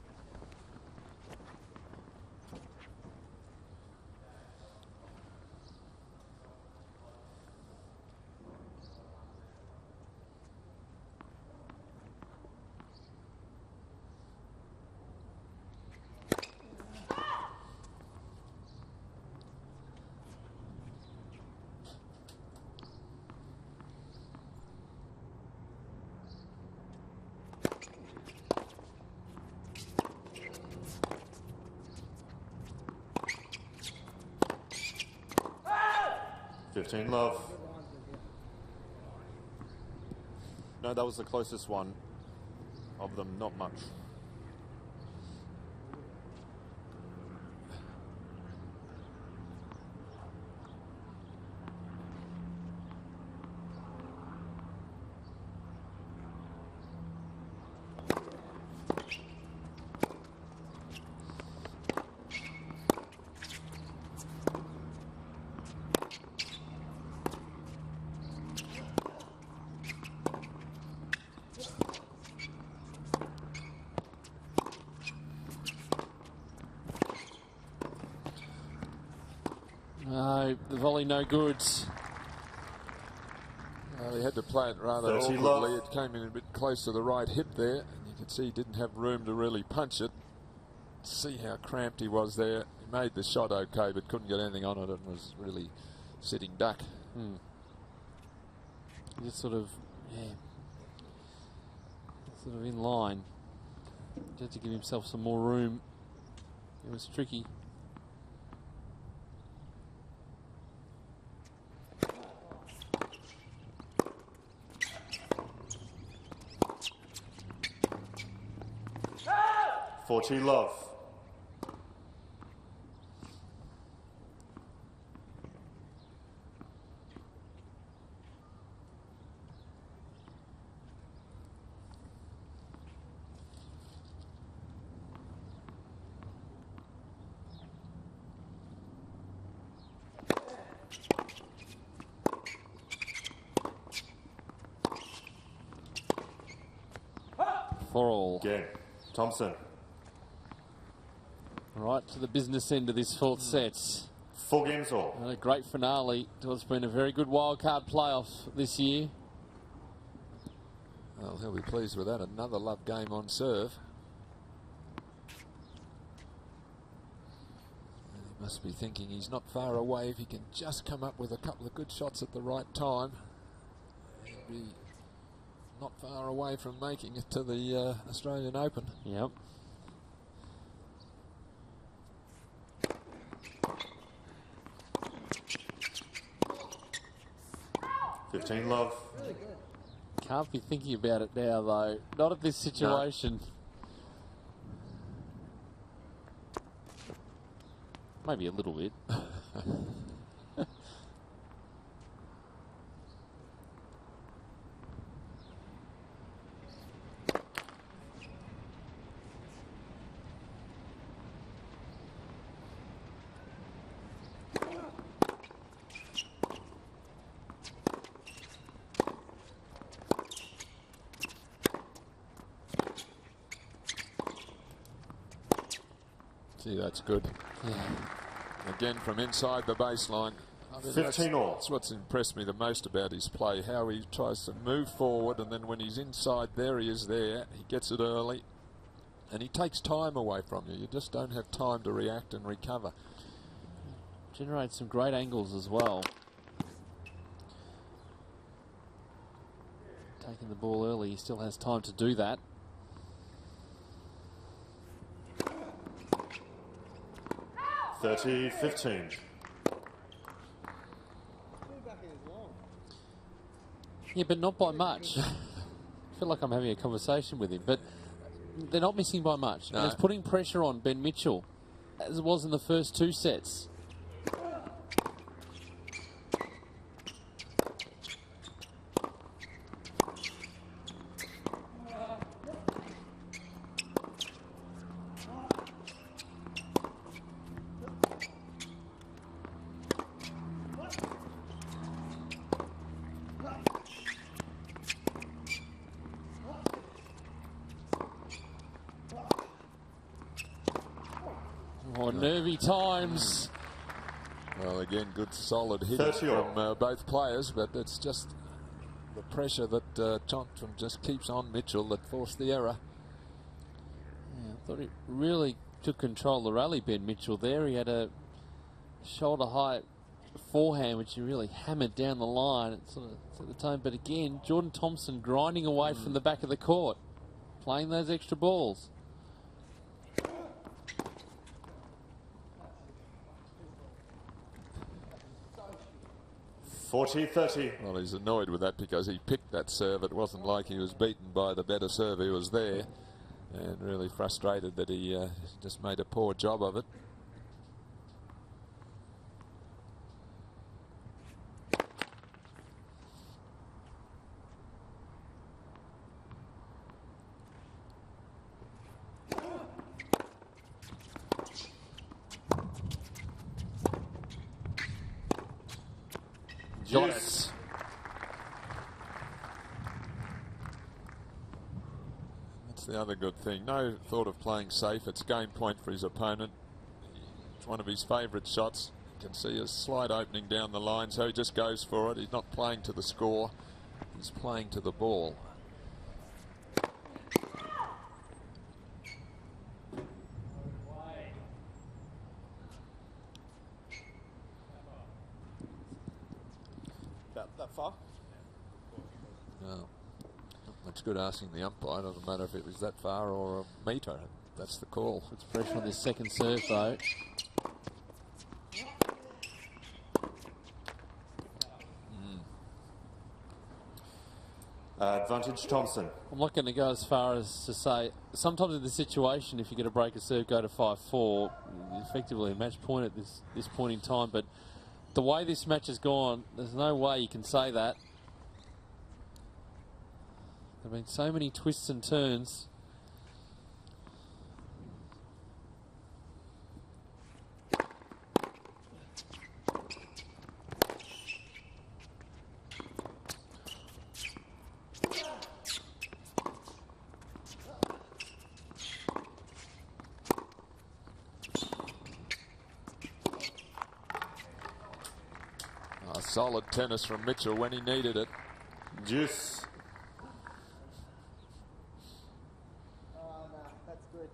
Love. No, that was the closest one of them, not much. No, the volley no good. He had to play it rather awkwardly. It came in a bit close to the right hip there, and you could see he didn't have room to really punch it. See how cramped he was there. He made the shot okay, but couldn't get anything on it and was really sitting duck. Just sort of, sort of in line. He had to give himself some more room. It was tricky. Love. For all. Again, Thompson. Right to the business end of this fourth set. 4 games all. And a great finale to what's been a very good wildcard playoff this year. Well, he'll be pleased with that. Another love game on serve. And he must be thinking he's not far away. If he can just come up with a couple of good shots at the right time, he'll be not far away from making it to the Australian Open. Yep. Love. Can't be thinking about it now, though. Not at this situation. No. Maybe a little bit. See, that's good. Yeah. Again, from inside the baseline. I mean, 15 all. That's what's impressed me the most about his play, how he tries to move forward, and then when he's inside, there he is there. He gets it early, and he takes time away from you. You just don't have time to react and recover. Generates some great angles as well. Taking the ball early, he still has time to do that. 30-15. Yeah, but not by much. I feel like I'm having a conversation with him, but they're not missing by much. No. And it's putting pressure on Ben Mitchell, as it was in the first two sets. Oh, nervy times. Well, again, good solid hits 30 from both players, but it's just the pressure that Thompson just keeps on Mitchell that forced the error. Yeah, I thought he really took control of the rally, Ben Mitchell there. He had a shoulder-high forehand, which he really hammered down the line. It sort of set the tone. But again, Jordan Thompson grinding away from the back of the court, playing those extra balls. Well, he's annoyed with that because he picked that serve. It wasn't like he was beaten by the better serve who was there, and really frustrated that he just made a poor job of it. Got it. That's the other good thing. No thought of playing safe. It's game point for his opponent. It's one of his favourite shots. You can see a slight opening down the line, so he just goes for it. He's not playing to the score. He's playing to the ball. That far? No. Not much good asking the umpire. Doesn't matter if it was that far or a metre. That's the call. It's pressure on this second serve, though. Advantage Thompson. I'm not going to go as far as to say, sometimes in this situation, if you get a break a serve, go to 5-4, effectively a match point at this point in time. But the way this match has gone, there's no way you can say that. There have been so many twists and turns. Solid tennis from Mitchell when he needed it. Juice. That's good.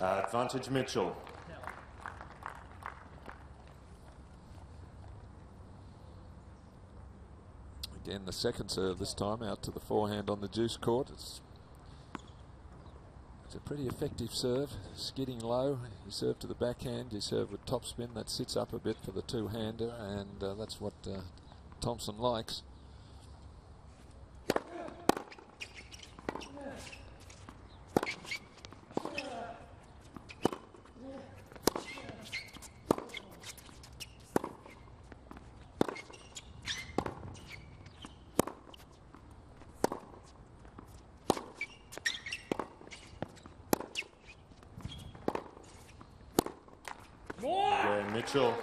Advantage Mitchell. Again, the second serve this time out to the forehand on the juice court. It's a pretty effective serve, skidding low. You serve to the backhand, you serve with topspin. That sits up a bit for the two-hander, and that's what Thompson likes. Mitchell.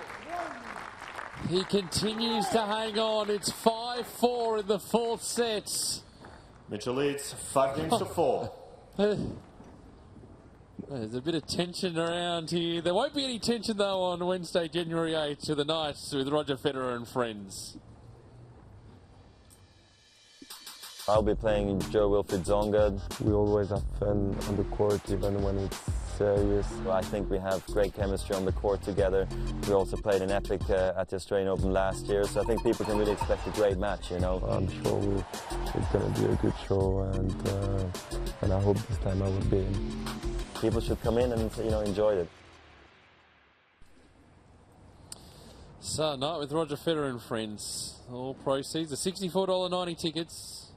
He continues to hang on. It's 5-4 in the fourth set. Mitchell leads 5 games to 4. There's a bit of tension around here. There won't be any tension, though, on Wednesday, January 8th to the Knights with Roger Federer and friends. I'll be playing Joe Wilfried Zonga. We always have fun on the court, even when it's serious. I think we have great chemistry on the court together. We also played an epic at the Australian Open last year, so I think people can really expect a great match, you know. I'm sure it's going to be a good show, and I hope this time I will be in. People should come in and, you know, enjoy it. So, night with Roger Federer and friends. All proceeds, the $64.90 tickets.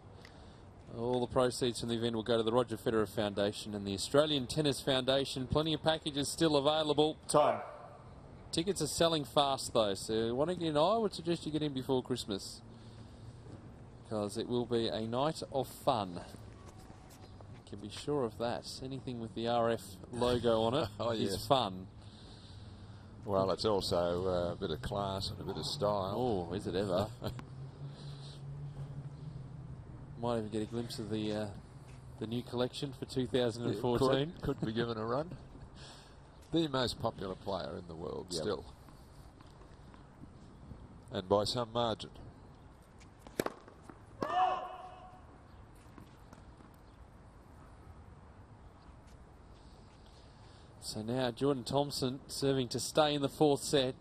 All the proceeds from the event will go to the Roger Federer Foundation and the Australian Tennis Foundation. Plenty of packages still available. Time. Tickets are selling fast, though, so want to get in, I would suggest you get in before Christmas, because it will be a night of fun. You can be sure of that. Anything with the RF logo on it is fun. Well, it's also a bit of class and a bit of style. Oh, is it ever? Might even get a glimpse of the new collection for 2014. Could be given a run. The most popular player in the world still. And by some margin. So now Jordan Thompson serving to stay in the fourth set.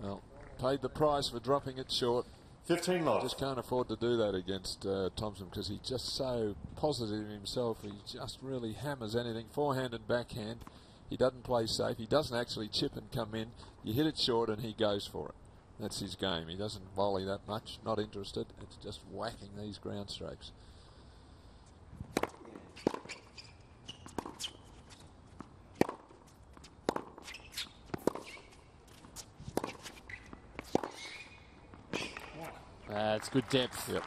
Well, paid the price for dropping it short. 15 left. Just can't afford to do that against Thompson, because he's just so positive himself. He just really hammers anything, forehand and backhand. He doesn't play safe. He doesn't actually chip and come in. You hit it short and he goes for it. That's his game. He doesn't volley that much. Not interested. It's just whacking these ground strokes. It's good depth. Yep.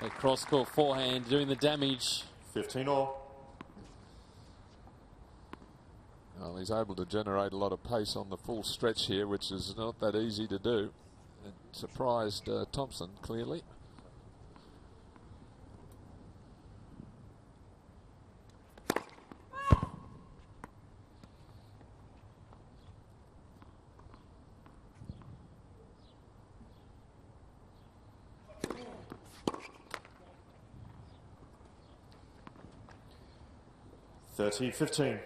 A cross-court forehand doing the damage. 15 all. Well, he's able to generate a lot of pace on the full stretch here, which is not that easy to do. It surprised Thompson, clearly. Thirty, 15.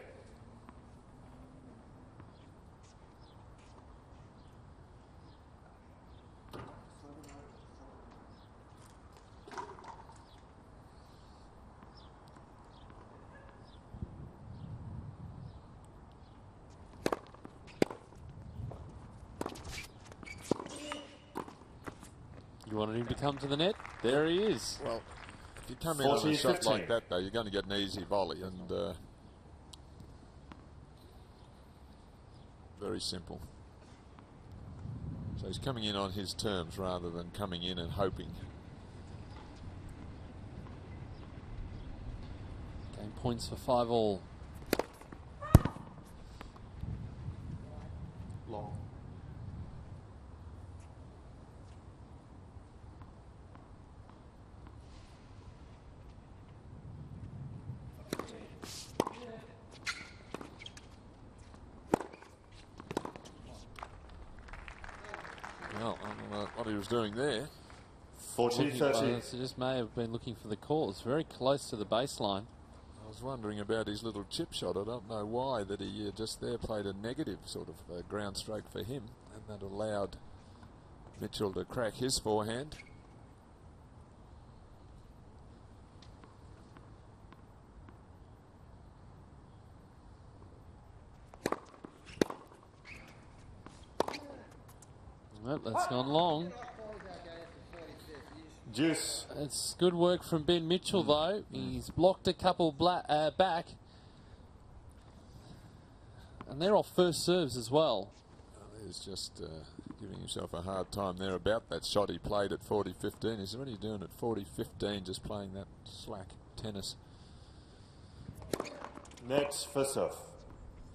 You wanted him to come to the net? There he is. Well, if you come in on a shot like that, though, you're going to get an easy volley, and very simple. So he's coming in on his terms rather than coming in and hoping. Game points for 5 all. Long. Well, I don't know what he was doing there. 40, 30. So just may have been looking for the call. It's very close to the baseline. I was wondering about his little chip shot. I don't know why that he just there played a negative sort of ground stroke for him, and that allowed Mitchell to crack his forehand. Well, that's gone long. Juice. It's good work from Ben Mitchell, though. He's blocked a couple back. And they're off first serves as well. He's just giving himself a hard time there about that shot he played at 40-15. He said, what are you doing at 40-15, just playing that slack tennis? Net for serve.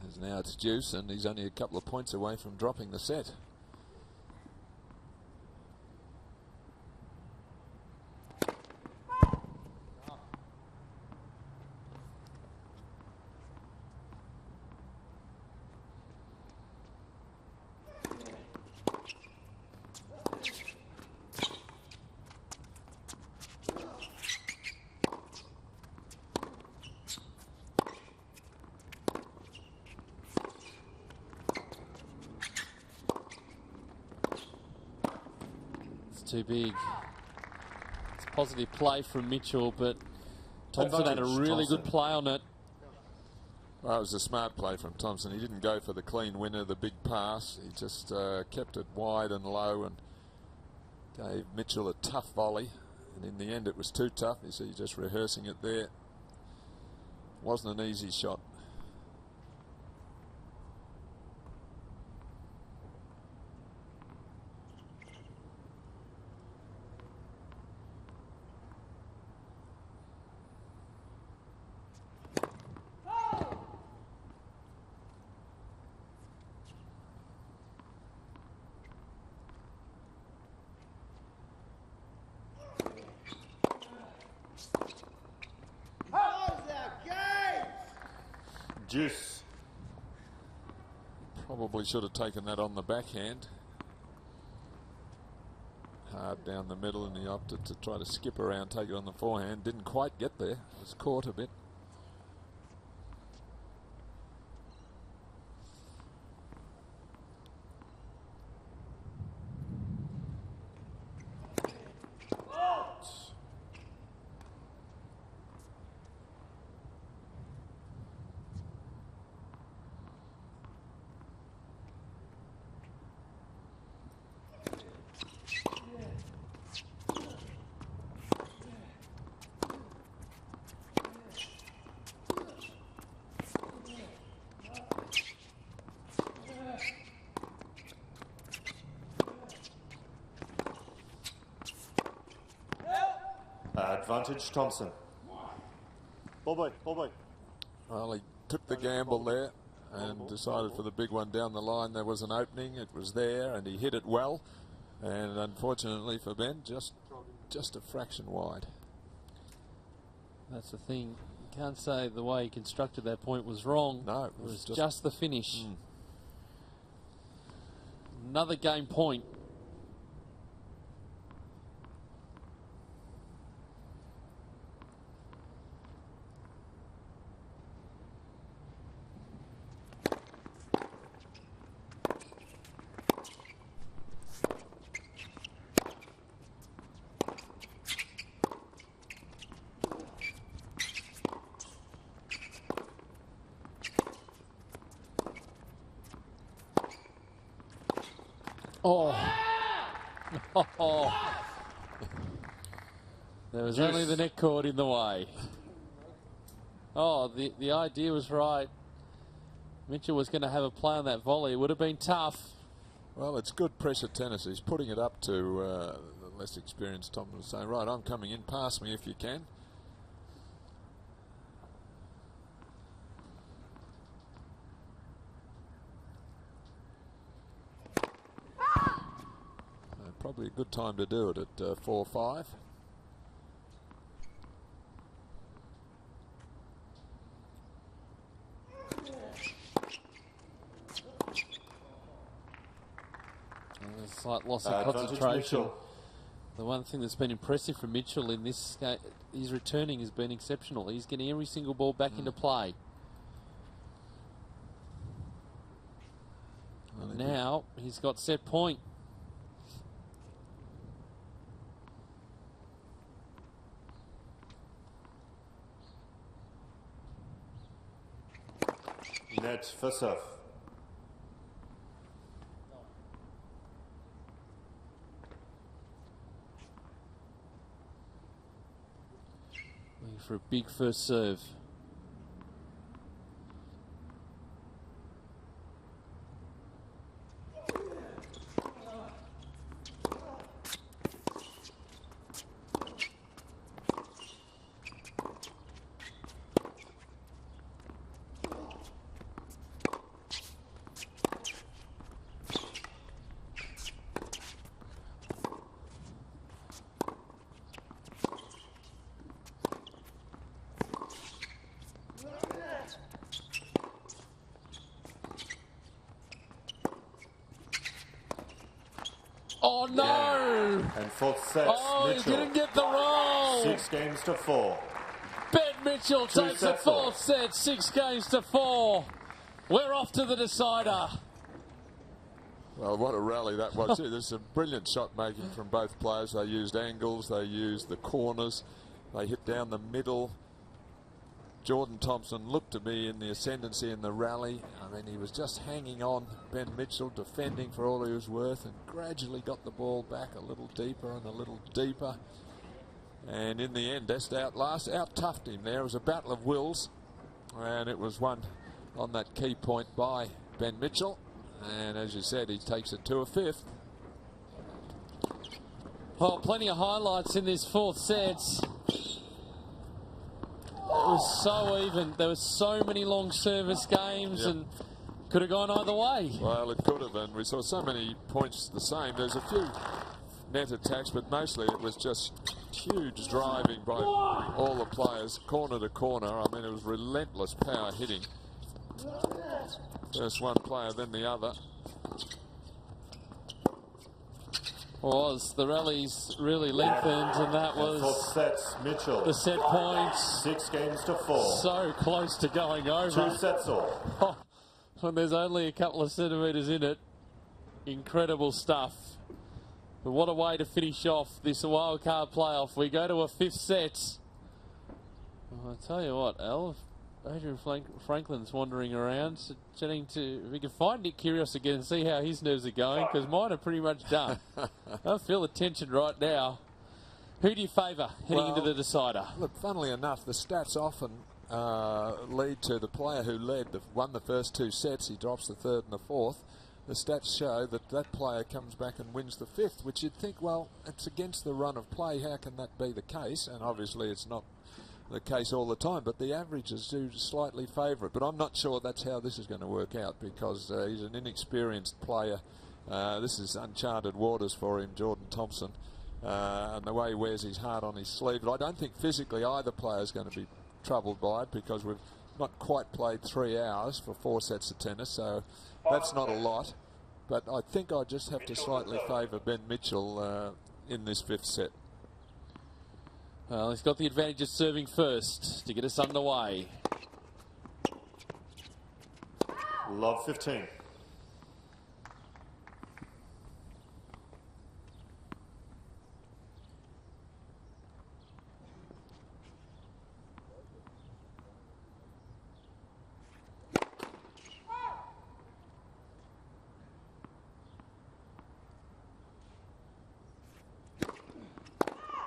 As now it's deuce, and he's only a couple of points away from dropping the set. Too big. It's a positive play from Mitchell, but Thompson had a really good play on it. Well, it was a smart play from Thompson. He didn't go for the clean winner, the big pass. He just kept it wide and low and gave Mitchell a tough volley. And in the end, it was too tough. You see, just rehearsing it there. Wasn't an easy shot. Deuce. Probably should have taken that on the backhand. Hard down the middle, and he opted to try to skip around, take it on the forehand. Didn't quite get there. Was caught a bit. Advantage Thompson. Ball boy, ball boy. Well, he took the gamble there and decided for the big one down the line. There was an opening, it was there, and he hit it well. And unfortunately for Ben, just a fraction wide. That's the thing. You can't say the way he constructed that point was wrong. No, it was just the finish. Another game point. There was only the net cord in the way. Oh, the idea was right. Mitchell was going to have a play on that volley. It would have been tough. Well, it's good pressure tennis. He's putting it up to the less experienced Thompson, saying, right, I'm coming in, pass me if you can. Probably a good time to do it at 4-5. A slight loss of concentration. The one thing that's been impressive from Mitchell in this game, his returning has been exceptional. He's getting every single ball back into play. And now he's got set point. Net for serve. Looking for a big first serve. Oh, no! Yeah. And fourth set, Oh, Mitchell. he didn't get the roll! 6 games to 4. Ben Mitchell takes the sets fourth set, 6 games to 4. We're off to the decider. Well, what a rally that was. There's some brilliant shot making from both players. They used angles, they used the corners, they hit down the middle. Jordan Thompson looked to be in the ascendancy in the rally. I mean, he was just hanging on. Ben Mitchell defending for all he was worth and gradually got the ball back a little deeper and a little deeper. And in the end, AEST out-toughed him there. It was a battle of wills, and it was won on that key point by Ben Mitchell. And as you said, he takes it to a 5th. Oh, plenty of highlights in this fourth set. It was so even. There were so many long service games and could have gone either way. Well, it could have, and we saw so many points the same. There's a few net attacks, but mostly it was just huge driving by all the players, corner to corner. I mean, it was relentless power hitting. First one player, then the other. The rallies really lengthened, and that was fourth sets, Mitchell. the set points. 6 games to 4. So close to going over. 2 sets all. Oh, when there's only a couple of centimetres in it. Incredible stuff. But what a way to finish off this wildcard playoff. We go to a 5th set. Well, I'll tell you what, Al, Adrian Franklin's wandering around, chatting to... We can find Nick Kyrgios again and see how his nerves are going, because mine are pretty much done. I feel the tension right now. Who do you favour heading into the decider? Look, funnily enough, the stats often lead to the player who won the first 2 sets. He drops the 3rd and the 4th. The stats show that that player comes back and wins the 5th, which you'd think, well, it's against the run of play. How can that be the case? And obviously it's not the case all the time, but the averages do slightly favour it. But I'm not sure that's how this is going to work out, because he's an inexperienced player. This is uncharted waters for him, Jordan Thompson, and the way he wears his heart on his sleeve. But I don't think physically either player is going to be troubled by it, because we've not quite played 3 hours for 4 sets of tennis, so that's not a lot. But I think I just have to slightly favour Ben Mitchell in this 5th set. Well, he's got the advantage of serving first to get us underway. Love 15.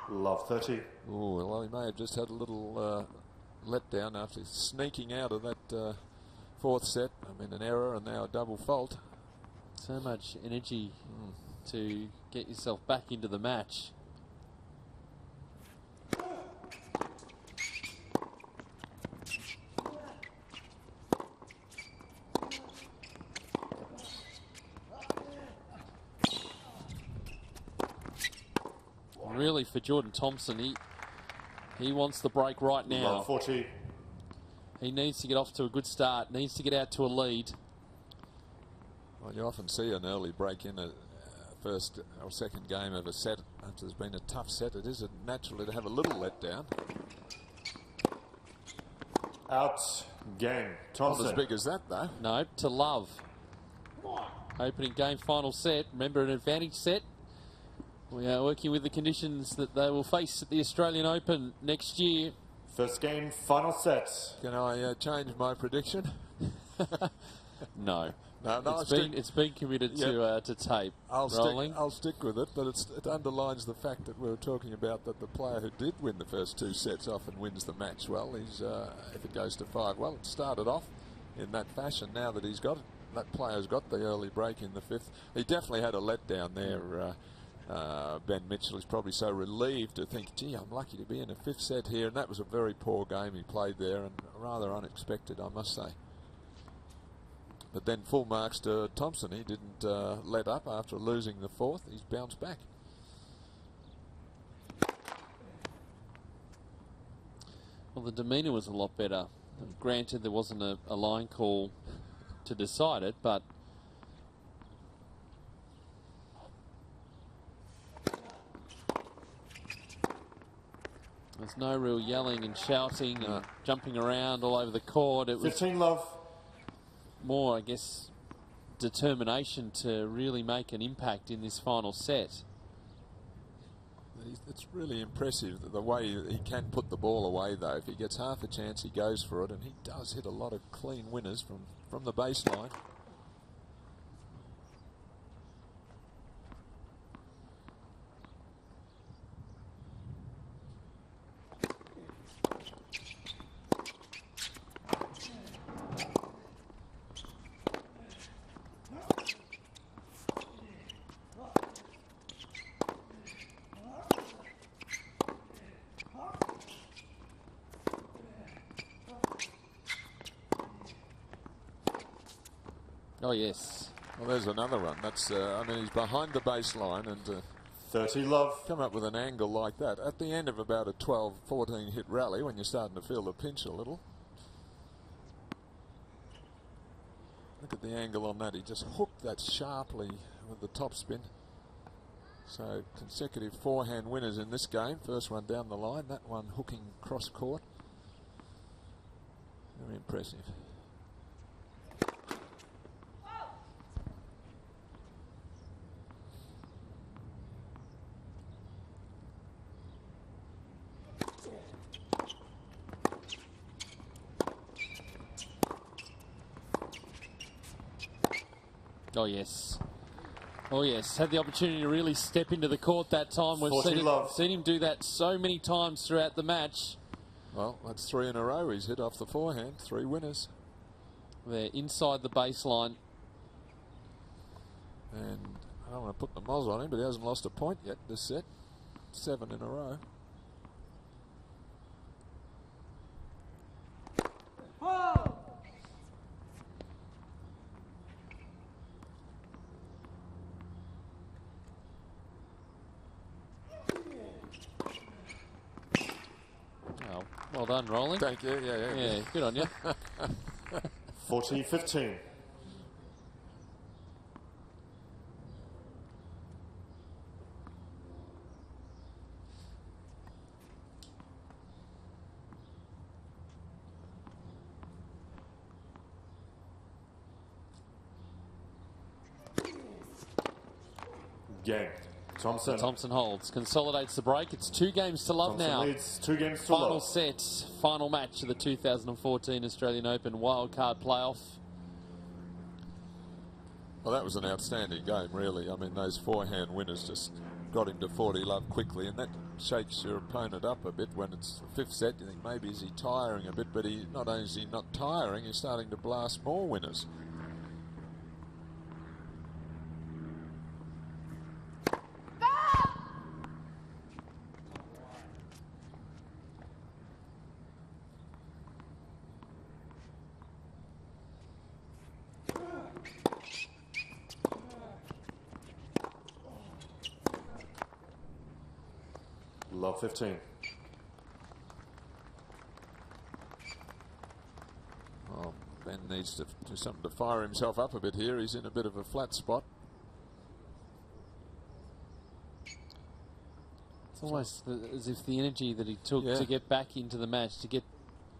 Love 30. Oh, well, he may have just had a little letdown after sneaking out of that 4th set. I mean, an error and now a double fault. So much energy to get yourself back into the match. Really, for Jordan Thompson, he wants the break right now. 40. He needs to get off to a good start, needs to get out to a lead. Well, you often see an early break in a first or second game of a set after there's been a tough set. It is naturally to have a little letdown. Out game. Thompson. Not as big as that, though. No, to love. Opening game, final set. Remember, an advantage set. We are working with the conditions that they will face at the Australian Open next year. First game, final set. Can I change my prediction? No. No, it's been committed to tape. I'll stick with it, but it underlines the fact that we were talking about that the player who did win the first 2 sets often wins the match. Well, he's if it goes to 5, well, it started off in that fashion. Now that he's got it, that player's got the early break in the 5th. He definitely had a letdown there. Ben Mitchell is probably so relieved to think, gee, I'm lucky to be in a 5th set here, and that was a very poor game he played there, and rather unexpected, I must say. But then full marks to Thompson. He didn't let up after losing the 4th. He's bounced back. Well, the demeanour was a lot better. Granted, there wasn't a line call to decide it, but There's no real yelling and shouting and jumping around all over the court. It was 15 love. more, I guess, determination to really make an impact in this final set. It's really impressive that the way he can put the ball away, though. If he gets half a chance, he goes for it, and he does hit a lot of clean winners from the baseline. Oh, yes. Well, there's another one. That's, I mean, he's behind the baseline and 30 love. Come up with an angle like that at the end of about a 12, 14 hit rally when you're starting to feel the pinch a little. Look at the angle on that. He just hooked that sharply with the top spin. So consecutive forehand winners in this game. First one down the line, that one hooking cross court. Very impressive. Oh, yes. Oh, yes. Had the opportunity to really step into the court that time. We've seen him do that so many times throughout the match. Well, that's 3 in a row. He's hit off the forehand. 3 winners. They're inside the baseline. And I don't want to put the moz on him, but he hasn't lost a point yet this set. 7 in a row. Well done, Rolling. Thank you. Yeah, good on you. 40-15. Game. Thompson holds, consolidates the break. It's 2 games to love Thompson now. leads 2 games to Final love. set, final match of the 2014 Australian Open Wildcard Playoff. Well, that was an outstanding game, really. I mean, those forehand winners just got him to 40 love quickly, and that shakes your opponent up a bit when it's the 5th set. You think maybe is he tiring a bit, but he not only is he not tiring, he's starting to blast more winners. Love 15. Well, Ben needs to do something to fire himself up a bit here. He's in a bit of a flat spot. It's almost as if the energy that he took to get back into the match, to get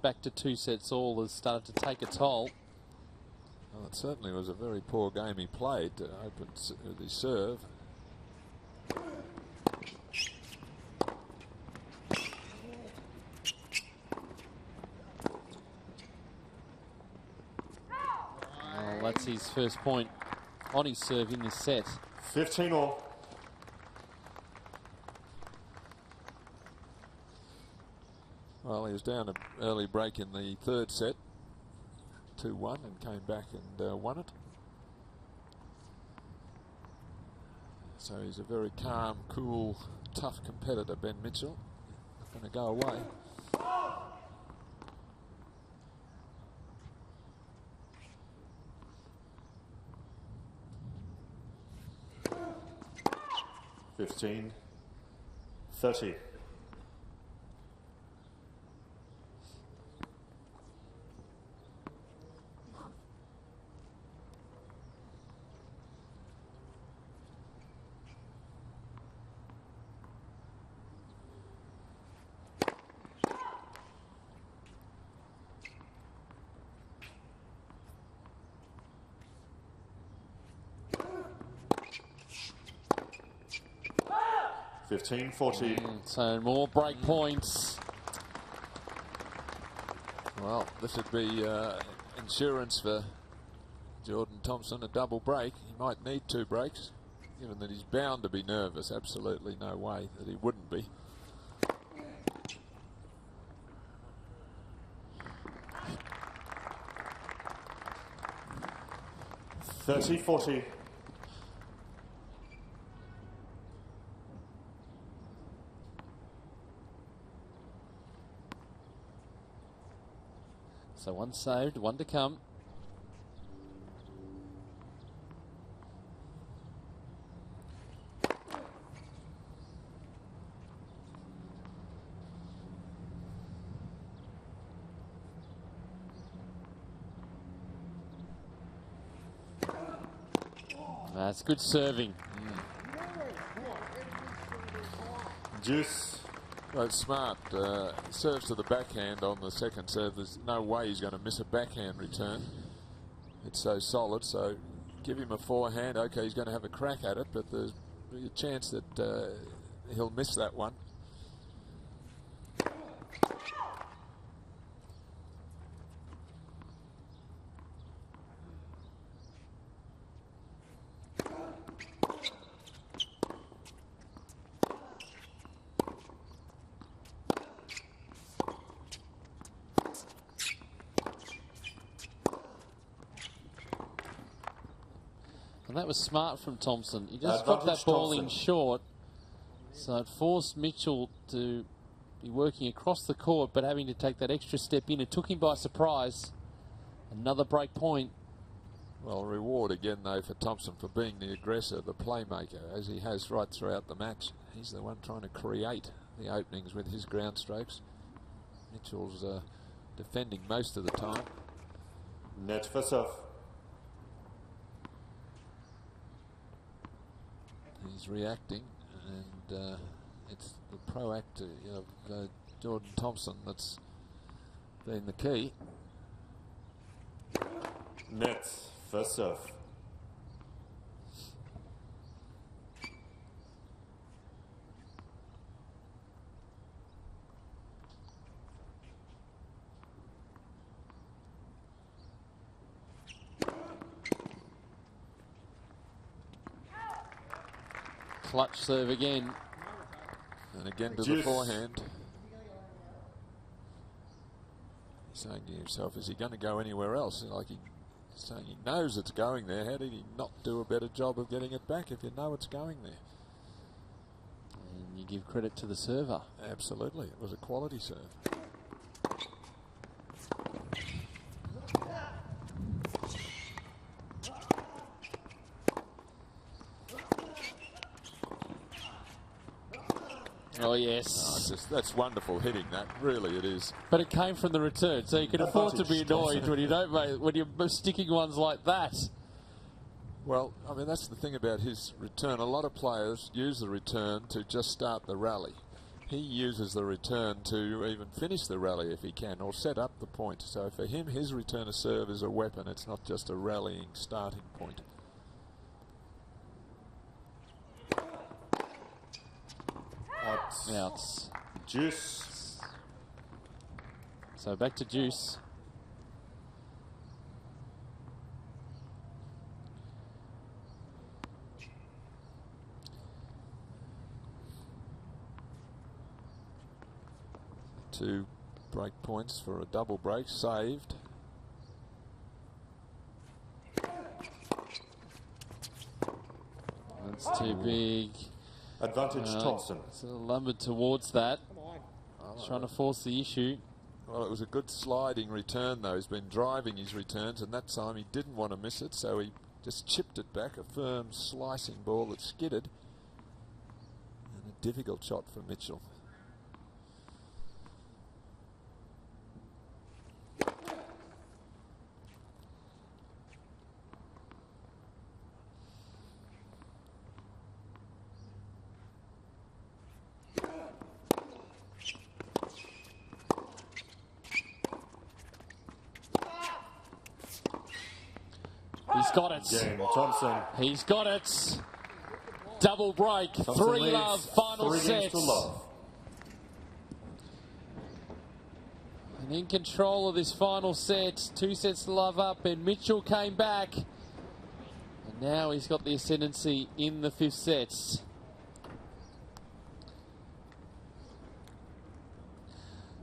back to 2 sets all, has started to take a toll. Well, it certainly was a very poor game he played to open with his serve. Well, that's his first point on his serve in this set. 15 all. Well, he was down an early break in the 3rd set, 2-1, and came back and won it. So he's a very calm, cool, tough competitor, Ben Mitchell. Not going to go away. $15, 30. 15-40. So more break points. Well, this would be insurance for Jordan Thompson, a double break. He might need 2 breaks, given that he's bound to be nervous. Absolutely no way that he wouldn't be. $30-40. So one saved, one to come. That's good serving. Juice. Well, it's smart. Serves to the backhand on the second serve. There's no way he's going to miss a backhand return. It's so solid, so give him a forehand. Okay, he's going to have a crack at it, but there's a chance that he'll miss that one. And that was smart from Thompson. He just got that ball in short, so it forced Mitchell to be working across the court, but having to take that extra step in. It took him by surprise. Another break point. Well, reward again, though, for Thompson for being the aggressor, the playmaker, as he has right throughout the match. He's the one trying to create the openings with his ground strokes. Mitchell's defending most of the time. Net for serve. He's reacting, and it's the proactive of Jordan Thompson that's been the key. Net for serve. Clutch serve again. And again to the forehand. He's saying to himself, is he going to go anywhere else? Like he's saying he knows it's going there. How did he not do a better job of getting it back if you know it's going there? And you give credit to the server. Absolutely. It was a quality serve. Oh, yes. That's wonderful hitting, that. Really, it is. But it came from the return, so you can afford to be annoyed when you don't make, when you're sticking ones like that. Well, I mean, that's the thing about his return. A lot of players use the return to just start the rally. He uses the return to even finish the rally if he can, or set up the point. So for him, his return to serve is a weapon. It's not just a rallying starting point. Outs. Juice. So back to Juice. Two break points for a double break, saved. That's too big. Advantage Thompson. So lumbered towards that. Trying to force the issue. Well, it was a good sliding return, though. He's been driving his returns, and that time he didn't want to miss it, so he just chipped it back. A firm slicing ball that skidded. And a difficult shot for Mitchell. He's got it. Game Thompson. He's got it. double break. Thompson 3-love, leads final 3 games set. to love. And in control of this final set. 2 sets to love up, and Mitchell came back. And now he's got the ascendancy in the 5th set.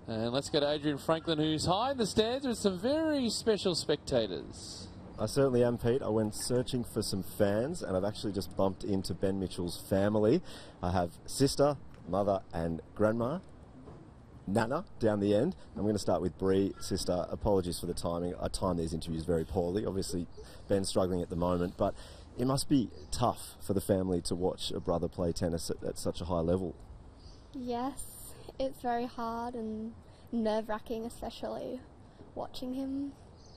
And let's go to Adrian Franklin, who's high in the stands with some very special spectators. I certainly am, Pete. I went searching for some fans, and I've actually just bumped into Ben Mitchell's family. I have sister, mother, and grandma. Nana down the end. I'm going to start with Bree. Sister, apologies for the timing. I timed these interviews very poorly. Obviously, Ben's struggling at the moment, but it must be tough for the family to watch a brother play tennis at such a high level. Yes, it's very hard and nerve-wracking, especially watching him.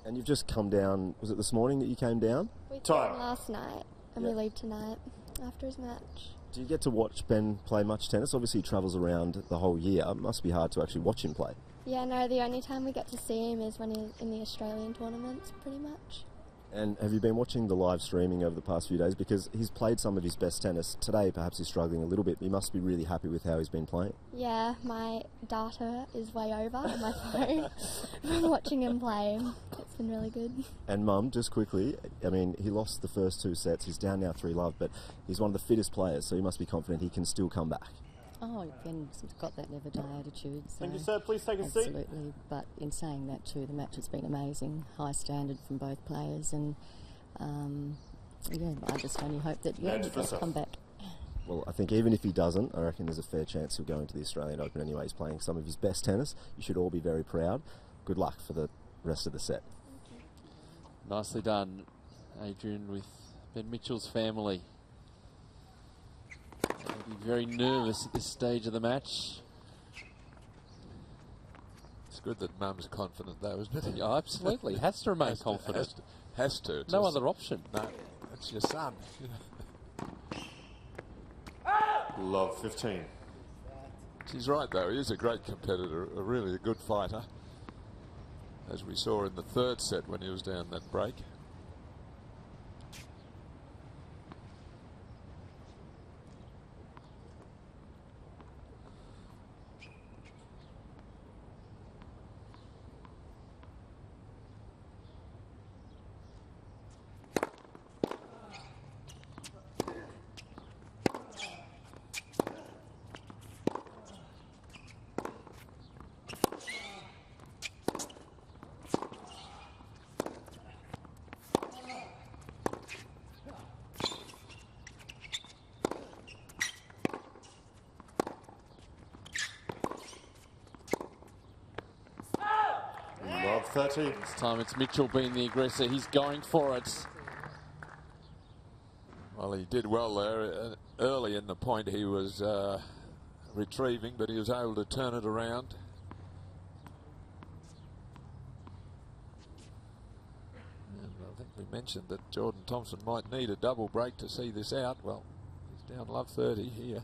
And you've just come down, was it this morning that you came down? We came last night and we leave tonight after his match. Do you get to watch Ben play much tennis? Obviously he travels around the whole year. It must be hard to actually watch him play. Yeah, no, the only time we get to see him is when he's in the Australian tournaments, pretty much. And have you been watching the live streaming over the past few days? Because he's played some of his best tennis. Today, perhaps he's struggling a little bit. He must be really happy with how he's been playing. Yeah, my data is way over on my phone from watching him play. It's been really good. And Mum, just quickly, I mean, he lost the first 2 sets. He's down now 3-love, but he's one of the fittest players, so he must be confident he can still come back. Oh, Ben's got that never die attitude. So Thank you, sir. Please take a seat. absolutely. But in saying that too, the match has been amazing. High standard from both players, and yeah, I just only hope that he does come back. Well, I think even if he doesn't, I reckon there's a fair chance he'll go into the Australian Open anyway. He's playing some of his best tennis. You should all be very proud. Good luck for the rest of the set. Nicely done, Adrian, with Ben Mitchell's family. They'll be very nervous at this stage of the match. It's good that Mum's confident, though, isn't it? Yeah, absolutely. Has to remain confident. Has to. No other option. No, it's your son. Love 15. She's right, though. He is a great competitor, a really good fighter, as we saw in the 3rd set when he was down that break. Love 30. This time it's Mitchell being the aggressor. He's going for it. Well, he did well there. Early in the point he was retrieving, but he was able to turn it around. And I think we mentioned that Jordan Thompson might need a double break to see this out. Well, he's down love 30 here.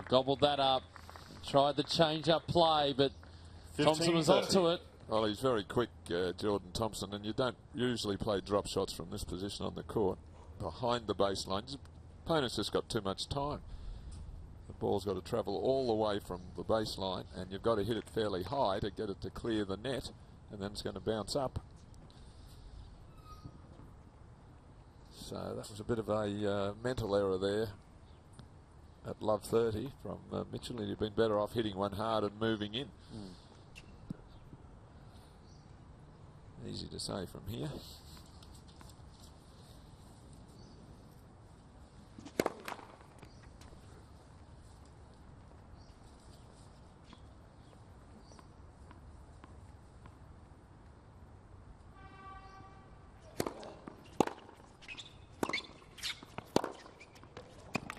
Gobbled that up. Tried the change-up play, but Thompson was onto it. Well, he's very quick, Jordan Thompson, and you don't usually play drop shots from this position on the court behind the baseline. His opponent's just got too much time. The ball's got to travel all the way from the baseline, and you've got to hit it fairly high to get it to clear the net, and then it's going to bounce up. So that was a bit of a mental error there at love 30 from Mitchell. He'd been better off hitting one hard and moving in. Easy to say from here.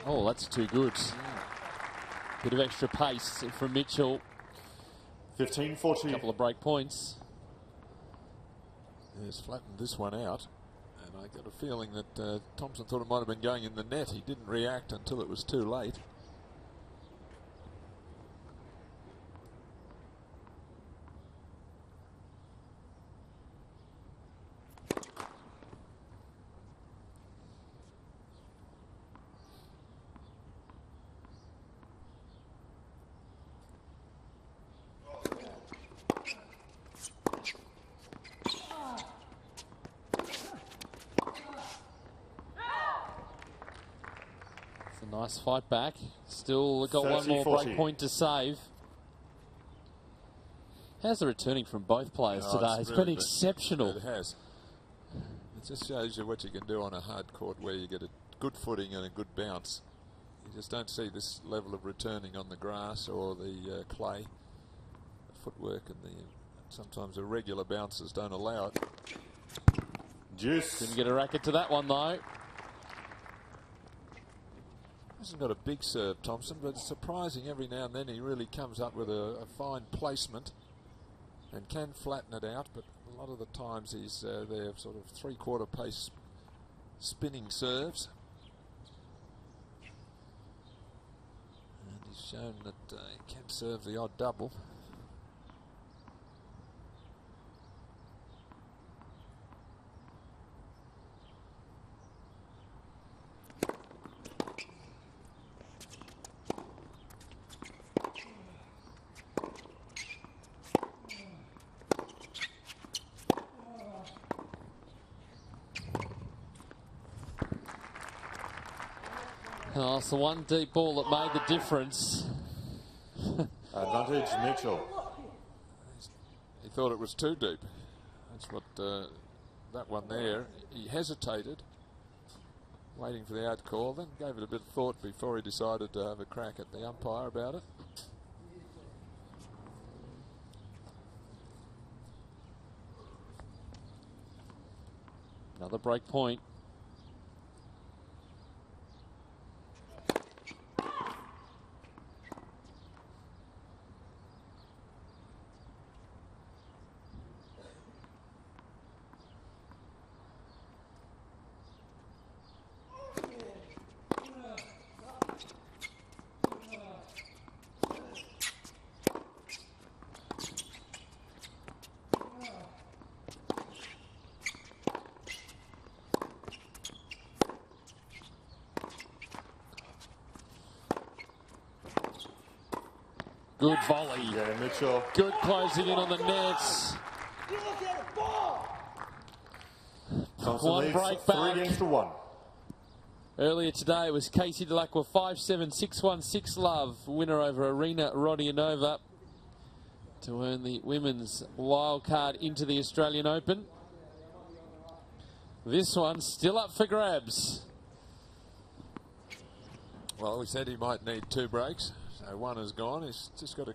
Oh, that's too good. Bit of extra pace from Mitchell. 15-14. A couple of break points. He's flattened this one out. And I got a feeling that Thompson thought it might have been going in the net. He didn't react until it was too late. Nice fight back. Still got one more 30-40. break point to save. How's the returning from both players today? It's been exceptional. It has. It just shows you what you can do on a hard court where you get a good footing and a good bounce. You just don't see this level of returning on the grass or the clay. The footwork and sometimes the regular bounces don't allow it. Juice. Didn't get a racket to that one though. Hasn't got a big serve, Thompson, but it's surprising every now and then he really comes up with a fine placement and can flatten it out, but a lot of the times he's there sort of three-quarter pace spinning serves. And he's shown that he can serve the odd double. Oh, it's the one deep ball that made the difference. Advantage Mitchell. He thought it was too deep. That's what that one there. He hesitated, waiting for the out call, then gave it a bit of thought before he decided to have a crack at the umpire about it. Another break point. Good volley. Yeah, Mitchell. Good closing in on the nets. Thompson One leads break 3 back. against 1. Earlier today it was Casey Delacqua 5-7, 6-1, 6-love. Winner over Arena Rodionova to earn the women's wildcard into the Australian Open. This one still up for grabs. Well, we said he might need 2 breaks. So one is gone. He's just got to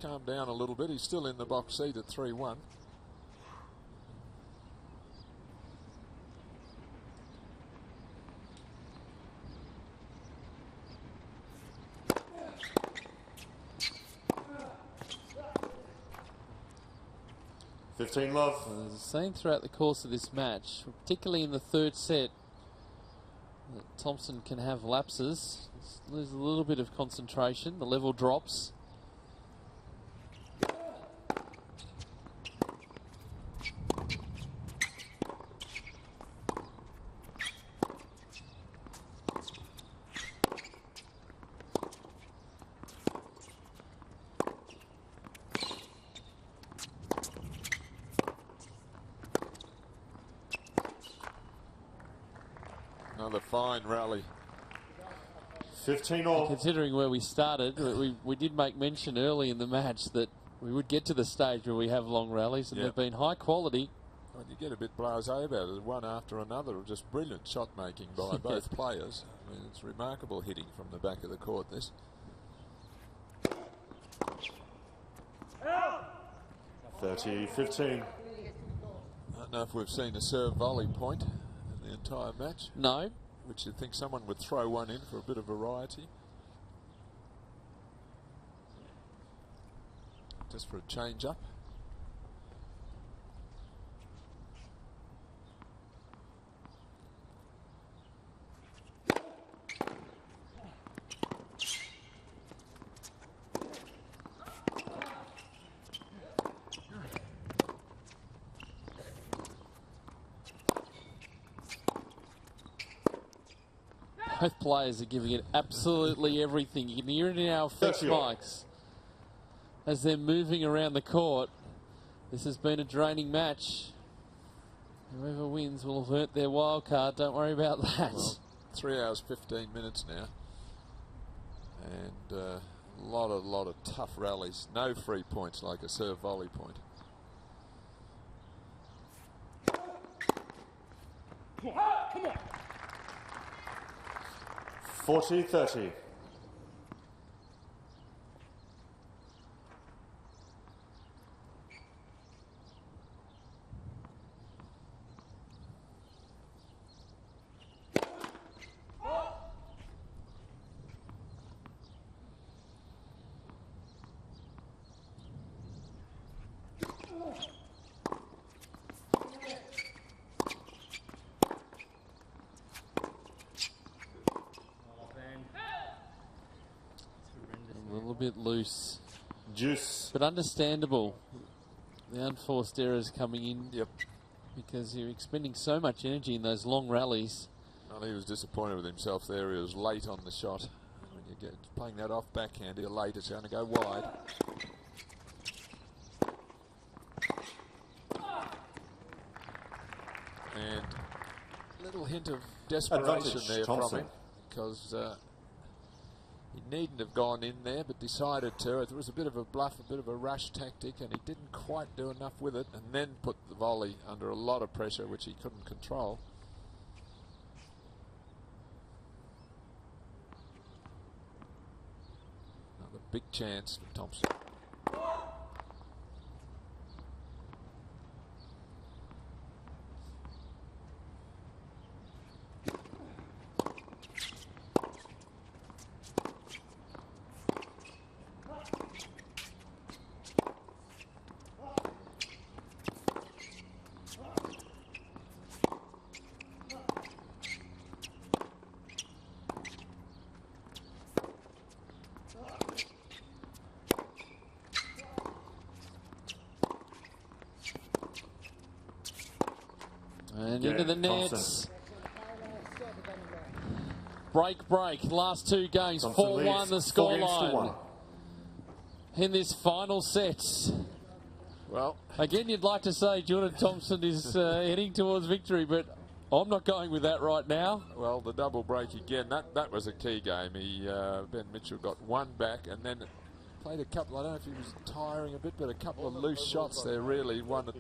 calm down a little bit. He's still in the box seat at 3-1. Love. There's a scene throughout the course of this match, particularly in the third set, that Thompson can have lapses, lose a little bit of concentration, the level drops. Another fine rally. 15 all. Considering where we started, we did make mention early in the match that we would get to the stage where we have long rallies, and they've been high quality. Well, you get a bit blasé about it, one after another, of just brilliant shot making by both players. I mean, it's remarkable hitting from the back of the court, this. 30-15. I don't know if we've seen a serve volley point in the entire match. No. Which you'd think someone would throw one in for a bit of variety. just for a change up. Both players are giving it absolutely everything. You can hear it in our fixed mics as they're moving around the court. This has been a draining match. Whoever wins will have earned their wild card. Don't worry about that. Well, 3 hours 15 minutes now, and a lot of tough rallies. No free points like a serve volley point. Come on. 40-30. A little bit loose. Juice. But understandable. The unforced errors coming in. Yep. Because you're expending so much energy in those long rallies. Well, he was disappointed with himself there. He was late on the shot. When you get playing that off backhand, you're late. It's going to go wide. And a little hint of desperation Advantage, there Thompson. from him, because he needn't have gone in there, but decided to. It was a bit of a bluff, a bit of a rush tactic, and he didn't quite do enough with it, and then put the volley under a lot of pressure, which he couldn't control. Another big chance for Thompson. And into the nets. Break. Last two games, 4-1 the scoreline in this final set. Well, again, you'd like to say Jordan Thompson is heading towards victory, but I'm not going with that right now. Well, the double break again, that was a key game. Ben Mitchell got one back and then played a couple, I don't know if he was tiring a bit, but a couple of loose shots there really. One at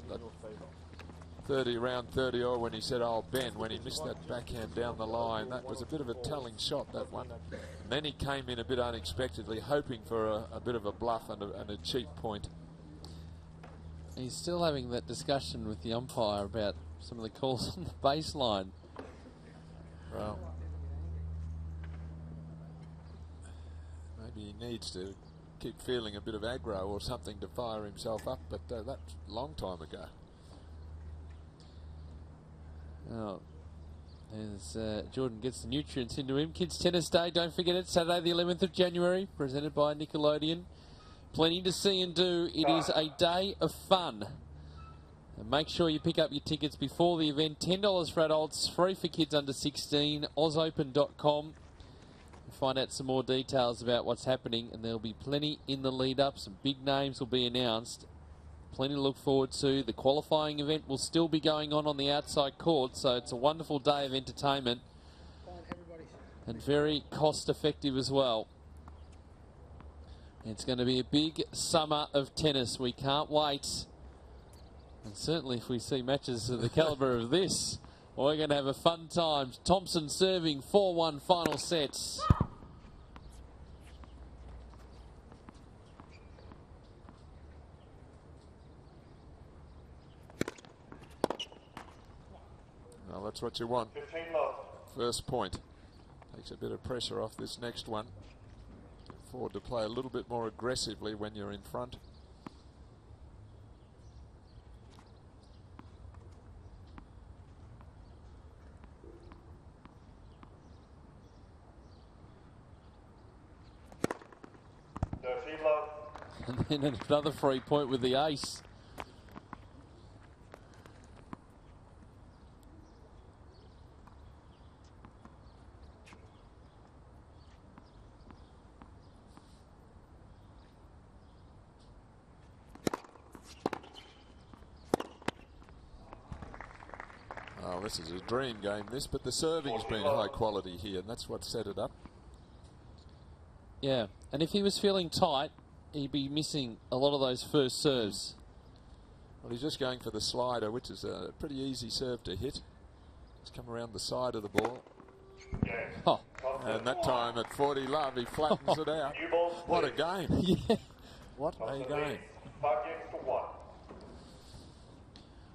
30, around 30, or when he said, oh, Ben, when he missed that backhand down the line, that was a bit of a telling shot, that one. And then he came in a bit unexpectedly, hoping for a bit of a bluff and a cheap point. He's still having that discussion with the umpire about some of the calls on the baseline. Well, maybe he needs to keep feeling a bit of aggro or something to fire himself up, but that's a long time ago. Oh, as Jordan gets the nutrients into him. Kids Tennis Day, don't forget it, Saturday the 11th of January, presented by Nickelodeon. Plenty to see and do. It is a day of fun. And make sure you pick up your tickets before the event. $10 for adults, free for kids under 16, ozopen.com. Find out some more details about what's happening, and there'll be plenty in the lead up. Some big names will be announced. Plenty to look forward to. The qualifying event will still be going on the outside court, so it's a wonderful day of entertainment and very cost effective as well. It's going to be a big summer of tennis. We can't wait. And certainly if we see matches of the calibre of this, we're going to have a fun time. Thompson serving 4-1 final sets. Well, that's what you want. First point. Takes a bit of pressure off this next one. Forward to play a little bit more aggressively when you're in front. And then another free point with the ace. Oh, this is a dream game, this, but the serving's been high quality here, and that's what set it up. Yeah, and if he was feeling tight, he'd be missing a lot of those first serves. Well, he's just going for the slider, which is a pretty easy serve to hit. It's come around the side of the ball. Oh. And that time at 40 love, he flattens it out. What a game. Yeah. What a game.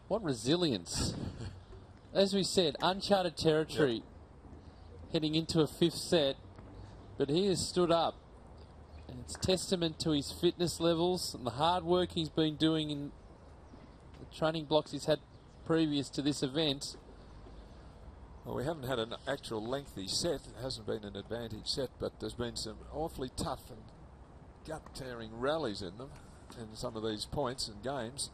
What resilience. As we said, uncharted territory heading into a fifth set, but he has stood up. And it's testament to his fitness levels and the hard work he's been doing in the training blocks he's had previous to this event. Well, we haven't had an actual lengthy set. It hasn't been an advantage set, but there's been some awfully tough and gut-tearing rallies in them, in some of these points and games.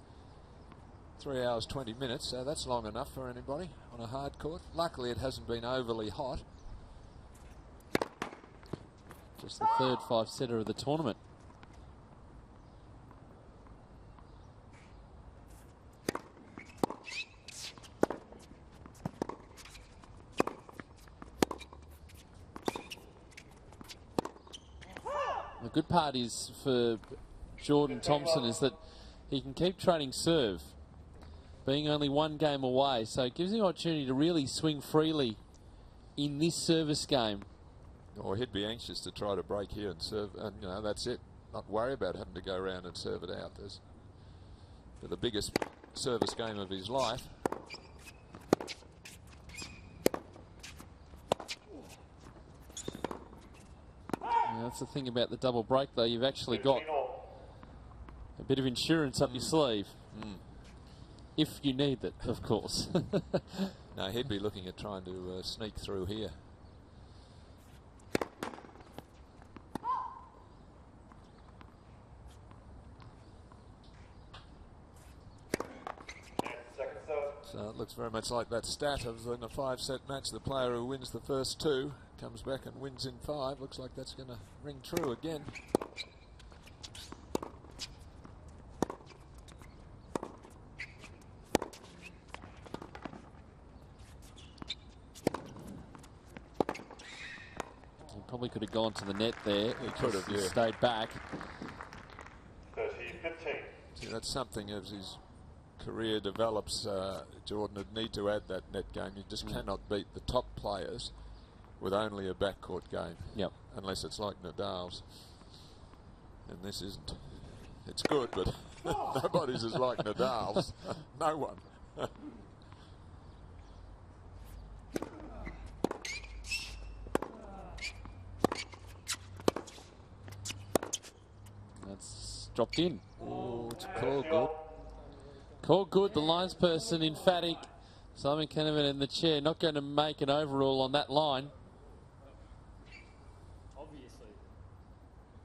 3 hours, 20 minutes, so that's long enough for anybody on a hard court. Luckily, it hasn't been overly hot. Just the third five-setter of the tournament. The good part is for Jordan Thompson is that he can keep training serve, being only one game away, so it gives him an opportunity to really swing freely in this service game. Or he'd be anxious to try to break here and serve, and you know, that's it. Not worry about having to go around and serve it out. There's the biggest service game of his life. Yeah, that's the thing about the double break, though. You've actually got a bit of insurance up your sleeve. If you need it, of course. No, he'd be looking at trying to sneak through here. So it looks very much like that stat of in a 5-set match, the player who wins the first 2 comes back and wins in 5. Looks like that's going to ring true again. He probably could have gone to the net there. He could have, yeah. Stayed back. 30-15. See, that's something as his career develops, Jordan would need to add that net game. You just cannot beat the top players with only a backcourt game. Yep. Unless it's like Nadal's. And this isn't. It's good, but nobody's as like Nadal's. No one. That's dropped in. Oh, it's called good. Call good, the linesperson emphatic. Simon Canavan in the chair, not going to make an overrule on that line. Obviously.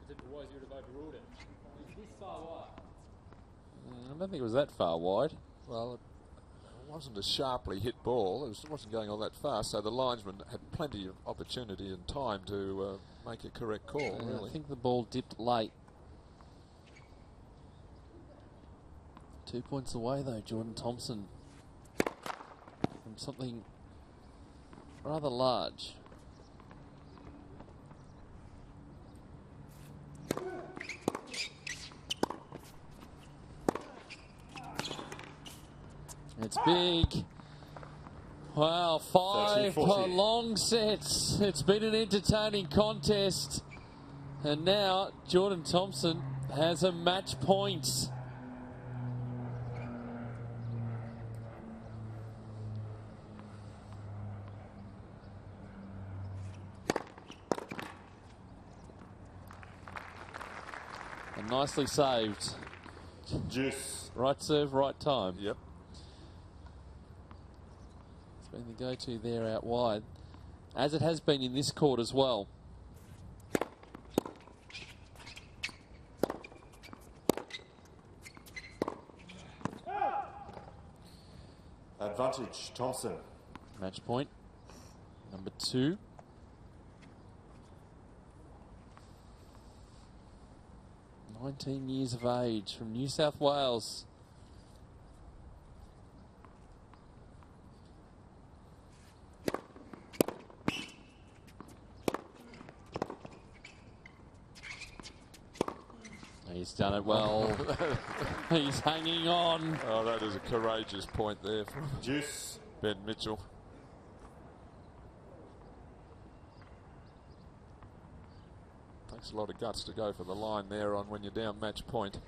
Because otherwise you would have overruled it. Is this far wide? I don't think it was that far wide. Well, it wasn't a sharply hit ball. It wasn't going all that fast, so the linesman had plenty of opportunity and time to make a correct call, really. I think the ball dipped late. 2 points away, though, Jordan Thompson, from something rather large. It's big. Wow, 5 long sets. It's been an entertaining contest. And now Jordan Thompson has a match point. And nicely saved. Juice. Right serve, right time. Yep. It's been the go-to there out wide, as it has been in this court as well. Advantage, Thompson. Match point number 2. "19 years of age from New South Wales." He's done it well. He's hanging on. Oh, that is a courageous point there from Juice. Ben Mitchell. Takes a lot of guts to go for the line there on when you're down match point.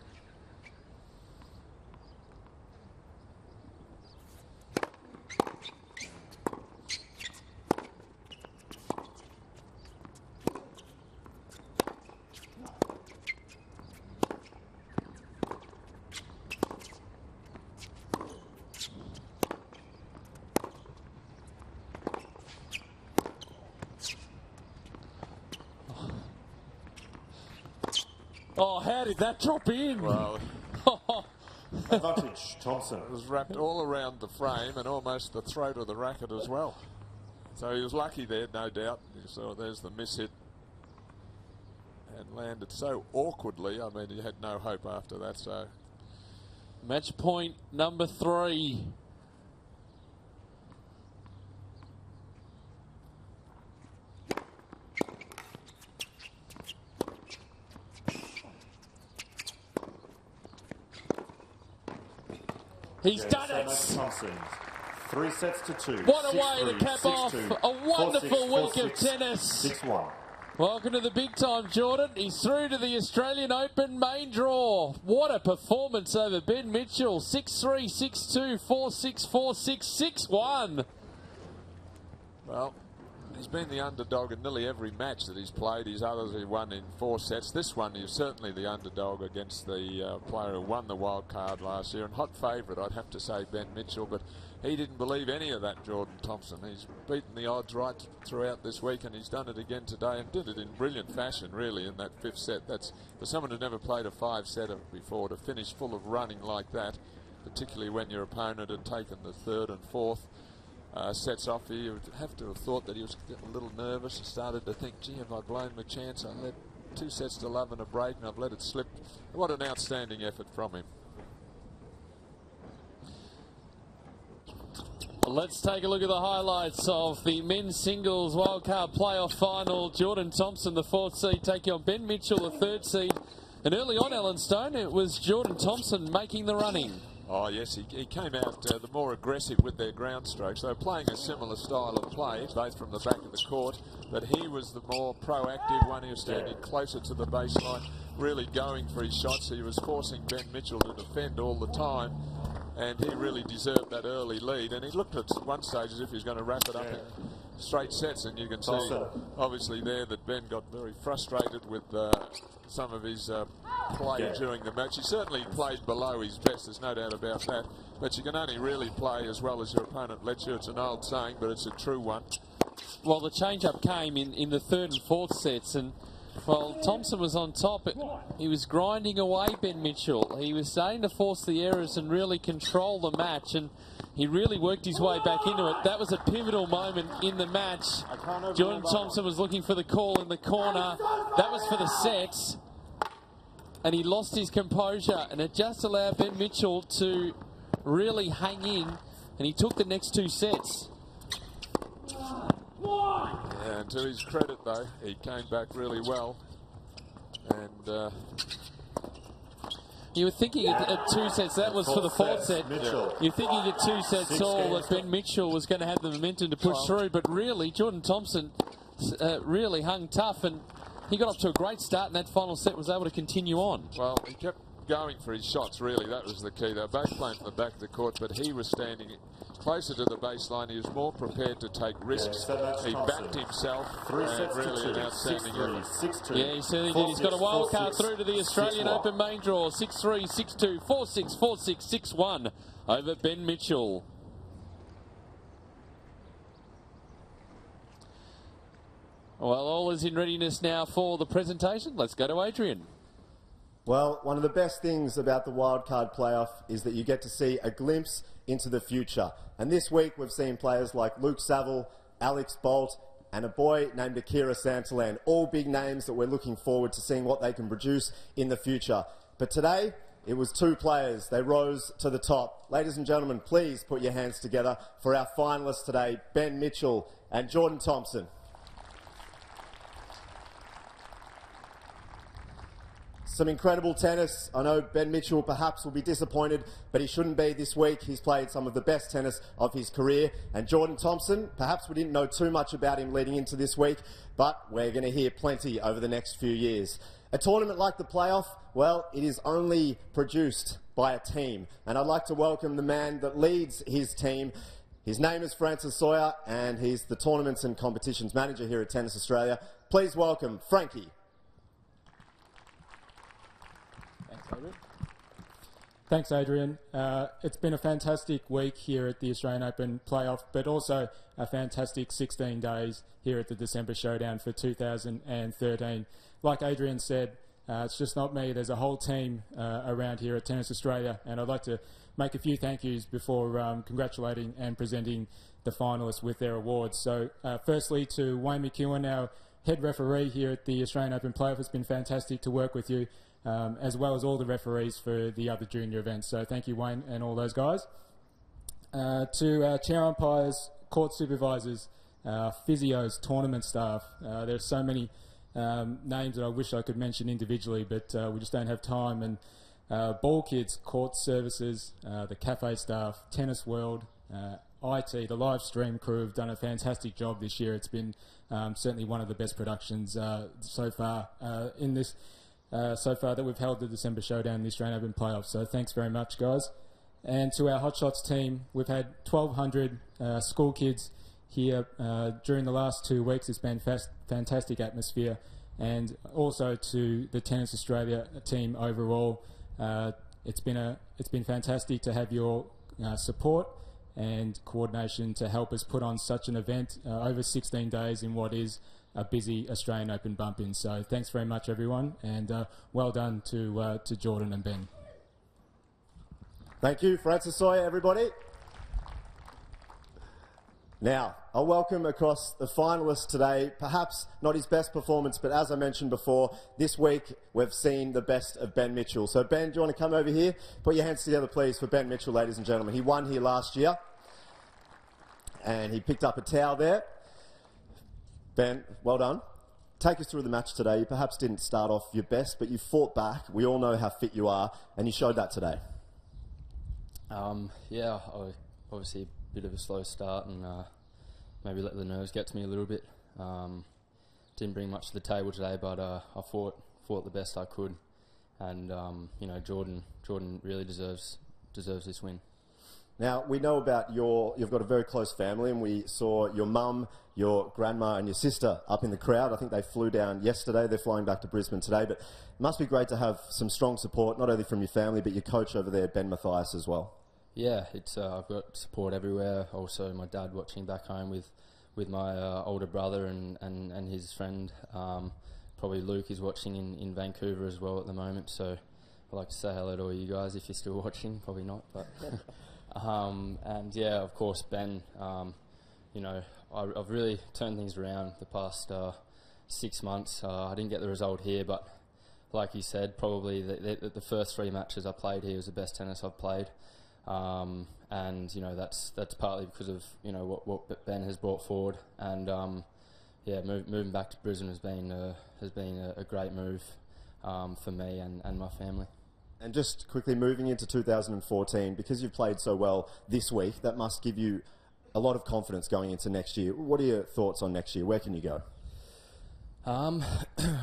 Oh, how did that drop in? Well, Advantage, Thompson. It was wrapped all around the frame and almost the throat of the racket as well. So he was lucky there, no doubt. You saw there's the miss hit. And landed so awkwardly. I mean, he had no hope after that. So Match point number 3. He's done it! Thompson. 3 sets to 2. What a way to cap off a wonderful week of tennis. 6-1. Welcome to the big time, Jordan. He's through to the Australian Open main draw. What a performance over Ben Mitchell. 6-3, 6-2, 4-6, 4-6, 6-1. Well, he's been the underdog in nearly every match that he's played. His others he won in 4 sets. This one he was certainly the underdog against the player who won the wild card last year. And hot favourite, I'd have to say, Ben Mitchell. But he didn't believe any of that, Jordan Thompson. He's beaten the odds right throughout this week, and he's done it again today and did it in brilliant fashion, really, in that 5th set. That's for someone who never played a 5-setter before, to finish full of running like that, particularly when your opponent had taken the 3rd and 4th. Sets off, you would have to have thought that he was getting a little nervous and started to think, gee, have I blown my chance? I led 2 sets to love and a break and I've let it slip. What an outstanding effort from him. Let's take a look at the highlights of the men's singles wildcard playoff final. Jordan Thompson, the 4th seed, taking on Ben Mitchell, the 3rd seed. And early on, Alan Stone, it was Jordan Thompson making the running. Oh yes, he came out the more aggressive with their ground strokes. They were playing a similar style of play, both from the back of the court, but he was the more proactive one. He was standing closer to the baseline, really going for his shots. He was forcing Ben Mitchell to defend all the time, and he really deserved that early lead. And he looked at one stage as if he was going to wrap it up in straight sets, and you can see obviously there that Ben got very frustrated with some of his play during the match. He certainly played below his best, there's no doubt about that, but you can only really play as well as your opponent lets you. It's an old saying, but it's a true one. Well, the change-up came in the 3rd and 4th sets, and while Thompson was on top, he was grinding away Ben Mitchell. He was starting to force the errors and really control the match, and he really worked his way back into it. That was a pivotal moment in the match. Jordan Thompson was looking for the call in the corner. That was for the sets, and he lost his composure, and it just allowed Ben Mitchell to really hang in, and he took the next 2 sets. Yeah, and to his credit though, he came back really well, and you were thinking at 2 sets, that was for the 4th set. You're thinking at 2 sets all that Ben Mitchell was going to have the momentum to push through, but really Jordan Thompson really hung tough, and he got off to a great start in that final set, was able to continue on. Well, he kept going for his shots, really. That was the key. They were both playing from the back of the court, but he was standing closer to the baseline. He was more prepared to take risks. He backed himself. 3 sets really to 2. an outstanding effort. 6-2. Yeah, he certainly did. He's got a wild card through to the Australian Open main draw. 6-3, 6-2, 4-6, 4-6, 6-1 over Ben Mitchell. Well, all is in readiness now for the presentation. Let's go to Adrian. Well, one of the best things about the Wildcard playoff is that you get to see a glimpse into the future. And this week we've seen players like Luke Saville, Alex Bolt, and a boy named Akira Santalan, all big names that we're looking forward to seeing what they can produce in the future. But today, it was two players. They rose to the top. Ladies and gentlemen, please put your hands together for our finalists today, Ben Mitchell and Jordan Thompson. Some incredible tennis. I know Ben Mitchell perhaps will be disappointed, but he shouldn't be this week. He's played some of the best tennis of his career. And Jordan Thompson, perhaps we didn't know too much about him leading into this week, but we're going to hear plenty over the next few years. A tournament like the playoff, well, it is only produced by a team. And I'd like to welcome the man that leads his team. His name is Francis Sawyer, and he's the Tournaments and Competitions Manager here at Tennis Australia. Please welcome Frankie. Thanks, Adrian. It's been a fantastic week here at the Australian Open playoff, but also a fantastic 16 days here at the December Showdown for 2013. Like Adrian said, it's just not me. There's a whole team around here at Tennis Australia, and I'd like to make a few thank yous before congratulating and presenting the finalists with their awards. So firstly to Wayne McEwen, our head referee here at the Australian Open playoff. It's been fantastic to work with you. As well as all the referees for the other junior events. So thank you, Wayne, and all those guys. To chair umpires, court supervisors, physios, tournament staff. There's so many names that I wish I could mention individually, but we just don't have time. And ball kids, court services, the cafe staff, Tennis World, IT, the live stream crew have done a fantastic job this year. It's been certainly one of the best productions so far in this. So far that we've held the December Showdown in the Australian Open playoffs. So thanks very much, guys. And to our Hotshots team, we've had 1,200 school kids here during the last 2 weeks. It's been fantastic atmosphere. And also to the Tennis Australia team overall, it's been fantastic to have your support and coordination to help us put on such an event over 16 days in what is a busy Australian Open bump-in. So thanks very much, everyone, and well done to Jordan and Ben. Thank you, Francis Sawyer, everybody. Now, I'll welcome across the finalists today, perhaps not his best performance, but as I mentioned before, this week we've seen the best of Ben Mitchell. So Ben, do you want to come over here? Put your hands together, please, for Ben Mitchell, ladies and gentlemen. He won here last year, and he picked up a towel there. Ben, well done. Take us through the match today. You perhaps didn't start off your best, but you fought back. We all know how fit you are, and you showed that today. Yeah, obviously a bit of a slow start and maybe let the nerves get to me a little bit. Didn't bring much to the table today, but I fought the best I could, and you know, Jordan really deserves this win. Now, we know about you've got a very close family, and we saw your mum, your grandma and your sister up in the crowd. I think they flew down yesterday. They're flying back to Brisbane today, but it must be great to have some strong support, not only from your family, but your coach over there, Ben Mathias, as well. Yeah, it's I've got support everywhere. Also, my dad watching back home with my older brother and his friend. Probably Luke is watching in Vancouver as well at the moment, so I'd like to say hello to all you guys if you're still watching. Probably not, but... and yeah, of course, Ben, you know, I've really turned things around the past 6 months. I didn't get the result here, but like you said, probably the first 3 matches I played here was the best tennis I've played. And, you know, that's partly because of, you know, what Ben has brought forward. And, yeah, moving back to Brisbane has been a great move for me and my family. And just quickly moving into 2014, because you've played so well this week, that must give you a lot of confidence going into next year. What are your thoughts on next year? Where can you go?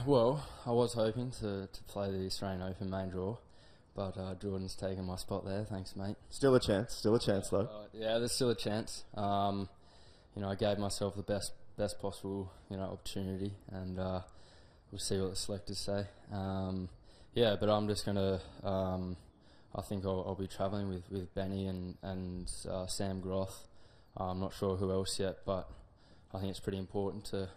Well, I was hoping to play the Australian Open main draw, but Jordan's taken my spot there. Thanks, mate. Still a chance though. Yeah, there's still a chance. You know, I gave myself the best possible, you know, opportunity, and we'll see what the selectors say. Yeah, but I'm just gonna. I think I'll be travelling with Benny and Sam Groth. I'm not sure who else yet, but I think it's pretty important to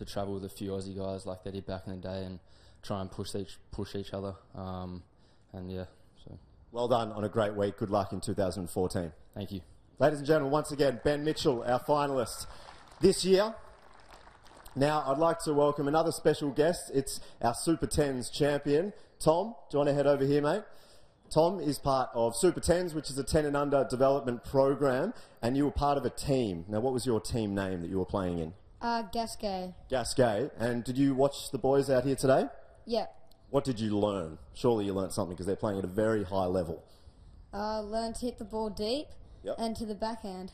travel with a few Aussie guys like they did back in the day, and try and push each other. And yeah, so. Well done on a great week. Good luck in 2014. Thank you. Ladies and gentlemen, once again, Ben Mitchell, our finalist this year. Now, I'd like to welcome another special guest. It's our Super 10s champion, Tom. Do you want to head over here, mate? Tom is part of Super 10s, which is a 10 and under development program, and you were part of a team. Now, what was your team name that you were playing in? Gasquet. Gasquet. And did you watch the boys out here today? Yeah. What did you learn? Surely you learned something because they're playing at a very high level. Learn to hit the ball deep Yep. and to the backhand.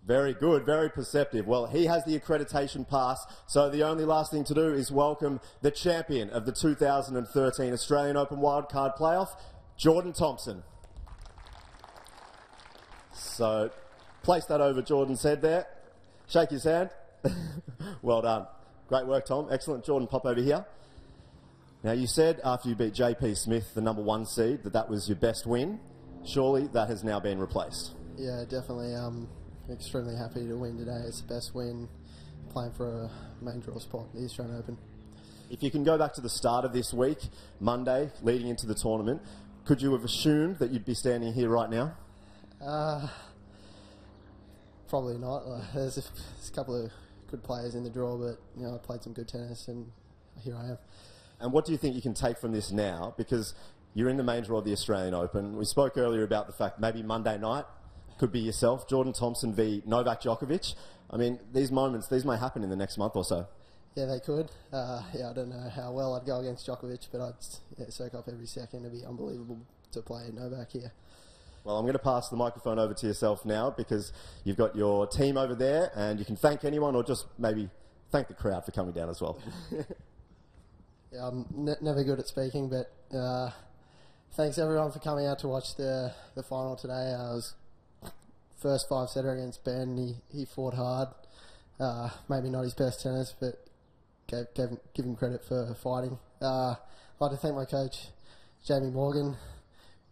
Very good, very perceptive. Well, he has the accreditation pass, so the only last thing to do is welcome the champion of the 2013 Australian Open Wildcard Playoff, Jordan Thompson. So, place that over Jordan's head there. Shake his hand. Well done. Great work, Tom. Excellent. Jordan, pop over here. Now, you said after you beat JP Smith, the #1 seed, that was your best win. Surely that has now been replaced. Yeah, definitely. Extremely happy to win today. It's the best win playing for a main draw spot at the Australian Open. If you can go back to the start of this week, Monday, leading into the tournament, could you have assumed that you'd be standing here right now? Probably not. There's a couple of good players in the draw, but I played some good tennis, and here I am. And what do you think you can take from this now? Because you're in the main draw of the Australian Open. We spoke earlier about the fact maybe Monday night could be yourself, Jordan Thompson v Novak Djokovic. I mean, these moments, these may happen in the next month or so. Yeah, they could. I don't know how well I'd go against Djokovic, but I'd soak up every second. It'd be unbelievable to play Novak here. Well, I'm going to pass the microphone over to yourself now because you've got your team over there and you can thank anyone or just maybe thank the crowd for coming down as well. Yeah, I'm never good at speaking, but thanks everyone for coming out to watch the final today. I was first 5-setter against Ben. He fought hard. Maybe not his best tennis, but give him credit for fighting. I'd like to thank my coach, Jamie Morgan,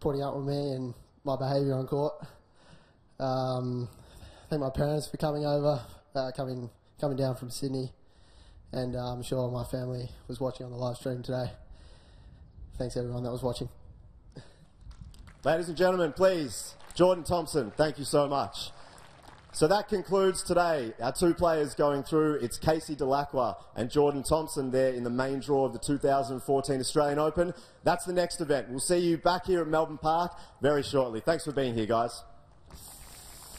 putting up with me and my behaviour on court. Thank my parents for coming over, coming down from Sydney, and I'm sure my family was watching on the live stream today. Thanks everyone that was watching. Ladies and gentlemen, please, Jordan Thompson, thank you so much. So that concludes today. Our two players going through, it's Casey Delacroix and Jordan Thompson there in the main draw of the 2014 Australian Open. That's the next event. We'll see you back here at Melbourne Park very shortly. Thanks for being here, guys.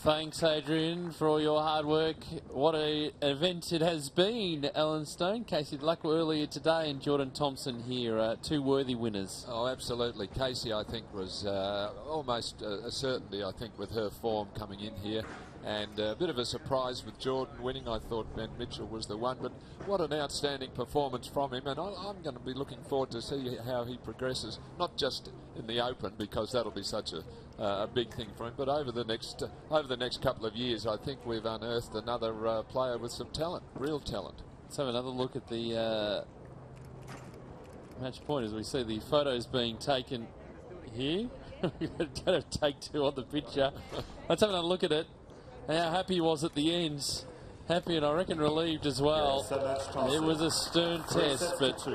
Thanks, Adrian, for all your hard work. What an event it has been, Alan Stone. Casey Delacroix earlier today and Jordan Thompson here, two worthy winners. Oh, absolutely. Casey, I think, was almost a certainty, I think, with her form coming in here. And a bit of a surprise with Jordan winning. I thought Ben Mitchell was the one, but what an outstanding performance from him. And I'm going to be looking forward to see how he progresses, not just in the Open, because that'll be such a big thing for him, but over the next couple of years. I think we've unearthed another player with some talent, real talent. Let's have another look at the match point as we see the photos being taken here. We're going to take two on the picture. Let's have another look at it. How happy he was at the ends. Happy and I reckon relieved as well. It was a stern test, but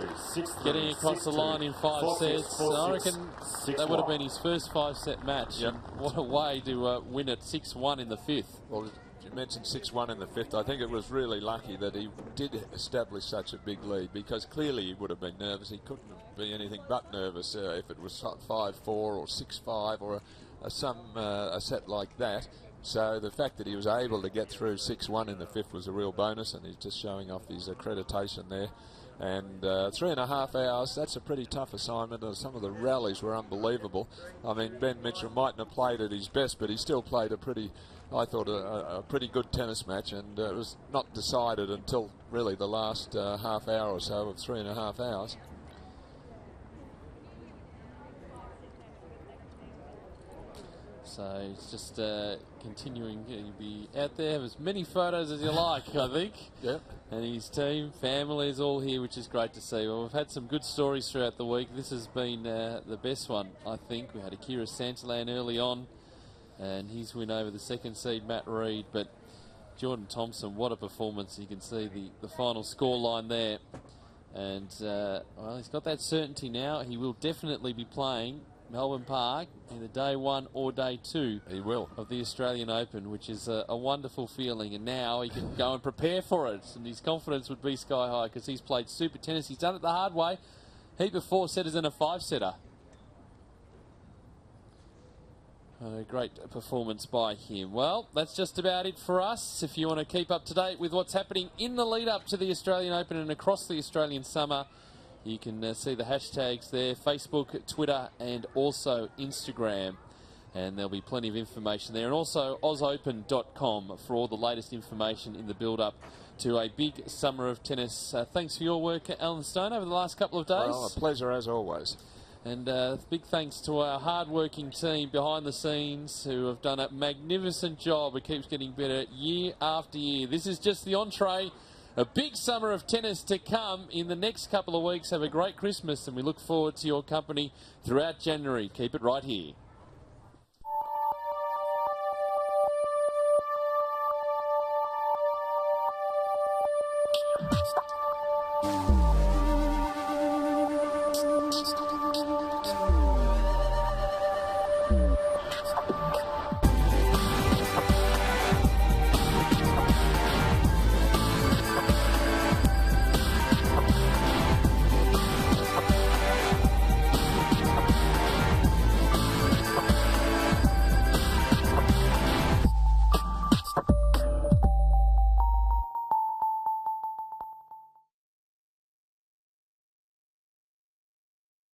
getting across the line in 5 sets, I reckon that would have been his first 5-set match. Yep. And what a way to win it 6-1 in the 5th. Well, you mentioned 6-1 in the 5th. I think it was really lucky that he did establish such a big lead, because clearly he would have been nervous. He couldn't be anything but nervous if it was 5-4 or 6-5 or a set like that. So the fact that he was able to get through 6-1 in the 5th was a real bonus, and he's just showing off his accreditation there. And 3.5 hours, that's a pretty tough assignment. Some of the rallies were unbelievable. I mean, Ben Mitchell mightn't have played at his best, but he still played a pretty good tennis match, and it was not decided until really the last half hour or so of 3.5 hours. So it's just continuing to be out there, have as many photos as you like, I think. Yep. And his team, family is all here, which is great to see. Well, we've had some good stories throughout the week. This has been the best one, I think. We had Akira Santalan early on, and his win over the second seed, Matt Reed. But Jordan Thompson, what a performance. You can see the final score line there. And, well, he's got that certainty now. He will definitely be playing Melbourne Park either day 1 or day 2. He will. Of the Australian Open, which is a wonderful feeling. And now he can go and prepare for it. And his confidence would be sky high because he's played super tennis. He's done it the hard way. Heap of 4-setters and a 5-setter. A great performance by him. Well, that's just about it for us. If you want to keep up to date with what's happening in the lead up to the Australian Open and across the Australian summer, you can see the hashtags there, Facebook, Twitter, and also Instagram. And there'll be plenty of information there. And also ausopen.com for all the latest information in the build-up to a big summer of tennis. Thanks for your work, Alan Stone, over the last couple of days. Well, a pleasure as always. And big thanks to our hard-working team behind the scenes who have done a magnificent job. It keeps getting better year after year. This is just the entree. A big summer of tennis to come in the next couple of weeks. Have a great Christmas, and we look forward to your company throughout January. Keep it right here.